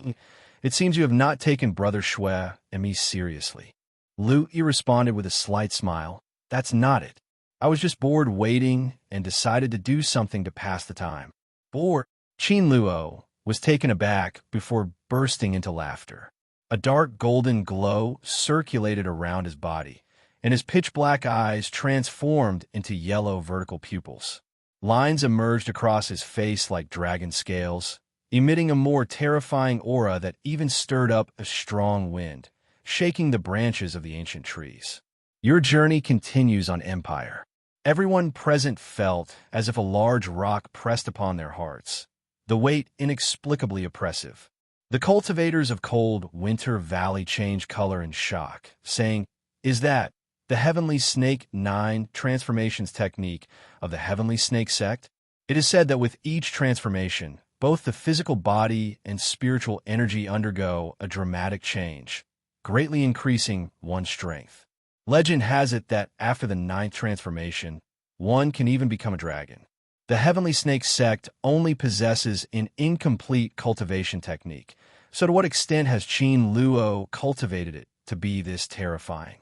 S2: "It seems you have not taken Brother Shui and me seriously." Lu-Yi responded with a slight smile, "That's not it. I was just bored waiting and decided to do something to pass the time." Bored? Qin Luo was taken aback before bursting into laughter. A dark golden glow circulated around his body, and his pitch-black eyes transformed into yellow vertical pupils. Lines emerged across his face like dragon scales, emitting a more terrifying aura that even stirred up a strong wind, shaking the branches of the ancient trees. Your journey continues on Empire. Everyone present felt as if a large rock pressed upon their hearts, the weight inexplicably oppressive. The cultivators of cold Winter Valley changed color in shock, saying, "Is that the Heavenly Snake 9 transformations technique of the Heavenly Snake sect?" It is said that with each transformation, both the physical body and spiritual energy undergo a dramatic change, greatly increasing one's strength. Legend has it that after the 9th transformation, one can even become a dragon. The Heavenly Snake sect only possesses an incomplete cultivation technique, so to what extent has Qin Luo cultivated it to be this terrifying?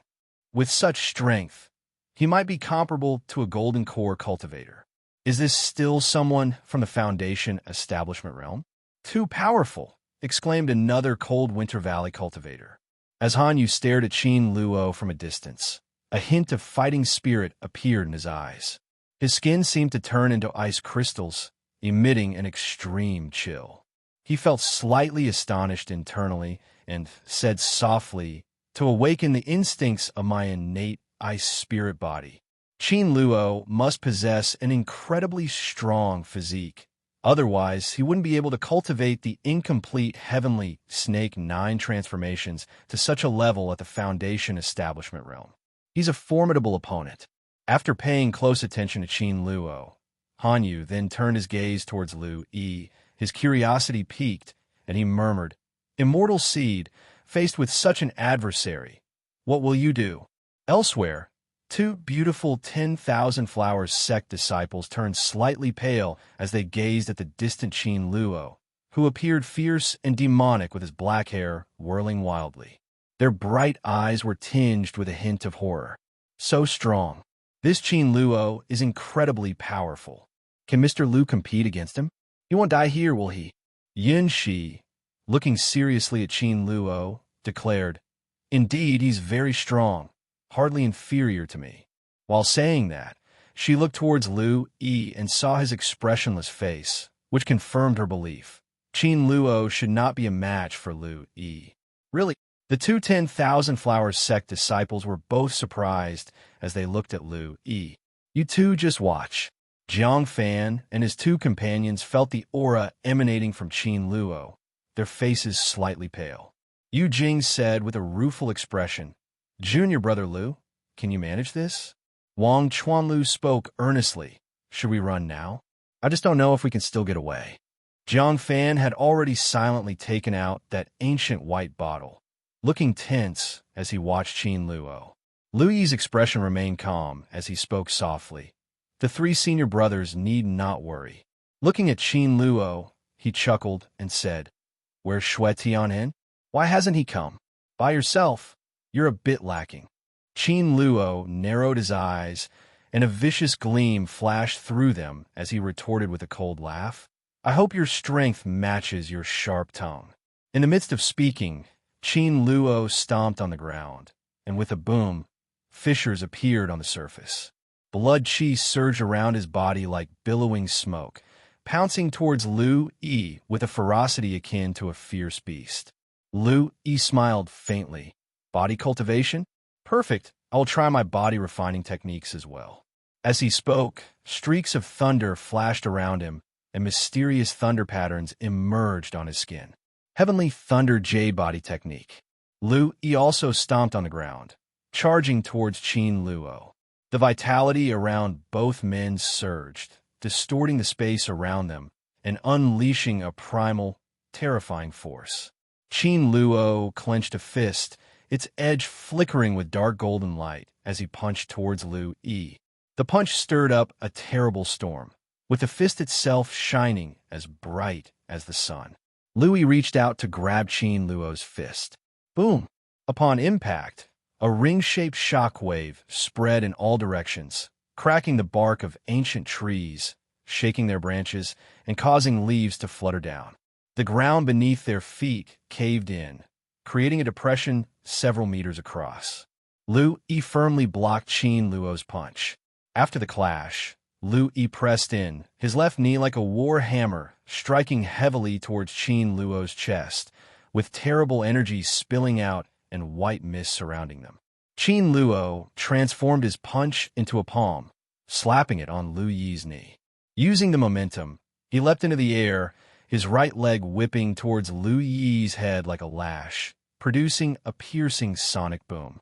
S2: With such strength, he might be comparable to a golden core cultivator. Is this still someone from the Foundation establishment realm? Too powerful, exclaimed another cold Winter Valley cultivator. As Han Yu stared at Qin Luo from a distance, a hint of fighting spirit appeared in his eyes. His skin seemed to turn into ice crystals, emitting an extreme chill. He felt slightly astonished internally and said softly, "To awaken the instincts of my innate ice spirit body, Qin Luo must possess an incredibly strong physique. Otherwise, he wouldn't be able to cultivate the incomplete Heavenly Snake 9 transformations to such a level at the Foundation establishment realm. He's a formidable opponent." After paying close attention to Qin Luo, Han Yu then turned his gaze towards Lu-Yi. His curiosity piqued, and he murmured, "Immortal Seed, faced with such an adversary, what will you do?" Elsewhere, two beautiful 10,000 Flowers sect disciples turned slightly pale as they gazed at the distant Qin Luo, who appeared fierce and demonic with his black hair whirling wildly. Their bright eyes were tinged with a hint of horror. So strong. This Qin Luo is incredibly powerful. Can Mr. Lu compete against him? He won't die here, will he? Yin Shi, looking seriously at Qin Luo, declared, "Indeed, he's very strong, hardly inferior to me." While saying that, she looked towards Lu-Yi and saw his expressionless face, which confirmed her belief. Qin Luo should not be a match for Lu-Yi. Really? The two 10,000 Flowers sect disciples were both surprised as they looked at Lu-Yi. "You two just watch." Jiang Fan and his two companions felt the aura emanating from Qin Luo, their faces slightly pale. Yu Jing said with a rueful expression, "Junior brother Lu, can you manage this?" Wang Chuanlu spoke earnestly, "Should we run now? I just don't know if we can still get away." Jiang Fan had already silently taken out that ancient white bottle, looking tense as he watched Qin Luo. Lu-Yi's expression remained calm as he spoke softly. The three senior brothers need not worry. Looking at Qin Luo, he chuckled and said, "Where's Shui Tianhen? Why hasn't he come? By yourself? You're a bit lacking." Qin Luo narrowed his eyes, and a vicious gleam flashed through them as he retorted with a cold laugh, "I hope your strength matches your sharp tongue." In the midst of speaking, Qin Luo stomped on the ground, and with a boom, fissures appeared on the surface. Blood qi surged around his body like billowing smoke, pouncing towards Lu-Yi with a ferocity akin to a fierce beast. Lu-Yi smiled faintly. "Body cultivation? Perfect. I will try my body refining techniques as well." As he spoke, streaks of thunder flashed around him, and mysterious thunder patterns emerged on his skin. Heavenly Thunder J Body Technique. Lu-Yi also stomped on the ground, charging towards Qin Luo. The vitality around both men surged, distorting the space around them and unleashing a primal, terrifying force. Qin Luo clenched a fist, its edge flickering with dark golden light as he punched towards Lu-Yi. The punch stirred up a terrible storm, with the fist itself shining as bright as the sun. Lu-Yi reached out to grab Qin Luo's fist. Boom! Upon impact, a ring-shaped shockwave spread in all directions, cracking the bark of ancient trees, shaking their branches, and causing leaves to flutter down. The ground beneath their feet caved in, creating a depression several meters across. Lu-Yi firmly blocked Qin Luo's punch. After the clash, Lu-Yi pressed in, his left knee like a war hammer, striking heavily towards Qin Luo's chest, with terrible energy spilling out and white mist surrounding them. Qin Luo transformed his punch into a palm, slapping it on Lu-Yi's knee. Using the momentum, he leapt into the air, his right leg whipping towards Lu-Yi's head like a lash, producing a piercing sonic boom.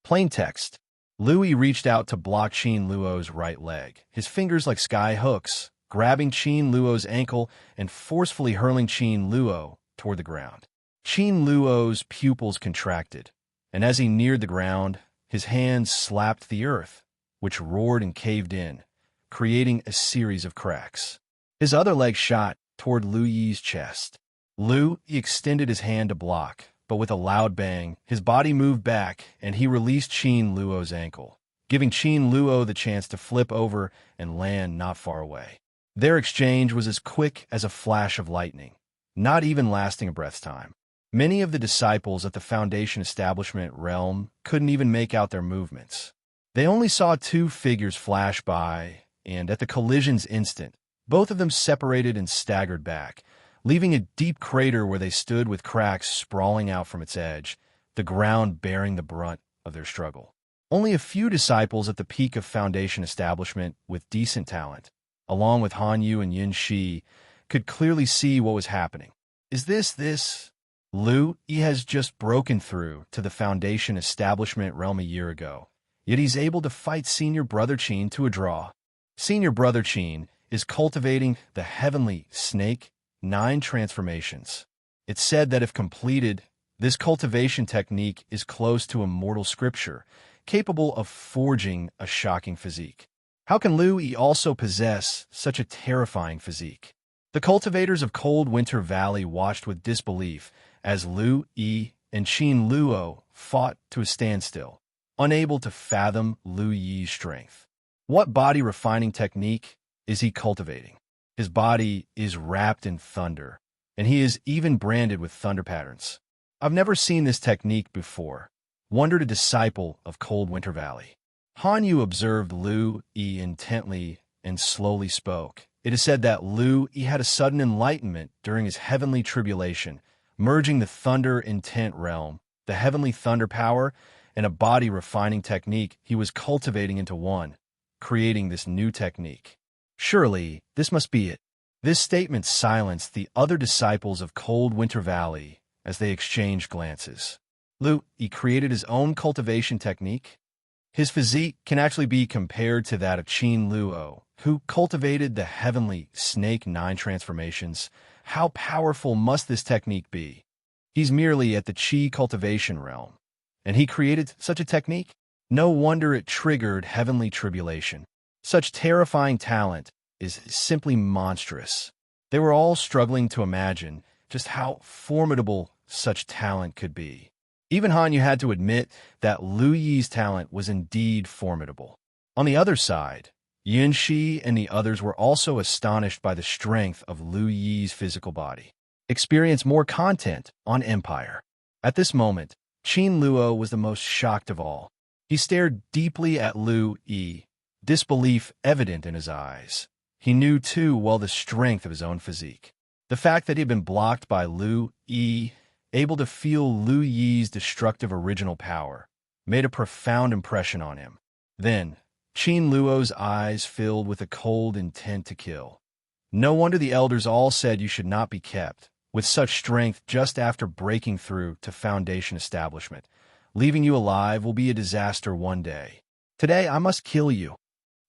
S2: Plain text. Lu-Yi reached out to block Qin Luo's right leg, his fingers like sky hooks, grabbing Qin Luo's ankle and forcefully hurling Qin Luo toward the ground. Qin Luo's pupils contracted, and as he neared the ground, his hands slapped the earth, which roared and caved in, creating a series of cracks. His other leg shot toward Lu-Yi's chest. Lu-Yi extended his hand to block, but with a loud bang, his body moved back and he released Qin Luo's ankle, giving Qin Luo the chance to flip over and land not far away. Their exchange was as quick as a flash of lightning, not even lasting a breath's time. Many of the disciples at the Foundation establishment realm couldn't even make out their movements. They only saw two figures flash by, and at the collision's instant, both of them separated and staggered back, leaving a deep crater where they stood with cracks sprawling out from its edge, the ground bearing the brunt of their struggle. Only a few disciples at the peak of Foundation establishment with decent talent, along with Han Yu and Yin Shi, could clearly see what was happening. Is this? Lu-Yi has just broken through to the Foundation establishment realm a year ago, yet he's able to fight Senior Brother Qin to a draw. Senior Brother Qin is cultivating the heavenly snake 9 transformations. It's said that if completed, this cultivation technique is close to immortal scripture, capable of forging a shocking physique. How can Lu-Yi also possess such a terrifying physique? The cultivators of Cold Winter Valley watched with disbelief as Lu-Yi and Qin Luo fought to a standstill, unable to fathom Lu-Yi's strength. What body refining technique is he cultivating? His body is wrapped in thunder, and he is even branded with thunder patterns. I've never seen this technique before, wondered a disciple of Cold Winter Valley. Han Yu observed Lu-Yi intently and slowly spoke. It is said that Lu-Yi had a sudden enlightenment during his heavenly tribulation, merging the thunder intent realm, the heavenly thunder power, and a body refining technique he was cultivating into one, creating this new technique. Surely, this must be it. This statement silenced the other disciples of Cold Winter Valley as they exchanged glances. Lu-Yi created his own cultivation technique. His physique can actually be compared to that of Qin Luo, who cultivated the heavenly snake 9 transformations. How powerful must this technique be? He's merely at the Qi cultivation realm, and he created such a technique? No wonder it triggered heavenly tribulation. Such terrifying talent is simply monstrous. They were all struggling to imagine just how formidable such talent could be. Even Han Yu had to admit that Lu-Yi's talent was indeed formidable. On the other side, Yin Shi and the others were also astonished by the strength of Lu-Yi's physical body. Experience more content on Empire. At this moment, Qin Luo was the most shocked of all. He stared deeply at Lu-Yi, disbelief evident in his eyes. He knew too well the strength of his own physique. The fact that he had been blocked by Lu-Yi, able to feel Lu-Yi's destructive original power, made a profound impression on him. Then, Qin Luo's eyes filled with a cold intent to kill. No wonder the elders all said you should not be kept, with such strength just after breaking through to Foundation establishment. Leaving you alive will be a disaster one day. Today, I must kill you.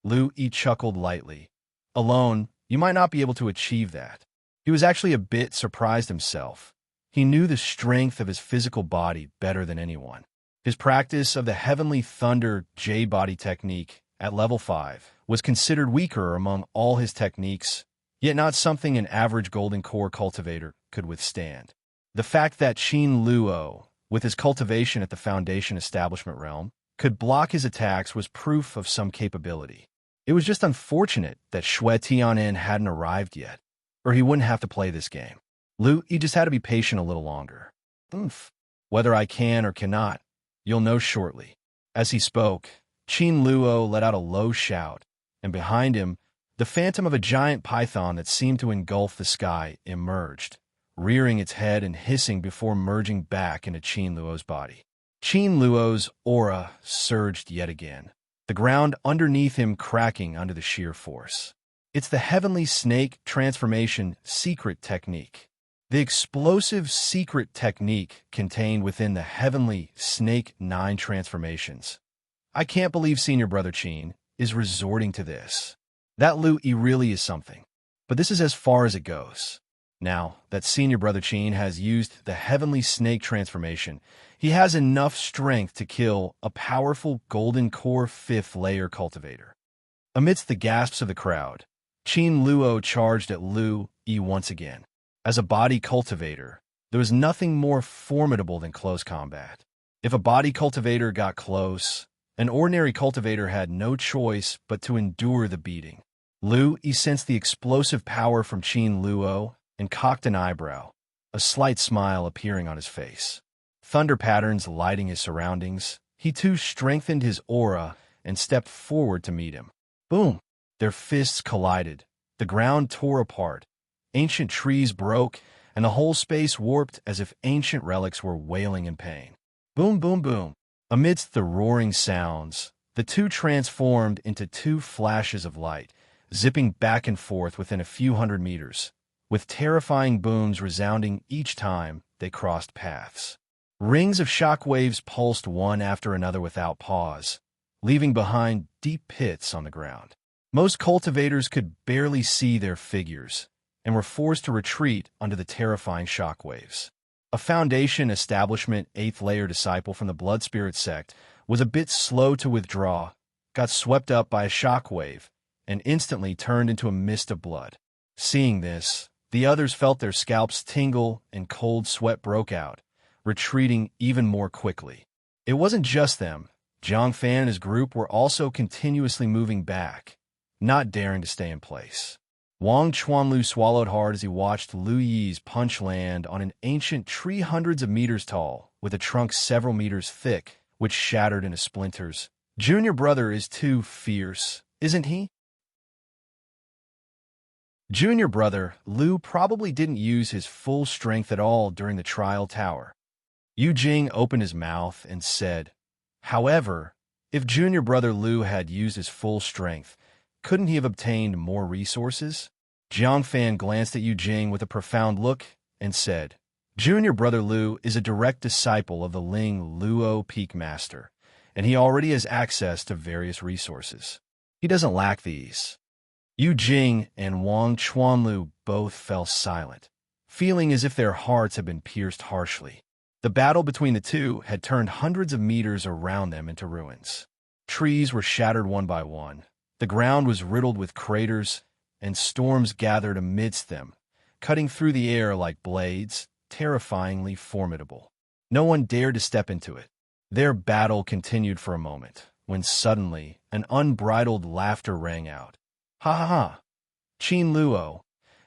S2: Lu-He chuckled lightly. Alone, you might not be able to achieve that. He was actually a bit surprised himself. He knew the strength of his physical body better than anyone. His practice of the Heavenly Thunder Jade Body technique at level 5 was considered weaker among all his techniques, yet not something an average Golden Core cultivator could withstand. The fact that Qin Luo, with his cultivation at the Foundation establishment realm, could block his attacks was proof of some capability. It was just unfortunate that Xue Tian'an hadn't arrived yet, or he wouldn't have to play this game. Lu-He just had to be patient a little longer. Whether I can or cannot, you'll know shortly. As he spoke, Qin Luo let out a low shout, and behind him, the phantom of a giant python that seemed to engulf the sky emerged, rearing its head and hissing before merging back into Qin Luo's body. Qin Luo's aura surged yet again, the ground underneath him cracking under the sheer force. It's the Heavenly Snake Transformation Secret Technique. The explosive secret technique contained within the Heavenly Snake 9 transformations. I can't believe Senior Brother Qin is resorting to this. That Lu-He really is something. But this is as far as it goes. Now that Senior Brother Qin has used the Heavenly Snake transformation, he has enough strength to kill a powerful Golden Core 5th layer cultivator. Amidst the gasps of the crowd, Qin Luo charged at Lu-He once again. As a body cultivator, there was nothing more formidable than close combat. If a body cultivator got close, an ordinary cultivator had no choice but to endure the beating. Lu-He sensed the explosive power from Qin Luo and cocked an eyebrow, a slight smile appearing on his face. Thunder patterns lighting his surroundings, he too strengthened his aura and stepped forward to meet him. Boom! Their fists collided. The ground tore apart. Ancient trees broke, and the whole space warped as if ancient relics were wailing in pain. Boom, boom, boom. Amidst the roaring sounds, the two transformed into two flashes of light, zipping back and forth within a few hundred meters, with terrifying booms resounding each time they crossed paths. Rings of shock waves pulsed one after another without pause, leaving behind deep pits on the ground. Most cultivators could barely see their figures, and were forced to retreat under the terrifying shockwaves. A Foundation establishment 8th layer disciple from the Blood Spirit sect was a bit slow to withdraw, got swept up by a shockwave, and instantly turned into a mist of blood. Seeing this, the others felt their scalps tingle and cold sweat broke out, retreating even more quickly. It wasn't just them. Jiang Fan and his group were also continuously moving back, not daring to stay in place. Wang Chuanlu swallowed hard as he watched Lu-He's punch land on an ancient tree hundreds of meters tall, with a trunk several meters thick, which shattered into splinters. Junior brother is too fierce, isn't he? Junior brother, Lu probably didn't use his full strength at all during the trial tower. Yu Jing opened his mouth and said, however, if junior brother Lu had used his full strength, couldn't he have obtained more resources? Jiang Fan glanced at Yu Jing with a profound look and said, junior brother Lu is a direct disciple of the Ling Luo Peak Master, and he already has access to various resources. He doesn't lack these. Yu Jing and Wang Chuanlu both fell silent, feeling as if their hearts had been pierced harshly. The battle between the two had turned hundreds of meters around them into ruins. Trees were shattered one by one. The ground was riddled with craters, and storms gathered amidst them, cutting through the air like blades, terrifyingly formidable. No one dared to step into it. Their battle continued for a moment, when suddenly an unbridled laughter rang out. Ha ha ha! Qin Luo,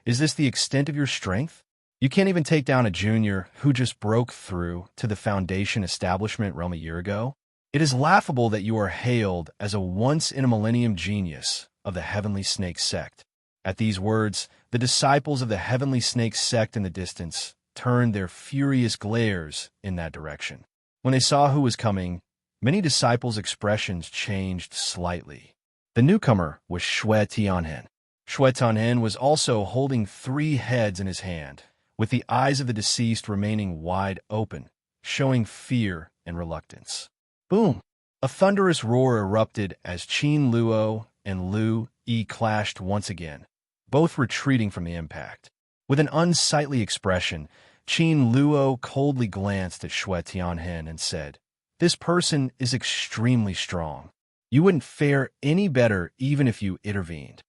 S2: is this the extent of your strength? You can't even take down a junior who just broke through to the Foundation establishment realm a year ago? It is laughable that you are hailed as a once-in-a-millennium genius of the Heavenly Snake sect. At these words, the disciples of the Heavenly Snake sect in the distance turned their furious glares in that direction. When they saw who was coming, many disciples' expressions changed slightly. The newcomer was Xue Tian'an. Xue Tian'an was also holding 3 heads in his hand, with the eyes of the deceased remaining wide open, showing fear and reluctance. Boom! A thunderous roar erupted as Qin Luo and Lu-Yi clashed once again, both retreating from the impact. With an unsightly expression, Qin Luo coldly glanced at Shui Tianhen and said, "This person is extremely strong. You wouldn't fare any better even if you intervened."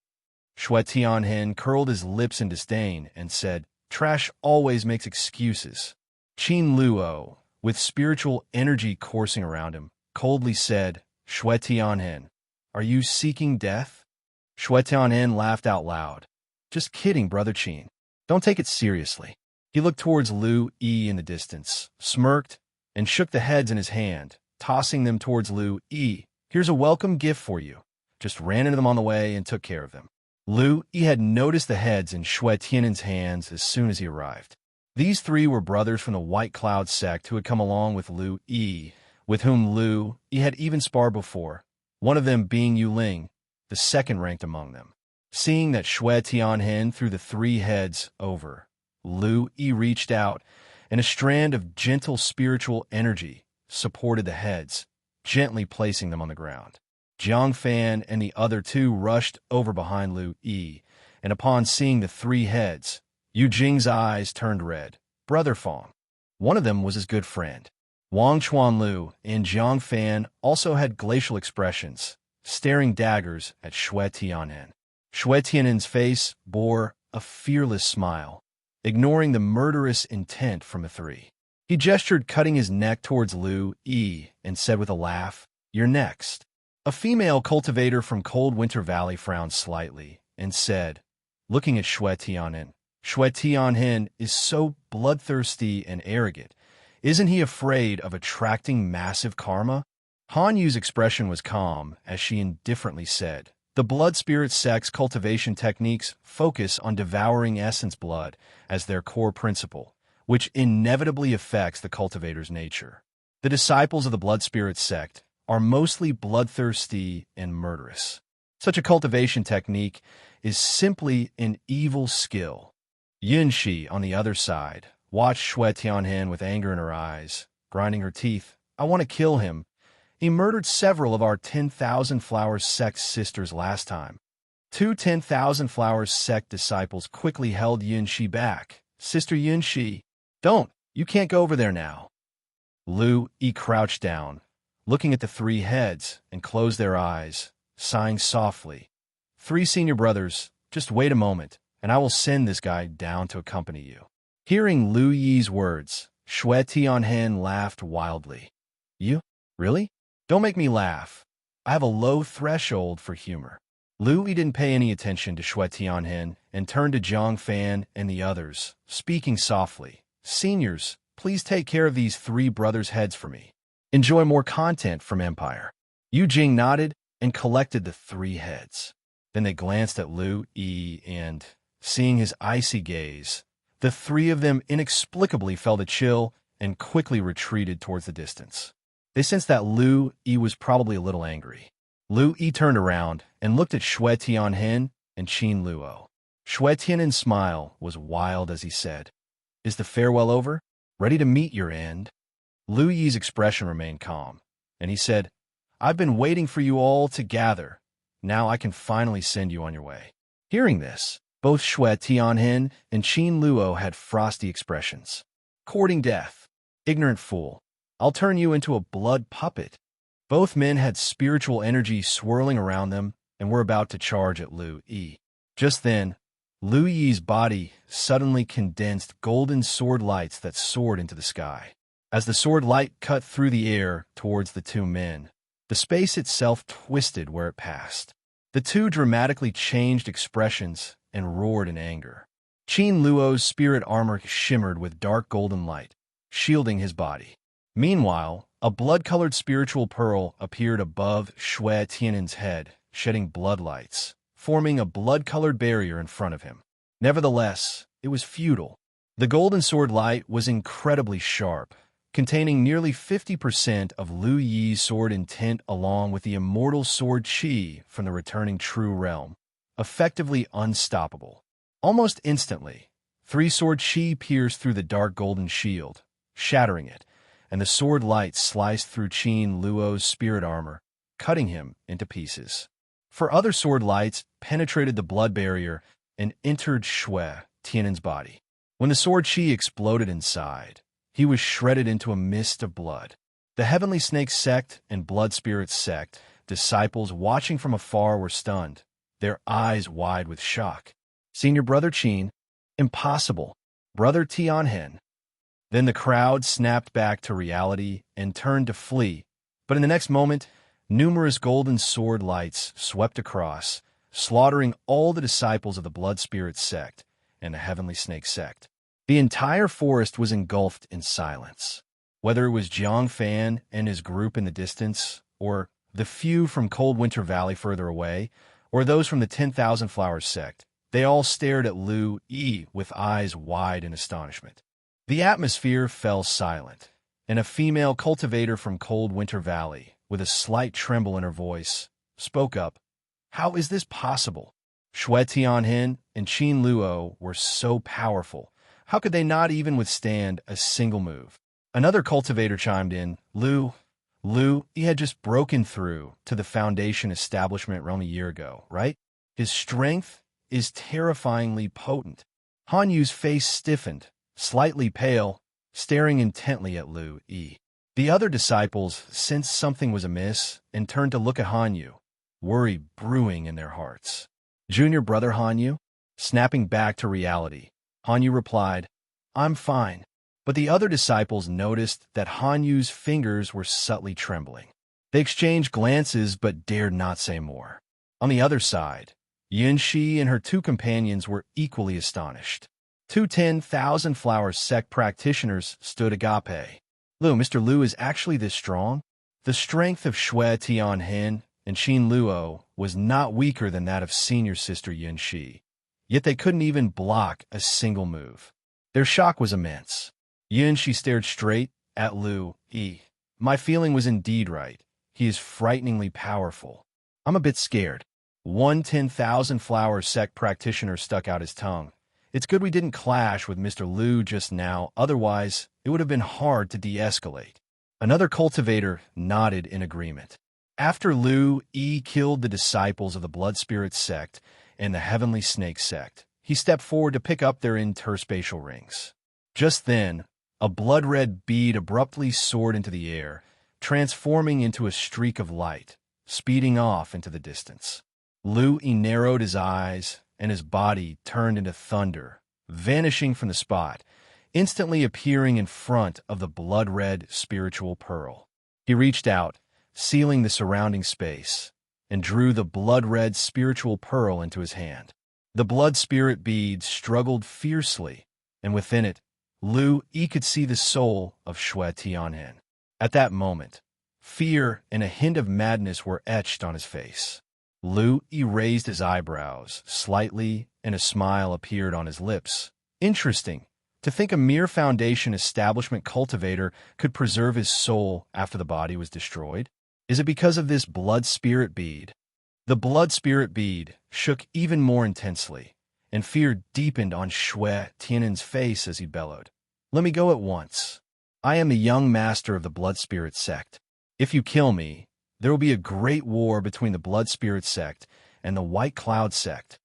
S2: Shui Tianhen curled his lips in disdain and said, "Trash always makes excuses." Qin Luo, with spiritual energy coursing around him, coldly said, "Shui Tianhen, are you seeking death?" Shui Tianhen laughed out loud. "Just kidding, Brother Qin. Don't take it seriously." He looked towards Lu-Yi in the distance, smirked, and shook the heads in his hand, tossing them towards Lu-Yi. "Here's a welcome gift for you." Just ran into them on the way and took care of them. Lu-Yi had noticed the heads in Shui Tianhen's hands as soon as he arrived. These three were brothers from the White Cloud sect who had come along with Lu-Yi, with whom Lu-Yi had even sparred before, one of them being Yu Ling, the second ranked among them. Seeing that Shui Tianhen threw the three heads over, Lu-Yi reached out, and a strand of gentle spiritual energy supported the heads, gently placing them on the ground. Jiang Fan and the other two rushed over behind Lu-Yi, and upon seeing the three heads, Yu Jing's eyes turned red. Brother Fong. One of them was his good friend. Wang Chuanlu and Jiang Fan also had glacial expressions, staring daggers at Shui Tianhen. Shui Tianhen's face bore a fearless smile, ignoring the murderous intent from the three. He gestured, cutting his neck towards Lu-Yi, and said with a laugh, "You're next." A female cultivator from Cold Winter Valley frowned slightly and said, looking at Shui Tianhen, "Shui Tianhen is so bloodthirsty and arrogant. Isn't he afraid of attracting massive karma?" Han Yu's expression was calm as she indifferently said, "The blood spirit sect's cultivation techniques focus on devouring essence blood as their core principle, which inevitably affects the cultivator's nature. The disciples of the blood spirit sect are mostly bloodthirsty and murderous. Such a cultivation technique is simply an evil skill." Yunxi, on the other side, watched Shui Tianhen with anger in her eyes, grinding her teeth. "I want to kill him. He murdered several of our 10,000 Flowers sect sisters last time." Two 10,000 Flowers sect disciples quickly held Yunxi back. "Sister Yunxi, don't. You can't go over there now." Lu-Yi crouched down, looking at the three heads, and closed their eyes, sighing softly. "Three senior brothers, just wait a moment, and I will send this guy down to accompany you." Hearing Lu-Yi's words, Shui Tianhen laughed wildly. "You? Really? Don't make me laugh. I have a low threshold for humor." Lu-Yi didn't pay any attention to Shui Tianhen and turned to Jiang Fan and the others, speaking softly. "Seniors, please take care of these three brothers' heads for me. Enjoy more content from Empire." Yu Jing nodded and collected the three heads. Then they glanced at Lu-Yi and, seeing his icy gaze, the three of them inexplicably felt a chill and quickly retreated towards the distance. They sensed that Lu-Yi was probably a little angry. Lu-Yi turned around and looked at Shui Tianhen and Qin Luo. Shui Tianhen's smile was wild as he said, "Is the farewell over? Ready to meet your end?" Lu-Yi's expression remained calm, and he said, "I've been waiting for you all to gather. Now I can finally send you on your way." Hearing this, both Shui Tianhen and Qin Luo had frosty expressions. "Courting death. Ignorant fool. I'll turn you into a blood puppet." Both men had spiritual energy swirling around them and were about to charge at Lu-Yi. Just then, Lu-Yi's body suddenly condensed golden sword lights that soared into the sky. As the sword light cut through the air towards the two men, the space itself twisted where it passed. The two dramatically changed expressions and roared in anger. Qin Luo's spirit armor shimmered with dark golden light, shielding his body. Meanwhile, a blood-colored spiritual pearl appeared above Shui Tianhen's head, shedding blood lights, forming a blood-colored barrier in front of him. Nevertheless, it was futile. The golden sword light was incredibly sharp, containing nearly 50% of Lu-Yi's sword intent along with the immortal sword Qi from the returning True Realm, effectively unstoppable. Almost instantly, Three-sword Qi pierced through the dark golden shield, shattering it, and the sword light sliced through Qin Luo's spirit armor, cutting him into pieces. For other sword lights penetrated the blood barrier and entered Shui Tianan's body. When the sword Qi exploded inside, he was shredded into a mist of blood. The Heavenly Snake Sect and Blood Spirit Sect disciples watching from afar were stunned, their eyes wide with shock. Senior Brother Qin, impossible. Brother Tianhen. Then the crowd snapped back to reality and turned to flee, but in the next moment, numerous golden sword lights swept across, slaughtering all the disciples of the Blood Spirit Sect and the Heavenly Snake Sect. The entire forest was engulfed in silence. Whether it was Jiang Fan and his group in the distance, or the few from Cold Winter Valley further away, or those from the 10,000 Flowers sect, they all stared at Lu-Yi with eyes wide in astonishment. The atmosphere fell silent, and a female cultivator from Cold Winter Valley, with a slight tremble in her voice, spoke up. How is this possible? Shui Tianhen and Qin Luo were so powerful. How could they not even withstand a single move? Another cultivator chimed in. He had just broken through to the Foundation establishment realm a year ago, right? His strength is terrifyingly potent. Han Yu's face stiffened, slightly pale, staring intently at Lu-Yi. The other disciples sensed something was amiss and turned to look at Han Yu, worry brewing in their hearts. Junior Brother Han Yu? Snapping back to reality, Han Yu replied, I'm fine. But the other disciples noticed that Han Yu's fingers were subtly trembling. They exchanged glances but dared not say more. On the other side, Yin Shi and her two companions were equally astonished. Two 10,000 Flowers sect practitioners stood agape. Mr. Lu is actually this strong? The strength of Shui Tianhen and Qin Luo was not weaker than that of senior sister Yin Shi. Yet they couldn't even block a single move. Their shock was immense. Yin Shi stared straight at Lu-Yi. My feeling was indeed right. He is frighteningly powerful. I'm a bit scared. One 10,000 Flowers sect practitioner stuck out his tongue. It's good we didn't clash with Mr. Lu just now, otherwise it would have been hard to de-escalate. Another cultivator nodded in agreement. After Lu-Yi killed the disciples of the Blood Spirit Sect and the Heavenly Snake Sect, he stepped forward to pick up their interspatial rings. Just then, a blood-red bead abruptly soared into the air, transforming into a streak of light, speeding off into the distance. Lu-Yi narrowed his eyes, and his body turned into thunder, vanishing from the spot, instantly appearing in front of the blood-red spiritual pearl. He reached out, sealing the surrounding space, and drew the blood-red spiritual pearl into his hand. The blood spirit bead struggled fiercely, and within it, Lu-Yi could see the soul of Shui Tianhen. At that moment, fear and a hint of madness were etched on his face. Lu-Yi raised his eyebrows slightly, and a smile appeared on his lips. Interesting. To think a mere Foundation establishment cultivator could preserve his soul after the body was destroyed? Is it because of this blood spirit bead? The blood spirit bead shook even more intensely, and fear deepened on Shui Tianan's face as he bellowed. Let me go at once. I am the young master of the Blood Spirit Sect. If you kill me, there will be a great war between the Blood Spirit Sect and the White Cloud Sect.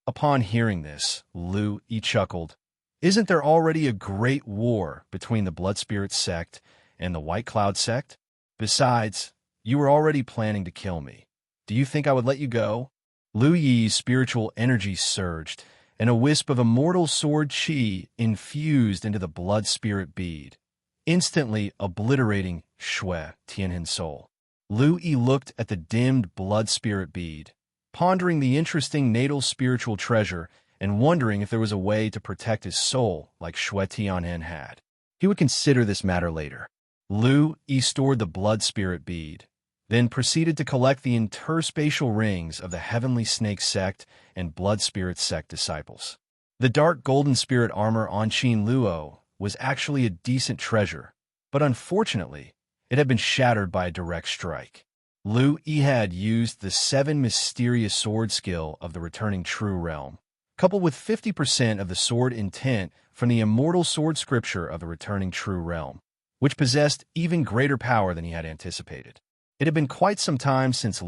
S2: Upon hearing this, Lu-Yi chuckled. Isn't there already a great war between the Blood Spirit Sect and the White Cloud Sect? Besides, you were already planning to kill me. Do you think I would let you go? Lu-Yi's spiritual energy surged, and a wisp of immortal sword Qi infused into the blood spirit bead, instantly obliterating Shui Tianhen's soul. Lu-Yi looked at the dimmed blood spirit bead, pondering the interesting natal spiritual treasure and wondering if there was a way to protect his soul like Shui Tianhen had. He would consider this matter later. Lu-Yi stored the blood spirit bead, then proceeded to collect the interspatial rings of the Heavenly Snake Sect and Blood Spirit Sect disciples. The dark golden spirit armor on Qin Luo was actually a decent treasure, but unfortunately, it had been shattered by a direct strike. Lu-Yi had used the 7 mysterious sword skill of the returning true realm, coupled with 50% of the sword intent from the immortal sword scripture of the returning true realm, which possessed even greater power than he had anticipated. It had been quite some time since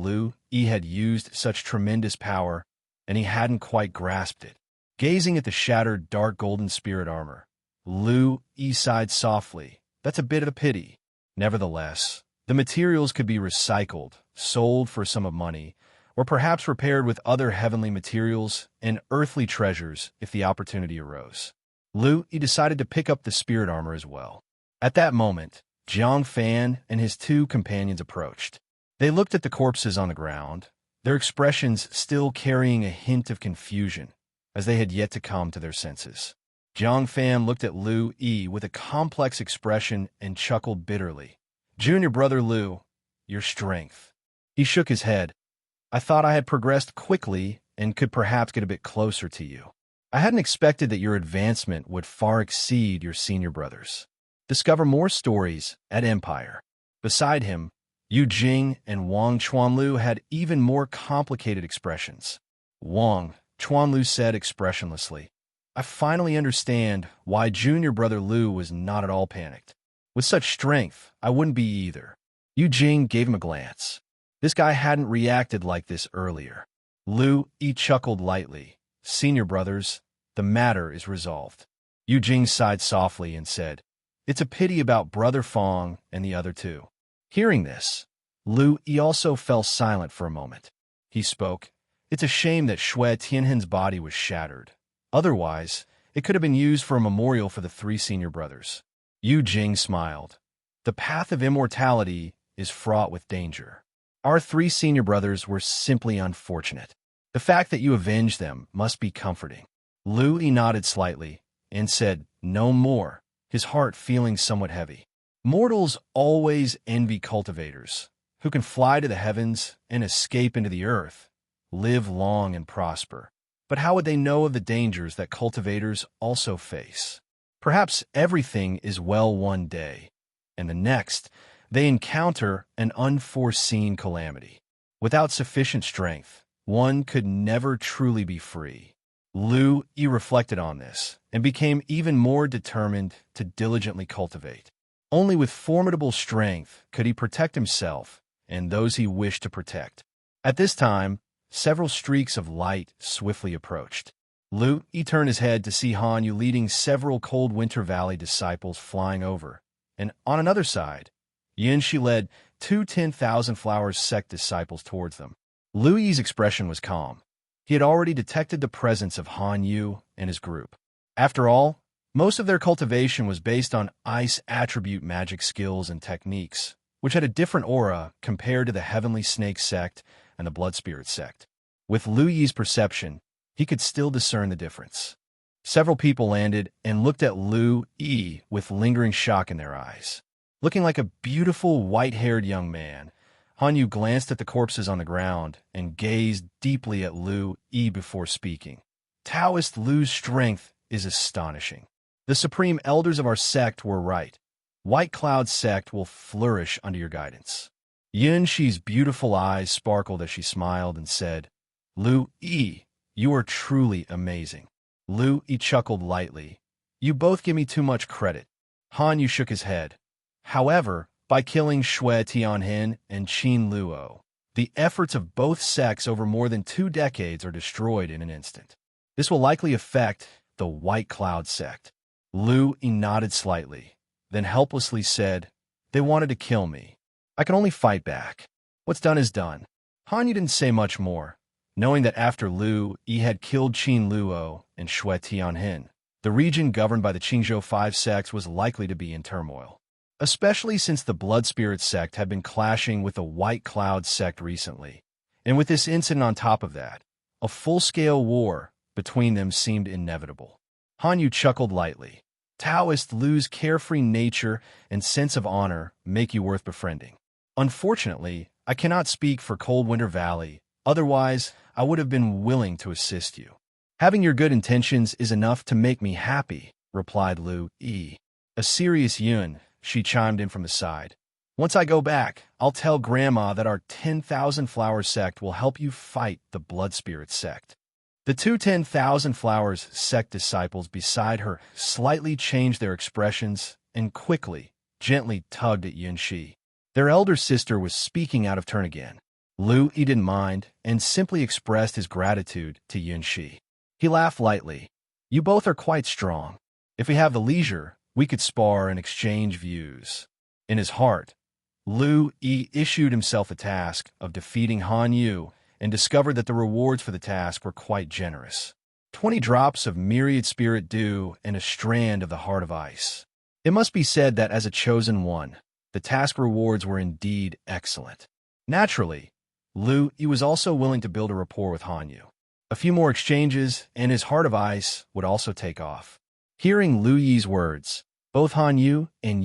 S2: He had used such tremendous power, and he hadn't quite grasped it. Gazing at the shattered dark golden spirit armor, He sighed softly. That's a bit of a pity. Nevertheless, the materials could be recycled, sold for a sum of money, or perhaps repaired with other heavenly materials and earthly treasures if the opportunity arose. He decided to pick up the spirit armor as well. At that moment, Jiang Fan and his two companions approached. They looked at the corpses on the ground, their expressions still carrying a hint of confusion, as they had yet to come to their senses. Jiang Fan looked at He with a complex expression and chuckled bitterly. "Junior brother Liu, your strength." He shook his head. "I thought I had progressed quickly and could perhaps get a bit closer to you. I hadn't expected that your advancement would far exceed your senior brothers." Discover more stories at Empire. Beside him, Yu Jing and Wang Chuanlu had even more complicated expressions. Wang Chuanlu said expressionlessly, "I finally understand why junior brother Liu was not at all panicked. With such strength, I wouldn't be either." Yu Jing gave him a glance. This guy hadn't reacted like this earlier. He chuckled lightly. "Senior brothers, the matter is resolved." Yu Jing sighed softly and said, "It's a pity about Brother Fong and the other two." Hearing this, He also fell silent for a moment. He spoke, "It's a shame that Shui Tianhen's body was shattered. Otherwise, it could have been used for a memorial for the three senior brothers." Yu Jing smiled. "The path of immortality is fraught with danger. Our three senior brothers were simply unfortunate. The fact that you avenged them must be comforting." He nodded slightly and said, "No more," his heart feeling somewhat heavy. Mortals always envy cultivators, who can fly to the heavens and escape into the earth, live long and prosper. But how would they know of the dangers that cultivators also face? Perhaps everything is well one day, and the next, they encounter an unforeseen calamity. Without sufficient strength, one could never truly be free. He reflected on this and became even more determined to diligently cultivate. Only with formidable strength could he protect himself and those he wished to protect. At this time, several streaks of light swiftly approached. He turned his head to see Han Yu leading several Cold Winter Valley disciples flying over, and on another side, Shi led two 10,000 Flowers sect disciples towards them. Yi's expression was calm. He had already detected the presence of Han Yu and his group. After all, most of their cultivation was based on ice attribute magic skills and techniques, which had a different aura compared to the Heavenly Snake sect and the Blood Spirit sect. With Yi's perception, he could still discern the difference. Several people landed and looked at Yi with lingering shock in their eyes. Looking like a beautiful white-haired young man, Han Yu glanced at the corpses on the ground and gazed deeply at Yi before speaking. "Taoist Lu's strength is astonishing. The supreme elders of our sect were right. White Cloud sect will flourish under your guidance." Shi's beautiful eyes sparkled as she smiled and said, "Yi, you are truly amazing." Yi chuckled lightly. "You both give me too much credit." Han Yu shook his head. "However, by killing Shui Tianhen and Qin Luo, the efforts of both sects over more than 2 decades are destroyed in an instant. This will likely affect the White Cloud sect." Yi nodded slightly, then helplessly said, "They wanted to kill me. I can only fight back. What's done is done." Han Yu didn't say much more, knowing that after Yi had killed Qin Luo and Shui Tianhen, the region governed by the Qingzhou 5 sects was likely to be in turmoil. Especially since the Blood Spirit sect had been clashing with the White Cloud sect recently, and with this incident on top of that, a full-scale war between them seemed inevitable. Han Yu chuckled lightly. "Taoist Lu's carefree nature and sense of honor make you worth befriending. Unfortunately, I cannot speak for Cold Winter Valley, otherwise I would have been willing to assist you." "Having your good intentions is enough to make me happy," replied Yi. A serious Yun, she chimed in from the side. "Once I go back, I'll tell Grandma that our 10,000 Flower sect will help you fight the Blood Spirit sect." The two 10,000 Flowers sect disciples beside her slightly changed their expressions and quickly, gently tugged at Yunxi. Their elder sister was speaking out of turn again. He didn't mind and simply expressed his gratitude to Yunxi. He laughed lightly. You both are quite strong. If we have the leisure, we could spar and exchange views. In his heart, He issued himself a task of defeating Han Yu and discovered that the rewards for the task were quite generous. 20 drops of myriad spirit dew and a strand of the heart of ice. It must be said that as a chosen one, the task rewards were indeed excellent. Naturally, He was also willing to build a rapport with Han Yu. A few more exchanges, and his heart of ice would also take off. Hearing Lu Yi's words, both Han Yu and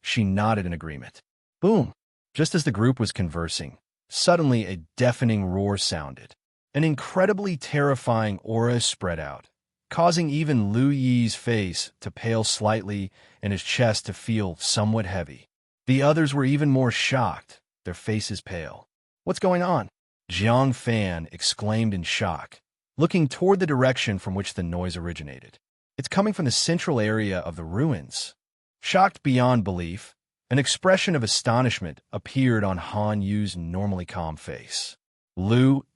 S2: She nodded in agreement. Boom! Just as the group was conversing, suddenly a deafening roar sounded. An incredibly terrifying aura spread out, causing even Lu Yi's face to pale slightly and his chest to feel somewhat heavy. The others were even more shocked, their faces pale. What's going on? Jiang Fan exclaimed in shock, looking toward the direction from which the noise originated. It's coming from the central area of the ruins. Shocked beyond belief, an expression of astonishment appeared on Han Yu's normally calm face.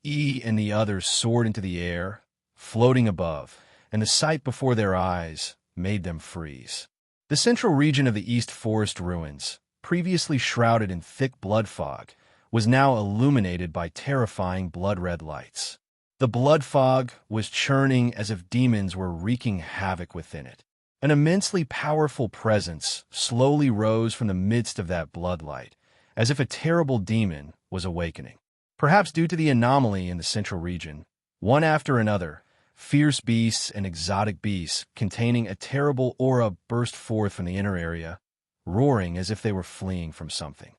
S2: He and the others soared into the air, floating above, and the sight before their eyes made them freeze. The central region of the East Forest ruins, previously shrouded in thick blood fog, was now illuminated by terrifying blood-red lights. The blood fog was churning as if demons were wreaking havoc within it. An immensely powerful presence slowly rose from the midst of that bloodlight, as if a terrible demon was awakening. Perhaps due to the anomaly in the central region, one after another, fierce beasts and exotic beasts containing a terrible aura burst forth from the inner area, roaring as if they were fleeing from something.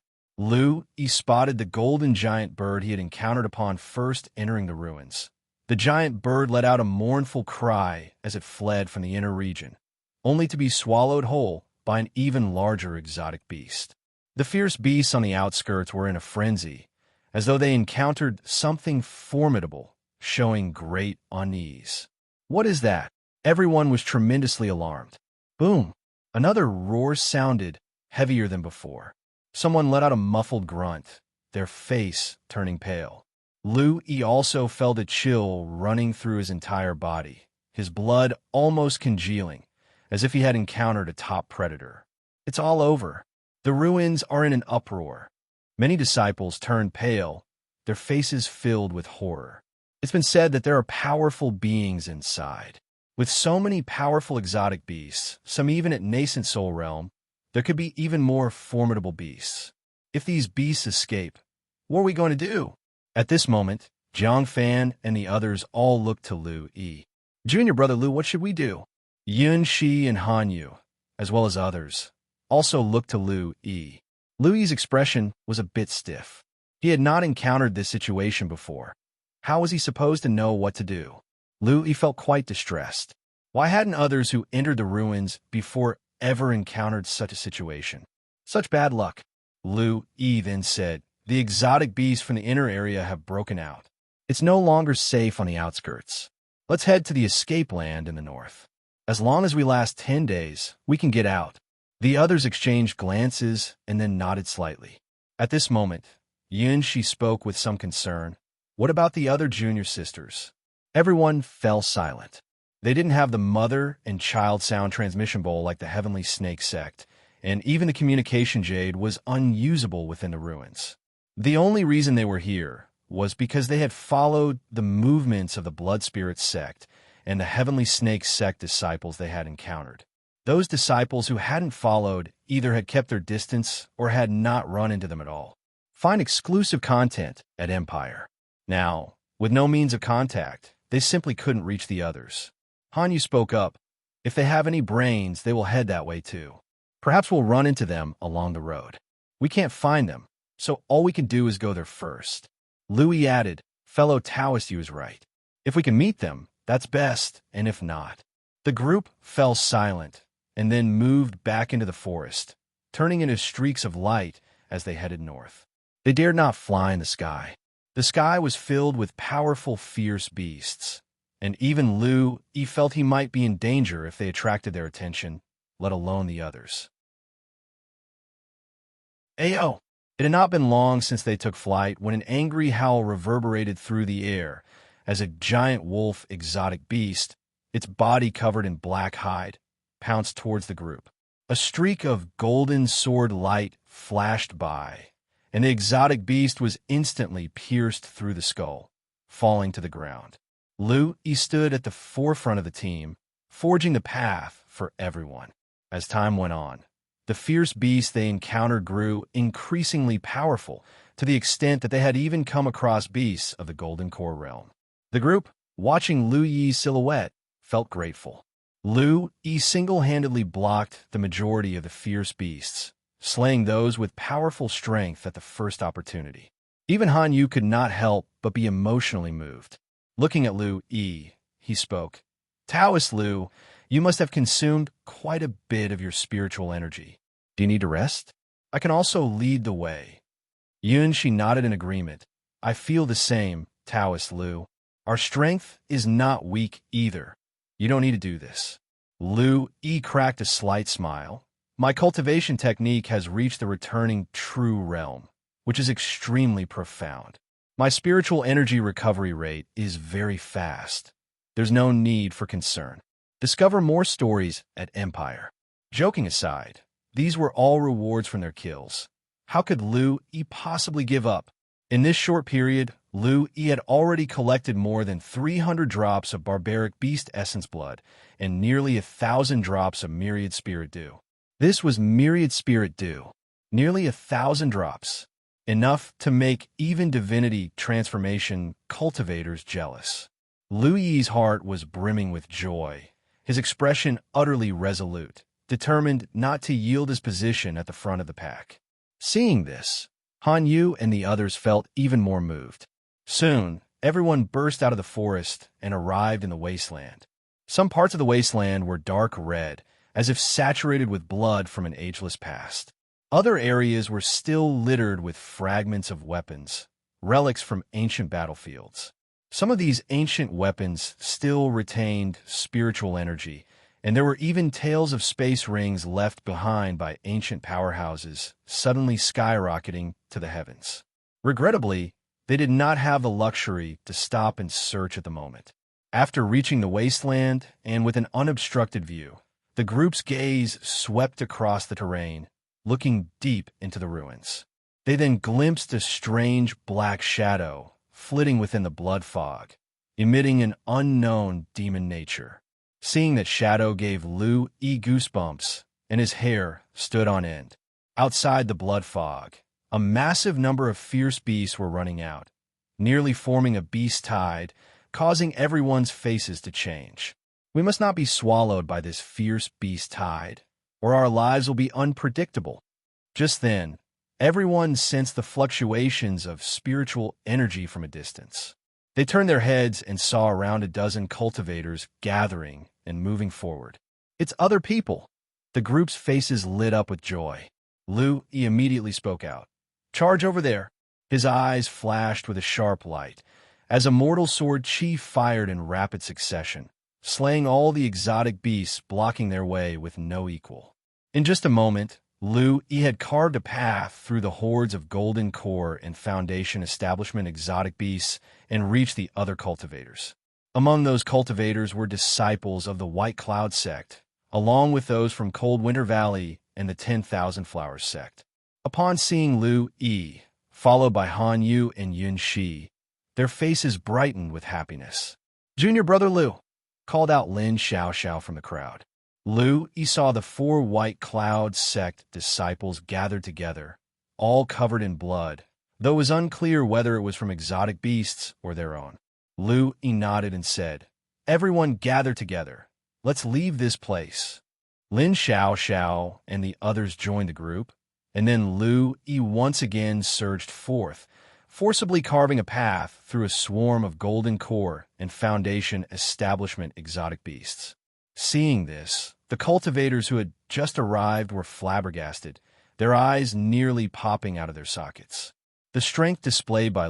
S2: He spotted the golden giant bird he had encountered upon first entering the ruins. The giant bird let out a mournful cry as it fled from the inner region, only to be swallowed whole by an even larger exotic beast. The fierce beasts on the outskirts were in a frenzy, as though they encountered something formidable, showing great unease. What is that? Everyone was tremendously alarmed. Boom! Another roar sounded, heavier than before. Someone let out a muffled grunt, their face turning pale. He also felt a chill running through his entire body, his blood almost congealing, as if he had encountered a top predator. It's all over. The ruins are in an uproar. Many disciples turned pale, their faces filled with horror. It's been said that there are powerful beings inside. With so many powerful exotic beasts, some even at nascent soul realm, there could be even more formidable beasts. If these beasts escape, what are we going to do? At this moment, Jiang Fan and the others all looked to He. Junior brother Lu, what should we do? Shi and Han Yu, as well as others, also looked to He. He's expression was a bit stiff. He had not encountered this situation before. How was he supposed to know what to do? He felt quite distressed. Why hadn't others who entered the ruins before ever encountered such a situation? Such bad luck. He then said, the exotic beasts from the inner area have broken out. It's no longer safe on the outskirts. Let's head to the escape land in the north. As long as we last 10 days, we can get out. The others exchanged glances and then nodded slightly. At this moment, She spoke with some concern. What about the other junior sisters? Everyone fell silent. They didn't have the mother and child sound transmission bowl like the Heavenly Snake sect, and even the communication jade was unusable within the ruins. The only reason they were here was because they had followed the movements of the Blood Spirit sect and the Heavenly Snake sect disciples they had encountered. Those disciples who hadn't followed either had kept their distance or had not run into them at all. Find exclusive content at Empire. Now, with no means of contact, they simply couldn't reach the others. Han Yu spoke up. If they have any brains, they will head that way too. Perhaps we'll run into them along the road. We can't find them, so all we can do is go there first. He added, fellow Taoist Yu is right. If we can meet them, that's best, and if not. The group fell silent and then moved back into the forest, turning into streaks of light as they headed north. They dared not fly in the sky. The sky was filled with powerful, fierce beasts. and even He felt he might be in danger if they attracted their attention, let alone the others. Ayo! It had not been long since they took flight when an angry howl reverberated through the air as a giant wolf exotic beast, its body covered in black hide, pounced towards the group. A streak of golden sword light flashed by, and the exotic beast was instantly pierced through the skull, falling to the ground. He stood at the forefront of the team, forging the path for everyone. As time went on, the fierce beast they encountered grew increasingly powerful to the extent that they had even come across beasts of the Golden Core realm. The group, watching Lu Yi's silhouette, felt grateful. Yi single-handedly blocked the majority of the fierce beasts, slaying those with powerful strength at the first opportunity. Even Han Yu could not help but be emotionally moved. Looking at Yi, he spoke. Taoist Lu, you must have consumed quite a bit of your spiritual energy. Do you need to rest? I can also lead the way. She nodded in agreement. I feel the same, Taoist Lu. Our strength is not weak either. You don't need to do this. Yi cracked a slight smile. My cultivation technique has reached the returning true realm, which is extremely profound. My spiritual energy recovery rate is very fast. There's no need for concern. Discover more stories at Empire. Joking aside, these were all rewards from their kills. How could Yi possibly give up? In this short period, Yi had already collected more than 300 drops of barbaric beast essence blood and nearly 1,000 drops of myriad spirit dew. This was myriad spirit dew. Nearly 1,000 drops. Enough to make even divinity transformation cultivators jealous. Yi's heart was brimming with joy, his expression utterly resolute, determined not to yield his position at the front of the pack. Seeing this, Han Yu and the others felt even more moved. Soon, everyone burst out of the forest and arrived in the wasteland. Some parts of the wasteland were dark red, as if saturated with blood from an ageless past. Other areas were still littered with fragments of weapons, relics from ancient battlefields. Some of these ancient weapons still retained spiritual energy, and there were even tales of space rings left behind by ancient powerhouses suddenly skyrocketing to the heavens. Regrettably, they did not have the luxury to stop and search at the moment. After reaching the wasteland and with an unobstructed view, the group's gaze swept across the terrain, looking deep into the ruins. They then glimpsed a strange black shadow flitting within the blood fog, emitting an unknown demon nature. Seeing that shadow gave Yi goosebumps, and his hair stood on end. Outside the blood fog, a massive number of fierce beasts were running out, nearly forming a beast tide, causing everyone's faces to change. We must not be swallowed by this fierce beast tide, or our lives will be unpredictable. Just then, everyone sensed the fluctuations of spiritual energy from a distance. They turned their heads and saw around a dozen cultivators gathering and moving forward. It's other people. The group's faces lit up with joy. He immediately spoke out. Charge over there. His eyes flashed with a sharp light, as a mortal sword Qi fired in rapid succession, slaying all the exotic beasts blocking their way with no equal. In just a moment, He had carved a path through the hordes of Golden Core and Foundation Establishment exotic beasts and reached the other cultivators. Among those cultivators were disciples of the White Cloud sect, along with those from Cold Winter Valley and the 10,000 Flowers sect. Upon seeing Yi, followed by Han Yu and Yun Shi, their faces brightened with happiness. Junior brother Lu, called out Lin Xiao from the crowd. He saw the 4 White Cloud sect disciples gathered together, all covered in blood, though it was unclear whether it was from exotic beasts or their own. He nodded and said, Everyone gather together. Let's leave this place. Lin Xiao and the others joined the group, and then Yi once again surged forth, forcibly carving a path through a swarm of Golden Core and Foundation Establishment exotic beasts. Seeing this, the cultivators who had just arrived were flabbergasted, their eyes nearly popping out of their sockets. The strength displayed by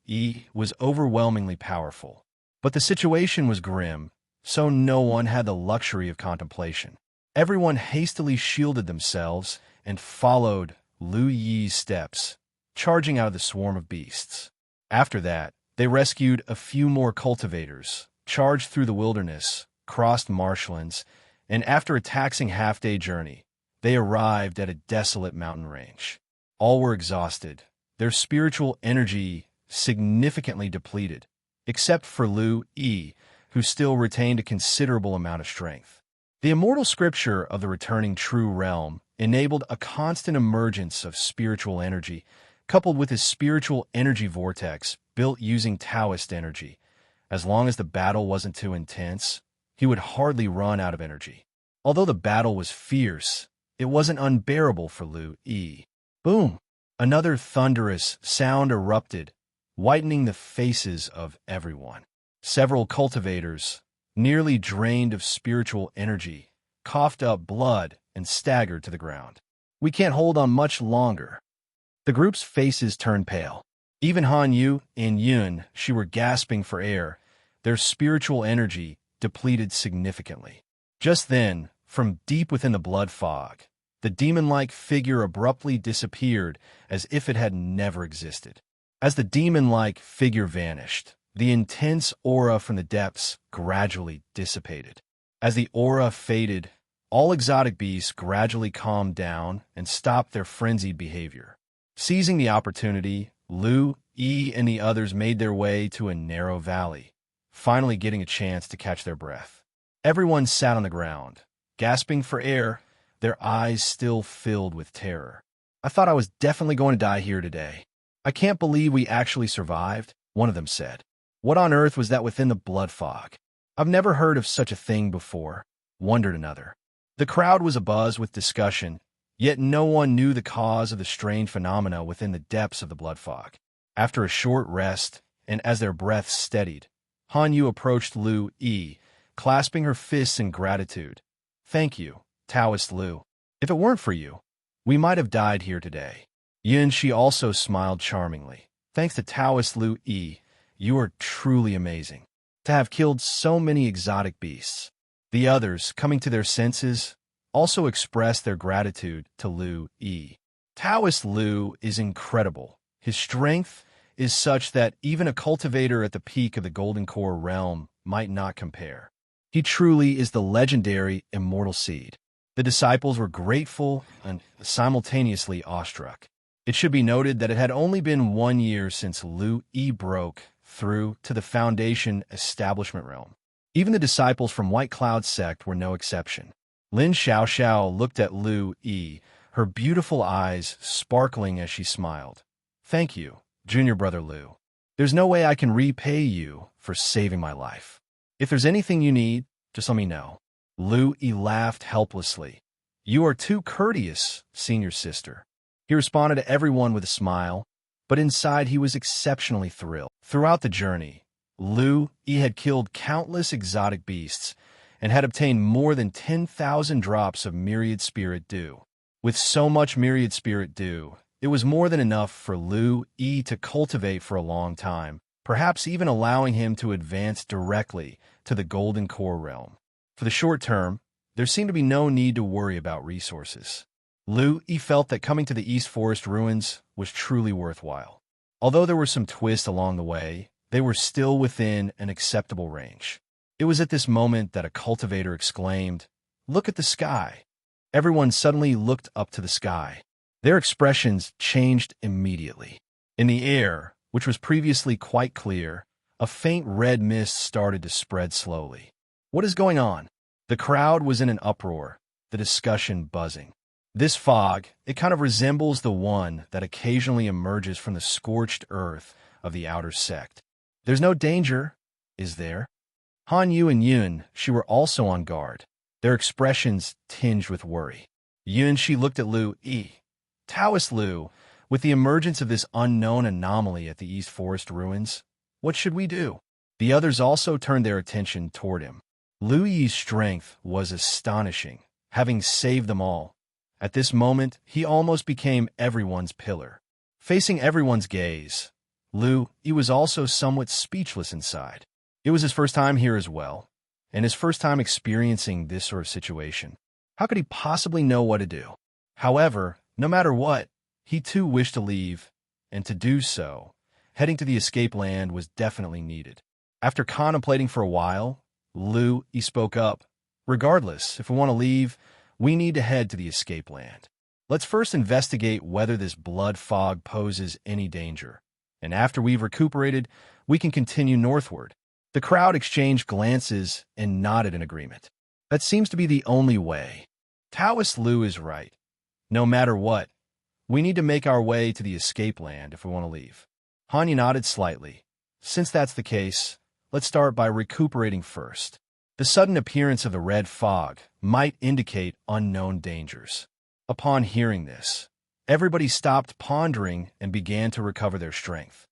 S2: Yi was overwhelmingly powerful. But the situation was grim, so no one had the luxury of contemplation. Everyone hastily shielded themselves and followed Lu Yi's steps, charging out of the swarm of beasts. After that, they rescued a few more cultivators, charged through the wilderness, crossed marshlands, and after a taxing half-day journey, they arrived at a desolate mountain range. All were exhausted, their spiritual energy significantly depleted, except for Lu Yi, who still retained a considerable amount of strength. The immortal scripture of the returning true realm enabled a constant emergence of spiritual energy, coupled with his spiritual energy vortex built using Taoist energy. As long as the battle wasn't too intense, he would hardly run out of energy. Although the battle was fierce, it wasn't unbearable for Lu Yi. Boom! Another thunderous sound erupted, whitening the faces of everyone. Several cultivators, nearly drained of spiritual energy, coughed up blood and staggered to the ground. We can't hold on much longer. The group's faces turned pale. Even Han Yu and Yun, she were gasping for air, their spiritual energy depleted significantly. Just then, from deep within the blood fog, the demon-like figure abruptly disappeared as if it had never existed. As the demon-like figure vanished, the intense aura from the depths gradually dissipated. As the aura faded, all exotic beasts gradually calmed down and stopped their frenzied behavior. Seizing the opportunity, Lu Yi and the others made their way to a narrow valley, finally getting a chance to catch their breath. Everyone sat on the ground, gasping for air, their eyes still filled with terror. I thought I was definitely going to die here today. I can't believe we actually survived, one of them said. What on earth was that within the blood fog? I've never heard of such a thing before, wondered another. The crowd was abuzz with discussion, yet no one knew the cause of the strange phenomena within the depths of the blood fog. After a short rest, and as their breaths steadied, Han Yu approached Lu Yi, clasping her fists in gratitude. Thank you, Taoist Lu. If it weren't for you, we might have died here today. Yun Shi also smiled charmingly. Thanks to Taoist Lu Yi, you are truly amazing. To have killed so many exotic beasts. The others, coming to their senses, also expressed their gratitude to Lu Yi. Taoist Lu is incredible. His strength is such that even a cultivator at the peak of the Golden Core realm might not compare. He truly is the legendary immortal seed. The disciples were grateful and simultaneously awestruck. It should be noted that it had only been 1 year since Lu Yi broke through to the Foundation establishment realm. Even the disciples from White Cloud sect were no exception. Lin Xiaoxiao looked at Lu Yi, her beautiful eyes sparkling as she smiled. Thank you, junior brother Lu. There's no way I can repay you for saving my life. If there's anything you need, just let me know. Lu Yi laughed helplessly. You are too courteous, senior sister. He responded to everyone with a smile, but inside he was exceptionally thrilled. Throughout the journey, Lu Yi had killed countless exotic beasts and had obtained more than 10,000 drops of myriad spirit dew. With so much myriad spirit dew, it was more than enough for Lu Yi to cultivate for a long time, perhaps even allowing him to advance directly to the Golden Core realm. For the short term, there seemed to be no need to worry about resources. Lu Yi felt that coming to the East Forest ruins was truly worthwhile. Although there were some twists along the way, they were still within an acceptable range. It was at this moment that a cultivator exclaimed, "Look at the sky." Everyone suddenly looked up to the sky. Their expressions changed immediately. In the air, which was previously quite clear, a faint red mist started to spread slowly. What is going on? The crowd was in an uproar, the discussion buzzing. This fog, it kind of resembles the one that occasionally emerges from the scorched earth of the outer sect. There's no danger, is there? Han Yu and Yun, she were also on guard, their expressions tinged with worry. Yun Shi looked at Lu Yi. Taoist Lu, with the emergence of this unknown anomaly at the East Forest ruins, what should we do? The others also turned their attention toward him. Lu Yi's strength was astonishing, having saved them all. At this moment, he almost became everyone's pillar. Facing everyone's gaze, Lu Yi was also somewhat speechless inside. It was his first time here as well, and his first time experiencing this sort of situation. How could he possibly know what to do? However, no matter what, he too wished to leave, and to do so, heading to the escape land was definitely needed. After contemplating for a while, He spoke up. Regardless, if we want to leave, we need to head to the escape land. Let's first investigate whether this blood fog poses any danger, and after we've recuperated, we can continue northward. The crowd exchanged glances and nodded in agreement. That seems to be the only way. Taoist Lu is right. No matter what, we need to make our way to the escape land if we want to leave. Hanya nodded slightly. Since that's the case, let's start by recuperating first. The sudden appearance of the red fog might indicate unknown dangers. Upon hearing this, everybody stopped pondering and began to recover their strength.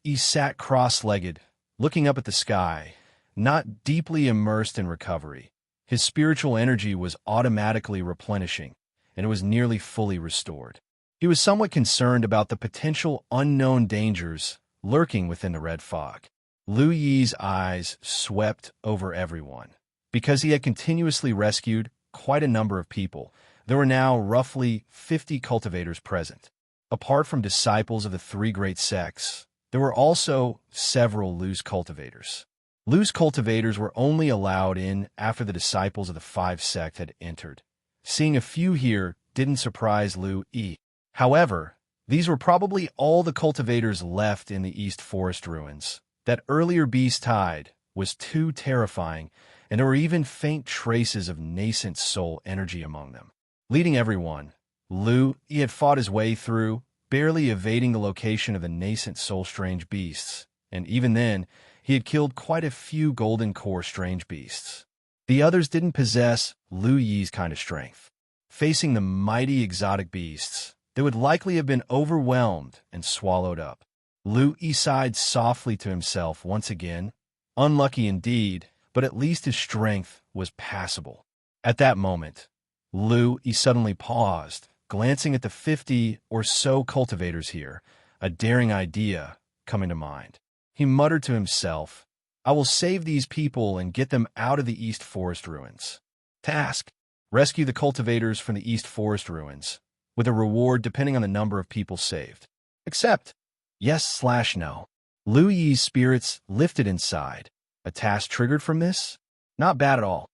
S2: He sat cross-legged, looking up at the sky, not deeply immersed in recovery. His spiritual energy was automatically replenishing, and it was nearly fully restored. He was somewhat concerned about the potential unknown dangers lurking within the red fog. Yi's eyes swept over everyone. Because he had continuously rescued quite a number of people, there were now roughly 50 cultivators present. Apart from disciples of the three great sects, there were also several loose cultivators. Loose cultivators were only allowed in after the disciples of the five sects had entered. Seeing a few here didn't surprise Yi. However, these were probably all the cultivators left in the East Forest ruins. That earlier beast tide was too terrifying, and there were even faint traces of nascent soul energy among them. Leading everyone, He had fought his way through, barely evading the location of the nascent soul-strange beasts, and even then, he had killed quite a few golden core strange beasts. The others didn't possess Yi's kind of strength. Facing the mighty exotic beasts, they would likely have been overwhelmed and swallowed up. Yi sighed softly to himself once again. Unlucky indeed, but at least his strength was passable. At that moment, Yi suddenly paused, glancing at the 50 or so cultivators here, a daring idea coming to mind. He muttered to himself, I will save these people and get them out of the East Forest ruins. Task: rescue the cultivators from the East Forest ruins, with a reward depending on the number of people saved. Accept. Yes/no. Yi's spirits lifted inside. A task triggered from this? Not bad at all.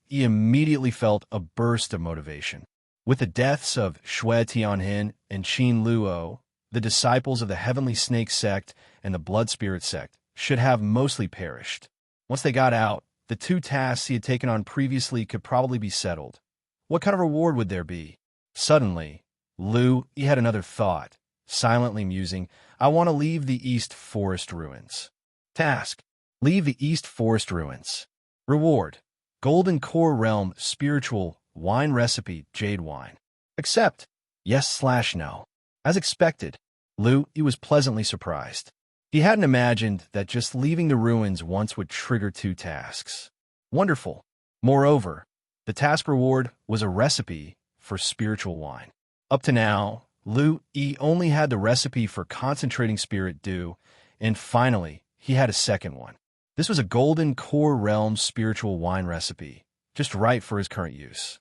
S2: He immediately felt a burst of motivation. With the deaths of Shui Tianhin and Qin Luo, the disciples of the Heavenly Snake sect and the Blood Spirit sect should have mostly perished. Once they got out, the two tasks he had taken on previously could probably be settled. What kind of reward would there be? Suddenly, he had another thought, silently musing, I want to leave the East Forest ruins. Task: leave the East Forest ruins. Reward: Golden Core Realm Spiritual Wine Recipe Jade Wine. Accept. Yes/no. As expected, He was pleasantly surprised. He hadn't imagined that just leaving the ruins once would trigger two tasks. Wonderful. Moreover, the task reward was a recipe for spiritual wine. Up to now, He only had the recipe for concentrating spirit dew, and finally, he had a second one. This was a Golden Core Realm spiritual wine recipe, just right for his current use.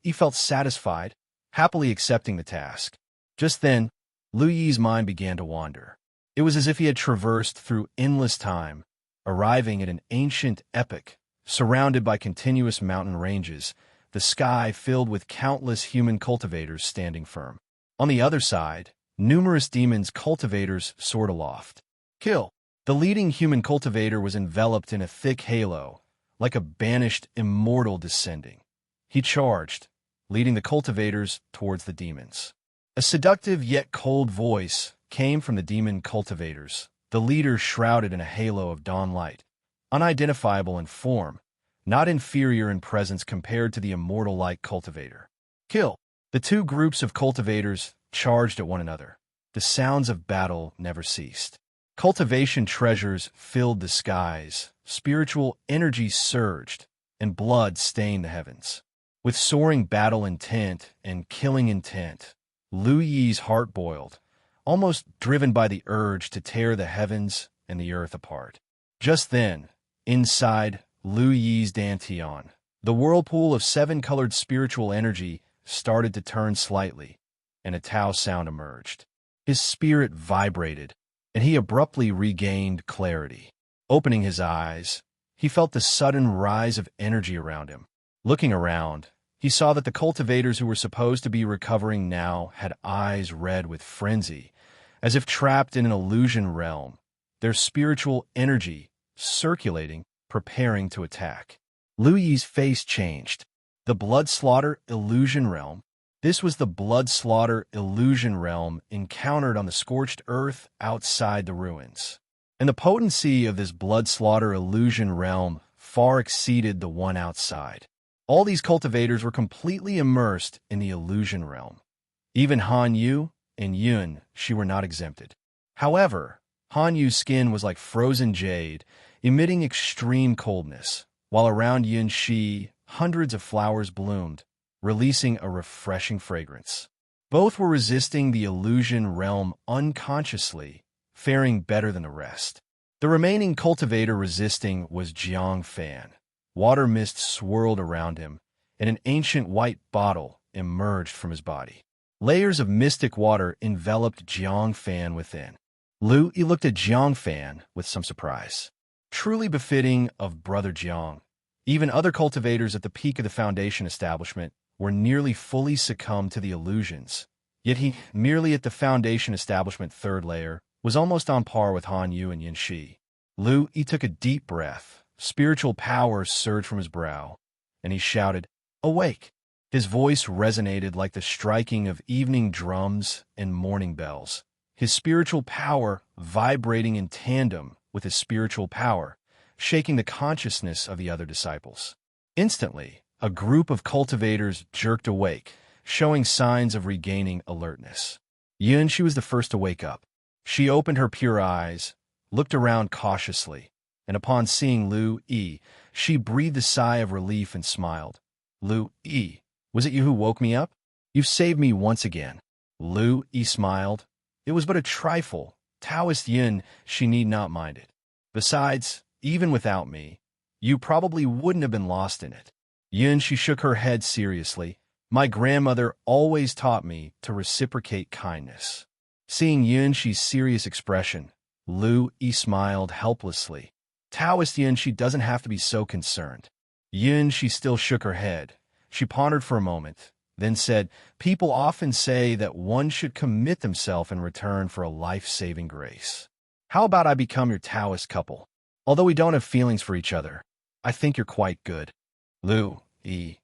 S2: He felt satisfied, happily accepting the task. Just then, Yi's mind began to wander. It was as if he had traversed through endless time, arriving at an ancient epoch, surrounded by continuous mountain ranges, the sky filled with countless human cultivators standing firm. On the other side, numerous demons cultivators soared aloft. Kill. The leading human cultivator was enveloped in a thick halo, like a banished immortal descending. He charged, leading the cultivators towards the demons. A seductive yet cold voice came from the demon cultivators, the leader shrouded in a halo of dawn light, unidentifiable in form, not inferior in presence compared to the immortal-like cultivator. Kill. The two groups of cultivators charged at one another. The sounds of battle never ceased. Cultivation treasures filled the skies, spiritual energy surged, and blood stained the heavens. With soaring battle intent and killing intent, Yi's heart boiled, almost driven by the urge to tear the heavens and the earth apart. Just then, inside Lu Yi's dantian, the whirlpool of seven-colored spiritual energy started to turn slightly, and a Tao sound emerged. His spirit vibrated, and he abruptly regained clarity. Opening his eyes, he felt the sudden rise of energy around him. Looking around, he saw that the cultivators who were supposed to be recovering now had eyes red with frenzy, as if trapped in an illusion realm, their spiritual energy circulating, preparing to attack. Lu Yi's face changed. The blood slaughter illusion realm. This was the blood slaughter illusion realm encountered on the scorched earth outside the ruins. And the potency of this blood slaughter illusion realm far exceeded the one outside. All these cultivators were completely immersed in the illusion realm. Even Han Yu and Yun, she were not exempted. However, Han Yu's skin was like frozen jade, emitting extreme coldness, while around Yun Shi, hundreds of flowers bloomed, releasing a refreshing fragrance. Both were resisting the illusion realm unconsciously, faring better than the rest. The remaining cultivator resisting was Jiang Fan. Water mist swirled around him, and an ancient white bottle emerged from his body. Layers of mystic water enveloped Jiang Fan within. Lu Yi looked at Jiang Fan with some surprise. Truly befitting of Brother Jiang. Even other cultivators at the peak of the Foundation establishment were nearly fully succumbed to the illusions. Yet he, merely at the Foundation establishment third layer, was almost on par with Han Yu and Yin Shi. Lu Yi took a deep breath. Spiritual power surged from his brow, and he shouted, "Awake!" His voice resonated like the striking of evening drums and morning bells. His spiritual power vibrating in tandem with his spiritual power, shaking the consciousness of the other disciples. Instantly, a group of cultivators jerked awake, showing signs of regaining alertness. Yun, she was the first to wake up. She opened her pure eyes, looked around cautiously, and upon seeing Lu Yi, she breathed a sigh of relief and smiled. "Lu Yi, was it you who woke me up? You've saved me once again." Lu Yi smiled. It was but a trifle. Taoist Yin, she need not mind it. Besides, even without me, you probably wouldn't have been lost in it. Yin, she shook her head seriously. My grandmother always taught me to reciprocate kindness. Seeing Yin, she's serious expression, Lu Yi smiled helplessly. Taoist Yin, she doesn't have to be so concerned. Yin, she still shook her head. She pondered for a moment, then said, people often say that one should commit themselves in return for a life-saving grace. How about I become your Taoist couple? Although we don't have feelings for each other, I think you're quite good. Lu Yi.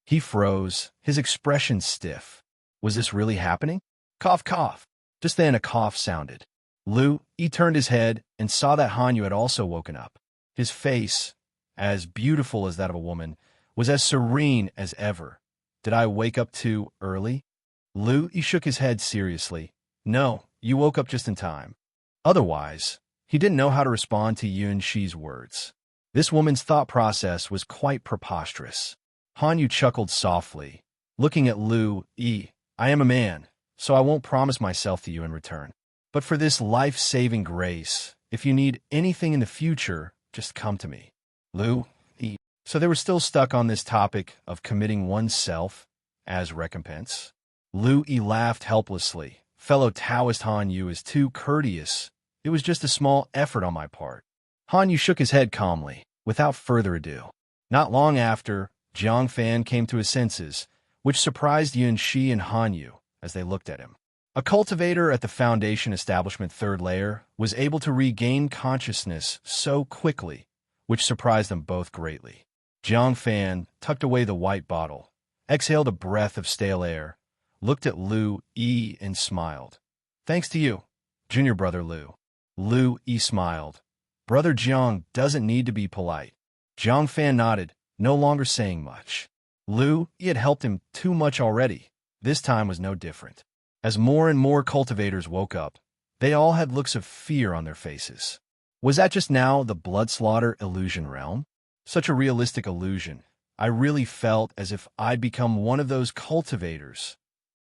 S2: He froze, his expression stiff. Was this really happening? Cough, cough. Just then a cough sounded. Lu Yi turned his head and saw that Han Yu had also woken up. His face, as beautiful as that of a woman, was as serene as ever. Did I wake up too early? Lu Yi shook his head seriously. No, you woke up just in time. Otherwise, he didn't know how to respond to Yun Shi's words. This woman's thought process was quite preposterous. Han Yu chuckled softly, looking at Lu Yi. I am a man, so I won't promise myself to you in return. But for this life-saving grace, if you need anything in the future, just come to me. Lu Yi. So they were still stuck on this topic of committing oneself as recompense. Lu Yi laughed helplessly. Fellow Taoist Han Yu is too courteous. It was just a small effort on my part. Han Yu shook his head calmly, without further ado. Not long after, Jiang Fan came to his senses, which surprised Yun Shi and Han Yu as they looked at him. A cultivator at the Foundation establishment third layer was able to regain consciousness so quickly, which surprised them both greatly. Jiang Fan tucked away the white bottle, exhaled a breath of stale air, looked at Lu Yi and smiled. Thanks to you, junior brother Lu. Lu Yi smiled. Brother Jiang doesn't need to be polite. Jiang Fan nodded, no longer saying much. Lu Yi had helped him too much already. This time was no different. As more and more cultivators woke up, they all had looks of fear on their faces. Was that just now the blood slaughter illusion realm? Such a realistic illusion. I really felt as if I'd become one of those cultivators.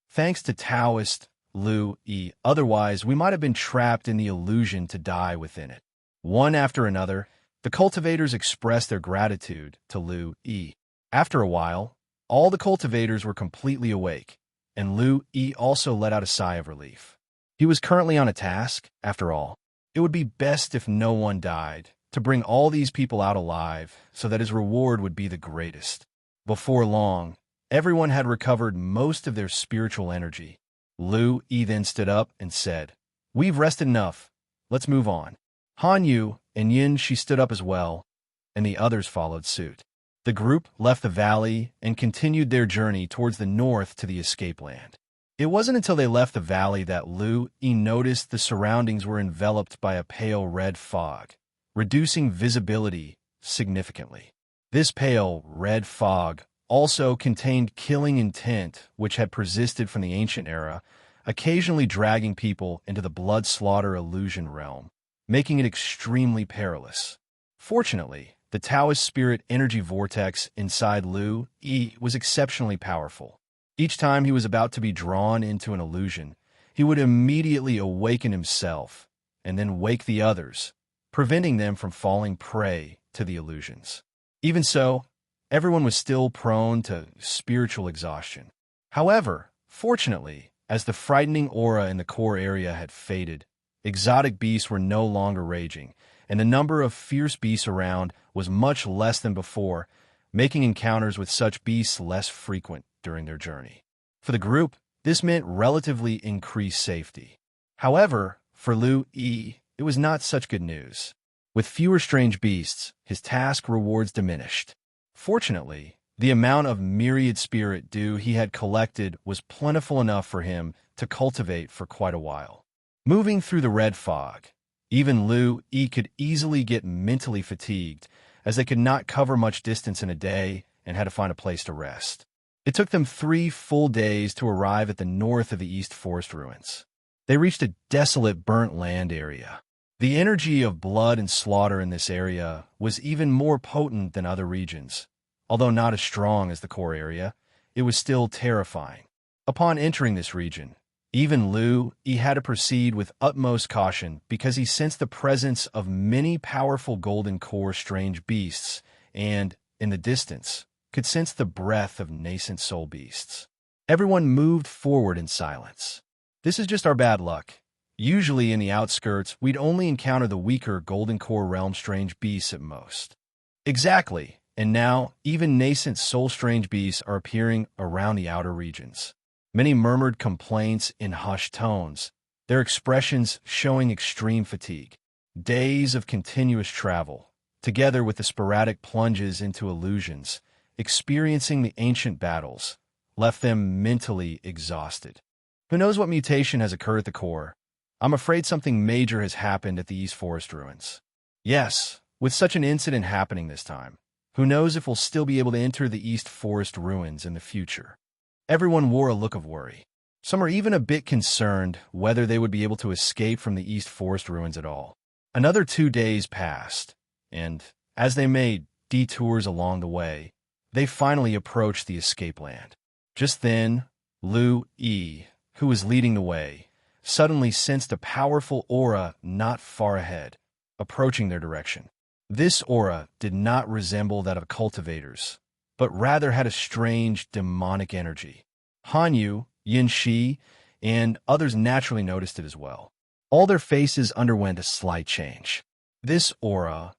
S2: Thanks to Taoist Lu Yi, otherwise we might have been trapped in the illusion to die within it. One after another, the cultivators expressed their gratitude to Lu-E. After a while, all the cultivators were completely awake, and Lu-E also let out a sigh of relief. He was currently on a task, after all. It would be best if no one died, to bring all these people out alive so that his reward would be the greatest. Before long, everyone had recovered most of their spiritual energy. Lu-E then stood up and said, "We've rested enough. Let's move on." Han Yu and Yin Shi stood up as well, and the others followed suit. The group left the valley and continued their journey towards the north to the escape land. It wasn't until they left the valley that Lu-E noticed the surroundings were enveloped by a pale red fog, reducing visibility significantly. This pale red fog also contained killing intent, which had persisted from the ancient era, occasionally dragging people into the blood slaughter illusion realm, making it extremely perilous. Fortunately, the Taoist spirit energy vortex inside Lu-E was exceptionally powerful. Each time he was about to be drawn into an illusion, he would immediately awaken himself and then wake the others, preventing them from falling prey to the illusions. Even so, everyone was still prone to spiritual exhaustion. However, fortunately, as the frightening aura in the core area had faded, exotic beasts were no longer raging, and the number of fierce beasts around was much less than before, making encounters with such beasts less frequent during their journey. For the group, this meant relatively increased safety. However, for Lu-E, it was not such good news. With fewer strange beasts, his task rewards diminished. Fortunately, the amount of myriad spirit dew he had collected was plentiful enough for him to cultivate for quite a while. Moving through the red fog, even Lu-E could easily get mentally fatigued, as they could not cover much distance in a day and had to find a place to rest. It took them 3 full days to arrive at the north of the East Forest ruins. They reached a desolate, burnt land area. The energy of blood and slaughter in this area was even more potent than other regions. Although not as strong as the core area, it was still terrifying. Upon entering this region, even Lu-E had to proceed with utmost caution because he sensed the presence of many powerful golden core strange beasts and, in the distance, could sense the breath of nascent soul beasts. Everyone moved forward in silence. This is just our bad luck. Usually in the outskirts, we'd only encounter the weaker golden core realm strange beasts at most. Exactly, and now even nascent soul strange beasts are appearing around the outer regions. Many murmured complaints in hushed tones, their expressions showing extreme fatigue. Days of continuous travel, together with the sporadic plunges into illusions, experiencing the ancient battles, left them mentally exhausted. Who knows what mutation has occurred at the core? I'm afraid something major has happened at the East Forest ruins. Yes, with such an incident happening this time, who knows if we'll still be able to enter the East Forest ruins in the future. Everyone wore a look of worry. Some are even a bit concerned whether they would be able to escape from the East Forest ruins at all. Another 2 days passed, and as they made detours along the way, they finally approached the escape land. Just then, Lu-E, who was leading the way, suddenly sensed a powerful aura not far ahead, approaching their direction. This aura did not resemble that of cultivators, but rather had a strange demonic energy. Han Yu, Yin Shi, and others naturally noticed it as well. All their faces underwent a slight change. This aura,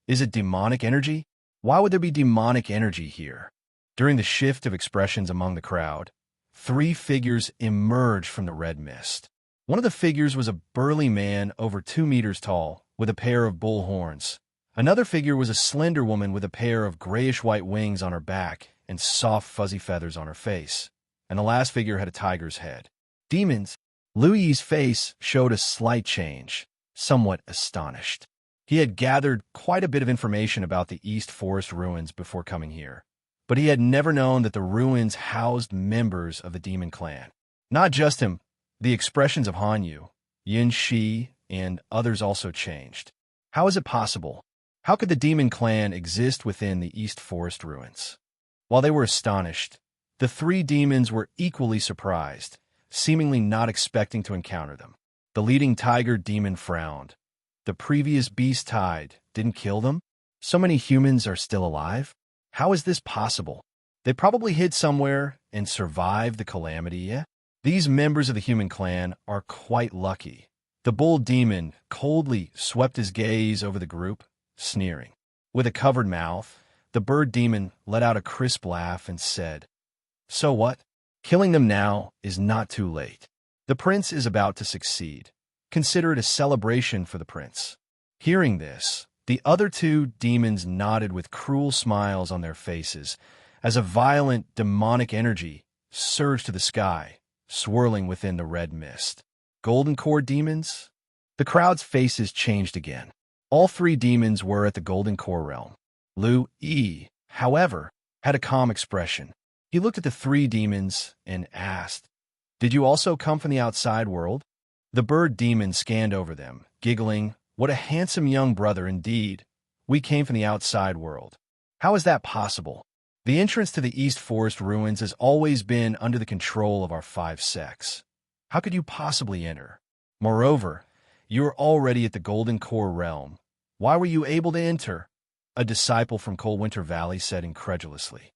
S2: is it demonic energy? Why would there be demonic energy here? During the shift of expressions among the crowd, 3 figures emerged from the red mist. One of the figures was a burly man over 2 meters tall, with a pair of bull horns. Another figure was a slender woman with a pair of grayish-white wings on her back and soft, fuzzy feathers on her face. And the last figure had a tiger's head. Demons. Lu-Yi's face showed a slight change, somewhat astonished. He had gathered quite a bit of information about the East Forest ruins before coming here, but he had never known that the ruins housed members of the demon clan. Not just him, the expressions of Han Yu, Yin Shi, and others also changed. How is it possible? How could the demon clan exist within the East Forest ruins? While they were astonished, the 3 demons were equally surprised, seemingly not expecting to encounter them. The leading tiger demon frowned. The previous beast tide didn't kill them? So many humans are still alive? How is this possible? They probably hid somewhere and survived the calamity, yeah? These members of the human clan are quite lucky. The bull demon coldly swept his gaze over the group, sneering. With a covered mouth, the bird demon let out a crisp laugh and said, "So what? Killing them now is not too late. The prince is about to succeed. Consider it a celebration for the prince." Hearing this, the other two demons nodded with cruel smiles on their faces as a violent demonic energy surged to the sky, swirling within the red mist. Golden core demons? The crowd's faces changed again. All three demons were at the golden core realm. Lu-E, however, had a calm expression. He looked at the three demons and asked, "Did you also come from the outside world?" The bird demon scanned over them, giggling, "What a handsome young brother indeed. We came from the outside world. How is that possible? The entrance to the East Forest ruins has always been under the control of our five sects. How could you possibly enter? Moreover, you are already at the Golden Core realm. Why were you able to enter?" A disciple from Coldwinter Valley said incredulously.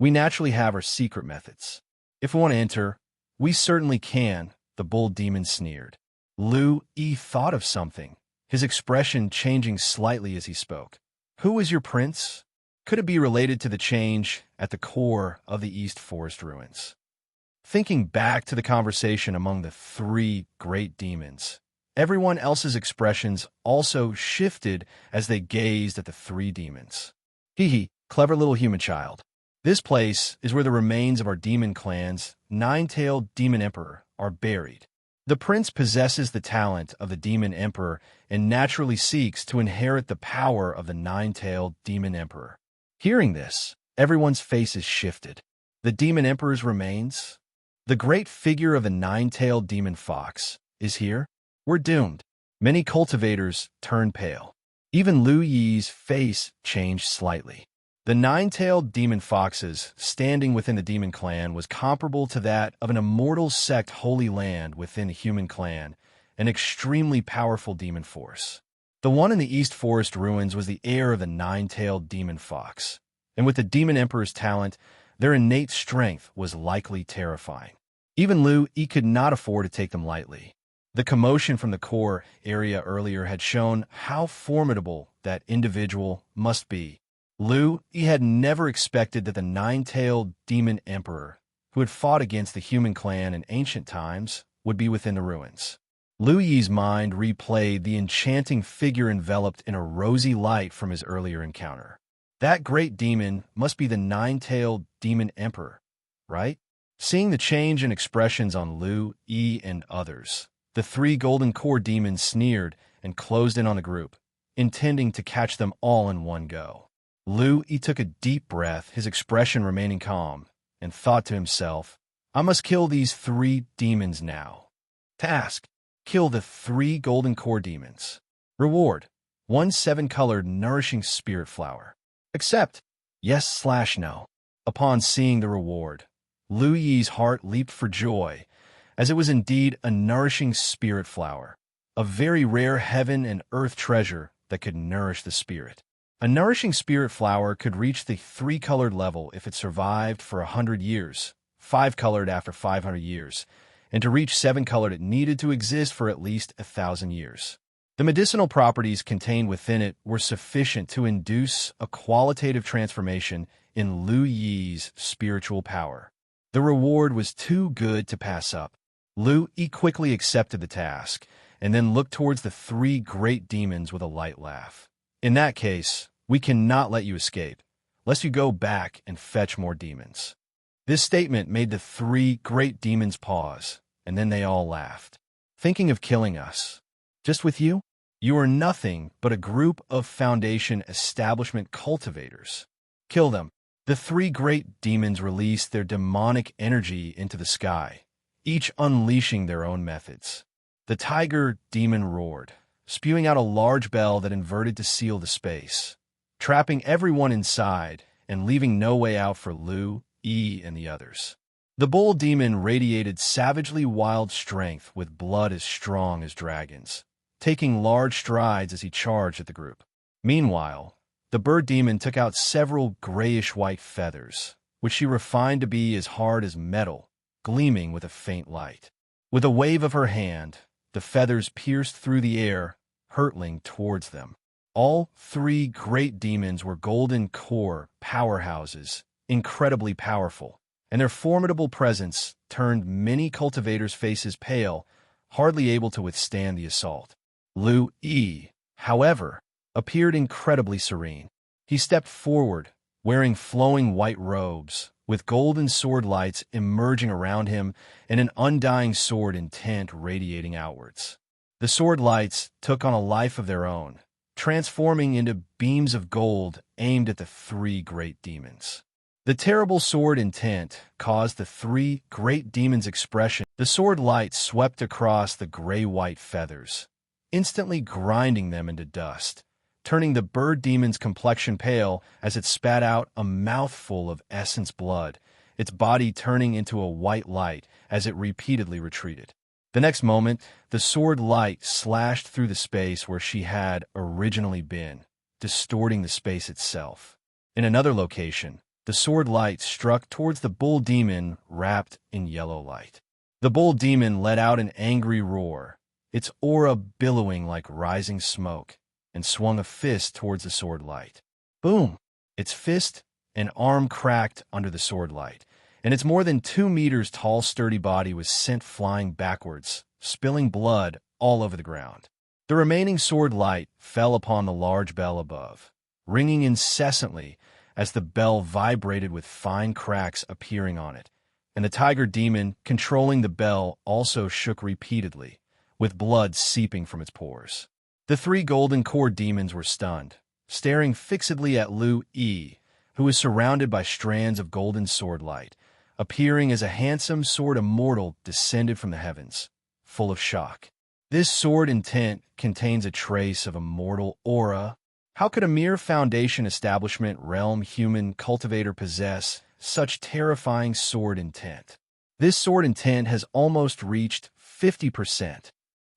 S2: We naturally have our secret methods. If we want to enter, we certainly can," the bull demon sneered. Lu-E thought of something, his expression changing slightly as he spoke. "Who is your prince? Could it be related to the change at the core of the East Forest ruins?" Thinking back to the conversation among the three great demons, everyone else's expressions also shifted as they gazed at the three demons. "He, clever little human child. This place is where the remains of our demon clan's nine-tailed demon emperor are buried. The prince possesses the talent of the demon emperor and naturally seeks to inherit the power of the nine-tailed demon emperor." Hearing this, everyone's faces shifted. The demon emperor's remains? The great figure of the nine-tailed demon fox is here? We're doomed. Many cultivators turned pale. Even Lu Yi's face changed slightly. The nine-tailed demon foxes standing within the demon clan was comparable to that of an immortal sect Holy Land within the human clan, an extremely powerful demon force. The one in the East Forest ruins was the heir of the nine-tailed demon fox, and with the demon emperor's talent, their innate strength was likely terrifying. Even Lu-E could not afford to take them lightly. The commotion from the core area earlier had shown how formidable that individual must be. Lu-E had never expected that the nine-tailed demon emperor, who had fought against the human clan in ancient times, would be within the ruins. Lu-Yi's mind replayed the enchanting figure enveloped in a rosy light from his earlier encounter. That great demon must be the nine-tailed demon emperor, right? Seeing the change in expressions on Lu-E and others, the three golden core demons sneered and closed in on the group, intending to catch them all in one go. Lu-E took a deep breath, his expression remaining calm, and thought to himself, "I must kill these three demons now." Task: kill the three golden core demons. Reward: 1 7-colored nourishing spirit flower. Accept: yes/no. Upon seeing the reward, Lu-Yi's heart leaped for joy, as it was indeed a nourishing spirit flower, a very rare heaven and earth treasure that could nourish the spirit. A nourishing spirit flower could reach the 3-colored level if it survived for 100 years, 5-colored after 500 years, and to reach 7-colored it needed to exist for at least 1,000 years. The medicinal properties contained within it were sufficient to induce a qualitative transformation in Lu-Yi's spiritual power. The reward was too good to pass up. Lu-Yi quickly accepted the task, and then looked towards the three great demons with a light laugh. "In that case, we cannot let you escape, lest you go back and fetch more demons." This statement made the three great demons pause, and then they all laughed. "Thinking of killing us? Just with you? You are nothing but a group of Foundation establishment cultivators. Kill them." The three great demons released their demonic energy into the sky, each unleashing their own methods. The tiger demon roared, spewing out a large bell that inverted to seal the space, trapping everyone inside and leaving no way out for Lu-E and the others. The bull demon radiated savagely wild strength with blood as strong as dragons, taking large strides as he charged at the group. Meanwhile, the bird demon took out several grayish-white feathers, which she refined to be as hard as metal, gleaming with a faint light. With a wave of her hand, the feathers pierced through the air, hurtling towards them. All three great demons were golden core powerhouses, incredibly powerful, and their formidable presence turned many cultivators' faces pale, hardly able to withstand the assault. Lu-E, however, appeared incredibly serene. He stepped forward, wearing flowing white robes, with golden sword lights emerging around him and an undying sword intent radiating outwards. The sword lights took on a life of their own, transforming into beams of gold aimed at the three great demons. The terrible sword intent caused the three great demons' expression. The sword light swept across the gray-white feathers, instantly grinding them into dust, turning the bird demon's complexion pale as it spat out a mouthful of essence blood, its body turning into a white light as it repeatedly retreated. The next moment, the sword light slashed through the space where she had originally been, distorting the space itself. In another location, the sword light struck towards the bull demon wrapped in yellow light. The bull demon let out an angry roar, its aura billowing like rising smoke, and swung a fist towards the sword light. Boom! Its fist and arm cracked under the sword light, and its more than 2 meters tall sturdy body was sent flying backwards, spilling blood all over the ground. The remaining sword light fell upon the large bell above, ringing incessantly as the bell vibrated with fine cracks appearing on it, and the tiger demon controlling the bell also shook repeatedly, with blood seeping from its pores. The three golden core demons were stunned, staring fixedly at Lu-E, who was surrounded by strands of golden sword light, appearing as a handsome sword immortal descended from the heavens, full of shock. This sword intent contains a trace of immortal aura. How could a mere foundation establishment realm human cultivator possess such terrifying sword intent? This sword intent has almost reached 50%.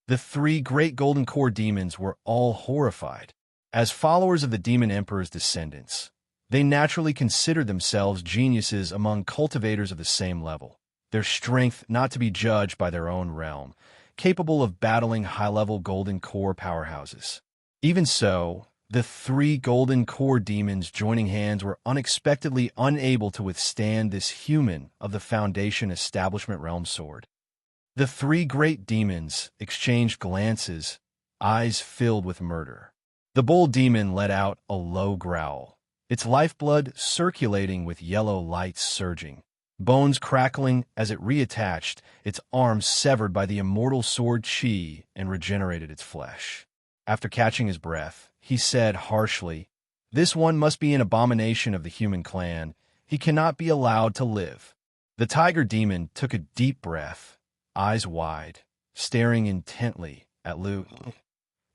S2: The three great golden core demons were all horrified. As followers of the demon emperor's descendants, they naturally considered themselves geniuses among cultivators of the same level, their strength not to be judged by their own realm, capable of battling high-level golden core powerhouses. Even so, the three golden core demons joining hands were unexpectedly unable to withstand this human of the Foundation Establishment Realm sword. The three great demons exchanged glances, eyes filled with murder. The bull demon let out a low growl, its lifeblood circulating with yellow lights surging, bones crackling as it reattached, its arms severed by the immortal sword Qi and regenerated its flesh. After catching his breath, he said harshly, "This one must be an abomination of the human clan. He cannot be allowed to live." The tiger demon took a deep breath, eyes wide, staring intently at Lu.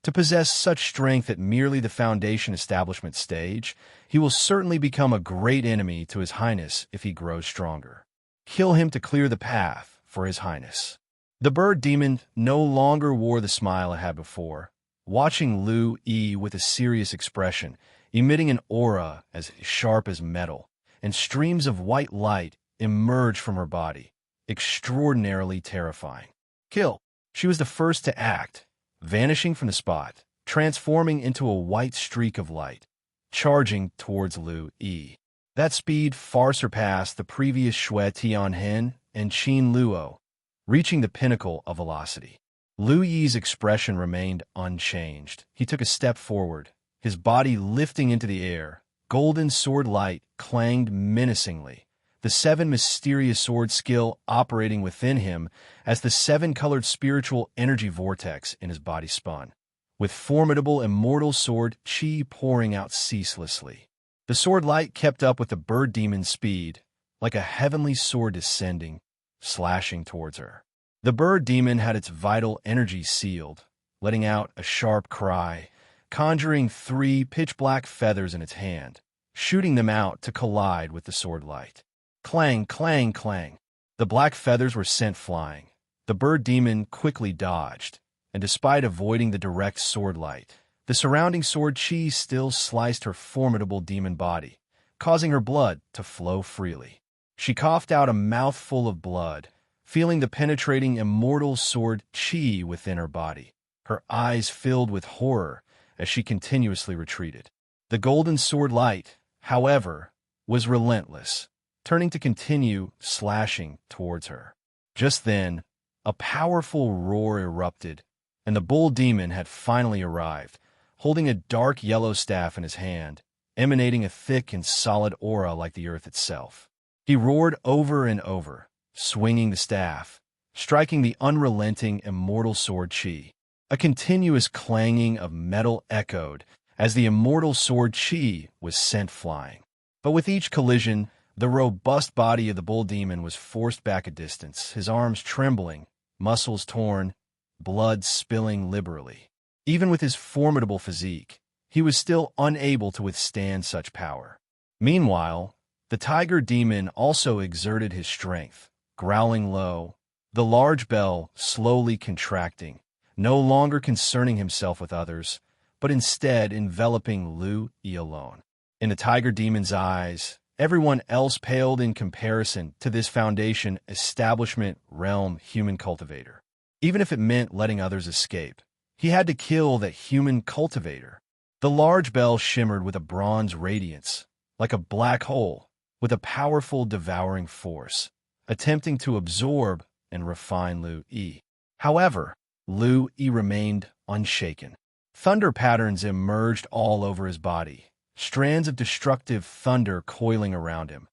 S2: To possess such strength at merely the Foundation Establishment stage, he will certainly become a great enemy to His Highness if he grows stronger. Kill him to clear the path for His Highness. The bird demon no longer wore the smile it had before, watching Lu-E with a serious expression, emitting an aura as sharp as metal, and streams of white light emerged from her body, extraordinarily terrifying. Kill! She was the first to act, vanishing from the spot, transforming into a white streak of light, charging towards Lu-E. That speed far surpassed the previous Shui Tianhen and Qin Luo, reaching the pinnacle of velocity. Lu-Yi's expression remained unchanged. He took a step forward, his body lifting into the air. Golden sword light clanged menacingly, the 7 mysterious sword skill operating within him as the 7-colored spiritual energy vortex in his body spun, with formidable immortal sword Qi pouring out ceaselessly. The sword light kept up with the bird demon's speed, like a heavenly sword descending, slashing towards her. The bird demon had its vital energy sealed, letting out a sharp cry, conjuring 3 pitch-black feathers in its hand, shooting them out to collide with the sword light. Clang, clang, clang. The black feathers were sent flying. The bird demon quickly dodged, and despite avoiding the direct sword light, the surrounding sword Qi still sliced her formidable demon body, causing her blood to flow freely. She coughed out a mouthful of blood, feeling the penetrating immortal sword Qi within her body. Her eyes filled with horror as she continuously retreated. The golden sword light, however, was relentless, turning to continue slashing towards her. Just then, a powerful roar erupted, and the bull demon had finally arrived, holding a dark yellow staff in his hand, emanating a thick and solid aura like the earth itself. He roared over and over, swinging the staff, striking the unrelenting immortal sword Qi. A continuous clanging of metal echoed as the immortal sword Qi was sent flying. But with each collision, the robust body of the bull demon was forced back a distance, his arms trembling, muscles torn, blood spilling liberally. Even with his formidable physique, he was still unable to withstand such power. Meanwhile, the tiger demon also exerted his strength, growling low, the large bell slowly contracting, no longer concerning himself with others, but instead enveloping Lu-Yi alone. In the tiger demon's eyes, everyone else paled in comparison to this foundation establishment realm human cultivator. Even if it meant letting others escape, he had to kill that human cultivator. The large bell shimmered with a bronze radiance, like a black hole, with a powerful devouring force, attempting to absorb and refine Lu-Yi. However, Lu-Yi remained unshaken. Thunder patterns emerged all over his body, strands of destructive thunder coiling around him.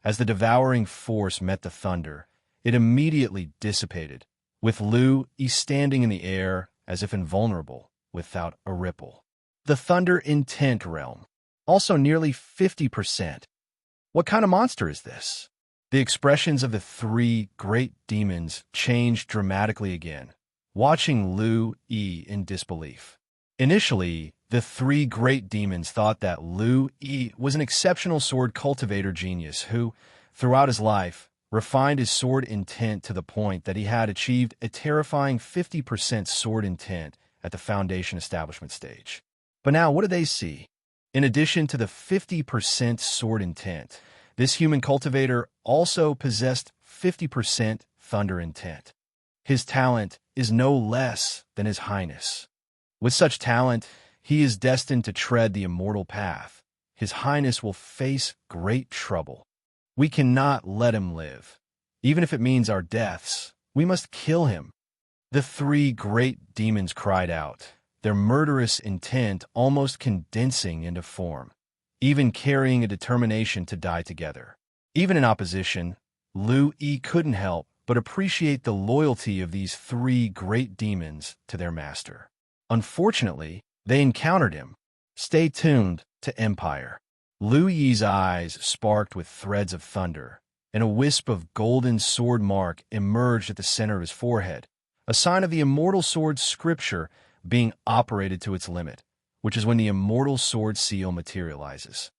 S2: As the devouring force met the thunder, it immediately dissipated, with Lu-Yi standing in the air as if invulnerable, without a ripple. The thunder intent realm, also nearly 50%. What kind of monster is this? The expressions of the three great demons changed dramatically again, watching Lu-Yi in disbelief. Initially, the three great demons thought that Lu-Yi was an exceptional sword cultivator genius who, throughout his life, refined his sword intent to the point that he had achieved a terrifying 50% sword intent at the foundation establishment stage. But now, what do they see? In addition to the 50% sword intent, this human cultivator also possessed 50% thunder intent. His talent is no less than his highness. With such talent, he is destined to tread the immortal path. His highness will face great trouble. We cannot let him live. Even if it means our deaths, we must kill him. The three great demons cried out, their murderous intent almost condensing into form, even carrying a determination to die together. Even in opposition, Lu-Yi couldn't help but appreciate the loyalty of these three great demons to their master. Unfortunately, they encountered him. Stay tuned to Empire. Lu-Yi's eyes sparked with threads of thunder, and a wisp of golden sword mark emerged at the center of his forehead, a sign of the immortal sword scripture being operated to its limit, which is when the immortal sword seal materializes.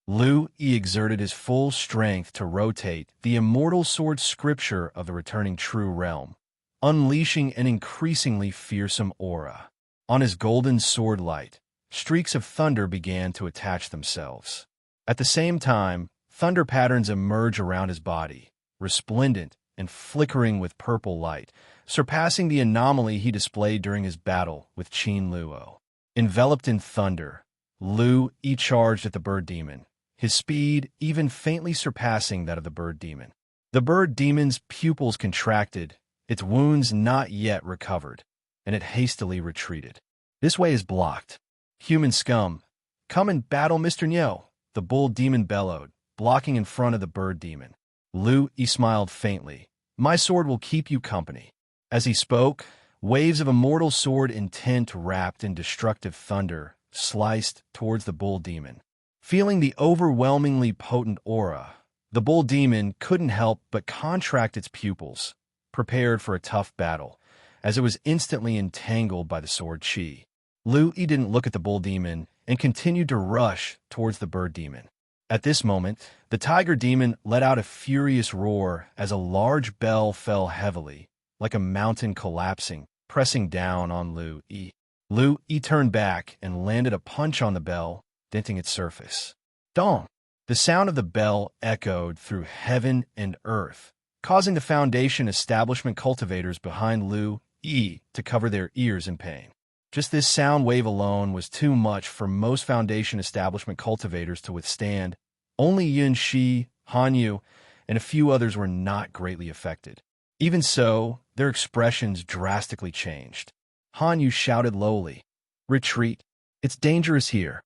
S2: Lu-Yi exerted his full strength to rotate the immortal sword scripture of the returning true realm, unleashing an increasingly fearsome aura. On his golden sword light, streaks of thunder began to attach themselves. At the same time, thunder patterns emerge around his body, resplendent and flickering with purple light, surpassing the anomaly he displayed during his battle with Qin Luo. Enveloped in thunder, Lu-Yi charged at the bird demon, his speed even faintly surpassing that of the bird demon. The bird demon's pupils contracted, its wounds not yet recovered, and it hastily retreated. This way is blocked. Human scum, come and battle Mr. Niu, the bull demon bellowed, blocking in front of the bird demon. Lu-Yi smiled faintly. My sword will keep you company. As he spoke, waves of immortal sword intent wrapped in destructive thunder sliced towards the bull demon. Feeling the overwhelmingly potent aura, the bull demon couldn't help but contract its pupils, prepared for a tough battle, as it was instantly entangled by the sword Qi. Lu-Yi didn't look at the bull demon and continued to rush towards the bird demon. At this moment, the tiger demon let out a furious roar as a large bell fell heavily, like a mountain collapsing, pressing down on Lu Yi. Lu Yi turned back and landed a punch on the bell, denting its surface. Dong! The sound of the bell echoed through heaven and earth, causing the Foundation establishment cultivators behind Lu Yi to cover their ears in pain. Just this sound wave alone was too much for most Foundation establishment cultivators to withstand. Only Yun Shi, Han Yu, and a few others were not greatly affected. Even so, their expressions drastically changed. Han Yu shouted lowly, "Retreat! It's dangerous here."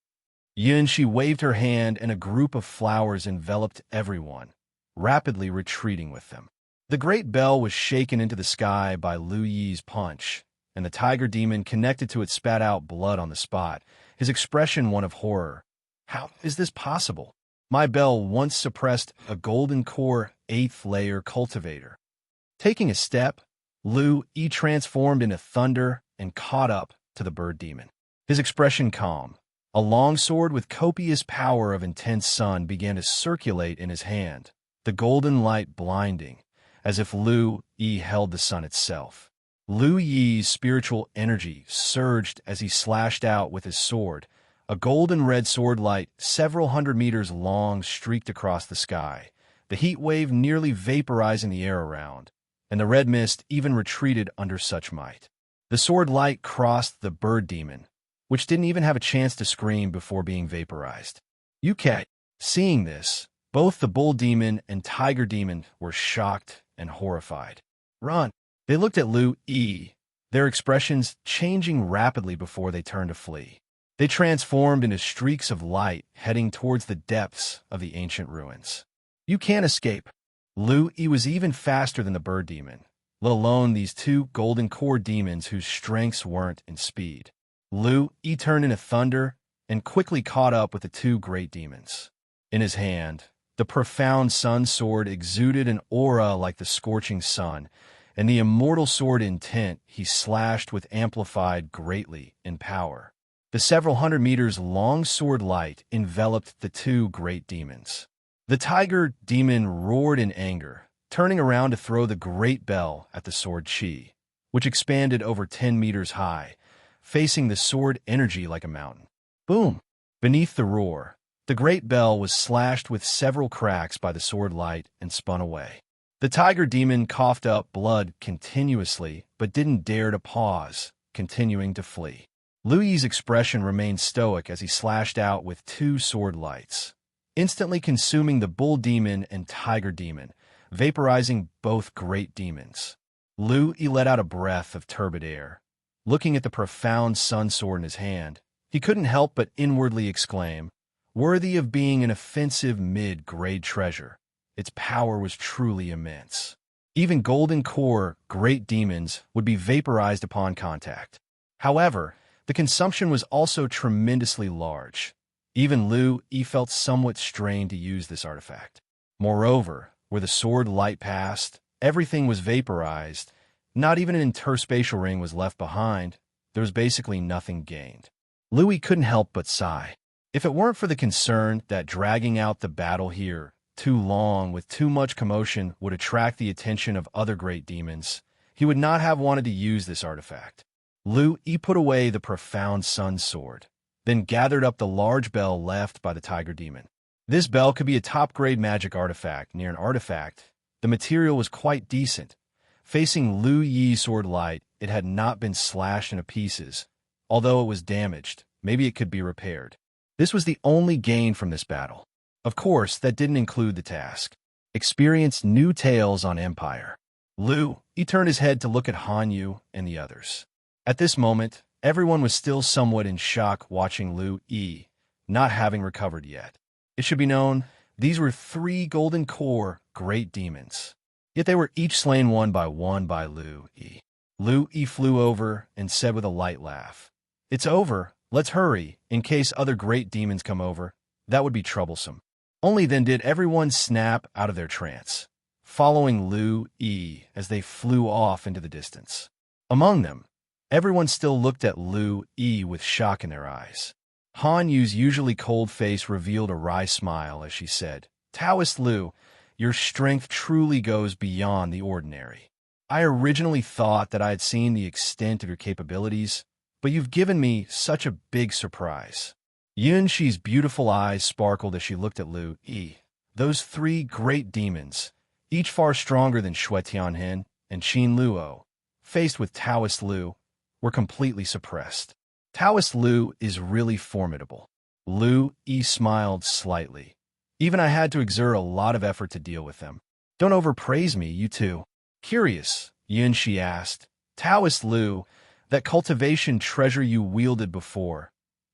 S2: Yun Shi waved her hand and a group of flowers enveloped everyone, rapidly retreating with them. The great bell was shaken into the sky by Lu Yi's punch, and the tiger demon connected to it spat out blood on the spot, his expression one of horror. How is this possible? My bell once suppressed a golden core 8th layer cultivator. Taking a step, Lu Yi transformed into thunder and caught up to the bird demon. His expression calm. A long sword with copious power of intense sun began to circulate in his hand, the golden light blinding, as if Lu Yi held the sun itself. Lu Yi's spiritual energy surged as he slashed out with his sword. A golden-red sword light, several hundred meters long, streaked across the sky, the heat wave nearly vaporizing the air around, and the red mist even retreated under such might. The sword light crossed the bird demon, which didn't even have a chance to scream before being vaporized. UK. Seeing this, both the bull demon and tiger demon were shocked and horrified. Run! They looked at Lu Yi, their expressions changing rapidly before they turned to flee. They transformed into streaks of light heading towards the depths of the ancient ruins. You can't escape. Lu Yi was even faster than the bird demon, let alone these two golden core demons whose strengths weren't in speed. Lu Yi turned into thunder and quickly caught up with the two great demons. In his hand, the profound sun sword exuded an aura like the scorching sun, and the immortal sword intent he slashed with amplified greatly in power. The several hundred meters long sword light enveloped the two great demons. The tiger demon roared in anger, turning around to throw the great bell at the sword Qi, which expanded over 10 meters high, facing the sword energy like a mountain. Boom! Beneath the roar, the great bell was slashed with several cracks by the sword light and spun away. The tiger demon coughed up blood continuously, but didn't dare to pause, continuing to flee. Lu Yi's expression remained stoic as he slashed out with two sword lights, instantly consuming the bull demon and tiger demon, vaporizing both great demons. Lu Yi let out a breath of turbid air. Looking at the profound sun sword in his hand, he couldn't help but inwardly exclaim, "Worthy of being an offensive mid-grade treasure." Its power was truly immense. Even golden core great demons would be vaporized upon contact. However, the consumption was also tremendously large. Even Lu Yi felt somewhat strained to use this artifact. Moreover, where the sword light passed, everything was vaporized. Not even an interspatial ring was left behind. There was basically nothing gained. Lu Yi couldn't help but sigh. If it weren't for the concern that dragging out the battle here too long with too much commotion would attract the attention of other great demons, he would not have wanted to use this artifact. Lu Yi put away the profound sun sword, then gathered up the large bell left by the tiger demon. This bell could be a top-grade magic artifact near an artifact. The material was quite decent. Facing Lu Yi's sword light, it had not been slashed into pieces. Although it was damaged, maybe it could be repaired. This was the only gain from this battle. Of course, that didn't include the task. Experience new tales on Empire. Lu Yi turned his head to look at Han Yu and the others. At this moment, everyone was still somewhat in shock watching Lu Yi, not having recovered yet. It should be known, these were 3 golden core great demons. Yet they were each slain one by Lu Yi. Lu Yi flew over and said with a light laugh, "It's over, let's hurry, in case other great demons come over. That would be troublesome." Only then did everyone snap out of their trance, following Lu Yi as they flew off into the distance. Among them, everyone still looked at Lu Yi with shock in their eyes. Han Yu's usually cold face revealed a wry smile as she said, "Taoist Lu, your strength truly goes beyond the ordinary." I originally thought that I had seen the extent of your capabilities, but you've given me such a big surprise. Yunxi's beautiful eyes sparkled as she looked at Lu-E. Those three great demons, each far stronger than Shui Tianhen and Qin Luo, faced with Taoist Lu, were completely suppressed. Taoist Lu is really formidable. Lu-E smiled slightly. Even I had to exert a lot of effort to deal with them. Don't overpraise me, you two. Curious, Yunxi asked. Taoist Lu, that cultivation treasure you wielded before,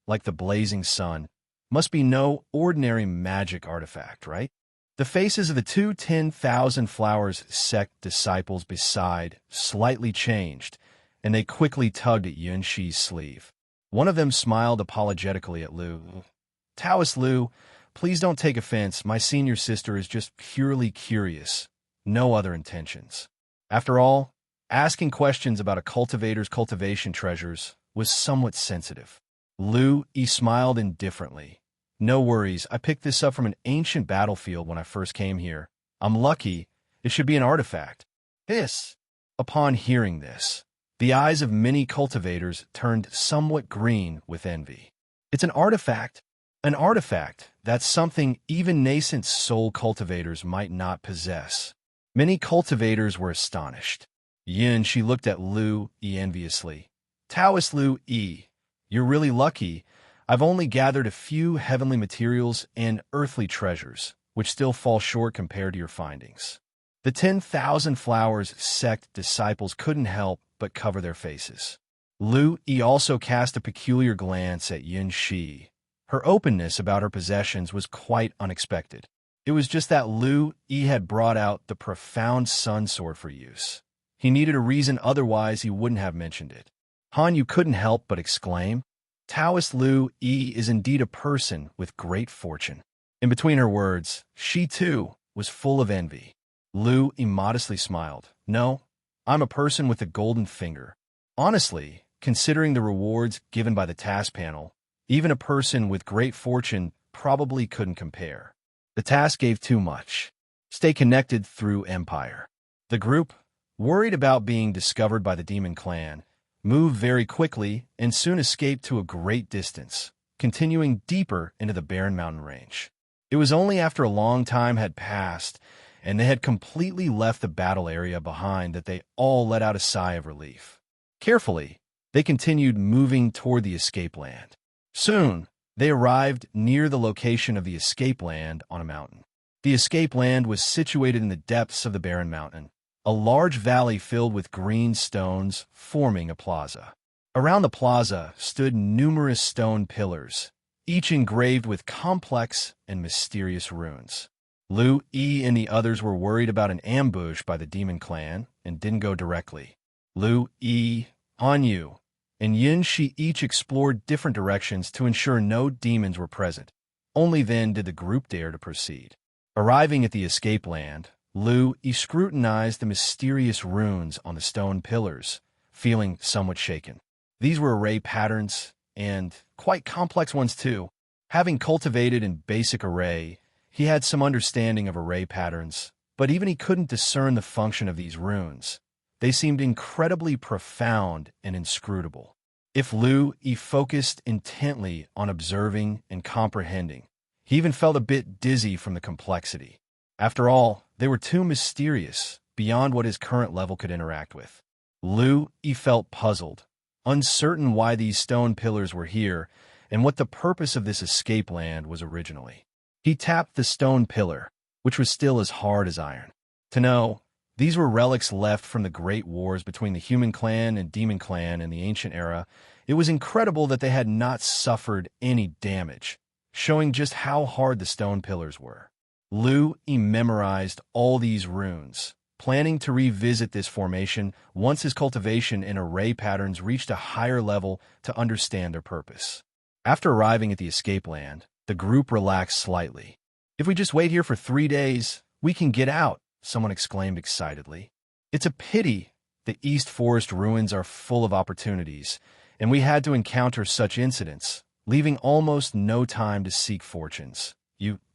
S2: like the blazing sun, must be no ordinary magic artifact, right? The faces of the two 10,000 flowers sect disciples beside slightly changed, and they quickly tugged at Yunxi's sleeve. One of them smiled apologetically at Lu. Taoist Lu, please don't take offense. My senior sister is just purely curious. No other intentions. After all, asking questions about a cultivator's cultivation treasures was somewhat sensitive. Lu-E smiled indifferently. No worries, I picked this up from an ancient battlefield when I first came here. I'm lucky. It should be an artifact. This. Upon hearing this, the eyes of many cultivators turned somewhat green with envy. It's an artifact. An artifact, that's something even nascent soul cultivators might not possess. Many cultivators were astonished. She looked at Lu-E enviously. Taoist Lu-E, you're really lucky. I've only gathered a few heavenly materials and earthly treasures, which still fall short compared to your findings. The 10,000 flowers sect disciples couldn't help but cover their faces. Lu-E also cast a peculiar glance at Yunxi. Her openness about her possessions was quite unexpected. It was just that Lu-E had brought out the profound sun sword for use. He needed a reason, otherwise he wouldn't have mentioned it. Han, you couldn't help but exclaim. Taoist Lu-E is indeed a person with great fortune. In between her words, she too was full of envy. Lu-E modestly smiled. No, I'm a person with a golden finger. Honestly, considering the rewards given by the task panel, even a person with great fortune probably couldn't compare. The task gave too much. Stay connected through Empire. The group, worried about being discovered by the demon clan, moved very quickly and soon escaped to a great distance, continuing deeper into the barren mountain range. It was only after a long time had passed and they had completely left the battle area behind that they all let out a sigh of relief. Carefully, they continued moving toward the escape land. Soon, they arrived near the location of the escape land on a mountain. The escape land was situated in the depths of the barren mountain, a large valley filled with green stones forming a plaza. Around the plaza stood numerous stone pillars, each engraved with complex and mysterious runes. Lu-E and the others were worried about an ambush by the demon clan and didn't go directly. Lu-E, Hanyu, and Yunxi each explored different directions to ensure no demons were present. Only then did the group dare to proceed. Arriving at the escape land, Lu-E scrutinized the mysterious runes on the stone pillars, feeling somewhat shaken. These were array patterns, and quite complex ones too. Having cultivated in basic array, he had some understanding of array patterns, but even he couldn't discern the function of these runes. They seemed incredibly profound and inscrutable. If Lu-E focused intently on observing and comprehending, he even felt a bit dizzy from the complexity. After all, they were too mysterious, beyond what his current level could interact with. Lu-E felt puzzled, uncertain why these stone pillars were here and what the purpose of this escape land was originally. He tapped the stone pillar, which was still as hard as iron. To know, these were relics left from the great wars between the human clan and demon clan in the ancient era. It was incredible that they had not suffered any damage, showing just how hard the stone pillars were. Lu-E memorized all these runes, planning to revisit this formation once his cultivation and array patterns reached a higher level to understand their purpose. After arriving at the escape land, the group relaxed slightly. If we just wait here for 3 days, we can get out, someone exclaimed excitedly. It's a pity. The East Forest ruins are full of opportunities, and we had to encounter such incidents, leaving almost no time to seek fortunes,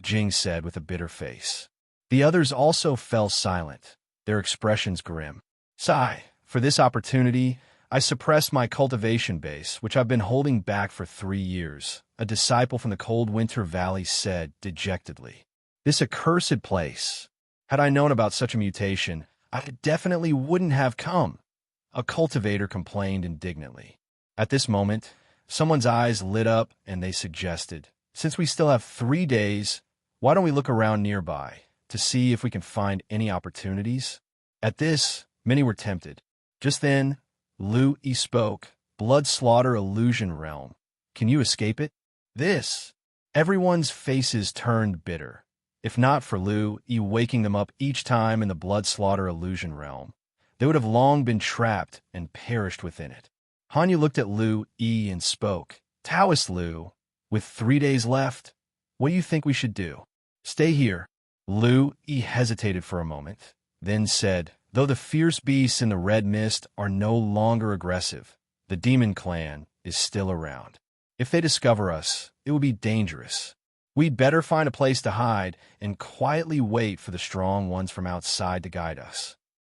S2: Jing said with a bitter face. The others also fell silent, their expressions grim. Sigh. For this opportunity, I suppressed my cultivation base, which I've been holding back for 3 years, a disciple from the cold winter valley said dejectedly. This accursed place. Had I known about such a mutation, I definitely wouldn't have come, a cultivator complained indignantly. At this moment, someone's eyes lit up and they suggested, since we still have 3 days, why don't we look around nearby to see if we can find any opportunities? At this, many were tempted. Just then, Lu-E spoke. Blood slaughter illusion realm. Can you escape it? This. Everyone's faces turned bitter. If not for Lu-E waking them up each time in the blood slaughter illusion realm, they would have long been trapped and perished within it. Hanya looked at Lu-E and spoke. Taoist Lu, with 3 days left, what do you think we should do? Stay here. Lu-E hesitated for a moment, then said, though the fierce beasts in the red mist are no longer aggressive, the demon clan is still around. If they discover us, it will be dangerous. We'd better find a place to hide and quietly wait for the strong ones from outside to guide us.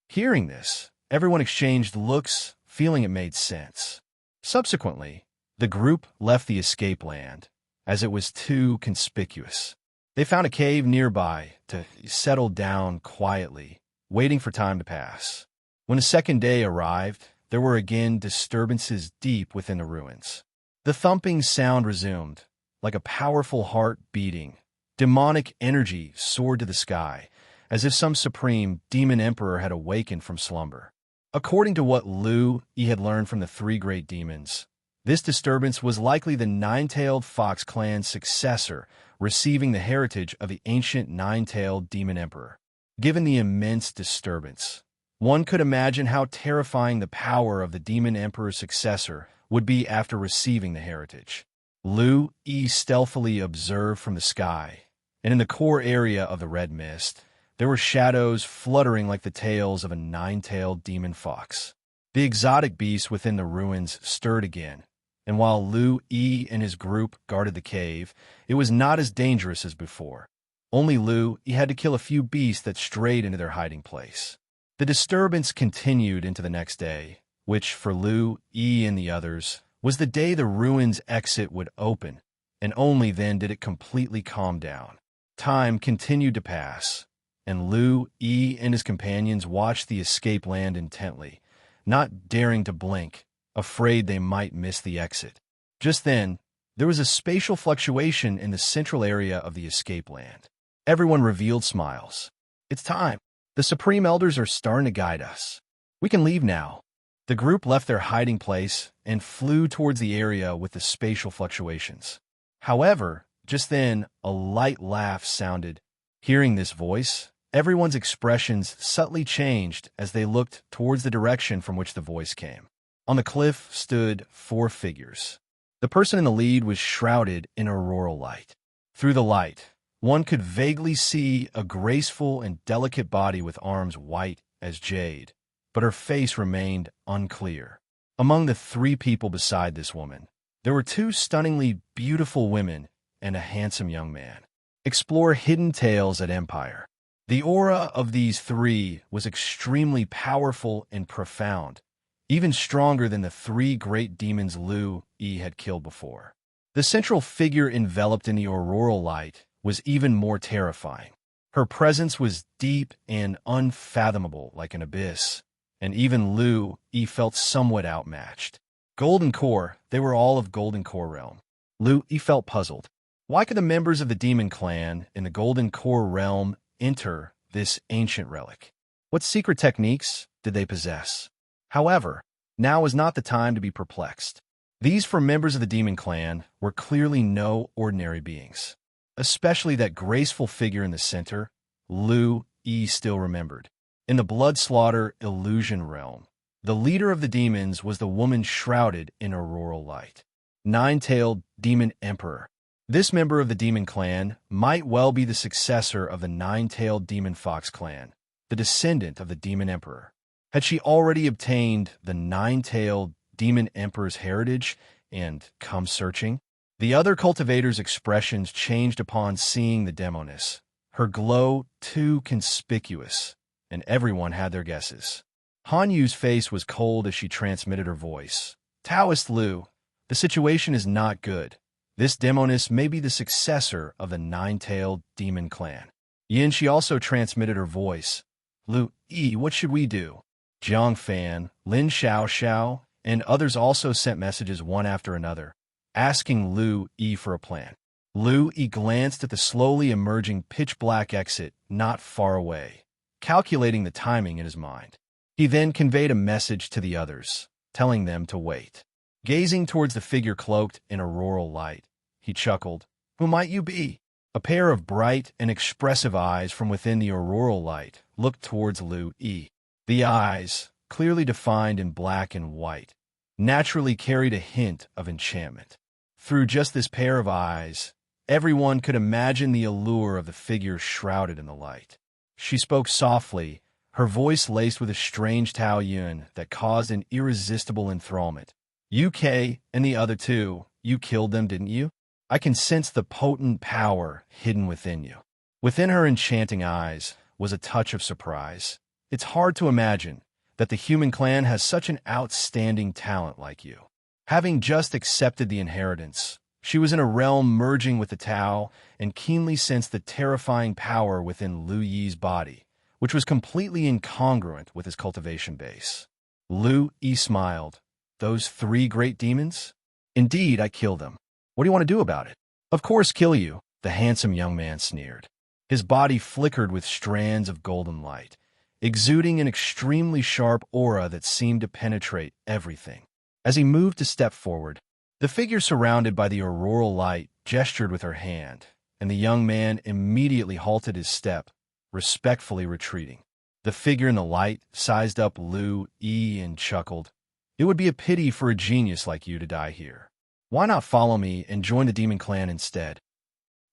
S2: Hearing this, everyone exchanged looks, feeling it made sense. Subsequently, the group left the escape land, as it was too conspicuous. They found a cave nearby to settle down quietly, waiting for time to pass. When the second day arrived, there were again disturbances deep within the ruins. The thumping sound resumed, like a powerful heart beating. Demonic energy soared to the sky, as if some supreme demon emperor had awakened from slumber. According to what Lu-E had learned from the 3 great demons, this disturbance was likely the nine-tailed fox clan's successor, receiving the heritage of the ancient nine-tailed demon emperor. Given the immense disturbance, one could imagine how terrifying the power of the demon emperor's successor would be after receiving the heritage. Lu-E stealthily observed from the sky, and in the core area of the red mist, there were shadows fluttering like the tails of a nine-tailed demon fox. The exotic beast within the ruins stirred again, and while Lu-E and his group guarded the cave, it was not as dangerous as before. Only Lu-E had to kill a few beasts that strayed into their hiding place. The disturbance continued into the next day, which for Lu-E and the others was the day the ruins exit would open, and only then did it completely calm down. Time continued to pass, and Lu-E and his companions watched the escape land intently, not daring to blink, afraid they might miss the exit. Just then, there was a spatial fluctuation in the central area of the escape land. Everyone revealed smiles. It's time. The Supreme Elders are starting to guide us. We can leave now. The group left their hiding place and flew towards the area with the spatial fluctuations. However, just then, a light laugh sounded. Hearing this voice, everyone's expressions subtly changed as they looked towards the direction from which the voice came. On the cliff stood 4 figures. The person in the lead was shrouded in auroral light. Through the light, one could vaguely see a graceful and delicate body with arms white as jade, but her face remained unclear. Among the 3 people beside this woman, there were 2 stunningly beautiful women and a handsome young man. Explore hidden tales at Empire. The aura of these 3 was extremely powerful and profound, even stronger than the 3 great demons Lu-E had killed before. The central figure enveloped in the auroral light was even more terrifying. Her presence was deep and unfathomable like an abyss, and even Lu-E felt somewhat outmatched. Golden Core, they were all of Golden Core realm. Lu-E felt puzzled. Why could the members of the demon clan in the Golden Core realm enter this ancient relic? What secret techniques did they possess? However, now was not the time to be perplexed. These 4 members of the demon clan were clearly no ordinary beings. Especially that graceful figure in the center, Lu-E still remembered. In the blood slaughter illusion realm, the leader of the demons was the woman shrouded in auroral light. Nine-tailed demon emperor. This member of the demon clan might well be the successor of the nine-tailed demon fox clan, the descendant of the demon emperor. Had she already obtained the nine-tailed demon emperor's heritage and come searching? The other cultivator's expressions changed upon seeing the demoness, her glow too conspicuous, and everyone had their guesses. Han Yu's face was cold as she transmitted her voice. Taoist Lu, the situation is not good. This demoness may be the successor of the nine-tailed demon clan. Yin Shi also transmitted her voice. Lu Yi, what should we do? Jiang Fan, Lin Xiao Xiao, and others also sent messages one after another, asking Lu Yi for a plan. Lu Yi glanced at the slowly emerging pitch-black exit not far away, calculating the timing in his mind. He then conveyed a message to the others, telling them to wait. Gazing towards the figure cloaked in auroral light, he chuckled. Who might you be? A pair of bright and expressive eyes from within the auroral light looked towards Lu Yi. The eyes, clearly defined in black and white, naturally carried a hint of enchantment. Through just this pair of eyes, everyone could imagine the allure of the figure shrouded in the light. She spoke softly, her voice laced with a strange Tao Yun that caused an irresistible enthrallment. UK and the other two, you killed them, didn't you? I can sense the potent power hidden within you. Within her enchanting eyes was a touch of surprise. It's hard to imagine that the human clan has such an outstanding talent like you. Having just accepted the inheritance, she was in a realm merging with the Tao and keenly sensed the terrifying power within Lu Yi's body, which was completely incongruent with his cultivation base. Lu Yi smiled. Those 3 great demons? Indeed, I kill them. What do you want to do about it? Of course, kill you, the handsome young man sneered. His body flickered with strands of golden light, exuding an extremely sharp aura that seemed to penetrate everything. As he moved a step forward, the figure surrounded by the auroral light gestured with her hand, and the young man immediately halted his step, respectfully retreating. The figure in the light sized up Lu Yi and chuckled. It would be a pity for a genius like you to die here. Why not follow me and join the demon clan instead?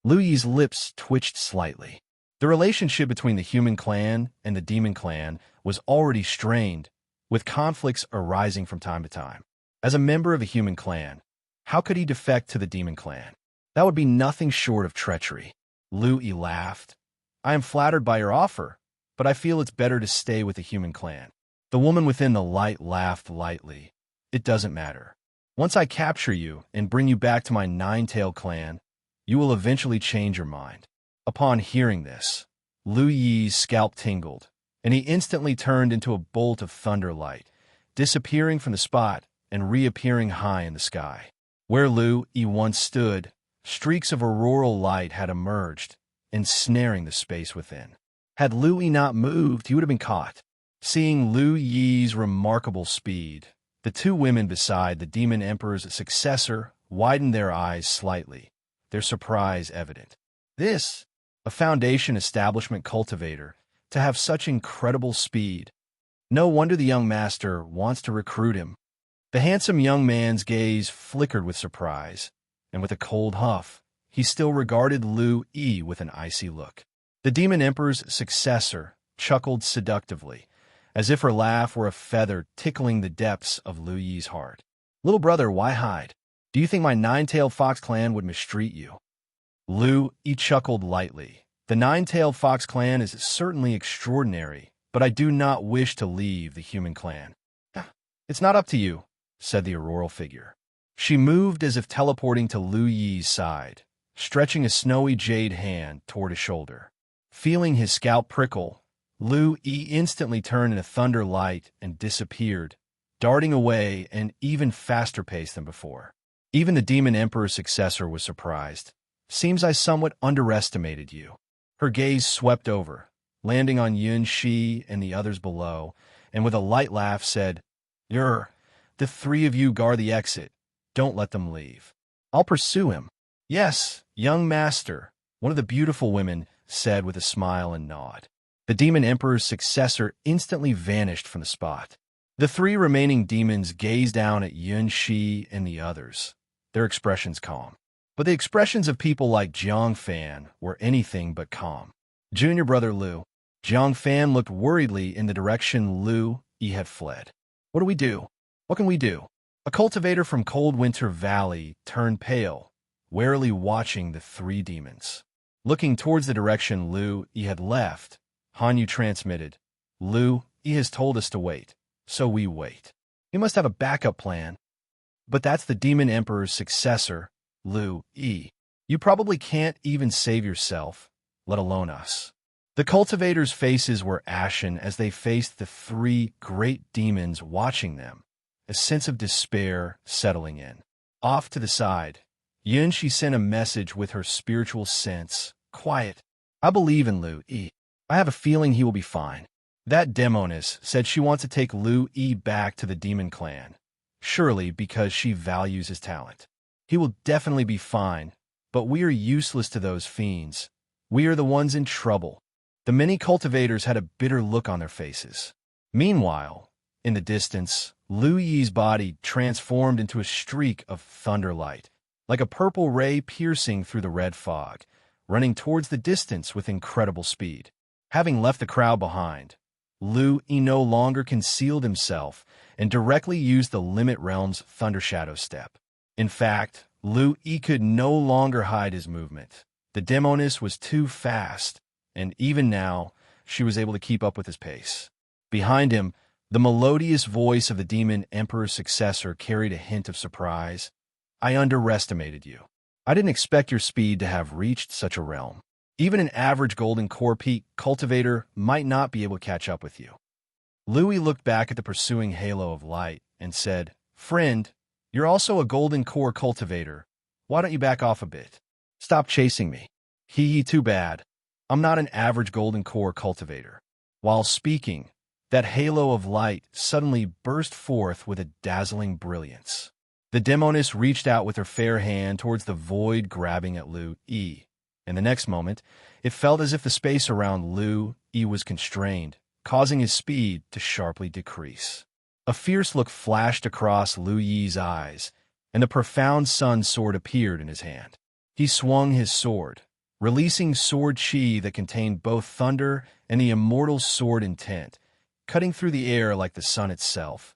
S2: Lu Yi's lips twitched slightly. The relationship between the human clan and the demon clan was already strained, with conflicts arising from time to time. As a member of a human clan, how could he defect to the demon clan? That would be nothing short of treachery. Lu Yi laughed. I am flattered by your offer, but I feel it's better to stay with the human clan. The woman within the light laughed lightly. It doesn't matter. Once I capture you and bring you back to my nine-tailed clan, you will eventually change your mind. Upon hearing this, Lu Yi's scalp tingled, and he instantly turned into a bolt of thunder light, disappearing from the spot and reappearing high in the sky. Where Lu Yi once stood, streaks of auroral light had emerged, ensnaring the space within. Had Lu Yi not moved, he would have been caught. Seeing Lu Yi's remarkable speed, the 2 women beside the Demon Emperor's successor widened their eyes slightly, their surprise evident. This, a Foundation establishment cultivator, to have such incredible speed. No wonder the young master wants to recruit him. The handsome young man's gaze flickered with surprise, and with a cold huff, he still regarded Lu Yi with an icy look. The Demon Emperor's successor chuckled seductively, as if her laugh were a feather tickling the depths of Lu Yi's heart. Little brother, why hide? Do you think my nine-tailed fox clan would mistreat you? Lu Yi chuckled lightly. The nine-tailed fox clan is certainly extraordinary, but I do not wish to leave the human clan. It's not up to you, said the auroral figure. She moved as if teleporting to Lu Yi's side, stretching a snowy jade hand toward his shoulder. Feeling his scalp prickle, Lu Yi instantly turned in a thunder light and disappeared, darting away at an even faster pace than before. Even the Demon Emperor's successor was surprised. Seems I somewhat underestimated you. Her gaze swept over, landing on Yun Shi and the others below, and with a light laugh said, the 3 of you guard the exit. Don't let them leave. I'll pursue him. Yes, young master, one of the beautiful women said with a smile and nod. The Demon Emperor's successor instantly vanished from the spot. The 3 remaining demons gazed down at Yun Shi and the others, their expressions calm. But the expressions of people like Jiang Fan were anything but calm. Junior brother Lu. Jiang Fan looked worriedly in the direction Lu Yi had fled. What do we do? What can we do? A cultivator from Cold Winter Valley turned pale, warily watching the 3 demons. Looking towards the direction Lu Yi had left, Han Yu transmitted, Lu Yi has told us to wait. So we wait. We must have a backup plan. But that's the Demon Emperor's successor, Lu-E. You probably can't even save yourself, let alone us. The cultivators' faces were ashen as they faced the three great demons watching them, a sense of despair settling in. Off to the side, Yunshi sent a message with her spiritual sense. Quiet. I believe in Lu-E. I have a feeling he will be fine. That demoness said she wants to take Lu-E back to the demon clan, surely because she values his talent. He will definitely be fine, but we are useless to those fiends. We are the ones in trouble. The many cultivators had a bitter look on their faces. Meanwhile, in the distance, Lu Yi's body transformed into a streak of thunderlight, like a purple ray piercing through the red fog, running towards the distance with incredible speed. Having left the crowd behind, Lu Yi no longer concealed himself and directly used the Limit Realm's Thunder Shadow step. In fact, Lu Yi could no longer hide his movement. The demoness was too fast, and even now, she was able to keep up with his pace. Behind him, the melodious voice of the Demon Emperor's successor carried a hint of surprise. I underestimated you. I didn't expect your speed to have reached such a realm. Even an average Golden Core Peak cultivator might not be able to catch up with you. Louis looked back at the pursuing halo of light and said, Friend, you're also a Golden Core cultivator. Why don't you back off a bit? Stop chasing me. He, too bad. I'm not an average Golden Core cultivator. While speaking, that halo of light suddenly burst forth with a dazzling brilliance. The demoness reached out with her fair hand towards the void, grabbing at Lu-E. In the next moment, it felt as if the space around Lu-E was constrained, causing his speed to sharply decrease. A fierce look flashed across Lu-Yi's eyes, and the profound sun sword appeared in his hand. He swung his sword, releasing sword chi that contained both thunder and the immortal sword intent, cutting through the air like the sun itself,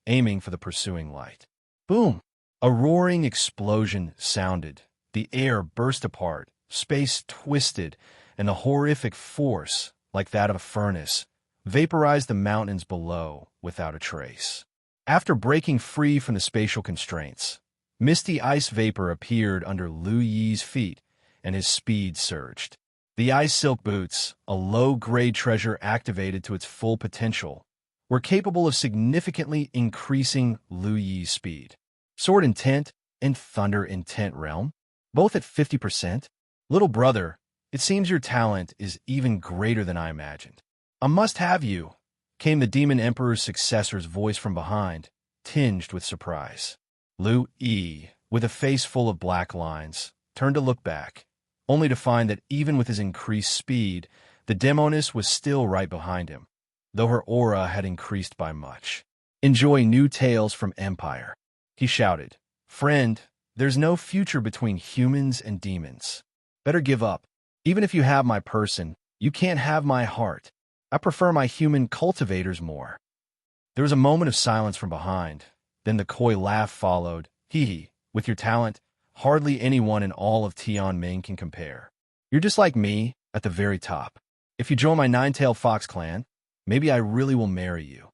S2: aiming for the pursuing light. Boom! A roaring explosion sounded. The air burst apart, space twisted, and the horrific force, like that of a furnace, vaporized the mountains below without a trace. After breaking free from the spatial constraints, misty ice vapor appeared under Lu Yi's feet, and his speed surged. The ice silk boots, a low-grade treasure activated to its full potential, were capable of significantly increasing Lu Yi's speed. Sword Intent and Thunder Intent Realm, both at 50%. Little brother, it seems your talent is even greater than I imagined. I must have you, came the Demon Emperor's successor's voice from behind, tinged with surprise. Lu-E, with a face full of black lines, turned to look back, only to find that even with his increased speed, the demoness was still right behind him, though her aura had increased by much. Enjoy new tales from Empire, he shouted. Friend, there's no future between humans and demons. Better give up. Even if you have my person, you can't have my heart. I prefer my human cultivators more. There was a moment of silence from behind. Then the coy laugh followed. He, with your talent, hardly anyone in all of Tianming can compare. You're just like me, at the very top. If you join my Nine-Tailed Fox clan, maybe I really will marry you.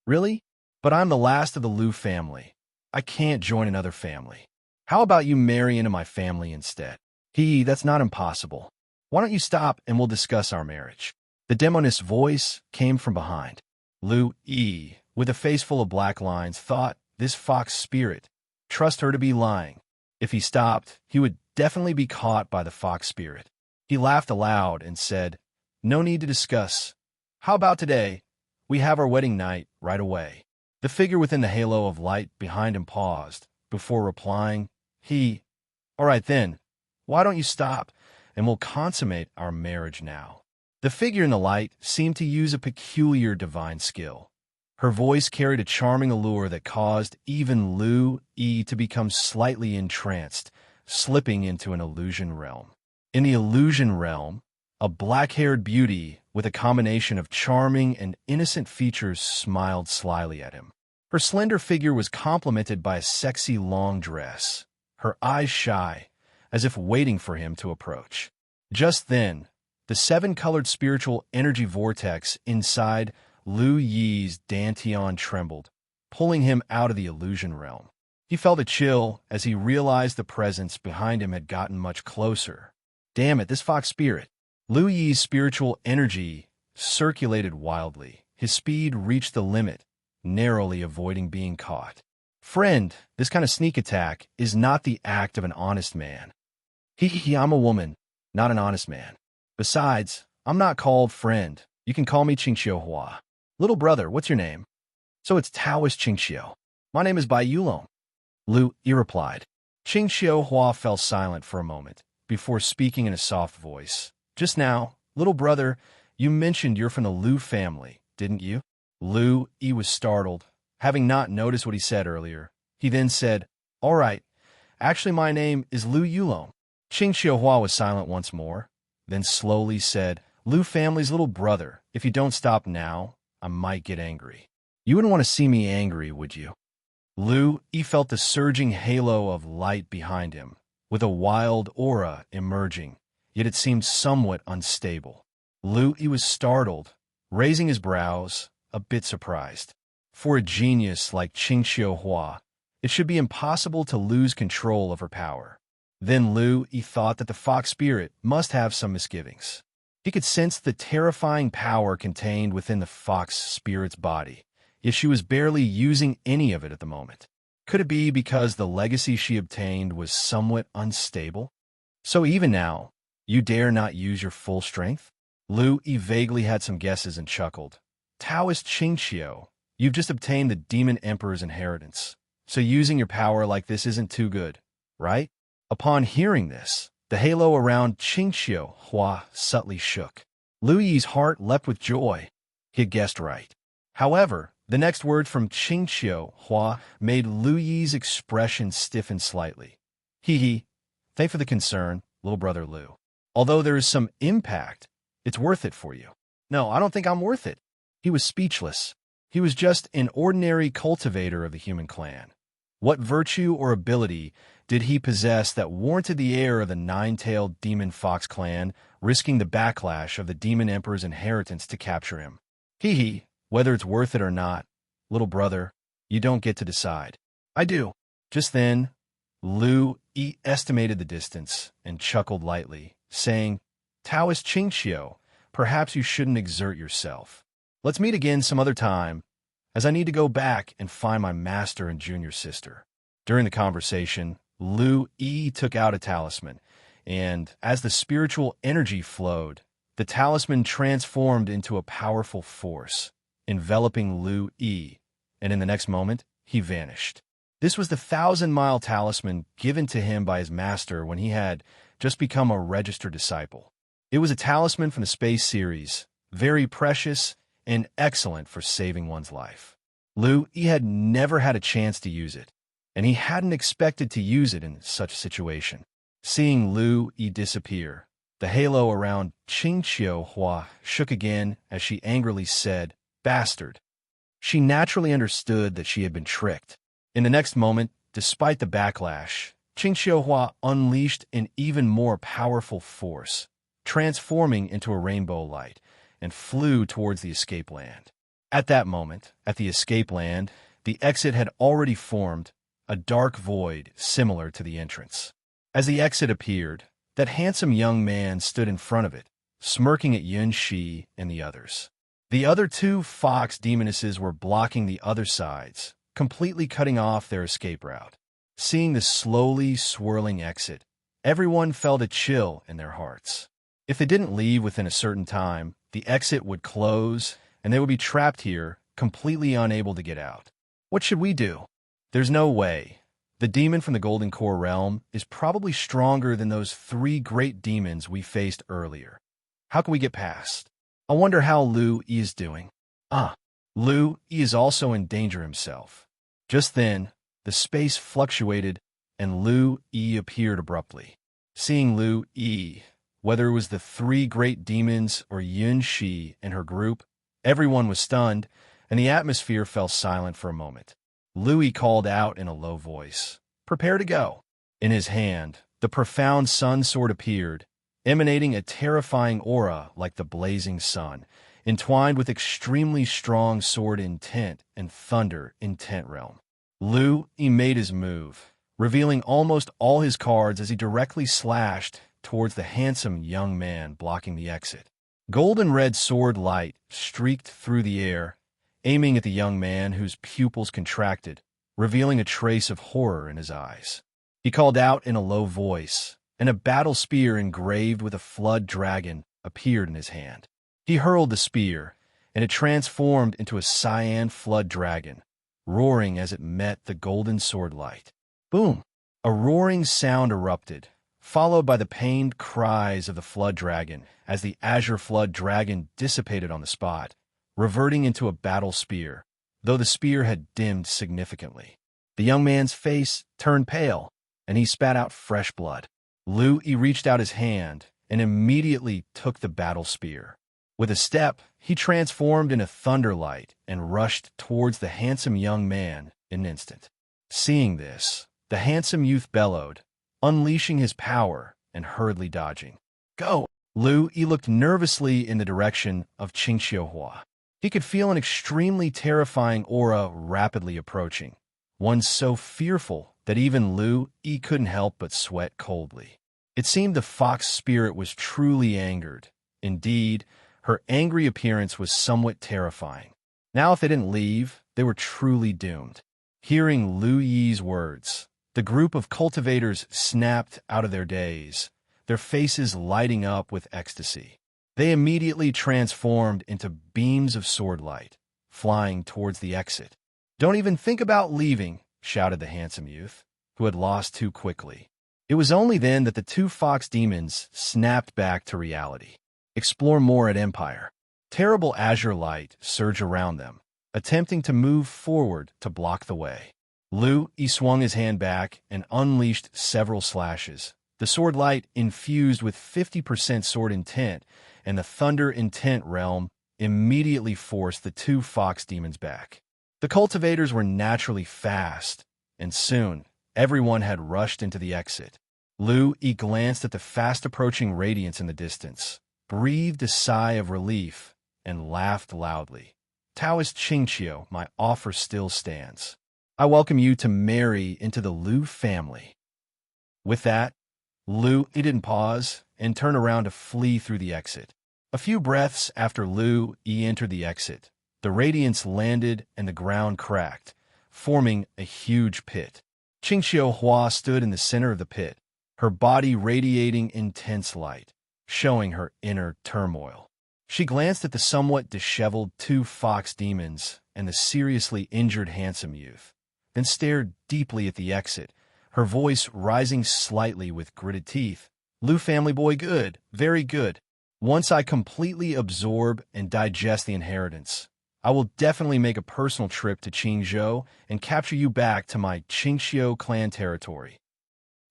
S2: Really? But I'm the last of the Lu family. I can't join another family. How about you marry into my family instead? That's not impossible. Why don't you stop and we'll discuss our marriage? The demoness voice came from behind. Lu-E, with a face full of black lines, thought this fox spirit. Trust her to be lying. If he stopped, he would definitely be caught by the fox spirit. He laughed aloud and said, No need to discuss. How about today? We have our wedding night right away. The figure within the halo of light behind him paused, before replying, All right then, why don't you stop, and we'll consummate our marriage now. The figure in the light seemed to use a peculiar divine skill. Her voice carried a charming allure that caused even Lu-E to become slightly entranced, slipping into an illusion realm. In the illusion realm, a black-haired beauty with a combination of charming and innocent features smiled slyly at him. Her slender figure was complemented by a sexy long dress, her eyes shy, as if waiting for him to approach. Just then, the seven-colored spiritual energy vortex inside Lu Yi's dantian trembled, pulling him out of the illusion realm. He felt a chill as he realized the presence behind him had gotten much closer. Damn it, this fox spirit. Lu Yi's spiritual energy circulated wildly. His speed reached the limit, narrowly avoiding being caught. Friend, this kind of sneak attack is not the act of an honest man. I'm a woman, not an honest man. Besides, I'm not called friend. You can call me Qingxiu. Little brother, what's your name? So it's Taoist Qingxiu. My name is Bai Yulong. Lu Yi replied. Qingxiu fell silent for a moment, before speaking in a soft voice. Just now, little brother, you mentioned you're from the Lu family, didn't you? Lu Yi was startled, having not noticed what he said earlier. He then said, all right, actually my name is Lu Yulong. Qingxiu was silent once more, then slowly said, Lu family's little brother, if you don't stop now, I might get angry. You wouldn't want to see me angry, would you? Lu Yi felt the surging halo of light behind him, with a wild aura emerging, yet it seemed somewhat unstable. Lu Yi was startled, raising his brows, a bit surprised. For a genius like Qingxiu, it should be impossible to lose control of her power. Then Lu Yi thought that the fox spirit must have some misgivings. He could sense the terrifying power contained within the fox spirit's body, yet she was barely using any of it at the moment. Could it be because the legacy she obtained was somewhat unstable? So even now, you dare not use your full strength? Lu Yi vaguely had some guesses and chuckled. Taoist Qingxiu, you've just obtained the Demon Emperor's inheritance, so using your power like this isn't too good, right? Upon hearing this, the halo around Qingxiu subtly shook. Lu Yi's heart leapt with joy. He had guessed right. However, the next word from Qingxiu made Lu Yi's expression stiffen slightly. He, thanks for the concern, little brother Lu. Although there is some impact, it's worth it for you. No, I don't think I'm worth it. He was speechless. He was just an ordinary cultivator of the human clan. What virtue or ability did he possess that warranted the heir of the nine-tailed demon fox clan risking the backlash of the demon emperor's inheritance to capture him? Whether it's worth it or not, little brother, you don't get to decide. I do. Just then, Lu Yi estimated the distance and chuckled lightly, saying, Taoist Qingxiu, perhaps you shouldn't exert yourself. Let's meet again some other time, as I need to go back and find my master and junior sister. During the conversation, Lu Yi took out a talisman, and as the spiritual energy flowed, the talisman transformed into a powerful force, enveloping Lu Yi, and in the next moment, he vanished. This was the 1,000-mile talisman given to him by his master when he had just become a registered disciple. It was a talisman from the Space series, very precious and excellent for saving one's life. Lu Yi had never had a chance to use it, and he hadn't expected to use it in such a situation. Seeing Lu Yi disappear, the halo around Qingxiu shook again as she angrily said, Bastard. She naturally understood that she had been tricked. In the next moment, despite the backlash, Qingxiu unleashed an even more powerful force, transforming into a rainbow light, and flew towards the escape land. At that moment, at the escape land, the exit had already formed, a dark void similar to the entrance. As the exit appeared, that handsome young man stood in front of it, smirking at Yun-Shi and the others. The other two fox demonesses were blocking the other sides, completely cutting off their escape route. Seeing the slowly swirling exit, everyone felt a chill in their hearts. If they didn't leave within a certain time, the exit would close, and they would be trapped here, completely unable to get out. What should we do? There's no way. The demon from the Golden Core realm is probably stronger than those 3 great demons we faced earlier. How can we get past? I wonder how Lu Yi is doing. Lu Yi is also in danger himself. Just then, the space fluctuated, and Lu Yi appeared abruptly. Seeing Lu Yi, whether it was the 3 great demons or Yun-Shi and her group, everyone was stunned, and the atmosphere fell silent for a moment. Lu Yi called out in a low voice, Prepare to go. In his hand, the profound sun sword appeared, emanating a terrifying aura like the blazing sun, entwined with extremely strong sword intent and thunder intent realm. He made his move, revealing almost all his cards as he directly slashed towards the handsome young man blocking the exit. Golden red sword light streaked through the air, aiming at the young man whose pupils contracted, revealing a trace of horror in his eyes. He called out in a low voice, and a battle spear engraved with a flood dragon appeared in his hand. He hurled the spear, and it transformed into a cyan flood dragon, roaring as it met the golden sword light. Boom! A roaring sound erupted, followed by the pained cries of the flood dragon as the azure flood dragon dissipated on the spot, reverting into a battle spear, though the spear had dimmed significantly. The young man's face turned pale, and he spat out fresh blood. He reached out his hand and immediately took the battle spear. With a step, he transformed into thunderlight and rushed towards the handsome young man in an instant. Seeing this, the handsome youth bellowed, unleashing his power and hurriedly dodging. Go! He looked nervously in the direction of Qingqiu. He could feel an extremely terrifying aura rapidly approaching, one so fearful that even He couldn't help but sweat coldly. It seemed the fox spirit was truly angered. Indeed, her angry appearance was somewhat terrifying. Now if they didn't leave, they were truly doomed. Hearing Lu Yi's words, the group of cultivators snapped out of their daze, their faces lighting up with ecstasy. They immediately transformed into beams of sword light, flying towards the exit. Don't even think about leaving, shouted the handsome youth, who had lost too quickly. It was only then that the two fox demons snapped back to reality. Explore more at Empire. Terrible azure light surged around them, attempting to move forward to block the way. He swung his hand back and unleashed several slashes. The sword light infused with 50% sword intent, and the thunder intent realm immediately forced the two fox demons back. The cultivators were naturally fast, and soon everyone had rushed into the exit. He glanced at the fast-approaching radiance in the distance, breathed a sigh of relief, and laughed loudly. Taoist Qingqiu, my offer still stands. I welcome you to marry into the Lu family. With that, He didn't pause and turned around to flee through the exit. A few breaths after He entered the exit, the radiance landed and the ground cracked, forming a huge pit. Qingqiu stood in the center of the pit, her body radiating intense light, showing her inner turmoil. She glanced at the somewhat disheveled two fox demons and the seriously injured handsome youth, then stared deeply at the exit, her voice rising slightly with gritted teeth. Lu family boy, good, very good. Once I completely absorb and digest the inheritance, I will definitely make a personal trip to Qingzhou and capture you back to my Qingqiu clan territory.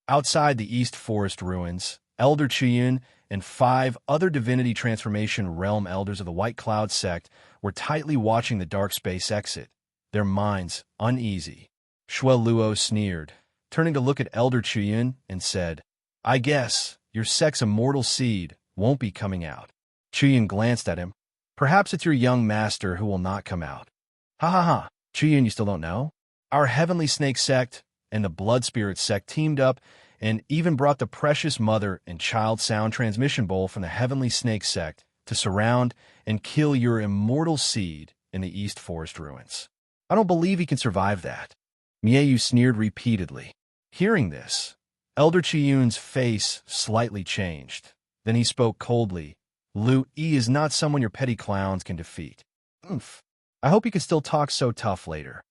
S2: Outside the East Forest ruins, Elder Chiyun and 5 other divinity transformation realm elders of the White Cloud sect were tightly watching the dark space exit, their minds uneasy. Shuo Luo sneered, turning to look at Elder Chiyun and said, I guess your sect's immortal seed won't be coming out. Chiyun glanced at him. Perhaps it's your young master who will not come out. Ha ha ha. Chiyun, you still don't know? Our Heavenly Snake sect and the Blood Spirit sect teamed up and even brought the precious mother and child sound transmission bowl from the Heavenly Snake sect to surround and kill your immortal seed in the East Forest ruins. I don't believe he can survive that. Mieu sneered repeatedly. Hearing this, Elder Chiyun's face slightly changed. Then he spoke coldly. He is not someone your petty clowns can defeat. Oomph. I hope you can still talk so tough later.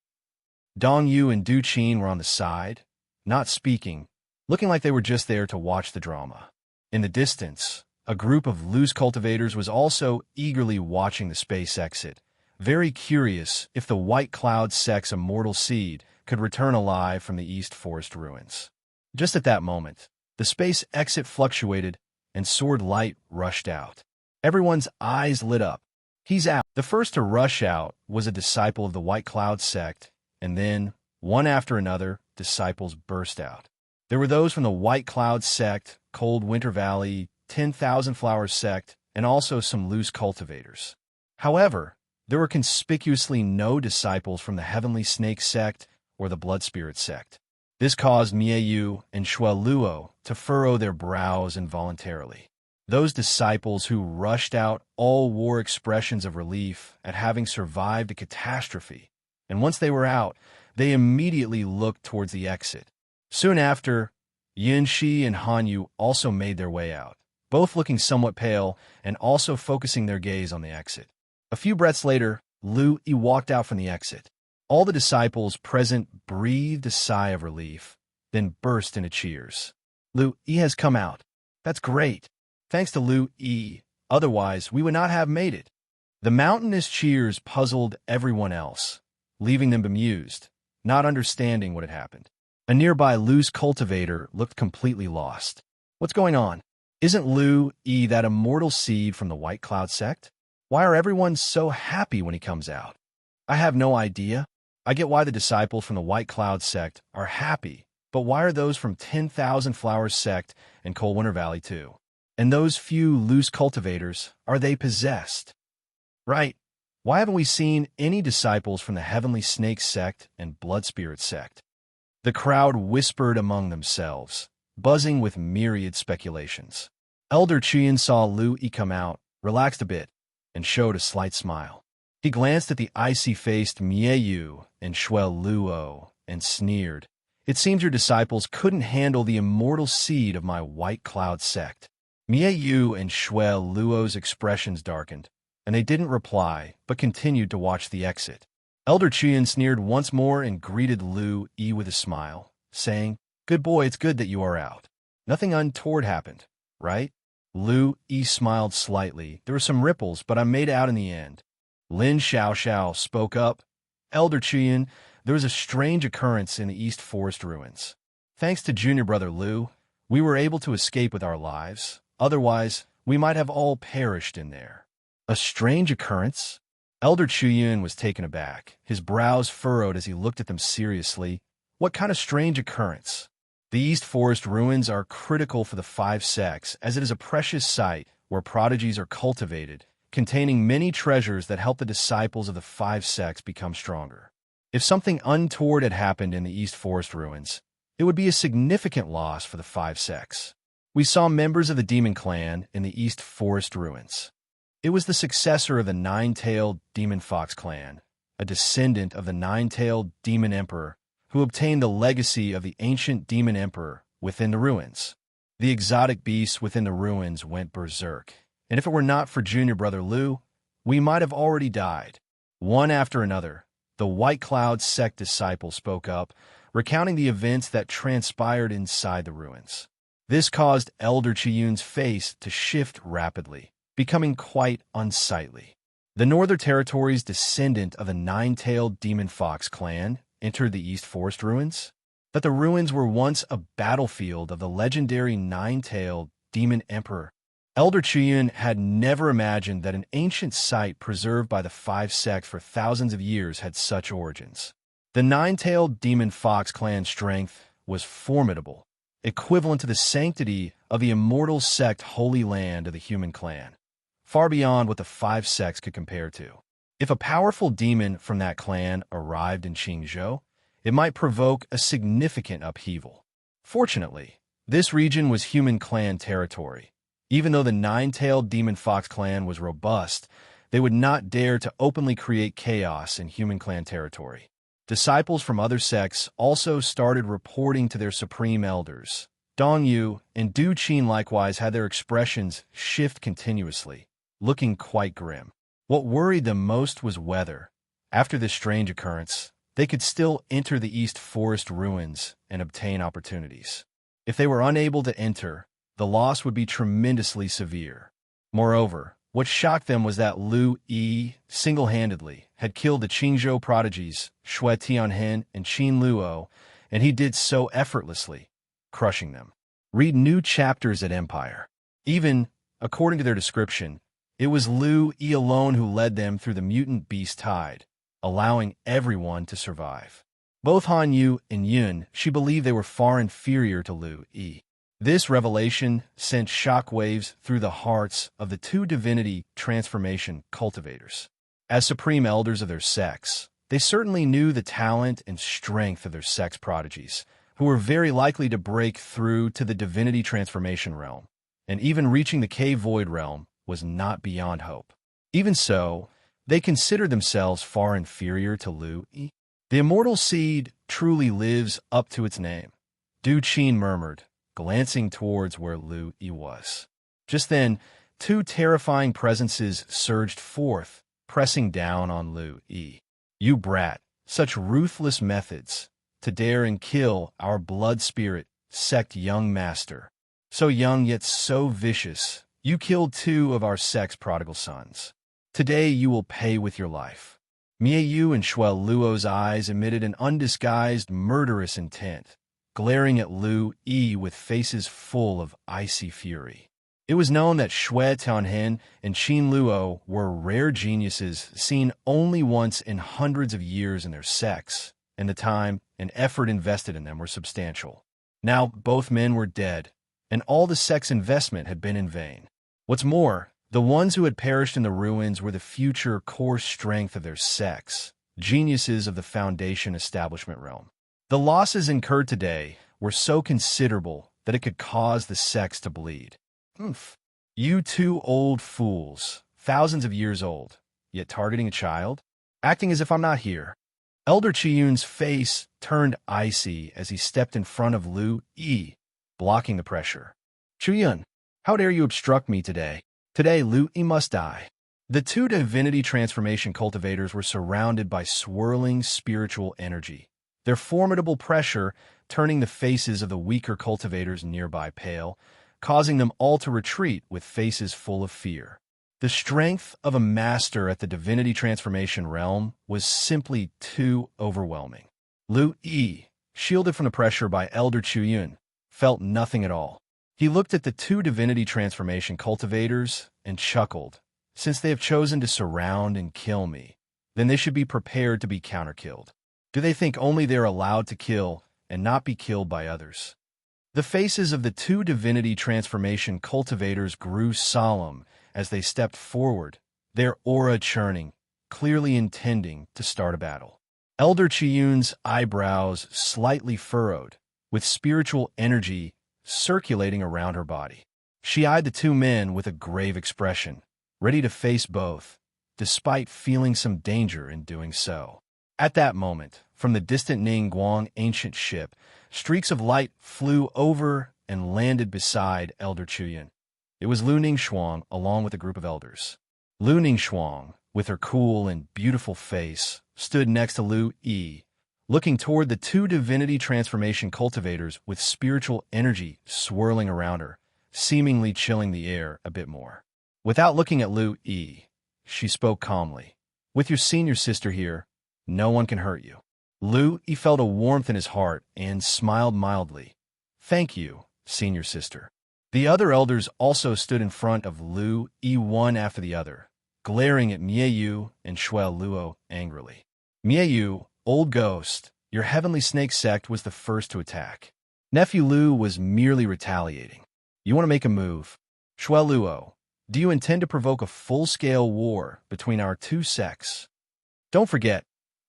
S2: Dong Yu and Du Qin were on the side, not speaking, looking like they were just there to watch the drama. In the distance, a group of Lu's cultivators was also eagerly watching the space exit, very curious if the White Cloud sect's immortal seed could return alive from the East Forest ruins. Just at that moment, the space exit fluctuated and sword light rushed out. Everyone's eyes lit up. He's out. The first to rush out was a disciple of the White Cloud sect, and then, one after another, disciples burst out. There were those from the White Cloud sect, Cold Winter Valley, 10,000 Flowers sect, and also some loose cultivators. However, there were conspicuously no disciples from the Heavenly Snake sect or the Blood Spirit sect. This caused Miayu and Luo to furrow their brows involuntarily. Those disciples who rushed out all wore expressions of relief at having survived a catastrophe, and once they were out, they immediately looked towards the exit. Soon after, Yunxi and Hanyu also made their way out, both looking somewhat pale and also focusing their gaze on the exit. A few breaths later, Lu-Yi walked out from the exit. All the disciples present breathed a sigh of relief, then burst into cheers. Lu-Yi has come out. That's great. Thanks to Lu-Yi. Otherwise, we would not have made it. The mountainous cheers puzzled everyone else, leaving them bemused, not understanding what had happened. A nearby loose cultivator looked completely lost. What's going on? Isn't Lu-Yi that immortal seed from the White Cloud sect? Why are everyone so happy when he comes out? I have no idea. I get why the disciples from the White Cloud sect are happy, but why are those from 10,000 Flowers sect and Cold Winter Valley too? And those few loose cultivators, are they possessed? Right. Why haven't we seen any disciples from the Heavenly Snake sect and Blood Spirit sect? The crowd whispered among themselves, buzzing with myriad speculations. Elder Qian saw Lu-Yi come out, relaxed a bit, and showed a slight smile. He glanced at the icy-faced Miayu and Luo and sneered. It seems your disciples couldn't handle the immortal seed of my White Cloud sect. Miayu and Luo's expressions darkened, and they didn't reply, but continued to watch the exit. Elder Qian sneered once more and greeted Lu-Yi with a smile, saying, "Good boy, it's good that you are out. Nothing untoward happened, right?" Lu-Yi smiled slightly. There were some ripples, but I made it out in the end. Lin Xiaoxiao spoke up. "Elder Qian, there was a strange occurrence in the East Forest ruins. Thanks to junior brother Lu, we were able to escape with our lives. Otherwise, we might have all perished in there." A strange occurrence? Elder Qian was taken aback, his brows furrowed as he looked at them seriously. What kind of strange occurrence? The East Forest ruins are critical for the 5 sects, as it is a precious site where prodigies are cultivated, containing many treasures that help the disciples of the 5 sects become stronger. If something untoward had happened in the East Forest ruins, it would be a significant loss for the 5 sects. We saw members of the Demon Clan in the East Forest ruins. It was the successor of the 9-tailed Demon Fox clan, a descendant of the 9-tailed Demon Emperor, who obtained the legacy of the ancient Demon Emperor within the ruins. The exotic beasts within the ruins went berserk, and if it were not for junior brother Lu, we might have already died. One after another, the White Cloud sect disciples spoke up, recounting the events that transpired inside the ruins. This caused Elder Qiyun's face to shift rapidly, becoming quite unsightly. The Northern Territory's descendant of the 9-tailed Demon Fox clan entered the East Forest ruins? That the ruins were once a battlefield of the legendary 9-tailed Demon Emperor. Elder Qiyun had never imagined that an ancient site preserved by the 5 sects for thousands of years had such origins. The 9-tailed Demon Fox clan's strength was formidable, equivalent to the sanctity of the immortal sect Holy Land of the human clan, far beyond what the 5 sects could compare to. If a powerful demon from that clan arrived in Qingzhou, it might provoke a significant upheaval. Fortunately, this region was human clan territory. Even though the 9-tailed Demon Fox clan was robust, they would not dare to openly create chaos in human clan territory. Disciples from other sects also started reporting to their supreme elders. Dong Yu and Du Qin likewise had their expressions shift continuously, looking quite grim. What worried them most was whether, after this strange occurrence, they could still enter the East Forest ruins and obtain opportunities. If they were unable to enter, the loss would be tremendously severe. Moreover, what shocked them was that Lu-Yi single-handedly had killed the Qingzhou prodigies Xue Tianhen and Qin Luo, and he did so effortlessly, crushing them. Read new chapters at Empire. Even, according to their description, it was Lu-Yi alone who led them through the mutant beast tide, allowing everyone to survive. Both Han Yu and Yun, she believed they were far inferior to Lu-Yi. This revelation sent shockwaves through the hearts of the two divinity transformation cultivators. As supreme elders of their sex, they certainly knew the talent and strength of their sex prodigies, who were very likely to break through to the divinity transformation realm, and even reaching the K-Void realm was not beyond hope. Even so, they considered themselves far inferior to Lu-E. The immortal seed truly lives up to its name, Du Qin murmured, glancing towards where Lu-E was. Just then, two terrifying presences surged forth, pressing down on Lu-E. You brat, such ruthless methods, to dare and kill our blood spirit sect young master. So young yet so vicious, you killed two of our sex prodigal sons. Today you will pay with your life. Miayu and Shuel Luo's eyes emitted an undisguised murderous intent, glaring at Lu-E with faces full of icy fury. It was known that Xue Tianhen and Qin Luo were rare geniuses seen only once in hundreds of years in their sex, and the time and effort invested in them were substantial. Now both men were dead, and all the sex investment had been in vain. What's more, the ones who had perished in the ruins were the future core strength of their sex, geniuses of the Foundation establishment realm. The losses incurred today were so considerable that it could cause the sex to bleed. You two old fools, thousands of years old, yet targeting a child? Acting as if I'm not here. Elder Qiyun's face turned icy as he stepped in front of Lu-E, blocking the pressure. Qiyun, how dare you obstruct me today? Today, Lu-E must die. The two divinity transformation cultivators were surrounded by swirling spiritual energy, their formidable pressure turning the faces of the weaker cultivators nearby pale, causing them all to retreat with faces full of fear. The strength of a master at the divinity transformation realm was simply too overwhelming. Lu-E, shielded from the pressure by Elder Qiyun, felt nothing at all. He looked at the two divinity transformation cultivators and chuckled. Since they have chosen to surround and kill me, then they should be prepared to be counter-killed. Do they think only they are allowed to kill and not be killed by others? The faces of the two divinity transformation cultivators grew solemn as they stepped forward, their aura churning, clearly intending to start a battle. Elder Qiyun's eyebrows slightly furrowed, with spiritual energy circulating around her body. She eyed the two men with a grave expression, ready to face both, despite feeling some danger in doing so. At that moment, from the distant Ningguang ancient ship, streaks of light flew over and landed beside Elder Qiyun. It was Lu Ningxuang along with a group of elders. Lu Ningxuang, with her cool and beautiful face, stood next to Lu-E, looking toward the two divinity transformation cultivators with spiritual energy swirling around her, seemingly chilling the air a bit more. Without looking at Lu-E, she spoke calmly. With your senior sister here, no one can hurt you. Lu-E felt a warmth in his heart and smiled mildly. Thank you, senior sister. The other elders also stood in front of Lu-E one after the other, glaring at Miayu and Shuel Luo angrily. Miayu, old ghost, your heavenly snake sect was the first to attack. Nephew Lu was merely retaliating. You want to make a move? Shuel Luo, do you intend to provoke a full-scale war between our two sects? Don't forget,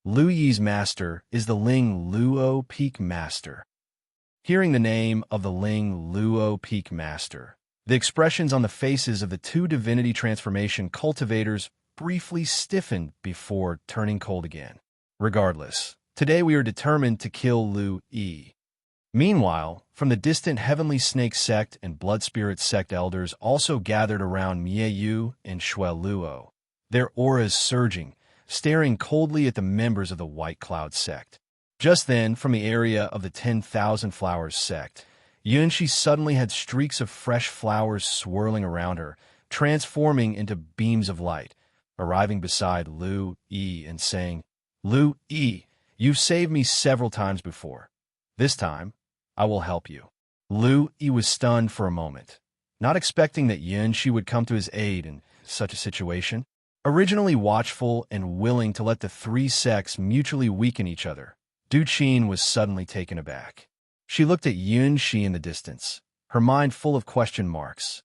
S2: Lu Yi's master is the Ling Luo Peak Master. Hearing the name of the Ling Luo Peak Master, the expressions on the faces of the two divinity transformation cultivators briefly stiffened before turning cold again. Regardless, today we are determined to kill Lu-E. Meanwhile, from the distant Heavenly Snake Sect and Blood Spirit Sect elders also gathered around Miayu and Shuel Luo, their auras surging, staring coldly at the members of the White Cloud Sect. Just then, from the area of the 10,000 Flowers Sect, Yunshi suddenly had streaks of fresh flowers swirling around her, transforming into beams of light, arriving beside Lu-E and saying, Lu-E, you've saved me several times before. This time, I will help you. Lu-E was stunned for a moment, not expecting that Yunshi would come to his aid in such a situation. Originally watchful and willing to let the three sects mutually weaken each other, Du Qin was suddenly taken aback. She looked at Yunshi in the distance, her mind full of question marks.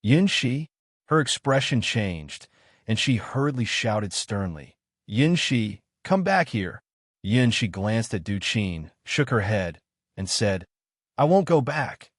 S2: Yin-Shi? Her expression changed, and she hurriedly shouted sternly, Yin-Shi, come back here. Yin-Shi glanced at Du-Qin, shook her head, and said, I won't go back.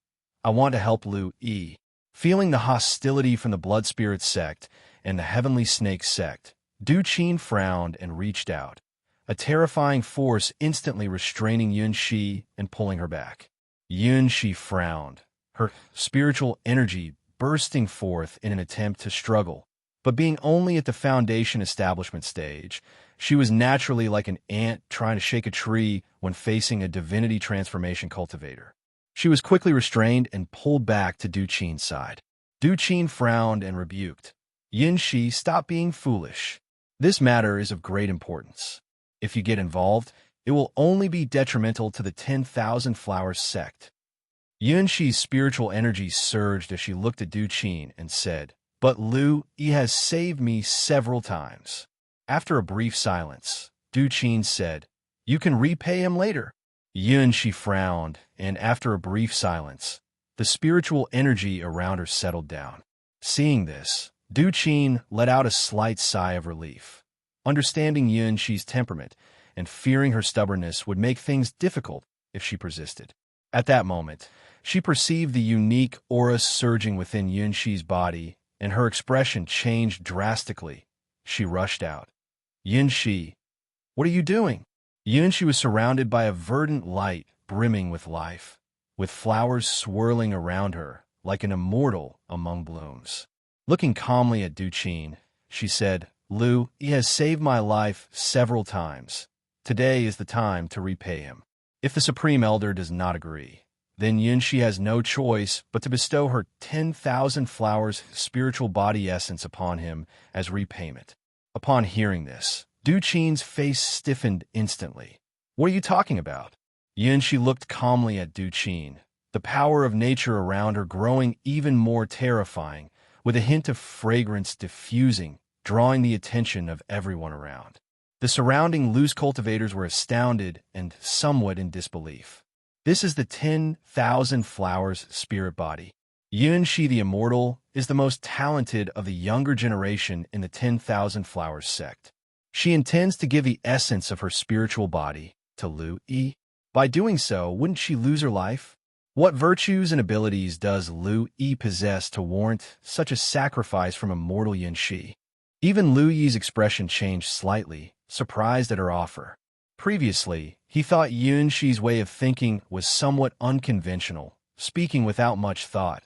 S2: I want to help Lu-Yi. Feeling the hostility from the Blood Spirit sect and the Heavenly Snake sect, Du-Qin frowned and reached out, a terrifying force instantly restraining Yin-Shi and pulling her back. Yin-Shi frowned, her spiritual energy bursting forth in an attempt to struggle. But being only at the foundation establishment stage, she was naturally like an ant trying to shake a tree when facing a divinity transformation cultivator. She was quickly restrained and pulled back to Du-Qin's side. Du-Qin frowned and rebuked. Yin-Shi, stop being foolish. This matter is of great importance. If you get involved, it will only be detrimental to the 10,000 Flowers sect. Yin-Shi's spiritual energy surged as she looked at Du-Qin and said, But Lu-Yi has saved me several times. After a brief silence, Du-Qin said, You can repay him later. Yin-Shi frowned, and after a brief silence, the spiritual energy around her settled down. Seeing this, Du-Qin let out a slight sigh of relief. Understanding Yin-Shi's temperament and fearing her stubbornness would make things difficult if she persisted. At that moment, she perceived the unique aura surging within Yin-Shi's body, and her expression changed drastically. She rushed out. Yin-Shi, what are you doing? Yin-Shi was surrounded by a verdant light brimming with life, with flowers swirling around her like an immortal among blooms. Looking calmly at Du-Qin, she said, Lu-Yi has saved my life several times. Today is the time to repay him. If the Supreme Elder does not agree, then Yin-Shi has no choice but to bestow her 10,000 Flowers spiritual body essence upon him as repayment. Upon hearing this, Du-Qin's face stiffened instantly. What are you talking about? Yin-Shi looked calmly at Du-Qin, the power of nature around her growing even more terrifying, with a hint of fragrance diffusing, drawing the attention of everyone around. The surrounding loose cultivators were astounded and somewhat in disbelief. This is the 10,000 Flowers spirit body. Yin-Shi the Immortal is the most talented of the younger generation in the 10,000 Flowers sect. She intends to give the essence of her spiritual body to Lu-Yi. By doing so, wouldn't she lose her life? What virtues and abilities does Lu-Yi possess to warrant such a sacrifice from immortal Yin-Shi? Even Lu-Yi's expression changed slightly, surprised at her offer. Previously, he thought Yin-Shi's way of thinking was somewhat unconventional, speaking without much thought.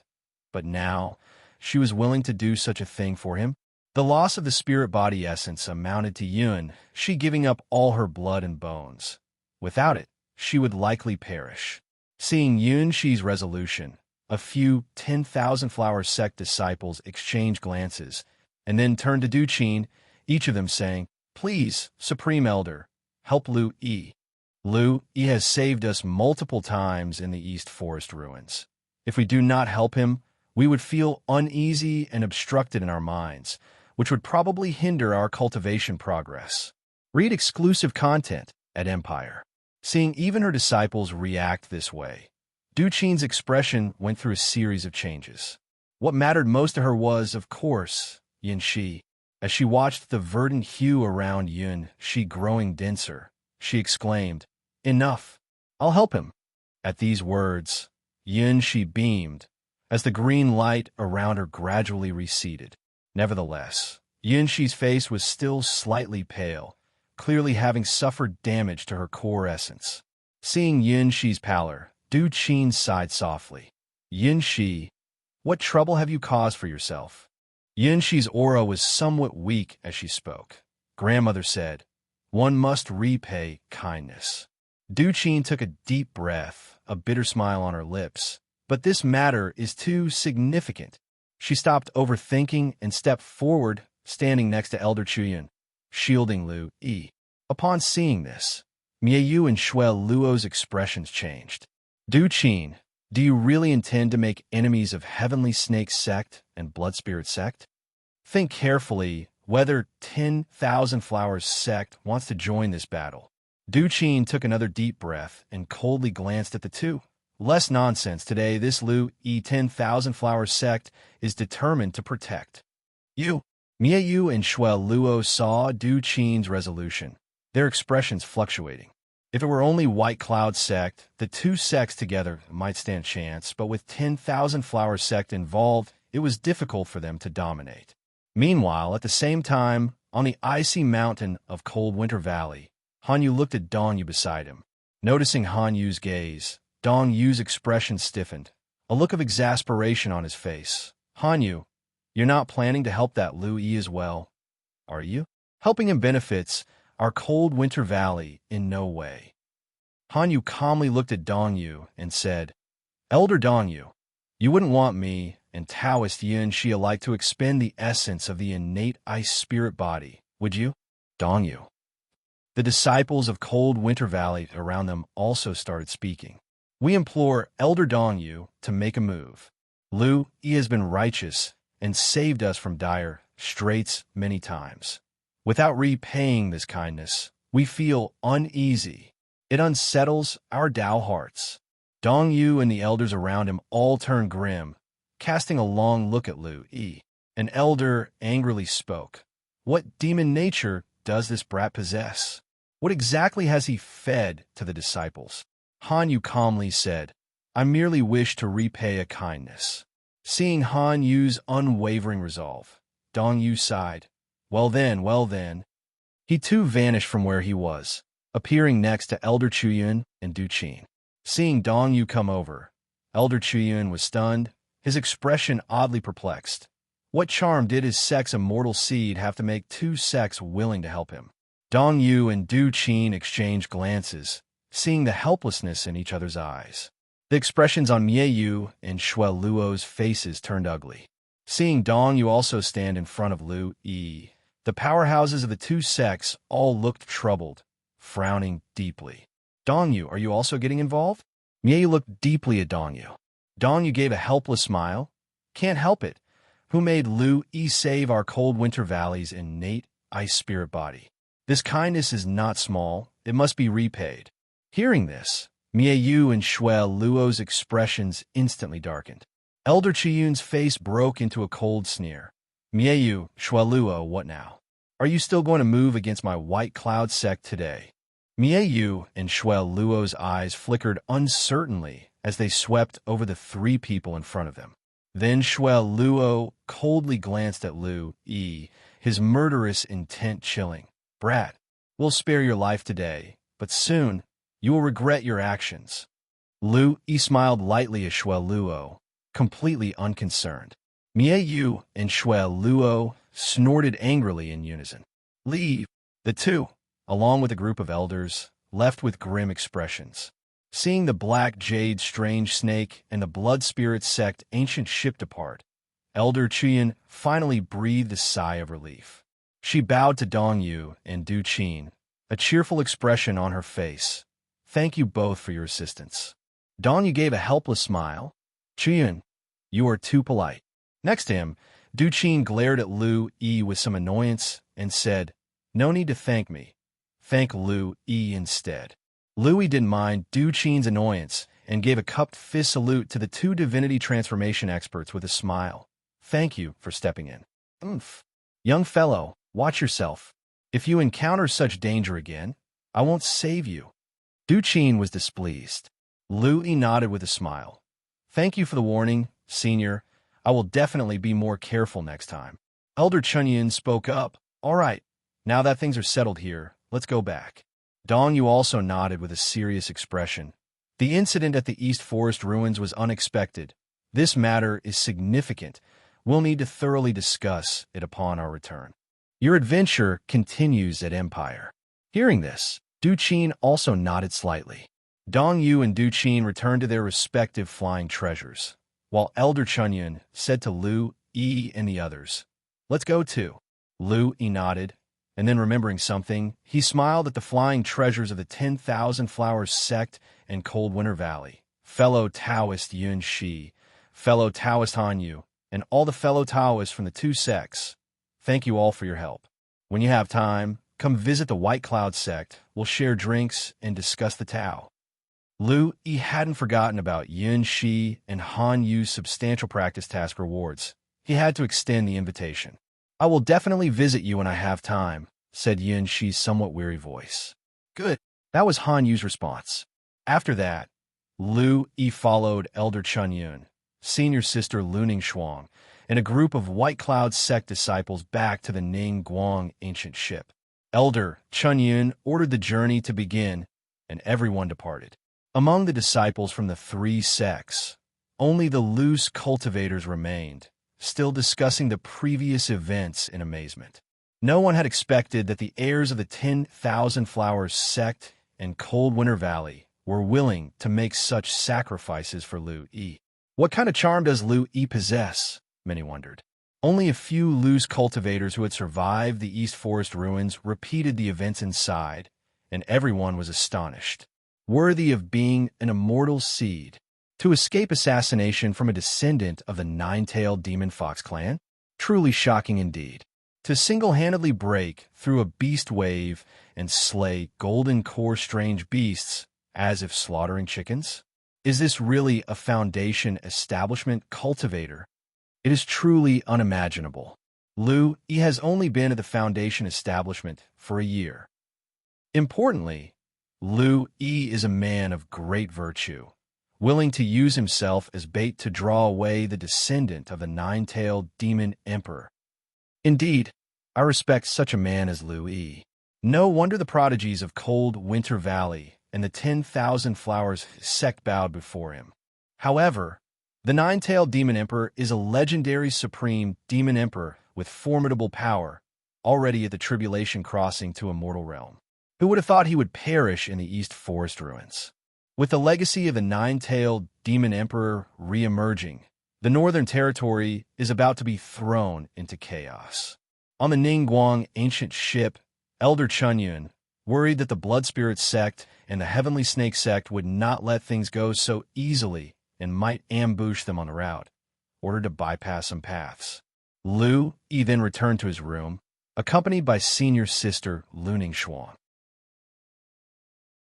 S2: But now, she was willing to do such a thing for him. The loss of the spirit body essence amounted to Yin-Shi giving up all her blood and bones. Without it, she would likely perish. Seeing Yin-Shi's resolution, a few 10,000 Flowers sect disciples exchanged glances, and then turned to Du-Qin, each of them saying, Please, Supreme Elder, help Lu-Yi. Lu-Yi has saved us multiple times in the East Forest ruins. If we do not help him, we would feel uneasy and obstructed in our minds, which would probably hinder our cultivation progress. Read exclusive content at Empire. Seeing even her disciples react this way, Du-Qin's expression went through a series of changes. What mattered most to her was, of course, Yin-Shi. As she watched the verdant hue around Yin-Shi growing denser, she exclaimed, Enough! I'll help him. At these words, Yin-Shi beamed, as the green light around her gradually receded. Nevertheless, Yin-Shi's face was still slightly pale, clearly having suffered damage to her core essence. Seeing Yin-Shi's pallor, Du-Qin sighed softly. Yin-Shi, what trouble have you caused for yourself? Yin-Shi's aura was somewhat weak as she spoke. Grandmother said, One must repay kindness. Du-Qin took a deep breath, a bitter smile on her lips. But this matter is too significant. She stopped overthinking and stepped forward, standing next to Elder Chuyan, shielding Lu-Yi. Upon seeing this, Miayu and Shui Luo's expressions changed. Du-Qin, do you really intend to make enemies of Heavenly Snake sect and Blood Spirit sect? Think carefully whether 10,000 Flowers sect wants to join this battle. Du-Qin took another deep breath and coldly glanced at the two. Less nonsense. Today, this Lu-E 10,000 flower sect is determined to protect you. Miayu and Shuel Luo saw Du Qin's resolution, their expressions fluctuating. If it were only White Cloud sect, the two sects together might stand chance, but with 10,000 flower sect involved, it was difficult for them to dominate. Meanwhile, at the same time, on the icy mountain of Cold Winter Valley, Han Yu looked at Dong Yu beside him. Noticing Han Yu's gaze, Dong Yu's expression stiffened, a look of exasperation on his face. Han Yu, you're not planning to help that Lu-E as well, are you? Helping him benefits our Cold Winter Valley in no way. Han Yu calmly looked at Dong Yu and said, Elder Dong Yu, you wouldn't want me and Taoist Yin Shi alike to expend the essence of the innate ice spirit body, would you? Dong Yu. The disciples of Cold Winter Valley around them also started speaking. We implore Elder Dong Yu to make a move. Lu-E has been righteous and saved us from dire straits many times. Without repaying this kindness, we feel uneasy. It unsettles our Tao hearts. Dong Yu and the elders around him all turned grim, casting a long look at Lu-E. An elder angrily spoke. What demon nature does this brat possess? What exactly has he fed to the disciples? Han Yu calmly said, I merely wish to repay a kindness. Seeing Han Yu's unwavering resolve, Dong Yu sighed. Well then. He too vanished from where he was, appearing next to Elder Chuyun and Du Qin. Seeing Dong Yu come over, Elder Chuyun was stunned, his expression oddly perplexed. What charm did his sect's immortal seed have to make two sects willing to help him? Dong Yu and Du Qin exchanged glances, seeing the helplessness in each other's eyes. The expressions on Miayu and Shuel Luo's faces turned ugly. Seeing Dong Yu also stand in front of Lu-E, the powerhouses of the two sects all looked troubled, frowning deeply. Dong Yu, are you also getting involved? Miayu looked deeply at Dong Yu. Dong Yu gave a helpless smile. Can't help it. Who made Lu-E save our Cold Winter Valley's innate ice spirit body? This kindness is not small. It must be repaid. Hearing this, Miayu and Shuel Luo's expressions instantly darkened. Elder Chiyun's face broke into a cold sneer. Miayu, Shuel Luo, what now? Are you still going to move against my White Cloud sect today? Miayu and Shuel Luo's eyes flickered uncertainly as they swept over the three people in front of them. Then Shuel Luo coldly glanced at Lu-E, his murderous intent chilling. Brat, we'll spare your life today, but soon you will regret your actions. Lu-E smiled lightly at Shuel Luo, completely unconcerned. Miayu and Shuel Luo snorted angrily in unison. Leave. The two, along with a group of elders, left with grim expressions. Seeing the black jade strange snake and the blood spirit sect ancient ship depart, Elder Chuyun finally breathed a sigh of relief. She bowed to Dong Yu and Du Qin, a cheerful expression on her face. Thank you both for your assistance. Dong Yu gave a helpless smile. Chuyun, you are too polite. Next to him, Du Qin glared at Lu-E with some annoyance and said, No need to thank me. Thank Lu-E instead. Lu-E didn't mind Du Qin's annoyance and gave a cupped fist salute to the two divinity transformation experts with a smile. Thank you for stepping in. Young fellow, watch yourself. If you encounter such danger again, I won't save you. Du Qin was displeased. Lu-E nodded with a smile. Thank you for the warning, senior. I will definitely be more careful next time. Elder Chunyin spoke up. All right, now that things are settled here, let's go back. Dong Yu also nodded with a serious expression. The incident at the East Forest ruins was unexpected. This matter is significant. We'll need to thoroughly discuss it upon our return. Your adventure continues at Empire. Hearing this, Du Qin also nodded slightly. Dong Yu and Du Qin returned to their respective flying treasures, while Elder Chunyin said to Lu-E and the others, Let's go too. Lu-E nodded, and then remembering something, he smiled at the flying treasures of the 10,000 Flowers sect and Cold Winter Valley, fellow Taoist Yun Shi, fellow Taoist Han Yu, and all the fellow Taoists from the two sects. Thank you all for your help. When you have time, come visit the White Cloud sect. We'll share drinks and discuss the Tao. Lu Yi hadn't forgotten about Yun Shi and Han Yu's substantial practice task rewards. He had to extend the invitation. "I will definitely visit you when I have time," said Yun Shi's somewhat weary voice. "Good." That was Han Yu's response. After that, Lu Yi followed Elder Chun Yun, senior sister Luning Shuang, and a group of White Cloud sect disciples back to the Ning Guang ancient ship. Elder Chun Yun ordered the journey to begin, and everyone departed. Among the disciples from the three sects, only the loose cultivators remained, still discussing the previous events in amazement. No one had expected that the heirs of the 10,000 Flowers sect and Cold Winter Valley were willing to make such sacrifices for Lu Yi. What kind of charm does Lu Yi possess? Many wondered. Only a few loose cultivators who had survived the East Forest ruins repeated the events inside, and everyone was astonished. Worthy of being an immortal seed, to escape assassination from a descendant of the nine-tailed demon fox clan? Truly shocking indeed. To single-handedly break through a beast wave and slay golden core strange beasts as if slaughtering chickens? Is this really a Foundation establishment cultivator? It is truly unimaginable. Lu Yi has only been at the Foundation establishment for a year. Importantly, Lu Yi is a man of great virtue, willing to use himself as bait to draw away the descendant of the nine-tailed demon emperor. Indeed, I respect such a man as Lu Yi. No wonder the prodigies of Cold Winter Valley and the 10,000 Flowers sect bowed before him. However, the nine-tailed demon emperor is a legendary supreme demon emperor with formidable power, already at the tribulation crossing to a mortal realm. Who would have thought he would perish in the East Forest ruins? With the legacy of the nine-tailed demon emperor re-emerging, the Northern Territory is about to be thrown into chaos. On the Ningguang ancient ship, Elder Chunyun, worried that the Blood Spirit sect and the Heavenly Snake sect would not let things go so easily and might ambush them on the route, ordered to bypass some paths. Lu Yi then returned to his room, accompanied by senior sister Luning Shuang.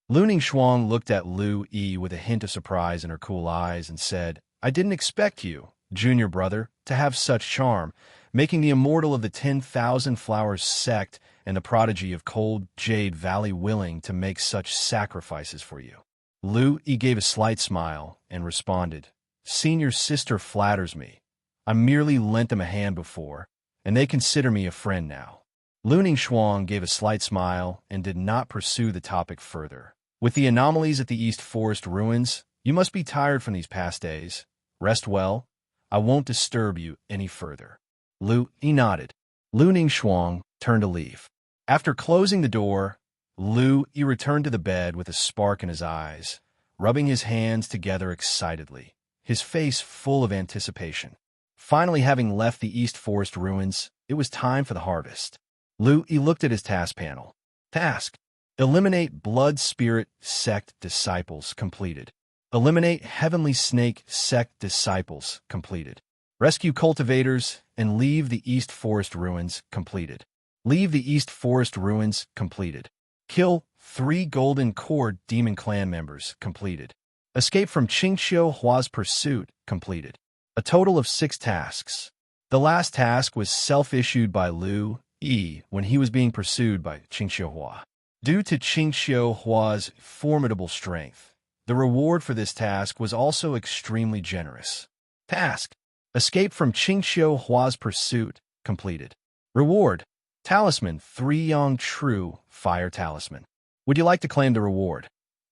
S2: Luning Shuang looked at Lu Yi with a hint of surprise in her cool eyes and said, "I didn't expect you, junior brother, to have such charm, making the immortal of the 10,000 Flowers sect and the prodigy of Cold Jade Valley willing to make such sacrifices for you." Lu Yi gave a slight smile and responded, "Senior sister flatters me. I merely lent them a hand before, and they consider me a friend now." Luning Shuang gave a slight smile and did not pursue the topic further. "With the anomalies at the East Forest ruins, you must be tired from these past days. Rest well. I won't disturb you any further." Lu Yi nodded. Luning Shuang turned to leave. After closing the door, Lu Yi returned to the bed with a spark in his eyes, rubbing his hands together excitedly, his face full of anticipation. Finally having left the East Forest ruins, it was time for the harvest. Lu Yi looked at his task panel. Task: eliminate Blood Spirit sect disciples completed. Eliminate Heavenly Snake sect disciples completed. Rescue cultivators and leave the East Forest ruins completed. Leave the East Forest ruins completed. Kill 3 Golden Core Demon Clan members completed. Escape from Qingxiu Hua's pursuit completed. A total of 6 tasks. The last task was self-issued by Lu Yi when he was being pursued by Qingxiu Hua. Due to Qingxiu Hua's formidable strength, the reward for this task was also extremely generous. Task: escape from Qingxiu Hua's pursuit completed. Reward: Talisman 3 Yang True Fire Talisman. Would you like to claim the reward?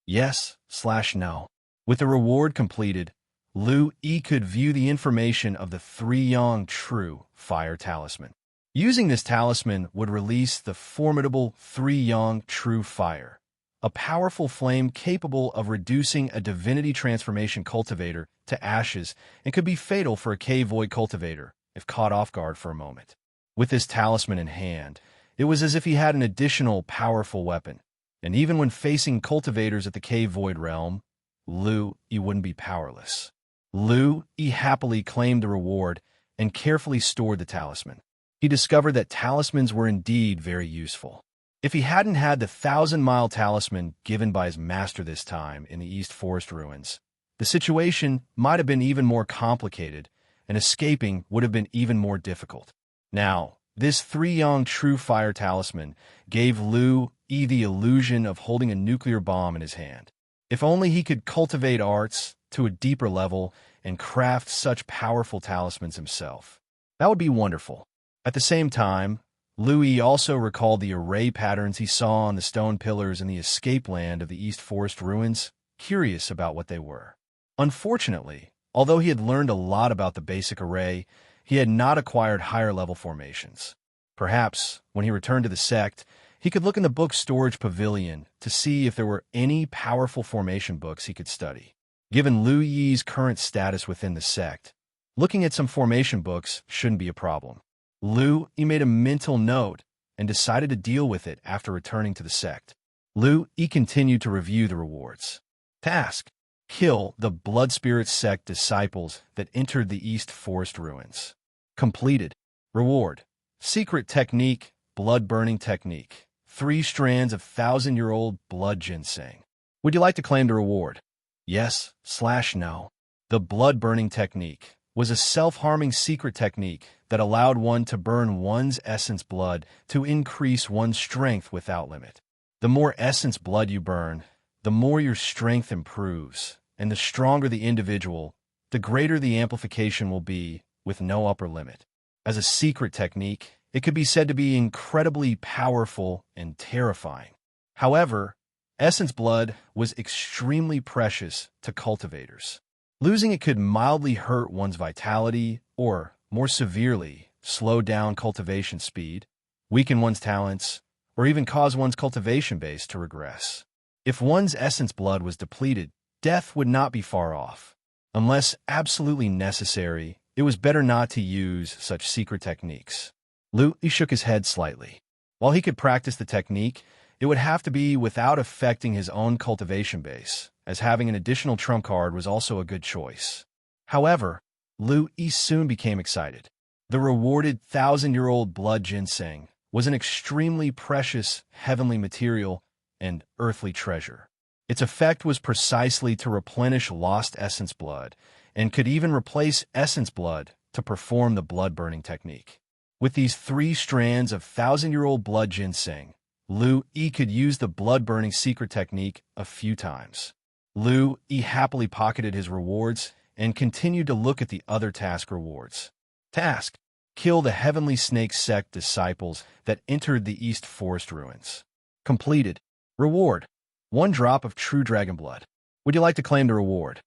S2: Yes/no. With the reward completed, Lu Yi could view the information of the 3 Yang True Fire Talisman. Using this talisman would release the formidable 3 Yang True Fire, a powerful flame capable of reducing a divinity transformation cultivator to ashes and could be fatal for a K-Void cultivator if caught off guard for a moment. With this talisman in hand, it was as if he had an additional powerful weapon, and even when facing cultivators at the K-Void realm, Lu Yi wouldn't be powerless. Lu Yi happily claimed the reward and carefully stored the talisman. He discovered that talismans were indeed very useful. If he hadn't had the 1,000-mile talisman given by his master this time in the East Forest ruins, the situation might have been even more complicated, and escaping would have been even more difficult. Now, this 3-yang true fire talisman gave Lu-Yi the illusion of holding a nuclear bomb in his hand. If only he could cultivate arts to a deeper level and craft such powerful talismans himself. That would be wonderful. At the same time, Lu-Yi also recalled the array patterns he saw on the stone pillars in the escape land of the East Forest ruins, curious about what they were. Unfortunately, although he had learned a lot about the basic array, he had not acquired higher-level formations. Perhaps, when he returned to the sect, he could look in the book storage pavilion to see if there were any powerful formation books he could study. Given Lu-Yi's current status within the sect, looking at some formation books shouldn't be a problem. Lu-Yi made a mental note and decided to deal with it after returning to the sect. Lu-Yi continued to review the rewards. Task: kill the Blood Spirit sect disciples that entered the East Forest ruins. Completed. Reward: secret technique, blood-burning technique. 3 strands of 1,000-year-old blood ginseng. Would you like to claim the reward? Yes/no. The blood-burning technique was a self-harming secret technique that allowed one to burn one's essence blood to increase one's strength without limit. The more essence blood you burn, the more your strength improves, and the stronger the individual, the greater the amplification will be with no upper limit. As a secret technique, it could be said to be incredibly powerful and terrifying. However, essence blood was extremely precious to cultivators. Losing it could mildly hurt one's vitality or, more severely, slow down cultivation speed, weaken one's talents, or even cause one's cultivation base to regress. If one's essence blood was depleted, death would not be far off. Unless absolutely necessary, it was better not to use such secret techniques. Lu-Yi shook his head slightly. While he could practice the technique, it would have to be without affecting his own cultivation base, as having an additional trump card was also a good choice. However, Lu-Yi soon became excited. The rewarded 1,000-year-old blood ginseng was an extremely precious heavenly material and earthly treasure. Its effect was precisely to replenish lost essence blood, and could even replace essence blood to perform the blood-burning technique. With these 3 strands of 1,000-year-old blood ginseng, Lu-Yi could use the blood-burning secret technique a few times. Lu-Yi happily pocketed his rewards and continued to look at the other task rewards. Task: kill the Heavenly Snake sect disciples that entered the East Forest ruins. Completed. Reward: 1 drop of true dragon blood. Would you like to claim the reward?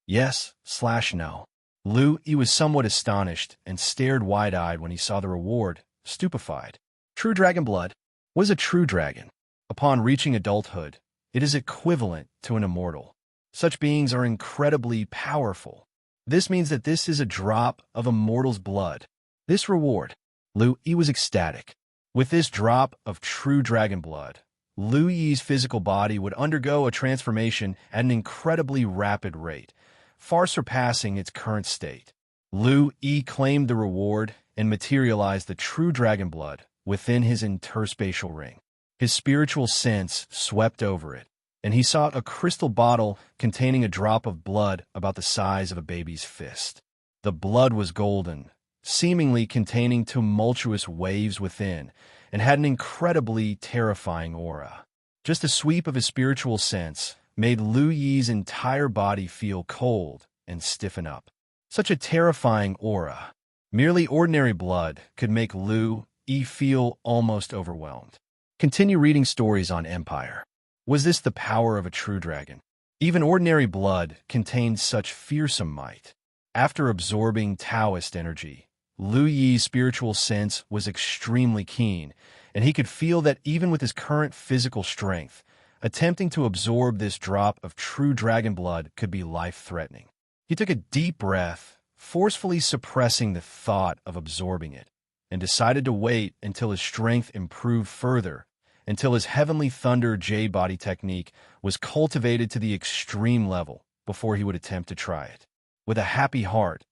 S2: Yes/no. Lu-Yi was somewhat astonished and stared wide-eyed when he saw the reward, stupefied. True dragon blood? What is a true dragon? Upon reaching adulthood, it is equivalent to an immortal. Such beings are incredibly powerful. This means that this is a drop of a mortal's blood. This reward, Lu-Yi was ecstatic. With this drop of true dragon blood, Lu-Yi's physical body would undergo a transformation at an incredibly rapid rate, far surpassing its current state. Lu-Yi claimed the reward and materialized the true dragon blood within his interspatial ring. His spiritual sense swept over it, and he saw a crystal bottle containing a drop of blood about the size of a baby's fist. The blood was golden, seemingly containing tumultuous waves within, and had an incredibly terrifying aura. Just a sweep of his spiritual sense made Lu-Yi's entire body feel cold and stiffen up. Such a terrifying aura. Merely ordinary blood could make Lu-Yi feel almost overwhelmed. Continue reading stories on Empire. Was this the power of a true dragon? Even ordinary blood contained such fearsome might. After absorbing Taoist energy, Lu-Yi's spiritual sense was extremely keen, and he could feel that even with his current physical strength, attempting to absorb this drop of true dragon blood could be life-threatening. He took a deep breath, forcefully suppressing the thought of absorbing it, and decided to wait until his strength improved further, until his Heavenly Thunder Jade Body technique was cultivated to the extreme level before he would attempt to try it. With a happy heart,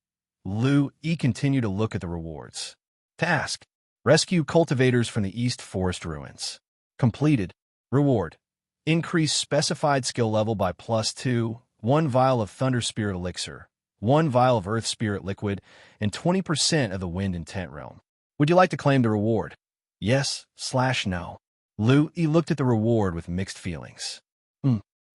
S2: Lu-Yi continued to look at the rewards. Task: rescue cultivators from the East Forest ruins. Completed. Reward. Increase specified skill level by +2, 1 vial of Thunder Spirit Elixir, 1 vial of Earth Spirit Liquid, and 20% of the Wind Intent Realm. Would you like to claim the reward? Yes/no. Lu-E looked at the reward with mixed feelings.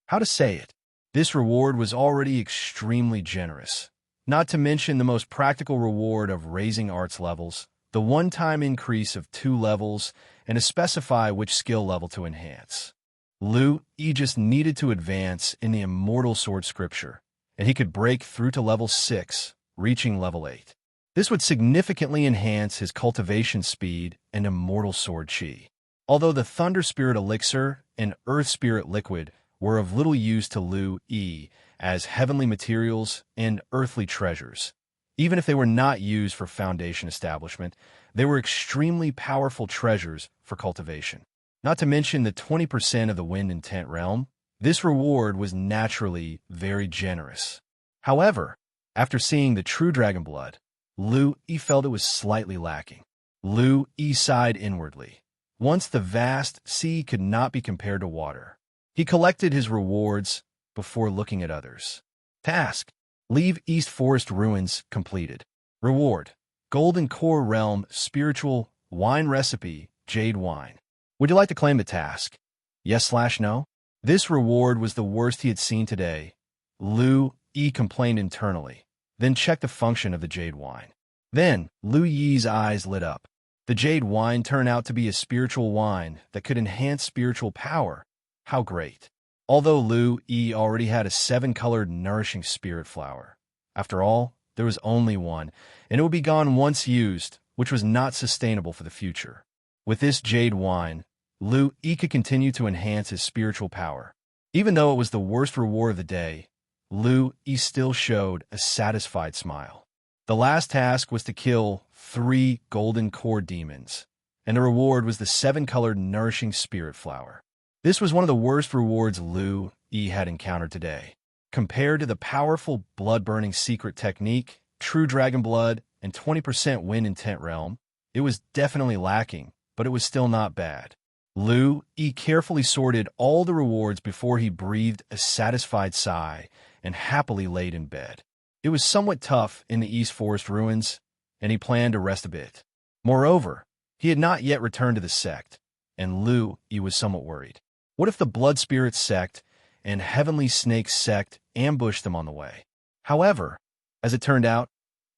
S2: How to say it? This reward was already extremely generous. Not to mention the most practical reward of raising arts levels, the one-time increase of 2 levels, and to specify which skill level to enhance. Lu-E just needed to advance in the Immortal Sword Scripture, and he could break through to level 6, reaching level 8. This would significantly enhance his cultivation speed and Immortal Sword Qi. Although the Thunder Spirit Elixir and Earth Spirit Liquid were of little use to Lu-E as heavenly materials and earthly treasures, even if they were not used for foundation establishment, they were extremely powerful treasures for cultivation. Not to mention the 20% of the Wind Intent Realm, this reward was naturally very generous. However, after seeing the true dragon blood, Lu-E felt it was slightly lacking. Lu-E sighed inwardly. Once the vast sea could not be compared to water. He collected his rewards before looking at others. Task: Leave East Forest Ruins completed. Reward: Golden Core Realm Spiritual Wine Recipe Jade Wine. Would you like to claim the task? Yes/no? This reward was the worst he had seen today. Lu-E complained internally, then checked the function of the jade wine. Then, Lu-Yi's eyes lit up. The jade wine turned out to be a spiritual wine that could enhance spiritual power. How great. Although Lu-E already had a 7-colored nourishing spirit flower. After all, there was only one, and it would be gone once used, which was not sustainable for the future. With this jade wine, Lu-E could continue to enhance his spiritual power. Even though it was the worst reward of the day, Lu-E still showed a satisfied smile. The last task was to kill 3 golden core demons, and the reward was the 7-colored nourishing spirit flower. This was one of the worst rewards Lu-E had encountered today. Compared to the powerful blood-burning secret technique, true dragon blood, and 20% Wind Intent Realm, it was definitely lacking, but it was still not bad. Lu-E carefully sorted all the rewards before he breathed a satisfied sigh and happily laid in bed. It was somewhat tough in the East Forest Ruins, and he planned to rest a bit. Moreover, he had not yet returned to the sect, and Lu-E was somewhat worried. What if the Blood Spirit sect and Heavenly Snake sect ambushed them on the way? However, as it turned out,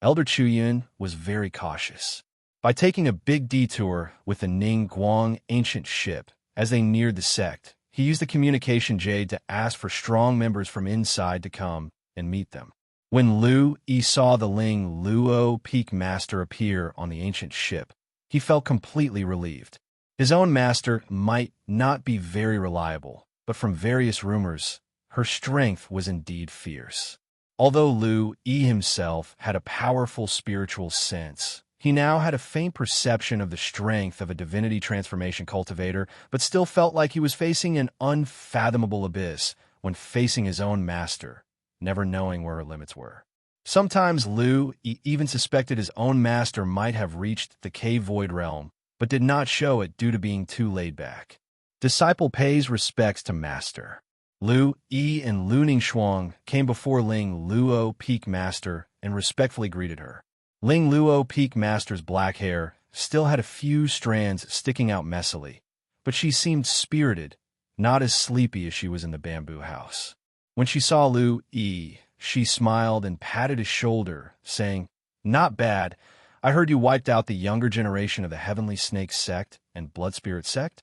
S2: Elder Chuyun was very cautious. By taking a big detour with the Ning Guang ancient ship as they neared the sect, he used the communication jade to ask for strong members from inside to come and meet them. When Lu-E saw the Ling Luo Peak Master appear on the ancient ship, he felt completely relieved. His own master might not be very reliable, but from various rumors, her strength was indeed fierce. Although Lu-E himself had a powerful spiritual sense, he now had a faint perception of the strength of a divinity transformation cultivator, but still felt like he was facing an unfathomable abyss when facing his own master, never knowing where her limits were. Sometimes Lu-E even suspected his own master might have reached the Cave Void Realm, but did not show it due to being too laid back. Disciple pays respects to master. Lu-E and Lu Ningxuang came before Ling Luo Peak Master and respectfully greeted her. Ling Luo Peak Master's black hair still had a few strands sticking out messily, but she seemed spirited, not as sleepy as she was in the bamboo house. When she saw Lu-E, she smiled and patted his shoulder, saying, "Not bad. I heard you wiped out the younger generation of the Heavenly Snake sect and Blood Spirit sect?"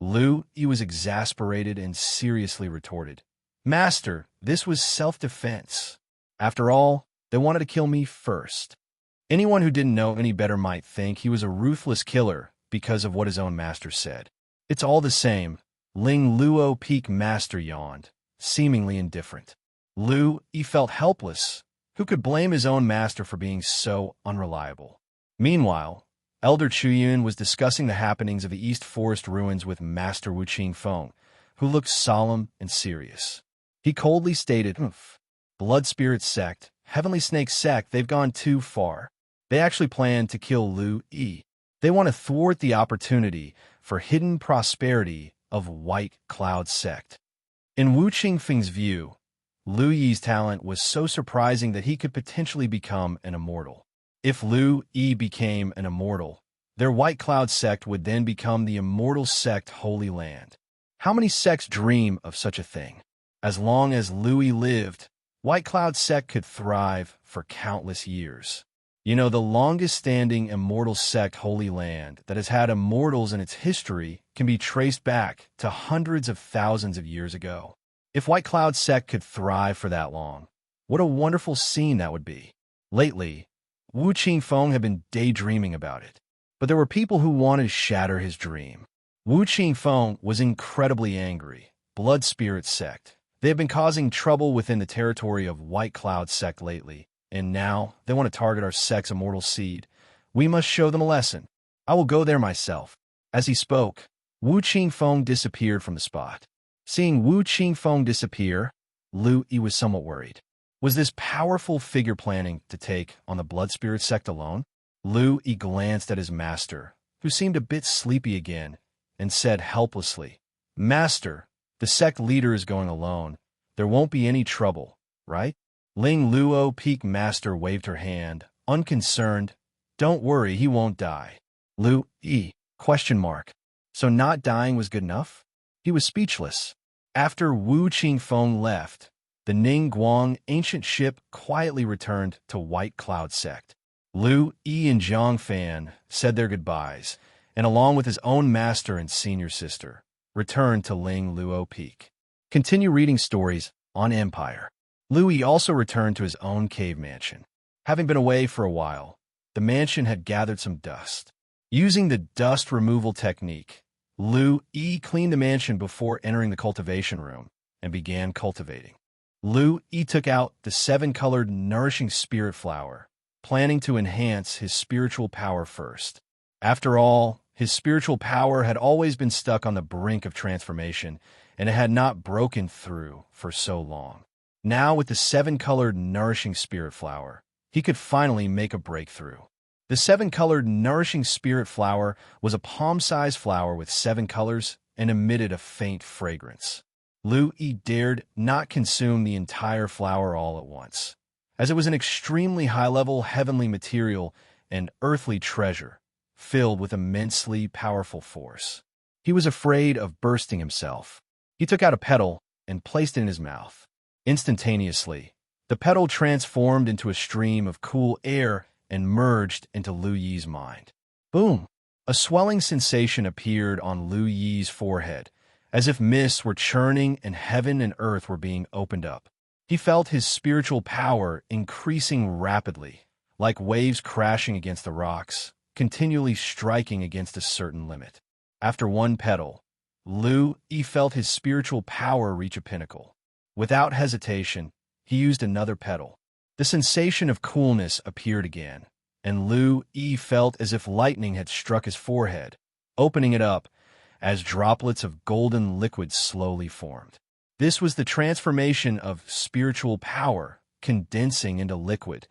S2: Lu-E was exasperated and seriously retorted, "Master, this was self-defense. After all, they wanted to kill me first." Anyone who didn't know any better might think he was a ruthless killer because of what his own master said. It's all the same, Ling Luo Peak Master yawned, seemingly indifferent. Lu-E felt helpless. Who could blame his own master for being so unreliable? Meanwhile, Elder Chuyun was discussing the happenings of the East Forest Ruins with Master Wu Qingfeng, who looked solemn and serious. He coldly stated, "Blood Spirit Sect, Heavenly Snake Sect, they've gone too far. They actually plan to kill Lu-E. They want to thwart the opportunity for hidden prosperity of White Cloud sect. In Wu Qingfeng's view, Lu Yi's talent was so surprising that he could potentially become an immortal. If Lu Yi became an immortal, their White Cloud sect would then become the immortal sect Holy Land. How many sects dream of such a thing? As long as Lu Yi lived, White Cloud sect could thrive for countless years. You know, the longest-standing immortal sect Holy Land that has had immortals in its history can be traced back to hundreds of thousands of years ago. If White Cloud sect could thrive for that long, what a wonderful scene that would be. Lately, Wu Qingfeng had been daydreaming about it, but there were people who wanted to shatter his dream. Wu Qingfeng was incredibly angry. Blood Spirit sect. They have been causing trouble within the territory of White Cloud sect lately, and now they want to target our sect's immortal seed. We must show them a lesson. I will go there myself. As he spoke, Wu Qingfeng disappeared from the spot. Seeing Wu Qingfeng disappear, Lu Yi was somewhat worried. Was this powerful figure planning to take on the Blood Spirit sect alone? Lu Yi glanced at his master, who seemed a bit sleepy again, and said helplessly, "Master, the sect leader is going alone. There won't be any trouble, right?" Ling Luo Peak Master waved her hand, unconcerned. "Don't worry, he won't die." Lu Yi, ? So not dying was good enough? He was speechless. After Wu Qingfeng left, the Ningguang ancient ship quietly returned to White Cloud sect. Lu Yi and Zhang Fan said their goodbyes, and along with his own master and senior sister, returned to Ling Luo Peak. Continue reading stories on Empire. Lu Yi also returned to his own cave mansion. Having been away for a while, the mansion had gathered some dust. Using the dust removal technique, Lu Yi cleaned the mansion before entering the cultivation room and began cultivating. Lu Yi took out the 7-colored nourishing spirit flower, planning to enhance his spiritual power first. After all, his spiritual power had always been stuck on the brink of transformation, and it had not broken through for so long. Now, with the 7-colored nourishing spirit flower, he could finally make a breakthrough. The 7-colored nourishing spirit flower was a palm-sized flower with 7 colors and emitted a faint fragrance. Lu Yi dared not consume the entire flower all at once, as it was an extremely high-level heavenly material and earthly treasure, filled with immensely powerful force. He was afraid of bursting himself. He took out a petal and placed it in his mouth. Instantaneously, the petal transformed into a stream of cool air and merged into Lu Yi's mind. Boom! A swelling sensation appeared on Lu Yi's forehead, as if mists were churning and heaven and earth were being opened up. He felt his spiritual power increasing rapidly, like waves crashing against the rocks, continually striking against a certain limit. After one petal, Lu Yi felt his spiritual power reach a pinnacle. Without hesitation, he used another petal. The sensation of coolness appeared again, and Lu Yi felt as if lightning had struck his forehead, opening it up as droplets of golden liquid slowly formed. This was the transformation of spiritual power condensing into liquid,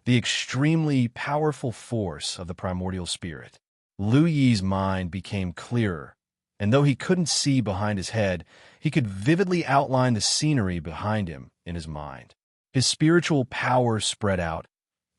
S2: the extremely powerful force of the primordial spirit. Lu Yi's mind became clearer, and though he couldn't see behind his head, he could vividly outline the scenery behind him in his mind. His spiritual power spread out,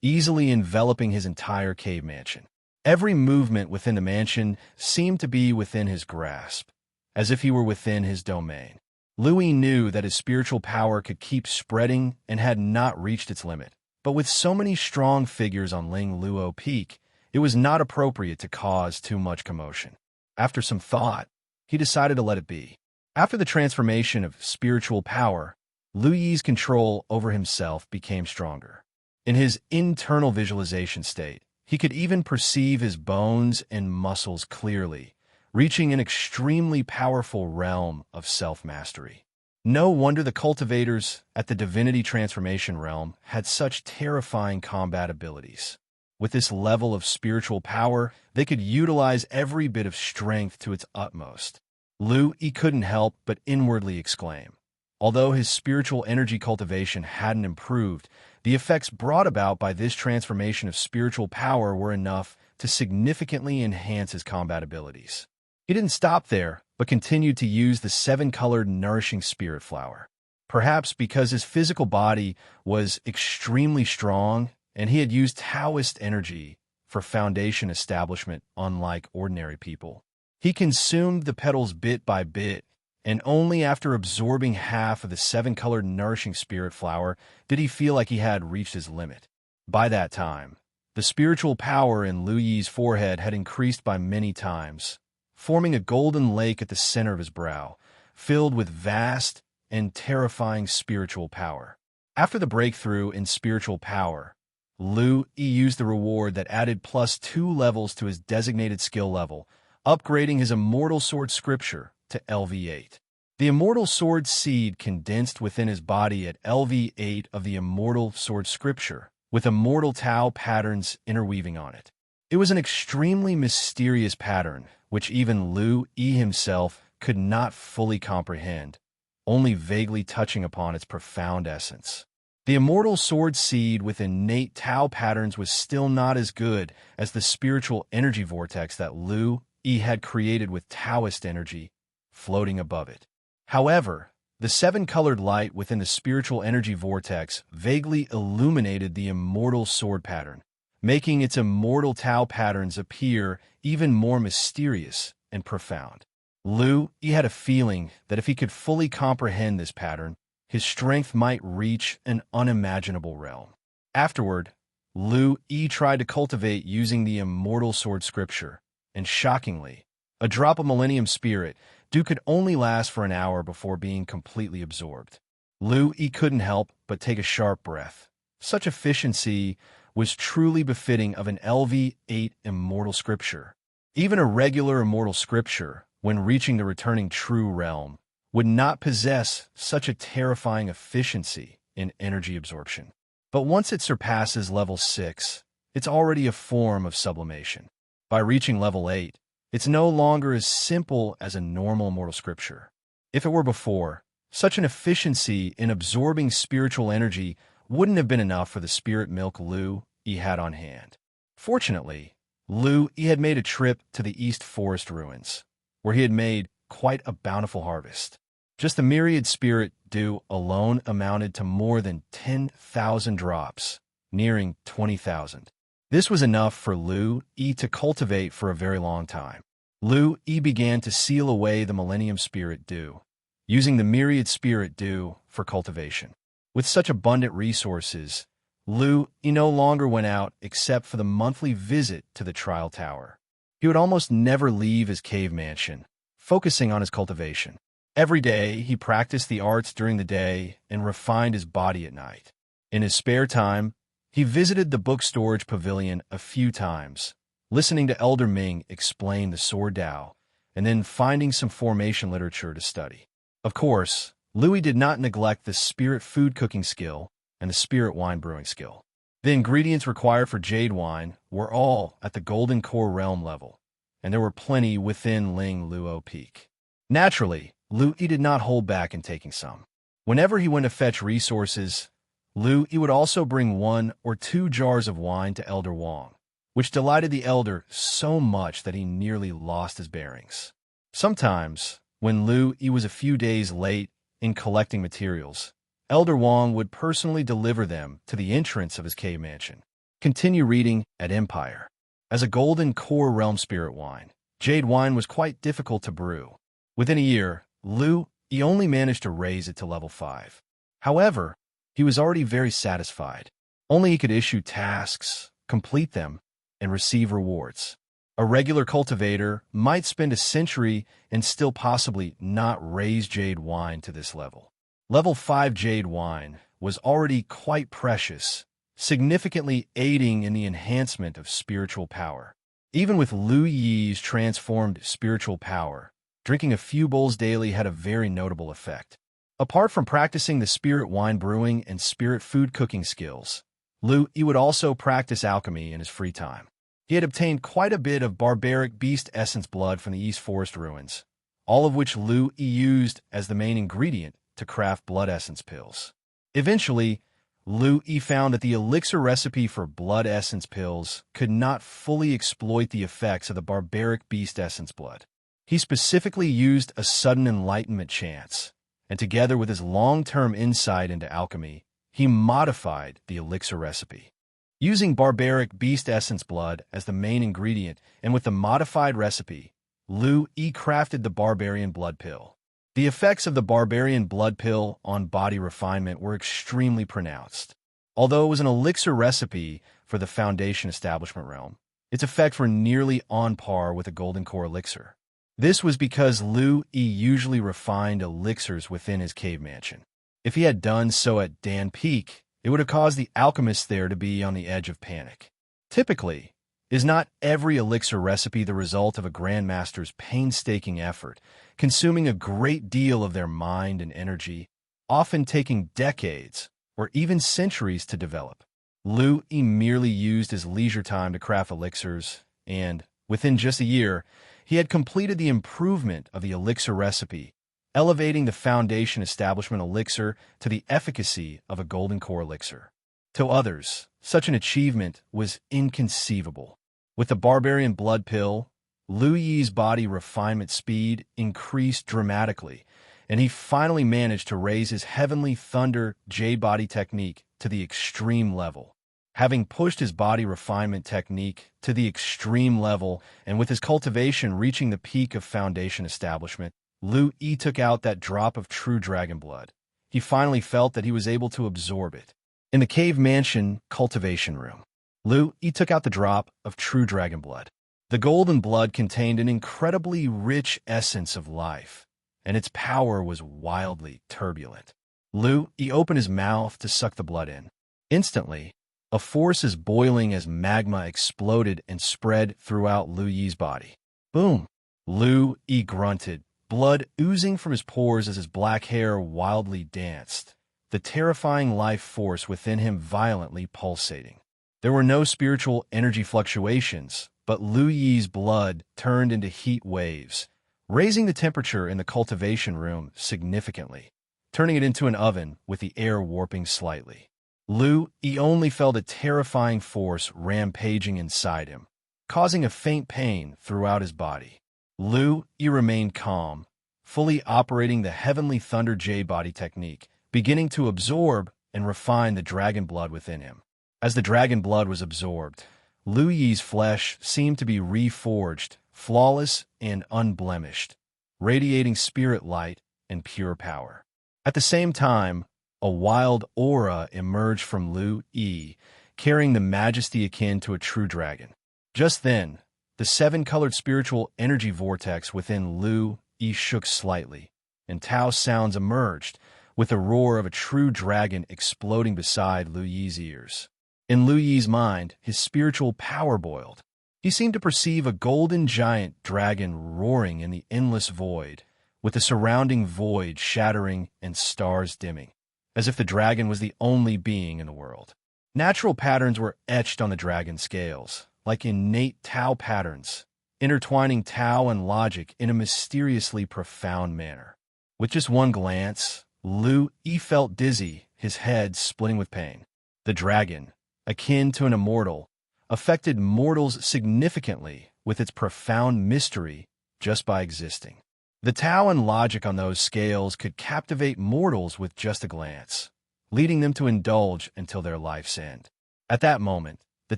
S2: easily enveloping his entire cave mansion. Every movement within the mansion seemed to be within his grasp, as if he were within his domain. Lu Yi knew that his spiritual power could keep spreading and had not reached its limit. But with so many strong figures on Ling Luo Peak, it was not appropriate to cause too much commotion. After some thought, he decided to let it be. After the transformation of spiritual power, Lu Yi's control over himself became stronger. In his internal visualization state, he could even perceive his bones and muscles clearly, reaching an extremely powerful realm of self-mastery. No wonder the cultivators at the Divinity Transformation realm had such terrifying combat abilities. With this level of spiritual power, they could utilize every bit of strength to its utmost. Lu Yi couldn't help but inwardly exclaim. Although his spiritual energy cultivation hadn't improved, the effects brought about by this transformation of spiritual power were enough to significantly enhance his combat abilities. He didn't stop there, but continued to use the seven-colored nourishing spirit flower. Perhaps because his physical body was extremely strong and he had used Taoist energy for foundation establishment unlike ordinary people. He consumed the petals bit by bit, and only after absorbing half of the seven-colored nourishing spirit flower did he feel like he had reached his limit. By that time, the spiritual power in Lu Yi's forehead had increased by many times, forming a golden lake at the center of his brow, filled with vast and terrifying spiritual power. After the breakthrough in spiritual power, Lu Yi used the reward that added +2 levels to his designated skill level, upgrading his Immortal Sword Scripture to LV8. The Immortal Sword Seed condensed within his body at LV8 of the Immortal Sword Scripture, with immortal Tao patterns interweaving on it. It was an extremely mysterious pattern, which even Lu Yi himself could not fully comprehend, only vaguely touching upon its profound essence. The Immortal Sword Seed with innate Tao patterns was still not as good as the spiritual energy vortex that Lu Yi had created with Taoist energy floating above it. However, the seven-colored light within the spiritual energy vortex vaguely illuminated the immortal sword pattern, making its immortal Tao patterns appear even more mysterious and profound. Lu Yi had a feeling that if he could fully comprehend this pattern, his strength might reach an unimaginable realm. Afterward, Lu Yi tried to cultivate using the Immortal Sword Scripture, and shockingly, a drop of Millennium Spirit could only last for an hour before being completely absorbed. Lu Yi couldn't help but take a sharp breath. Such efficiency was truly befitting of an LV8 Immortal Scripture. Even a regular Immortal Scripture, when reaching the returning true realm, would not possess such a terrifying efficiency in energy absorption. But once it surpasses level 6, it's already a form of sublimation. By reaching level 8, it's no longer as simple as a normal Immortal Scripture. If it were before, such an efficiency in absorbing spiritual energy wouldn't have been enough for the spirit milk Lu Yi had on hand. Fortunately, Lu Yi had made a trip to the East Forest ruins, where he had made quite a bountiful harvest. Just the myriad spirit dew alone amounted to more than 10,000 drops, nearing 20,000. This was enough for Lu Yi to cultivate for a very long time. Lu Yi began to seal away the Millennium Spirit Dew, using the myriad spirit dew for cultivation. With such abundant resources, Lu Yi no longer went out except for the monthly visit to the Trial Tower. He would almost never leave his cave mansion, focusing on his cultivation. Every day, he practiced the arts during the day and refined his body at night. In his spare time, he visited the book storage pavilion a few times, listening to Elder Ming explain the Sword Tao, and then finding some formation literature to study. Of course, Lu Yi did not neglect the spirit food cooking skill and the spirit wine brewing skill. The ingredients required for jade wine were all at the Golden Core realm level, and there were plenty within Ling Luo Peak. Naturally, Lu Yi did not hold back in taking some. Whenever he went to fetch resources, Lu Yi would also bring 1 or 2 jars of wine to Elder Wang, which delighted the elder so much that he nearly lost his bearings. Sometimes, when Lu Yi was a few days late in collecting materials, Elder Wang would personally deliver them to the entrance of his cave mansion. Continue reading at Empire. As a Golden Core realm spirit wine, jade wine was quite difficult to brew. Within a year, Lu Yi only managed to raise it to level 5. However, he was already very satisfied. Only he could issue tasks, complete them, and receive rewards. A regular cultivator might spend a century and still possibly not raise jade wine to this level. Level 5 jade wine was already quite precious, significantly aiding in the enhancement of spiritual power. Even with Lu Yi's transformed spiritual power, drinking a few bowls daily had a very notable effect. Apart from practicing the spirit wine brewing and spirit food cooking skills, Lu Yi would also practice alchemy in his free time. He had obtained quite a bit of barbaric beast essence blood from the East Forest ruins, all of which Lu Yi used as the main ingredient to craft blood essence pills. Eventually, Lu Yi found that the elixir recipe for blood essence pills could not fully exploit the effects of the barbaric beast essence blood. He specifically used a sudden enlightenment chance, and together with his long-term insight into alchemy, he modified the elixir recipe. Using barbaric beast essence blood as the main ingredient and with the modified recipe, Lu-Yi crafted the barbarian blood pill. The effects of the barbarian blood pill on body refinement were extremely pronounced. Although it was an elixir recipe for the foundation establishment realm, its effects were nearly on par with a golden core elixir. This was because Lu-Yi usually refined elixirs within his cave mansion. If he had done so at Dan Peak, it would have caused the alchemists there to be on the edge of panic. Typically, is not every elixir recipe the result of a grandmaster's painstaking effort, consuming a great deal of their mind and energy, often taking decades or even centuries to develop? Lu-Yi merely used his leisure time to craft elixirs, and, within just a year, he had completed the improvement of the elixir recipe, elevating the foundation establishment elixir to the efficacy of a golden core elixir. To others, such an achievement was inconceivable. With the barbarian blood pill, Lu-Yi's body refinement speed increased dramatically, and he finally managed to raise his heavenly thunder J-body technique to the extreme level. Having pushed his body refinement technique to the extreme level, and with his cultivation reaching the peak of foundation establishment, Lu-Yi took out that drop of true dragon blood. He finally felt that he was able to absorb it. In the cave mansion cultivation room, Lu-Yi took out the drop of true dragon blood. The golden blood contained an incredibly rich essence of life, and its power was wildly turbulent. Lu-Yi opened his mouth to suck the blood in. Instantly, a force as boiling as magma exploded and spread throughout Lu-Yi's body. Boom! Lu-Yi grunted, blood oozing from his pores as his black hair wildly danced, the terrifying life force within him violently pulsating. There were no spiritual energy fluctuations, but Lu-Yi's blood turned into heat waves, raising the temperature in the cultivation room significantly, turning it into an oven with the air warping slightly. Lu-Yi only felt a terrifying force rampaging inside him, causing a faint pain throughout his body. Lu-Yi remained calm, fully operating the heavenly thunder J-body technique, beginning to absorb and refine the dragon blood within him. As the dragon blood was absorbed, Lu-Yi's flesh seemed to be reforged, flawless and unblemished, radiating spirit light and pure power. At the same time, a wild aura emerged from Lu-Yi, carrying the majesty akin to a true dragon. Just then, the seven-colored spiritual energy vortex within Lu-Yi shook slightly, and Tao sounds emerged, with the roar of a true dragon exploding beside Lu-Yi's ears. In Lu-Yi's mind, his spiritual power boiled. He seemed to perceive a golden giant dragon roaring in the endless void, with the surrounding void shattering and stars dimming, as if the dragon was the only being in the world. Natural patterns were etched on the dragon scales, like innate Tao patterns, intertwining Tao and logic in a mysteriously profound manner. With just one glance, Lu-Yi felt dizzy, his head splitting with pain. The dragon, akin to an immortal, affected mortals significantly with its profound mystery just by existing. The Tao and logic on those scales could captivate mortals with just a glance, leading them to indulge until their life's end. At that moment, the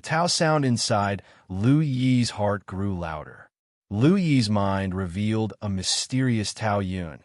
S2: Tao sound inside Lu-Yi's heart grew louder. Lu-Yi's mind revealed a mysterious Tao Yun,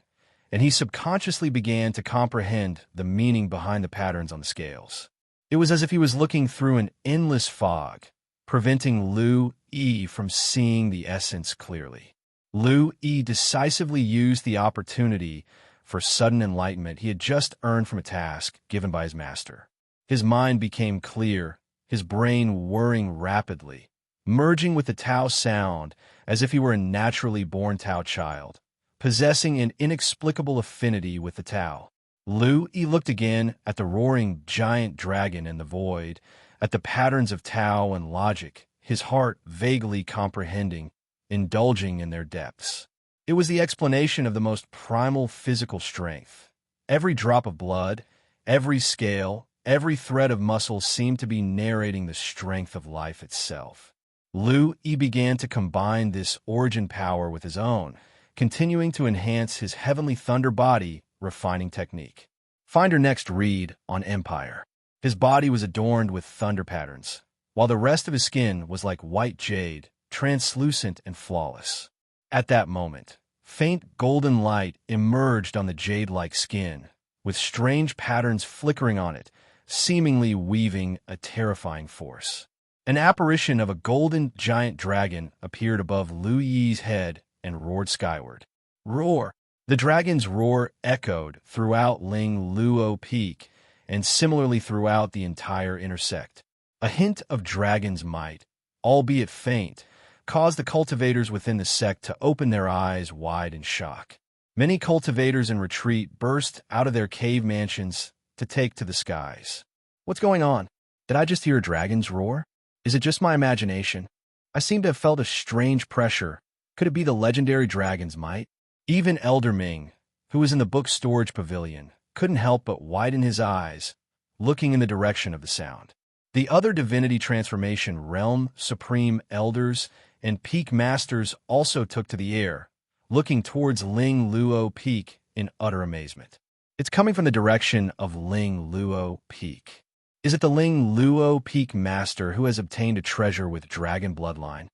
S2: and he subconsciously began to comprehend the meaning behind the patterns on the scales. It was as if he was looking through an endless fog, preventing Lu-Yi from seeing the essence clearly. Lu-Yi decisively used the opportunity for sudden enlightenment he had just earned from a task given by his master. His mind became clear, his brain whirring rapidly, merging with the Tao sound as if he were a naturally born Tao child, possessing an inexplicable affinity with the Tao. Lu-Yi looked again at the roaring giant dragon in the void, at the patterns of Tao and logic, his heart vaguely comprehending, indulging in their depths. It was the explanation of the most primal physical strength. Every drop of blood, every scale, every thread of muscle seemed to be narrating the strength of life itself. Lu-He began to combine this origin power with his own, continuing to enhance his heavenly thunder body refining technique. Find her next read on Empire. His body was adorned with thunder patterns, while the rest of his skin was like white jade, translucent and flawless. At that moment, faint golden light emerged on the jade-like skin, with strange patterns flickering on it, seemingly weaving a terrifying force. An apparition of a golden giant dragon appeared above Lu-He's head and roared skyward. Roar! The dragon's roar echoed throughout Ling-Luo Peak and similarly throughout the entire intersect. A hint of dragon's might, albeit faint, caused the cultivators within the sect to open their eyes wide in shock. Many cultivators in retreat burst out of their cave mansions to take to the skies. What's going on? Did I just hear a dragon's roar? Is it just my imagination? I seem to have felt a strange pressure. Could it be the legendary dragon's might? Even Elder Ming, who was in the book storage pavilion, couldn't help but widen his eyes, looking in the direction of the sound. The other divinity transformation realm, supreme elders, and peak masters also took to the air, looking towards Ling Luo Peak in utter amazement. It's coming from the direction of Ling Luo Peak. Is it the Ling Luo Peak master who has obtained a treasure with dragon bloodline?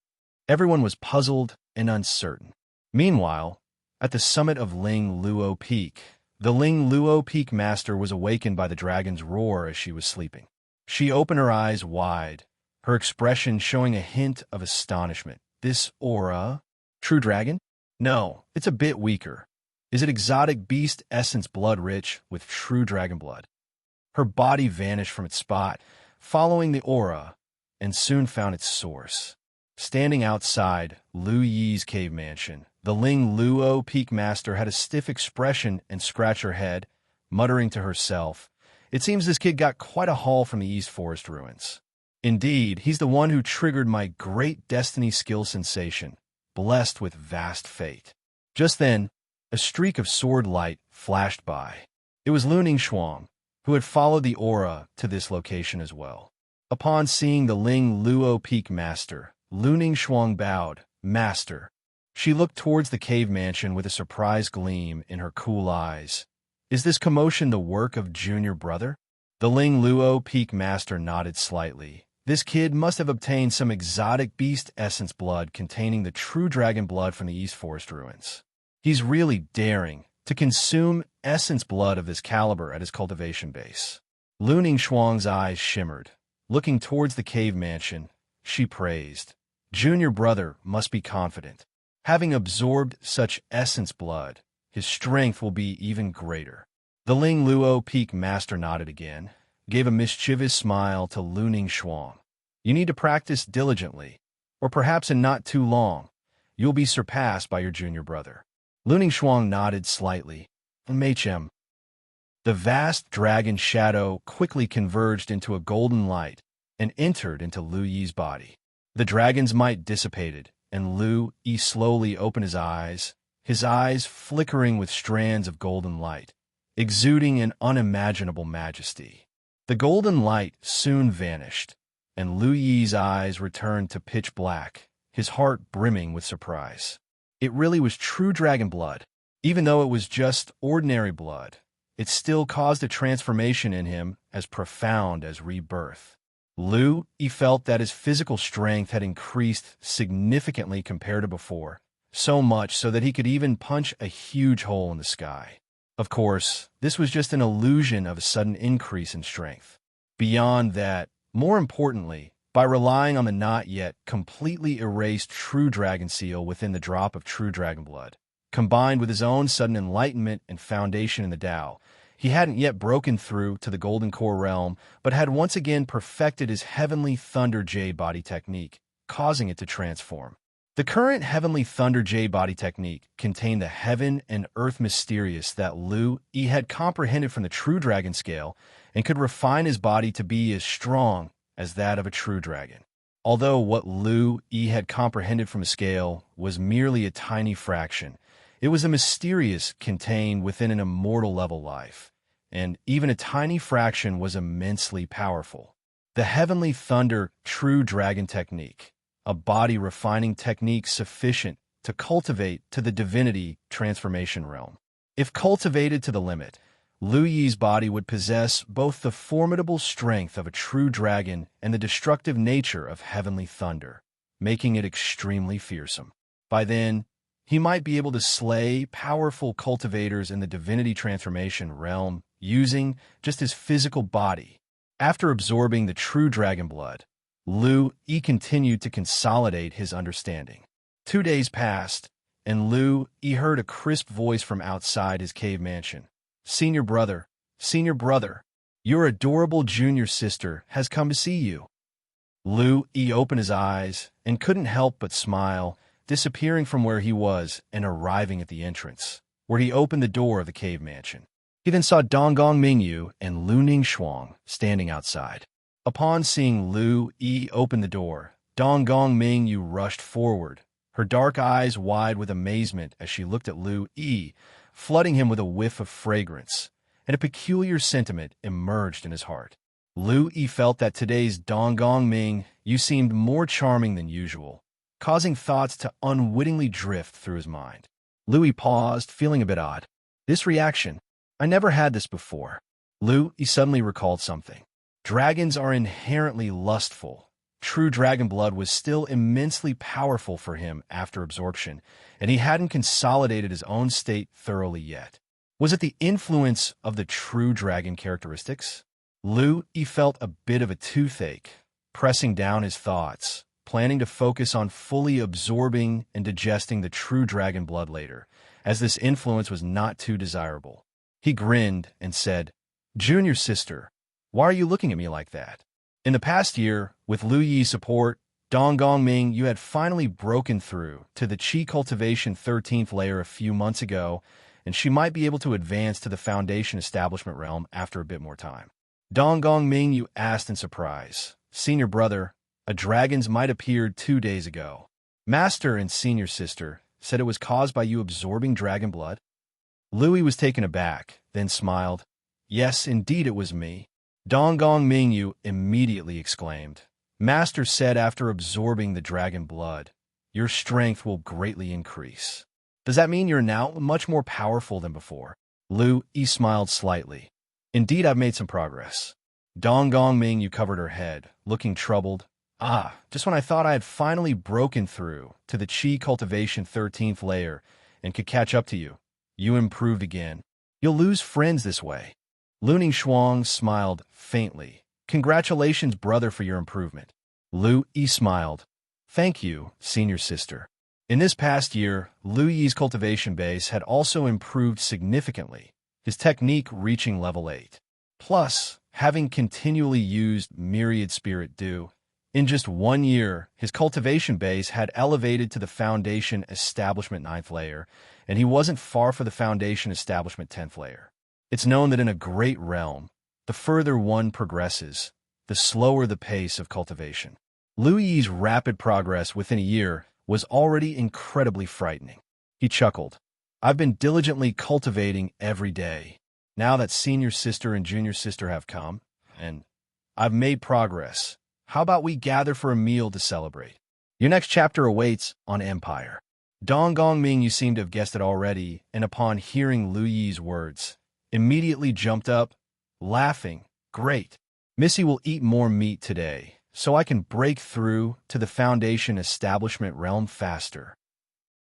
S2: Everyone was puzzled and uncertain. Meanwhile, at the summit of Ling Luo Peak, the Ling Luo Peak master was awakened by the dragon's roar as she was sleeping. She opened her eyes wide, her expression showing a hint of astonishment. This aura? True dragon? No, it's a bit weaker. Is it exotic beast essence blood rich with true dragon blood? Her body vanished from its spot, following the aura, and soon found its source. Standing outside Lu-He's cave mansion, the Ling Luo Peak Master had a stiff expression and scratched her head, muttering to herself, "It seems this kid got quite a haul from the East Forest ruins. Indeed, he's the one who triggered my great destiny skill sensation, blessed with vast fate." Just then, a streak of sword light flashed by. It was Lu Ningxuang, who had followed the aura to this location as well. Upon seeing the Ling Luo Peak Master, Lu Ningxuang bowed. "Master." She looked towards the cave mansion with a surprised gleam in her cool eyes. "Is this commotion the work of junior brother?" The Ling Luo Peak Master nodded slightly. This kid must have obtained some exotic beast essence blood containing the true dragon blood from the East Forest ruins. He's really daring to consume essence blood of this caliber at his cultivation base. Lu Ningxuang's eyes shimmered. Looking towards the cave mansion, she praised. Junior brother must be confident. Having absorbed such essence blood, his strength will be even greater. The Ling Luo Peak Master nodded again, gave a mischievous smile to Lu Ningxuang. "You need to practice diligently, or perhaps in not too long, you'll be surpassed by your junior brother." Lu Ningxuang nodded slightly. "Machem." The vast dragon shadow quickly converged into a golden light and entered into Lu-He's body. The dragon's might dissipated, and Lu-He slowly opened his eyes flickering with strands of golden light, exuding an unimaginable majesty. The golden light soon vanished, and Lu-He's eyes returned to pitch black, his heart brimming with surprise. It really was true dragon blood. Even though it was just ordinary blood, it still caused a transformation in him as profound as rebirth. Lu-He felt that his physical strength had increased significantly compared to before, so much so that he could even punch a huge hole in the sky. Of course, this was just an illusion of a sudden increase in strength. Beyond that, more importantly, by relying on the not yet completely erased true dragon seal within the drop of true dragon blood, combined with his own sudden enlightenment and foundation in the Tao, he hadn't yet broken through to the golden core realm, but had once again perfected his heavenly thunder jade body technique, causing it to transform. The current heavenly thunder jade body technique contained the heaven and earth mysterious that Lu-He had comprehended from the true dragon scale and could refine his body to be as strong as that of a true dragon. Although what Lu-He had comprehended from a scale was merely a tiny fraction, it was a mysterious contained within an immortal level life, and even a tiny fraction was immensely powerful. The heavenly thunder true dragon technique, a body refining technique sufficient to cultivate to the divinity transformation realm. If cultivated to the limit, Lu Yi's body would possess both the formidable strength of a true dragon and the destructive nature of heavenly thunder, making it extremely fearsome. By then, he might be able to slay powerful cultivators in the divinity transformation realm using just his physical body. After absorbing the true dragon blood, Lu Yi continued to consolidate his understanding. 2 days passed, and Lu Yi heard a crisp voice from outside his cave mansion. Senior brother, your adorable junior sister has come to see you." Lu Yi opened his eyes and couldn't help but smile, disappearing from where he was and arriving at the entrance, where he opened the door of the cave mansion. He then saw Donggong Mingyu and Lu Ningxuang standing outside. Upon seeing Lu Yi open the door, Donggong Mingyu rushed forward, her dark eyes wide with amazement as she looked at Lu Yi, flooding him with a whiff of fragrance, and a peculiar sentiment emerged in his heart. Lu Yi felt that today's Donggong Mingyu seemed more charming than usual, causing thoughts to unwittingly drift through his mind. Lu Yi paused, feeling a bit odd. This reaction, I never had this before. Lu Yi suddenly recalled something. Dragons are inherently lustful. True dragon blood was still immensely powerful for him after absorption, and he hadn't consolidated his own state thoroughly yet. Was it the influence of the true dragon characteristics? Lu Yi felt a bit of a toothache, pressing down his thoughts, planning to focus on fully absorbing and digesting the true dragon blood later, as this influence was not too desirable. He grinned and said, "Junior sister, why are you looking at me like that?" In the past year, with Lu Yi's support, Donggong Mingyu had finally broken through to the Qi Cultivation 13th layer a few months ago, and she might be able to advance to the Foundation Establishment realm after a bit more time. Donggong Mingyu asked in surprise, "Senior brother, a dragon's might appeared 2 days ago. Master and senior sister said it was caused by you absorbing dragon blood?" Lu Yi was taken aback, then smiled. "Yes, indeed it was me." Donggong Mingyu immediately exclaimed, "Master said after absorbing the dragon blood, your strength will greatly increase. Does that mean you're now much more powerful than before?" Lu Yi smiled slightly. "Indeed, I've made some progress." Donggong Mingyu covered her head, looking troubled. Just when I thought I had finally broken through to the Qi Cultivation 13th layer and could catch up to you, you improved again. You'll lose friends this way." Lu Ningxuang smiled faintly. "Congratulations, brother, for your improvement." Lu Yi smiled. "Thank you, senior sister." In this past year, Lu Yi's cultivation base had also improved significantly, his technique reaching level 8. Plus, having continually used Myriad Spirit Dew, in just 1 year, his cultivation base had elevated to the Foundation Establishment 9th layer, and he wasn't far from the Foundation Establishment 10th layer. It's known that in a great realm, the further one progresses, the slower the pace of cultivation. Lu Yi's rapid progress within a year was already incredibly frightening. He chuckled. "I've been diligently cultivating every day. Now that senior sister and junior sister have come, and I've made progress, how about we gather for a meal to celebrate?" Your next chapter awaits on Empire. Donggong Mingyu seemed to have guessed it already, and upon hearing Lu Yi's words, immediately jumped up, laughing. "Great. Missy will eat more meat today, so I can break through to the Foundation Establishment realm faster."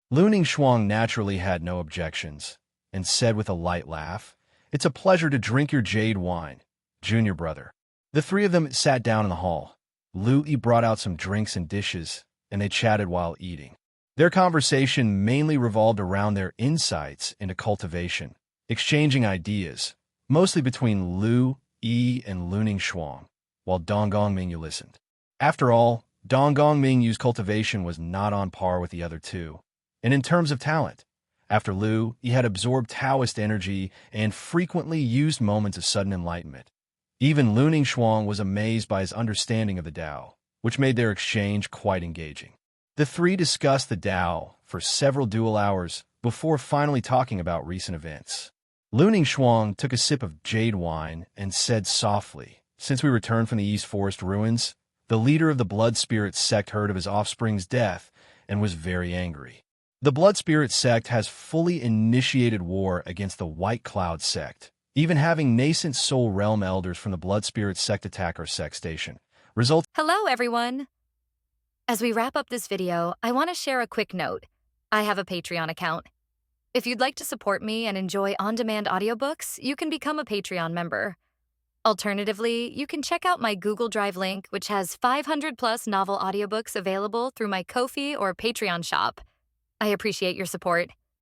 S2: Lu Ningxuang naturally had no objections, and said with a light laugh, "It's a pleasure to drink your jade wine, junior brother." The three of them sat down in the hall. Lu Yi brought out some drinks and dishes, and they chatted while eating. Their conversation mainly revolved around their insights into cultivation, exchanging ideas, mostly between Lu Yi and Lu Ningxuang, while Donggong Mingyu listened. After all, Donggong Mingyu's cultivation was not on par with the other two, and in terms of talent, after Lu, he had absorbed Taoist energy and frequently used moments of sudden enlightenment. Even Lu Ningxuang was amazed by his understanding of the Tao, which made their exchange quite engaging. The three discussed the Tao for several dual hours before finally talking about recent events. Lu Ningxuang took a sip of jade wine and said softly, "Since we returned from the East Forest ruins, The leader of the Blood Spirit sect heard of his offspring's death and was very angry. The Blood Spirit sect has fully initiated war against the White Cloud sect, even having nascent Soul Realm elders from the Blood Spirit sect attack our sect station.
S3: Hello, everyone. As we wrap up this video, I want to share a quick note. I have a Patreon account. If you'd like to support me and enjoy on-demand audiobooks, you can become a Patreon member. Alternatively, you can check out my Google Drive link, which has 500+ novel audiobooks available through my Ko-fi or Patreon shop. I appreciate your support.